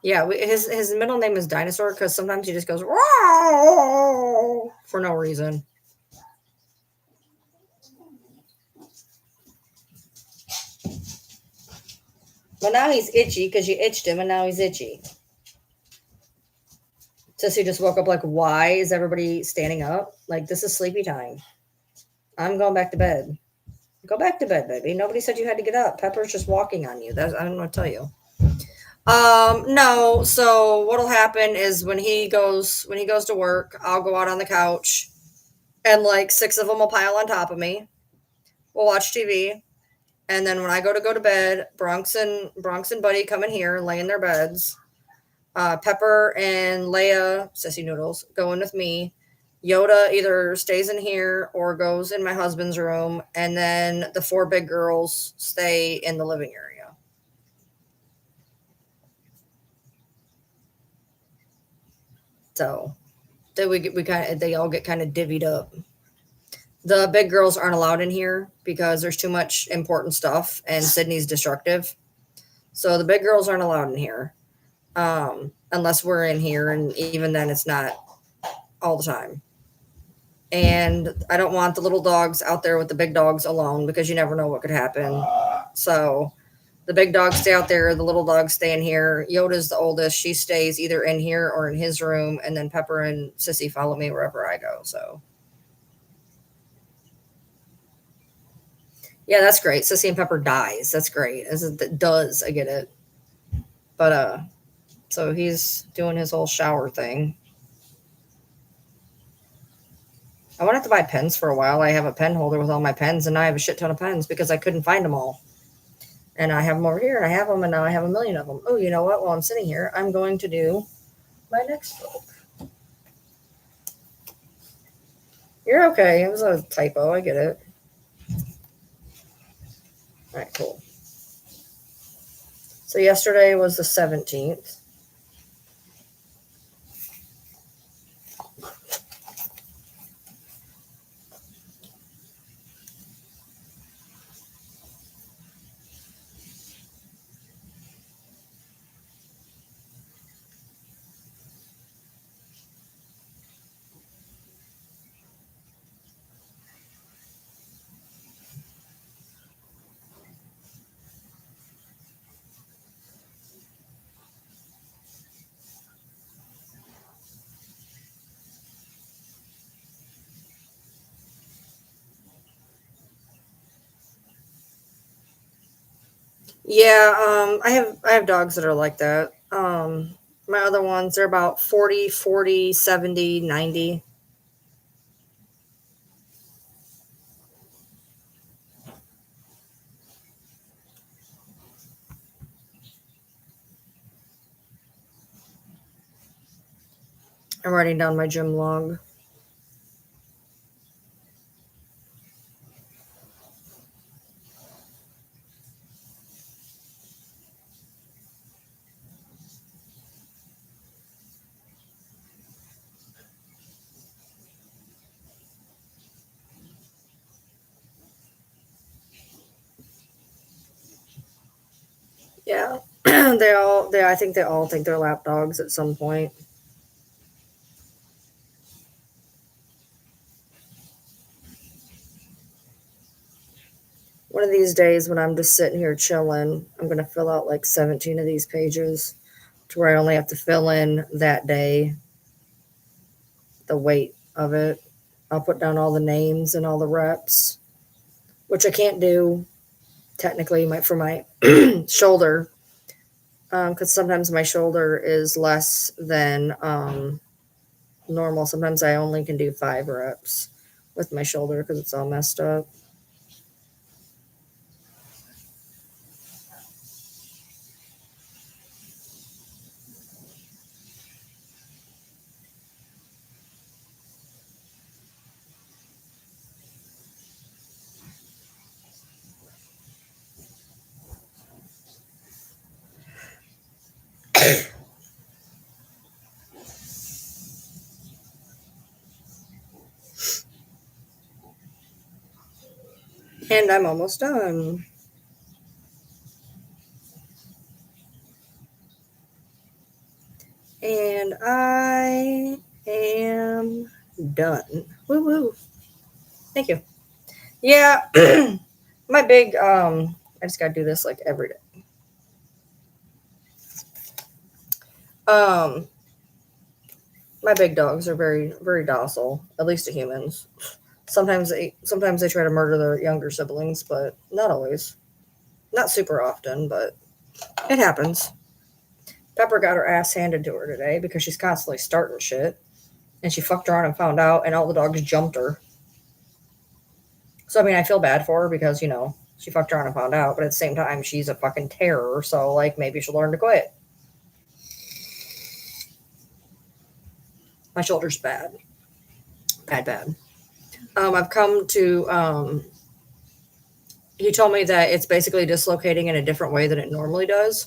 A: Yeah, his middle name is Dinosaur because sometimes he just goes "Roar" for no reason. But now he's itchy because you itched him, and now he's itchy. Sissy just woke up like, why is everybody standing up? Like, this is sleepy time. I'm going back to bed. Go back to bed, baby. Nobody said you had to get up. Pepper's just walking on you. I don't know what to tell you. No. So what'll happen is when he goes to work, I'll go out on the couch, and like 6 of them will pile on top of me. We'll watch TV. And then when I go to bed, Bronx and Buddy come in here and lay in their beds. Pepper and Leia, Sissy Noodles, go in with me. Yoda either stays in here or goes in my husband's room. And then the 4 big girls stay in the living area. So they all get kind of divvied up. The big girls aren't allowed in here because there's too much important stuff and Sydney's destructive. So the big girls aren't allowed in here unless we're in here. And even then, it's not all the time. And I don't want the little dogs out there with the big dogs alone because you never know what could happen. So the big dogs stay out there, the little dogs stay in here. Yoda's the oldest. She stays either in here or in his room. And then Pepper and Sissy follow me wherever I go. So yeah, that's great. Sissy and Pepper dies. That's great. As it does, I get it. But so he's doing his whole shower thing. I wanted to buy pens for a while. I have a pen holder with all my pens, and now I have a shit ton of pens because I couldn't find them all. And I have them over here, and I have them, and now I have a million of them. Oh, you know what? While I'm sitting here, I'm going to do my next book. You're okay. It was a typo. I get it. All right, cool. So yesterday was the 17th. Yeah, I have dogs that are like that. My other ones, they're about 40, 40, 70, 90. I'm writing down my gym log. Yeah, I think they all think they're lap dogs at some point. One of these days when I'm just sitting here chilling, I'm going to fill out like 17 of these pages to where I only have to fill in that day the weight of it. I'll put down all the names and all the reps, which I can't do technically for my shoulder because sometimes my shoulder is less than normal. Sometimes I only can do 5 reps with my shoulder because it's all messed up. And I'm almost done. And I am done. Woo woo. Thank you. Yeah. My big I just gotta do this like every day. My big dogs are very, very docile, at least to humans. Sometimes they try to murder their younger siblings, but not always. Not super often, but it happens. Pepper got her ass handed to her today because she's constantly starting shit. And she fucked around and found out, and all the dogs jumped her. So, I mean, I feel bad for her because, she fucked around and found out, but at the same time, she's a fucking terror. So, like, maybe she'll learn to quit. My shoulder's bad. Bad. I've come to, he told me that it's basically dislocating in a different way than it normally does.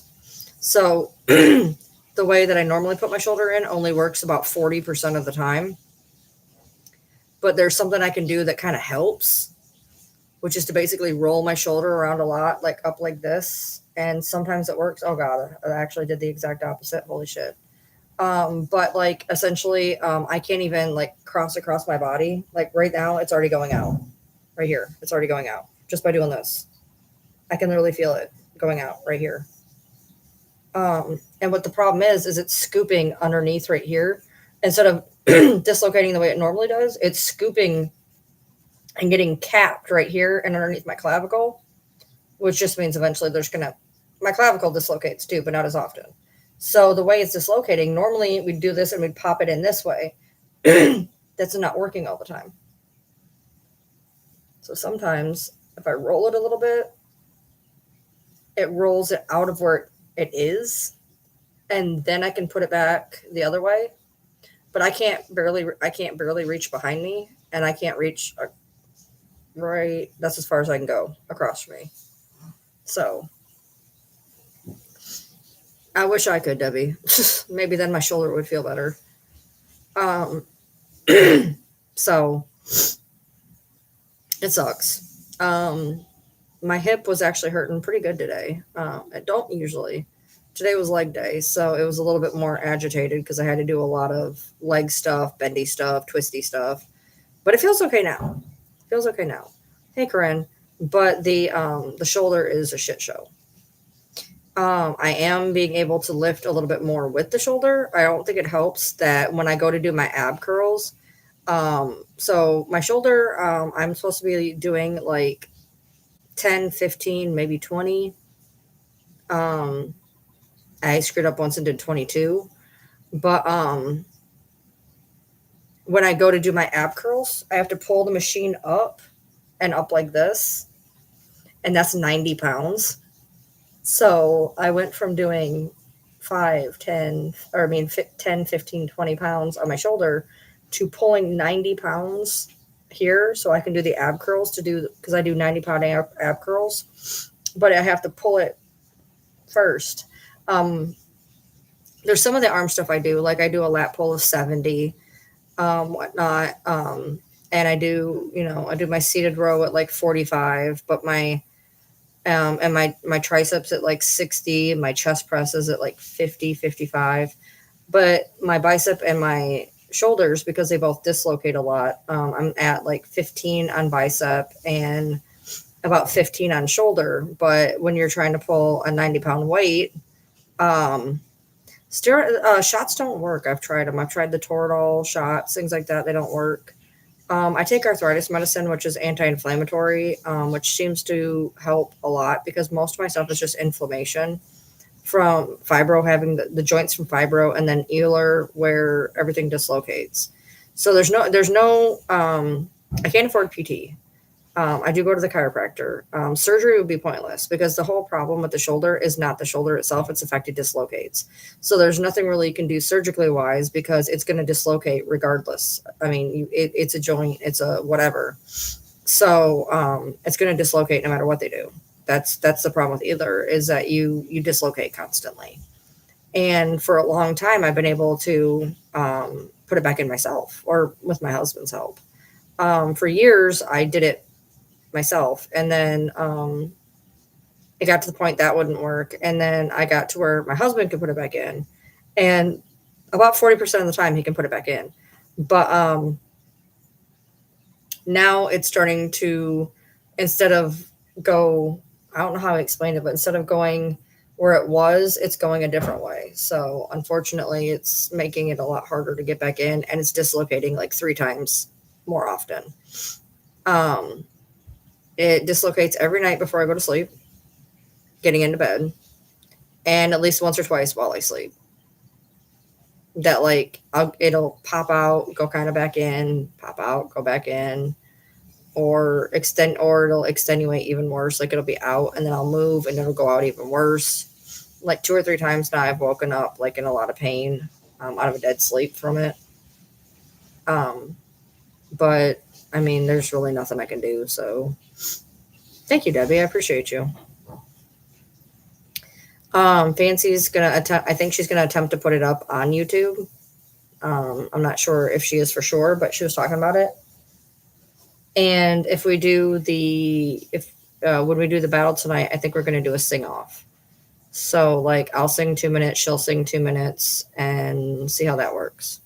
A: So, the way that I normally put my shoulder in only works about 40% of the time. But there's something I can do that kind of helps, which is to basically roll my shoulder around a lot, like up like this. And sometimes it works. Oh, God, I actually did the exact opposite. Holy shit. But like essentially, I can't even like cross across my body. Like right now, it's already going out. Right here, it's already going out just by doing this. I can literally feel it going out right here. And what the problem is it's scooping underneath right here instead of dislocating the way it normally does. It's scooping and getting capped right here and underneath my clavicle, which just means eventually my clavicle dislocates too, but not as often. So the way it's dislocating, normally we'd do this and we'd pop it in this way. That's not working all the time. So sometimes if I roll it a little bit, it rolls it out of where it is, and then I can put it back the other way. But I can't barely reach behind me, and I can't reach right. That's as far as I can go across from me. So I wish I could, Debbie. Maybe then my shoulder would feel better. So it sucks. My hip was actually hurting pretty good today. I don't usually. Today was leg day, so it was a little bit more agitated because I had to do a lot of leg stuff, bendy stuff, twisty stuff. But it feels okay now. Hey, Corinne. But the shoulder is a shit show. I am being able to lift a little bit more with the shoulder. I don't think it helps that when I go to do my ab curls. So my shoulder, I'm supposed to be doing like 10, 15, maybe 20. I screwed up once and did 22. But when I go to do my ab curls, I have to pull the machine up and up like this. And that's 90 pounds. So I went from doing 10, 15, 20 pounds on my shoulder to pulling 90 pounds here so I can do the ab curls because I do 90-pound ab curls. But I have to pull it first. There's some of the arm stuff I do, like I do a lat pull of 70, whatnot. And I do my seated row at like 45, but my triceps at like 60, my chest presses at like 50, 55. But my bicep and my shoulders, because they both dislocate a lot, I'm at like 15 on bicep and about 15 on shoulder. But when you're trying to pull a 90-pound weight, shots don't work. I've tried them. I've tried the Toradol shots, things like that. They don't work. I take arthritis medicine, which is anti-inflammatory, which seems to help a lot because most of my stuff is just inflammation from fibro, having the joints from fibro, and then Euler where everything dislocates. So there's no I can't afford PT. I do go to the chiropractor. Surgery would be pointless because the whole problem with the shoulder is not the shoulder itself. It's the fact it dislocates. So there's nothing really you can do surgically wise because it's going to dislocate regardless. I mean, it's a joint, it's a whatever. So it's going to dislocate no matter what they do. That's the problem with either is that you dislocate constantly. And for a long time, I've been able to put it back in myself or with my husband's help. For years, I did it myself. And then it got to the point that wouldn't work. And then I got to where my husband could put it back in. And about 40% of the time he can put it back in. But now it's starting to, instead of go, I don't know how to explain it, but instead of going where it was, it's going a different way. So unfortunately, it's making it a lot harder to get back in, and it's dislocating like 3 times more often. It dislocates every night before I go to sleep, getting into bed, and at least once or twice while I sleep. That like it'll pop out, go kind of back in, pop out, go back in, or it'll extenuate even worse. Like it'll be out and then I'll move and it'll go out even worse. Like 2 or 3 times now I've woken up like in a lot of pain, out of a dead sleep from it. But I mean, there's really nothing I can do. So thank you, Debbie. I appreciate you. Fancy's gonna attempt. I think she's gonna attempt to put it up on YouTube. I'm not sure if she is for sure, but she was talking about it. And if we do when we do the battle tonight, I think we're gonna do a sing off. So like I'll sing 2 minutes, she'll sing 2 minutes, and see how that works.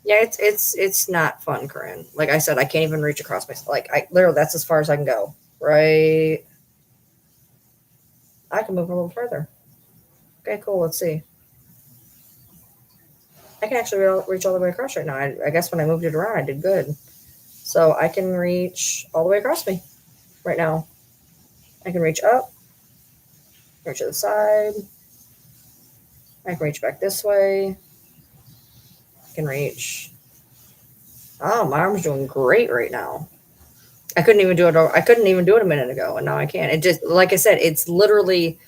A: Yeah, it's not fun, Corinne. Like I said, I can't even reach across my, like, I literally, that's as far as I can go. Right. I can move a little further. Okay, cool. Let's see. I can actually reach all the way across right now. I guess when I moved it around, I did good. So I can reach all the way across me right now. I can reach up, reach to the side. I can reach back this way. I can reach. Oh, my arm's doing great right now. I couldn't even do it. I couldn't even do it a minute ago, and now I can. It just, like I said, it's literally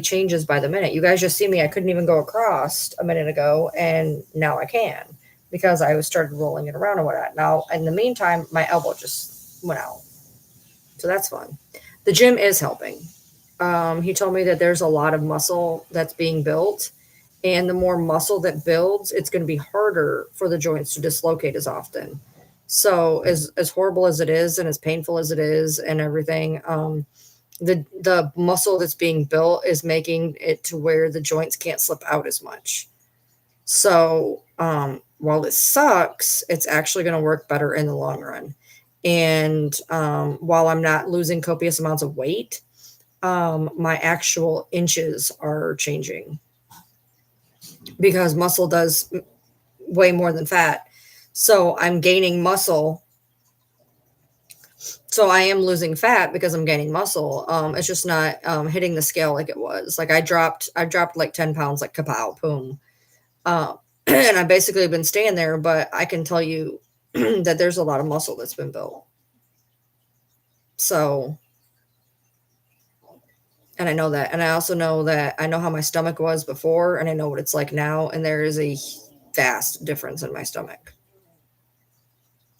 A: changes by the minute. You guys just see me. I couldn't even go across a minute ago, and now I can because I was started rolling it around and whatnot. Now, in the meantime, my elbow just went out, so that's fun. The gym is helping. He told me that there's a lot of muscle that's being built, and the more muscle that builds, it's going to be harder for the joints to dislocate as often. So, as horrible as it is, and as painful as it is, and everything, the muscle that's being built is making it to where the joints can't slip out as much. So, while it sucks, it's actually going to work better in the long run. And while I'm not losing copious amounts of weight, my actual inches are changing because muscle does way more than fat. So I'm gaining muscle. So I am losing fat because I'm gaining muscle. It's just not hitting the scale like it was. Like I dropped like 10 pounds, like kapow, boom. And I've basically been staying there, but I can tell you that there's a lot of muscle that's been built. So, and I know that. And I also know that I know how my stomach was before, and I know what it's like now. And there is a vast difference in my stomach.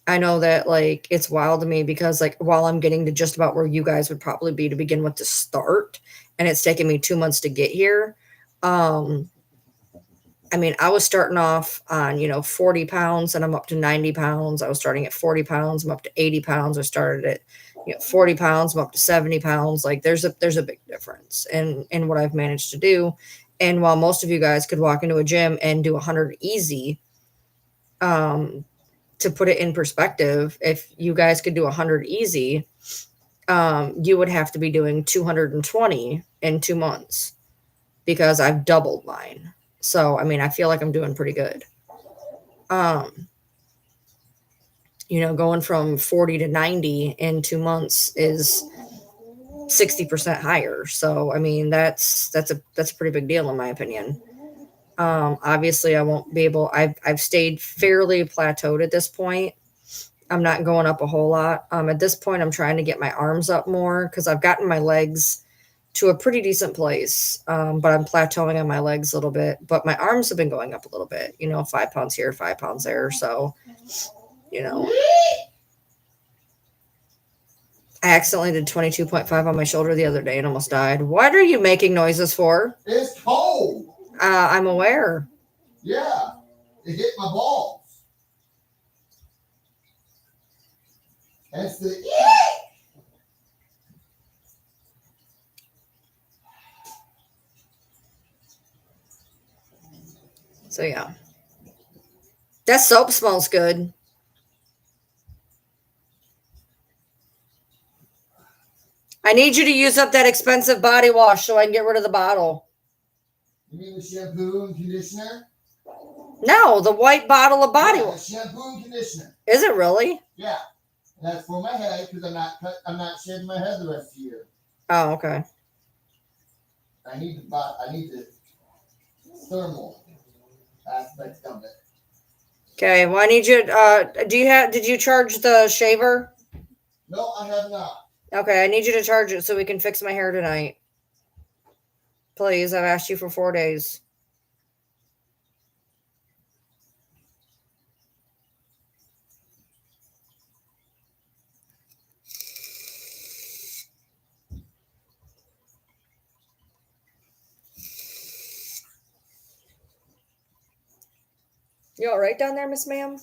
A: I know that, like, it's wild to me because, like, while I'm getting to just about where you guys would probably be to begin with to start, and it's taken me 2 months to get here. I mean, I was starting off on, 40 pounds and I'm up to 90 pounds. I was starting at 40 pounds. I'm up to 80 pounds. I started at, 40 pounds. I'm up to 70 pounds. Like there's a big difference in what I've managed to do. And while most of you guys could walk into a gym and do 100 easy, to put it in perspective, if you guys could do 100 easy, you would have to be doing 220 in 2 months because I've doubled mine. So, I mean, I feel like I'm doing pretty good. Going from 40 to 90 in 2 months is 60% higher. So, I mean, that's a pretty big deal in my opinion. Obviously I won't be able, I've stayed fairly plateaued at this point. I'm not going up a whole lot. At this point, I'm trying to get my arms up more because I've gotten my legs to a pretty decent place, but I'm plateauing on my legs a little bit. But my arms have been going up a little bit, 5 pounds here, 5 pounds there. So, I accidentally did 22.5 on my shoulder the other day and almost died. What are you making noises for?
C: It's cold.
A: I'm aware.
C: Yeah, it hit my balls. That's the.
A: So yeah, that soap smells good. I need you to use up that expensive body wash so I can get rid of the bottle.
C: You mean the shampoo and conditioner?
A: No, the white bottle of body wash.
C: Shampoo and conditioner.
A: Is it really?
C: Yeah, that's for my head because I'm not shaving my head the rest of the year.
A: Oh, okay.
C: I need the thermal aspect of it.
A: Okay, well I need you did you charge the shaver?
C: No, I have not.
A: Okay, I need you to charge it so we can fix my hair tonight. Please, I've asked you for 4 days. You all right down there, Miss Ma'am?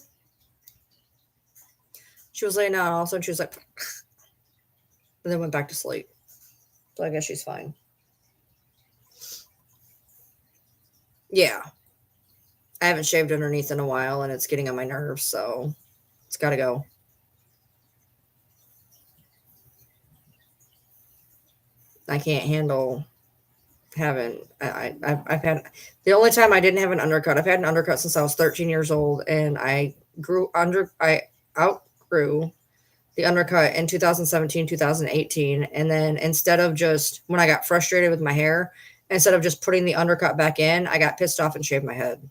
A: She was laying down and all of a sudden she was like, and then went back to sleep. So I guess she's fine. Yeah. I haven't shaved underneath in a while, and it's getting on my nerves, so it's got to go. I can't handle having. I've had the only time I didn't have an undercut. I've had an undercut since I was 13 years old, and I outgrew the undercut in 2017, 2018, and then instead of just when I got frustrated with my hair, instead of just putting the undercut back in, I got pissed off and shaved my head.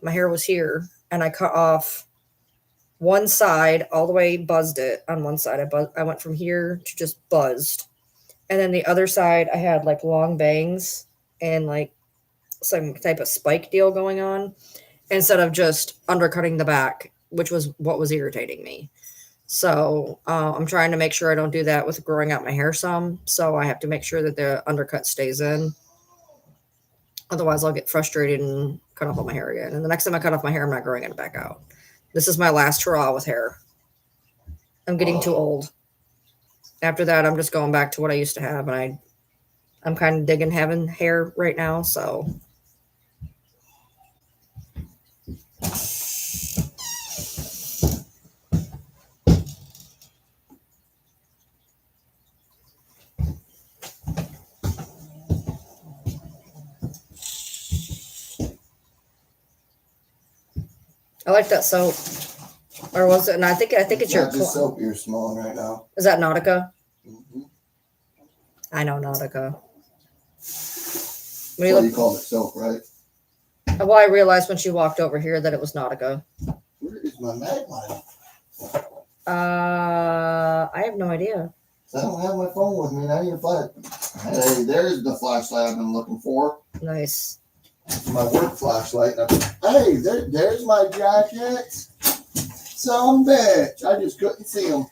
A: My hair was here, and I cut off one side all the way, buzzed it on one side. I went from here to just buzzed. And then the other side, I had like long bangs and like some type of spike deal going on instead of just undercutting the back, which was what was irritating me. So I'm trying to make sure I don't do that with growing out my hair some. So I have to make sure that the undercut stays in. Otherwise, I'll get frustrated and cut off all my hair again. And the next time I cut off my hair, I'm not growing it back out. This is my last hurrah with hair. I'm getting too old. After that, I'm just going back to what I used to have, and I'm kind of digging having hair right now, so. I like that soap. Or was it? And I think it's your
D: soap you're smelling right now.
A: Is that Nautica?
D: Mm-hmm.
A: I know Nautica.
D: Well, you called it soap, right?
A: Well, I realized when she walked over here that it was Nautica.
D: Where is my mag light?
A: I have no idea.
D: I don't have my phone with me, and I need to find it. Hey, there's the flashlight I've been looking for.
A: Nice.
D: My work flashlight. Hey, there's my jacket. Some bitch. I just couldn't see him.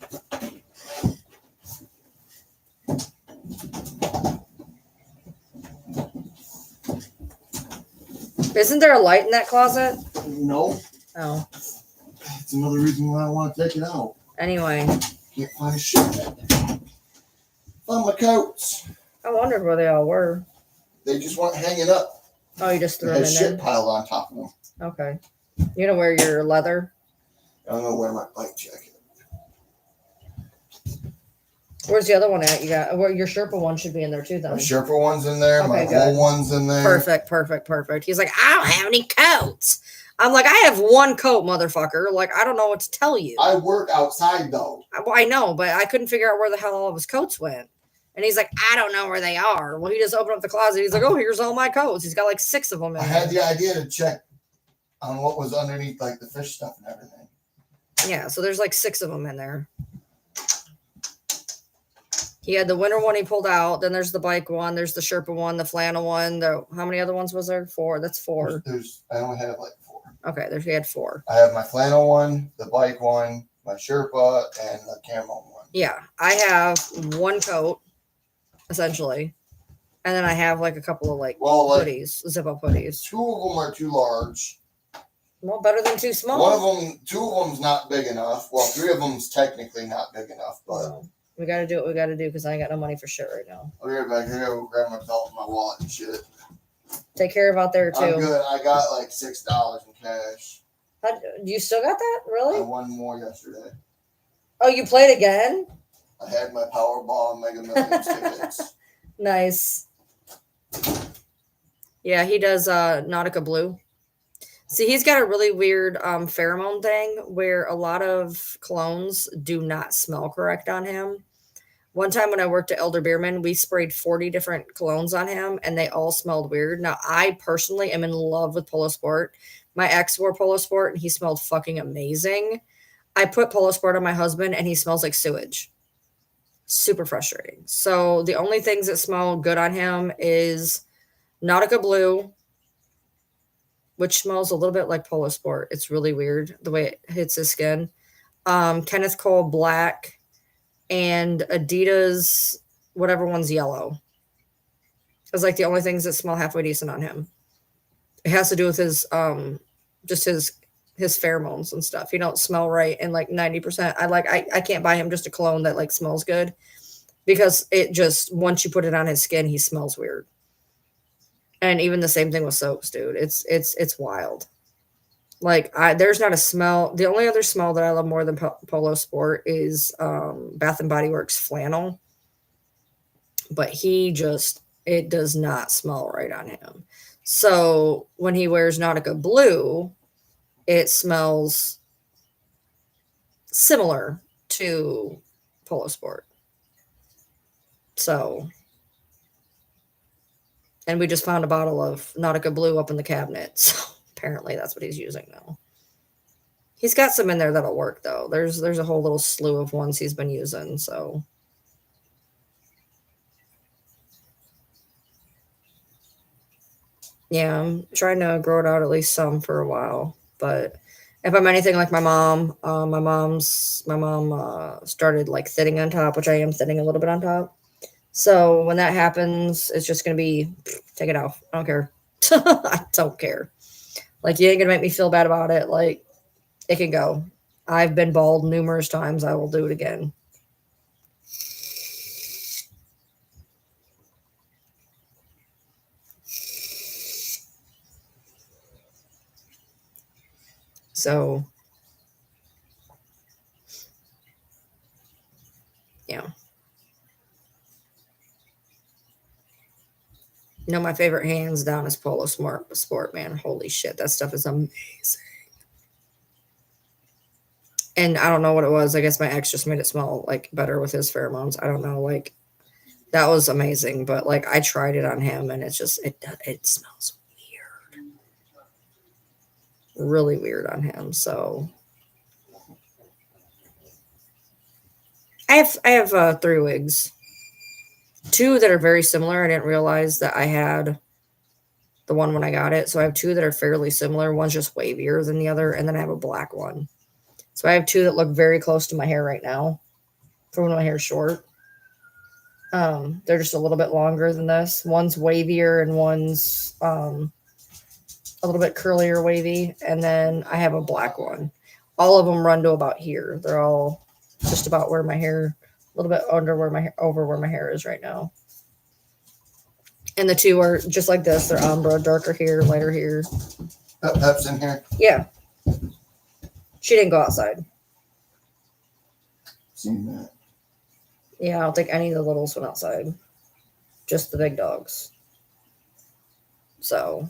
A: Isn't there a light in that closet?
D: No.
A: Oh.
D: It's another reason why I want to take it out.
A: Anyway.
D: Can't find shit. Found my coats.
A: I wondered where they all were.
D: They just weren't hanging up.
A: Oh, you just threw
D: them
A: in
D: there?
A: there?
D: Shit piled on top of them.
A: Okay. You gonna wear your leather?
D: I'm gonna wear my bike jacket.
A: Where's the other one at? You got your Sherpa one should be in there too, though.
D: My Sherpa one's in there.
A: Okay,
D: my
A: good.
D: whole one's in there.
A: Perfect. He's like, I don't have any coats. I'm like, I have one coat, motherfucker. Like, I don't know what to tell you.
D: I work outside though.
A: Well, I know, but I couldn't figure out where the hell all of his coats went. And he's like, I don't know where they are. Well, he just opened up the closet. He's like, oh, here's all my coats. He's got like 6 of them in
D: I had the idea to check on what was underneath, like the fish stuff and everything.
A: Yeah, so there's like 6 of them in there. He had the winter one he pulled out. Then there's the bike one. There's the Sherpa one, the flannel one. How many other ones was there? 4. That's 4.
D: I only have like 4.
A: Okay, he had 4.
D: I have my flannel one, the bike one, my Sherpa, and the camo one.
A: Yeah, I have 1 coat, essentially. And then I have like a couple of hoodies, zip-up hoodies.
D: 2 of them are too large.
A: Well, better than 2 small.
D: 2 of them's not big enough. Well, 3 of them's technically not big enough, but
A: we got to do what we got to do because I ain't got no money for shit right now.
D: I'll be right back. I gotta grab my belt and my wallet and shit.
A: Take care of out there too.
D: I'm good. I got like $6 in cash.
A: You still got that? Really?
D: I won more yesterday.
A: Oh, you played again?
D: I had my Powerball and Mega Millions tickets.
A: Nice. Yeah, he does Nautica Blue. See, he's got a really weird pheromone thing where a lot of colognes do not smell correct on him. One time when I worked at Elder Beerman, we sprayed 40 different colognes on him, and they all smelled weird. Now, I personally am in love with Polo Sport. My ex wore Polo Sport, and he smelled fucking amazing. I put Polo Sport on my husband, and he smells like sewage. Super frustrating. So the only things that smell good on him is Nautica Blue, which smells a little bit like Polo Sport. It's really weird the way it hits his skin. Kenneth Cole Black, and Adidas, whatever one's yellow. It's like the only things that smell halfway decent on him. It has to do with his just his pheromones and stuff. He don't smell right, and like 90%. I can't buy him just a cologne that like smells good because it just once you put it on his skin, he smells weird. And even the same thing with soaps, dude. It's wild. Like there's not a smell. The only other smell that I love more than Polo Sport is Bath and Body Works flannel. But it does not smell right on him. So when he wears Nautica Blue, it smells similar to Polo Sport. So, and we just found a bottle of Nautica Blue up in the cabinet. So apparently that's what he's using now. He's got some in there that'll work though. There's a whole little slew of ones he's been using. So yeah, I'm trying to grow it out at least some for a while. But if I'm anything like my mom, my mom started like thinning on top, which I am thinning a little bit on top. So when that happens, it's just gonna be take it off. I don't care. I don't care. Like you ain't gonna make me feel bad about it. Like it can go. I've been bald numerous times. I will do it again. So, yeah. You know, my favorite hands down is Polo Sport, man. Holy shit, that stuff is amazing. And I don't know what it was. I guess my ex just made it smell like better with his pheromones. I don't know. Like that was amazing, but like I tried it on him, and it's just it smells weird, really weird on him. So I have 3 wigs, 2 that are very similar. I didn't realize that I had the one when I got it, so I have 2 that are fairly similar. One's just wavier than the other, and then I have a black one. So I have 2 that look very close to my hair right now, for when my hair's short. They're just a little bit longer than this. One's wavier and one's a little bit curlier wavy. And then I have a black one. All of them run to about here. They're all just about where my hair, a little bit under where my hair, over where my hair is right now. And the 2 are just like this. They're ombre, darker here, lighter here.
D: Up's in here.
A: Yeah. She didn't go outside.
D: Seen that.
A: Yeah, I don't think any of the littles went outside. Just the big dogs. So.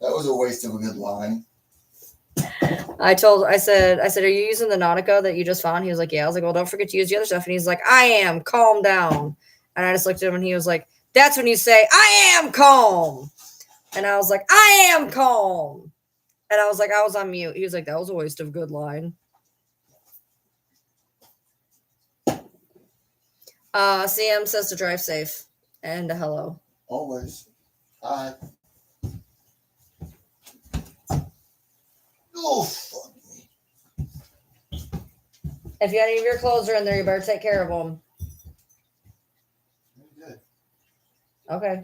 D: That was a waste of a good line.
A: I said, are you using the Nautica that you just found? He was like, yeah. I was like, well, don't forget to use the other stuff. And he's like, I am. Calm down. And I just looked at him and he was like, that's when you say, I am calm. And I was like, I am calm. And I was like, I was on mute. He was like, that was a waste of a good line. CM says to drive safe. And a hello.
D: Always. Hi. Oh, fuck me.
A: If any of your clothes are in there, you better take care of them.
D: Good.
A: Okay.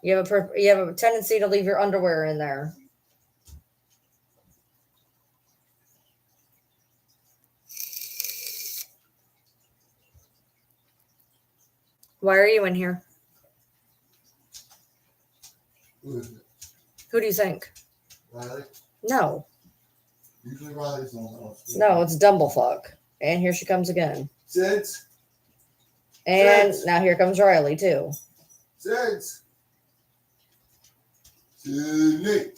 A: You have a tendency to leave your underwear in there. Why are you in here?
D: Who is it?
A: Who do you think?
D: Riley?
A: No.
D: Usually Riley's the one else.
A: No, it's Dumblefuck. And here she comes again.
D: Sids?
A: And
D: Sids.
A: now here comes Riley, too.
D: Sids? Sydney.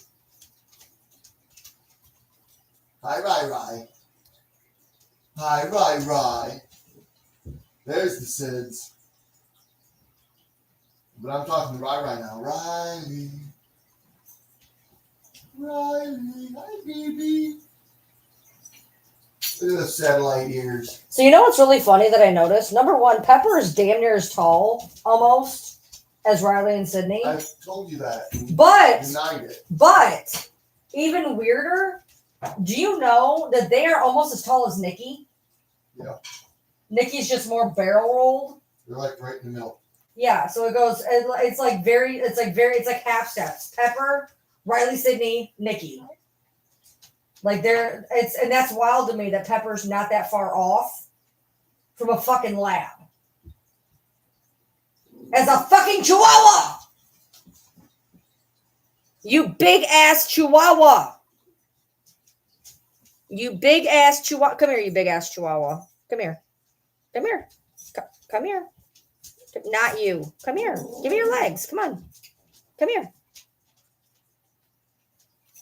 D: Hi, Rai. Hi, Rai. There's the Sids. But I'm talking to Rai now. Riley. Hi, baby. Look at the satellite ears.
A: So you know what's really funny that I noticed? Number one, Pepper is damn near as tall, almost, as Riley and Sydney.
D: I told you that.
A: But
D: Denied it.
A: But even weirder, do you know that they are almost as tall as Nikki?
D: Yeah.
A: Nikki's just more barrel rolled.
D: They're like right in the middle.
A: Yeah, so it goes. It's like half steps. Pepper, Riley, Sydney, Nikki. Like and that's wild to me that Pepper's not that far off from a fucking lab. As a fucking chihuahua. You big ass chihuahua. You big ass chihuahua. Come here, you big ass chihuahua. Come here. Come here. Come here. Not you. Come here. Give me your legs. Come on. Come here.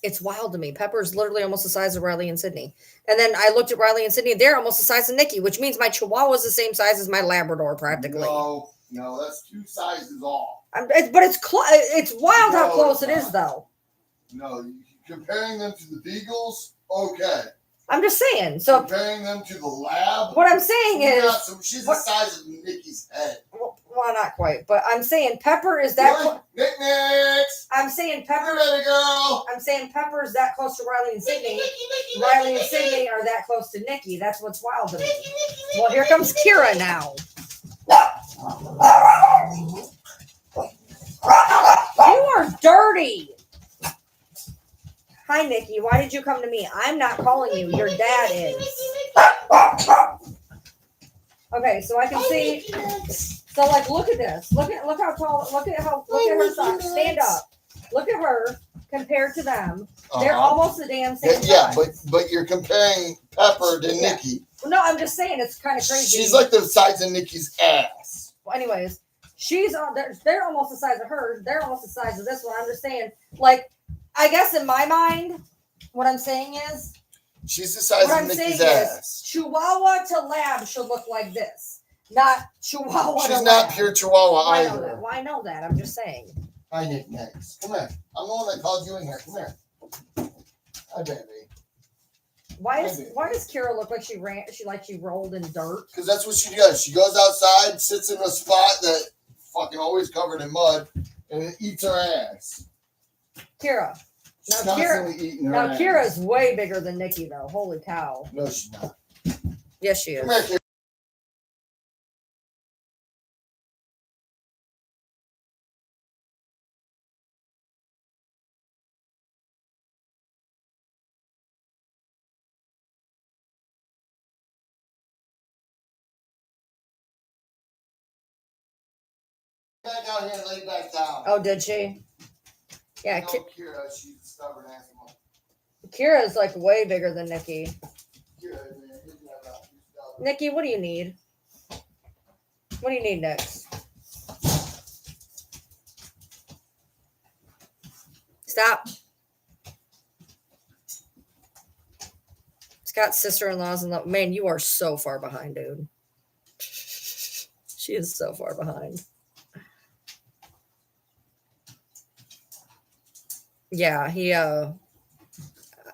A: It's wild to me. Pepper's literally almost the size of Riley and Sydney. And then I looked at Riley and Sydney. They're almost the size of Nikki, which means my chihuahua is the same size as my Labrador practically.
D: No, that's 2 sizes off.
A: But it's wild how close it is, though.
D: No, comparing them to the Beagles, okay.
A: I'm just saying. So
D: comparing them to the lab.
A: What I'm saying is,
D: she's the size of Nikki's head.
A: Well, not quite, but I'm saying Pepper is that.
D: Knickknacks.
A: I'm saying Pepper.
D: Ready, girl.
A: I'm saying Pepper is that close to Riley and Sydney. Riley and Sydney are that close to Nikki. That's what's wild to me. Well, here comes Kira now. You are dirty. Hi, Nikki. Why did you come to me? I'm not calling you. Your dad is. Okay, so I can see. So, like, look at this. Look how tall. Look at her size. Stand up. Look at her compared to them. They're almost the damn same.
D: Yeah, but you're comparing Pepper to Nikki.
A: No, I'm just saying it's kind of crazy.
D: She's like the size of Nikki's ass.
A: Well, anyways, they're almost the size of her. They're almost the size of this one. I'm just saying, like, I guess in my mind, what I'm saying is,
D: she's the size of Nikki's ass.
A: Chihuahua to lab should look like this, not Chihuahua.
D: She's not pure Chihuahua either.
A: Well, I know that. I'm just saying.
D: Hi, knickknacks. Come here. I'm the one that called you in here. Come here. Hi, baby.
A: Why does Kira look like she rolled in dirt?
D: Because that's what she does. She goes outside, sits in a spot that fucking always covered in mud, and it eats her ass.
A: Kira.
D: She's constantly eating her ass.
A: Kira's way bigger than Nikki, though. Holy cow.
D: No, she's not.
A: Yes, she is.
D: Come here, Kira. Back out here and lay back down.
A: Oh, did she? Yeah,
D: no, Kira, she's a stubborn animal.
A: Kira's like way bigger than Nikki.
D: Kira,
A: Nikki, what do you need? What do you need next? Stop. Scott's sister-in-law's in love. Man, you are so far behind, dude. She is so far behind. Yeah, he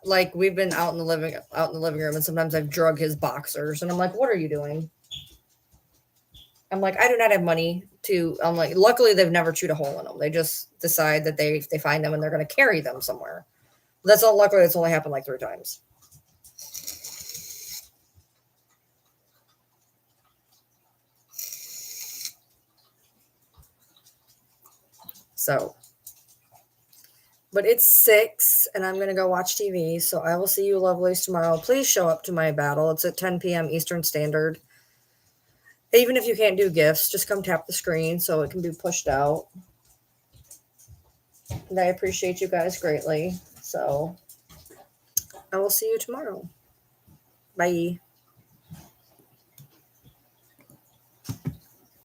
A: like we've been out in the living room, and sometimes I've drug his boxers, and I'm like, "What are you doing?" I'm like, "I do not have money to." I'm like, luckily they've never chewed a hole in them. They just decide that they find them and they're going to carry them somewhere. That's all. Luckily, it's only happened like 3 times. So. But it's 6 and I'm going to go watch TV. So I will see you lovelies tomorrow. Please show up to my battle. It's at 10 p.m. Eastern Standard. Even if you can't do gifts, just come tap the screen so it can be pushed out. And I appreciate you guys greatly. So I will see you tomorrow. Bye.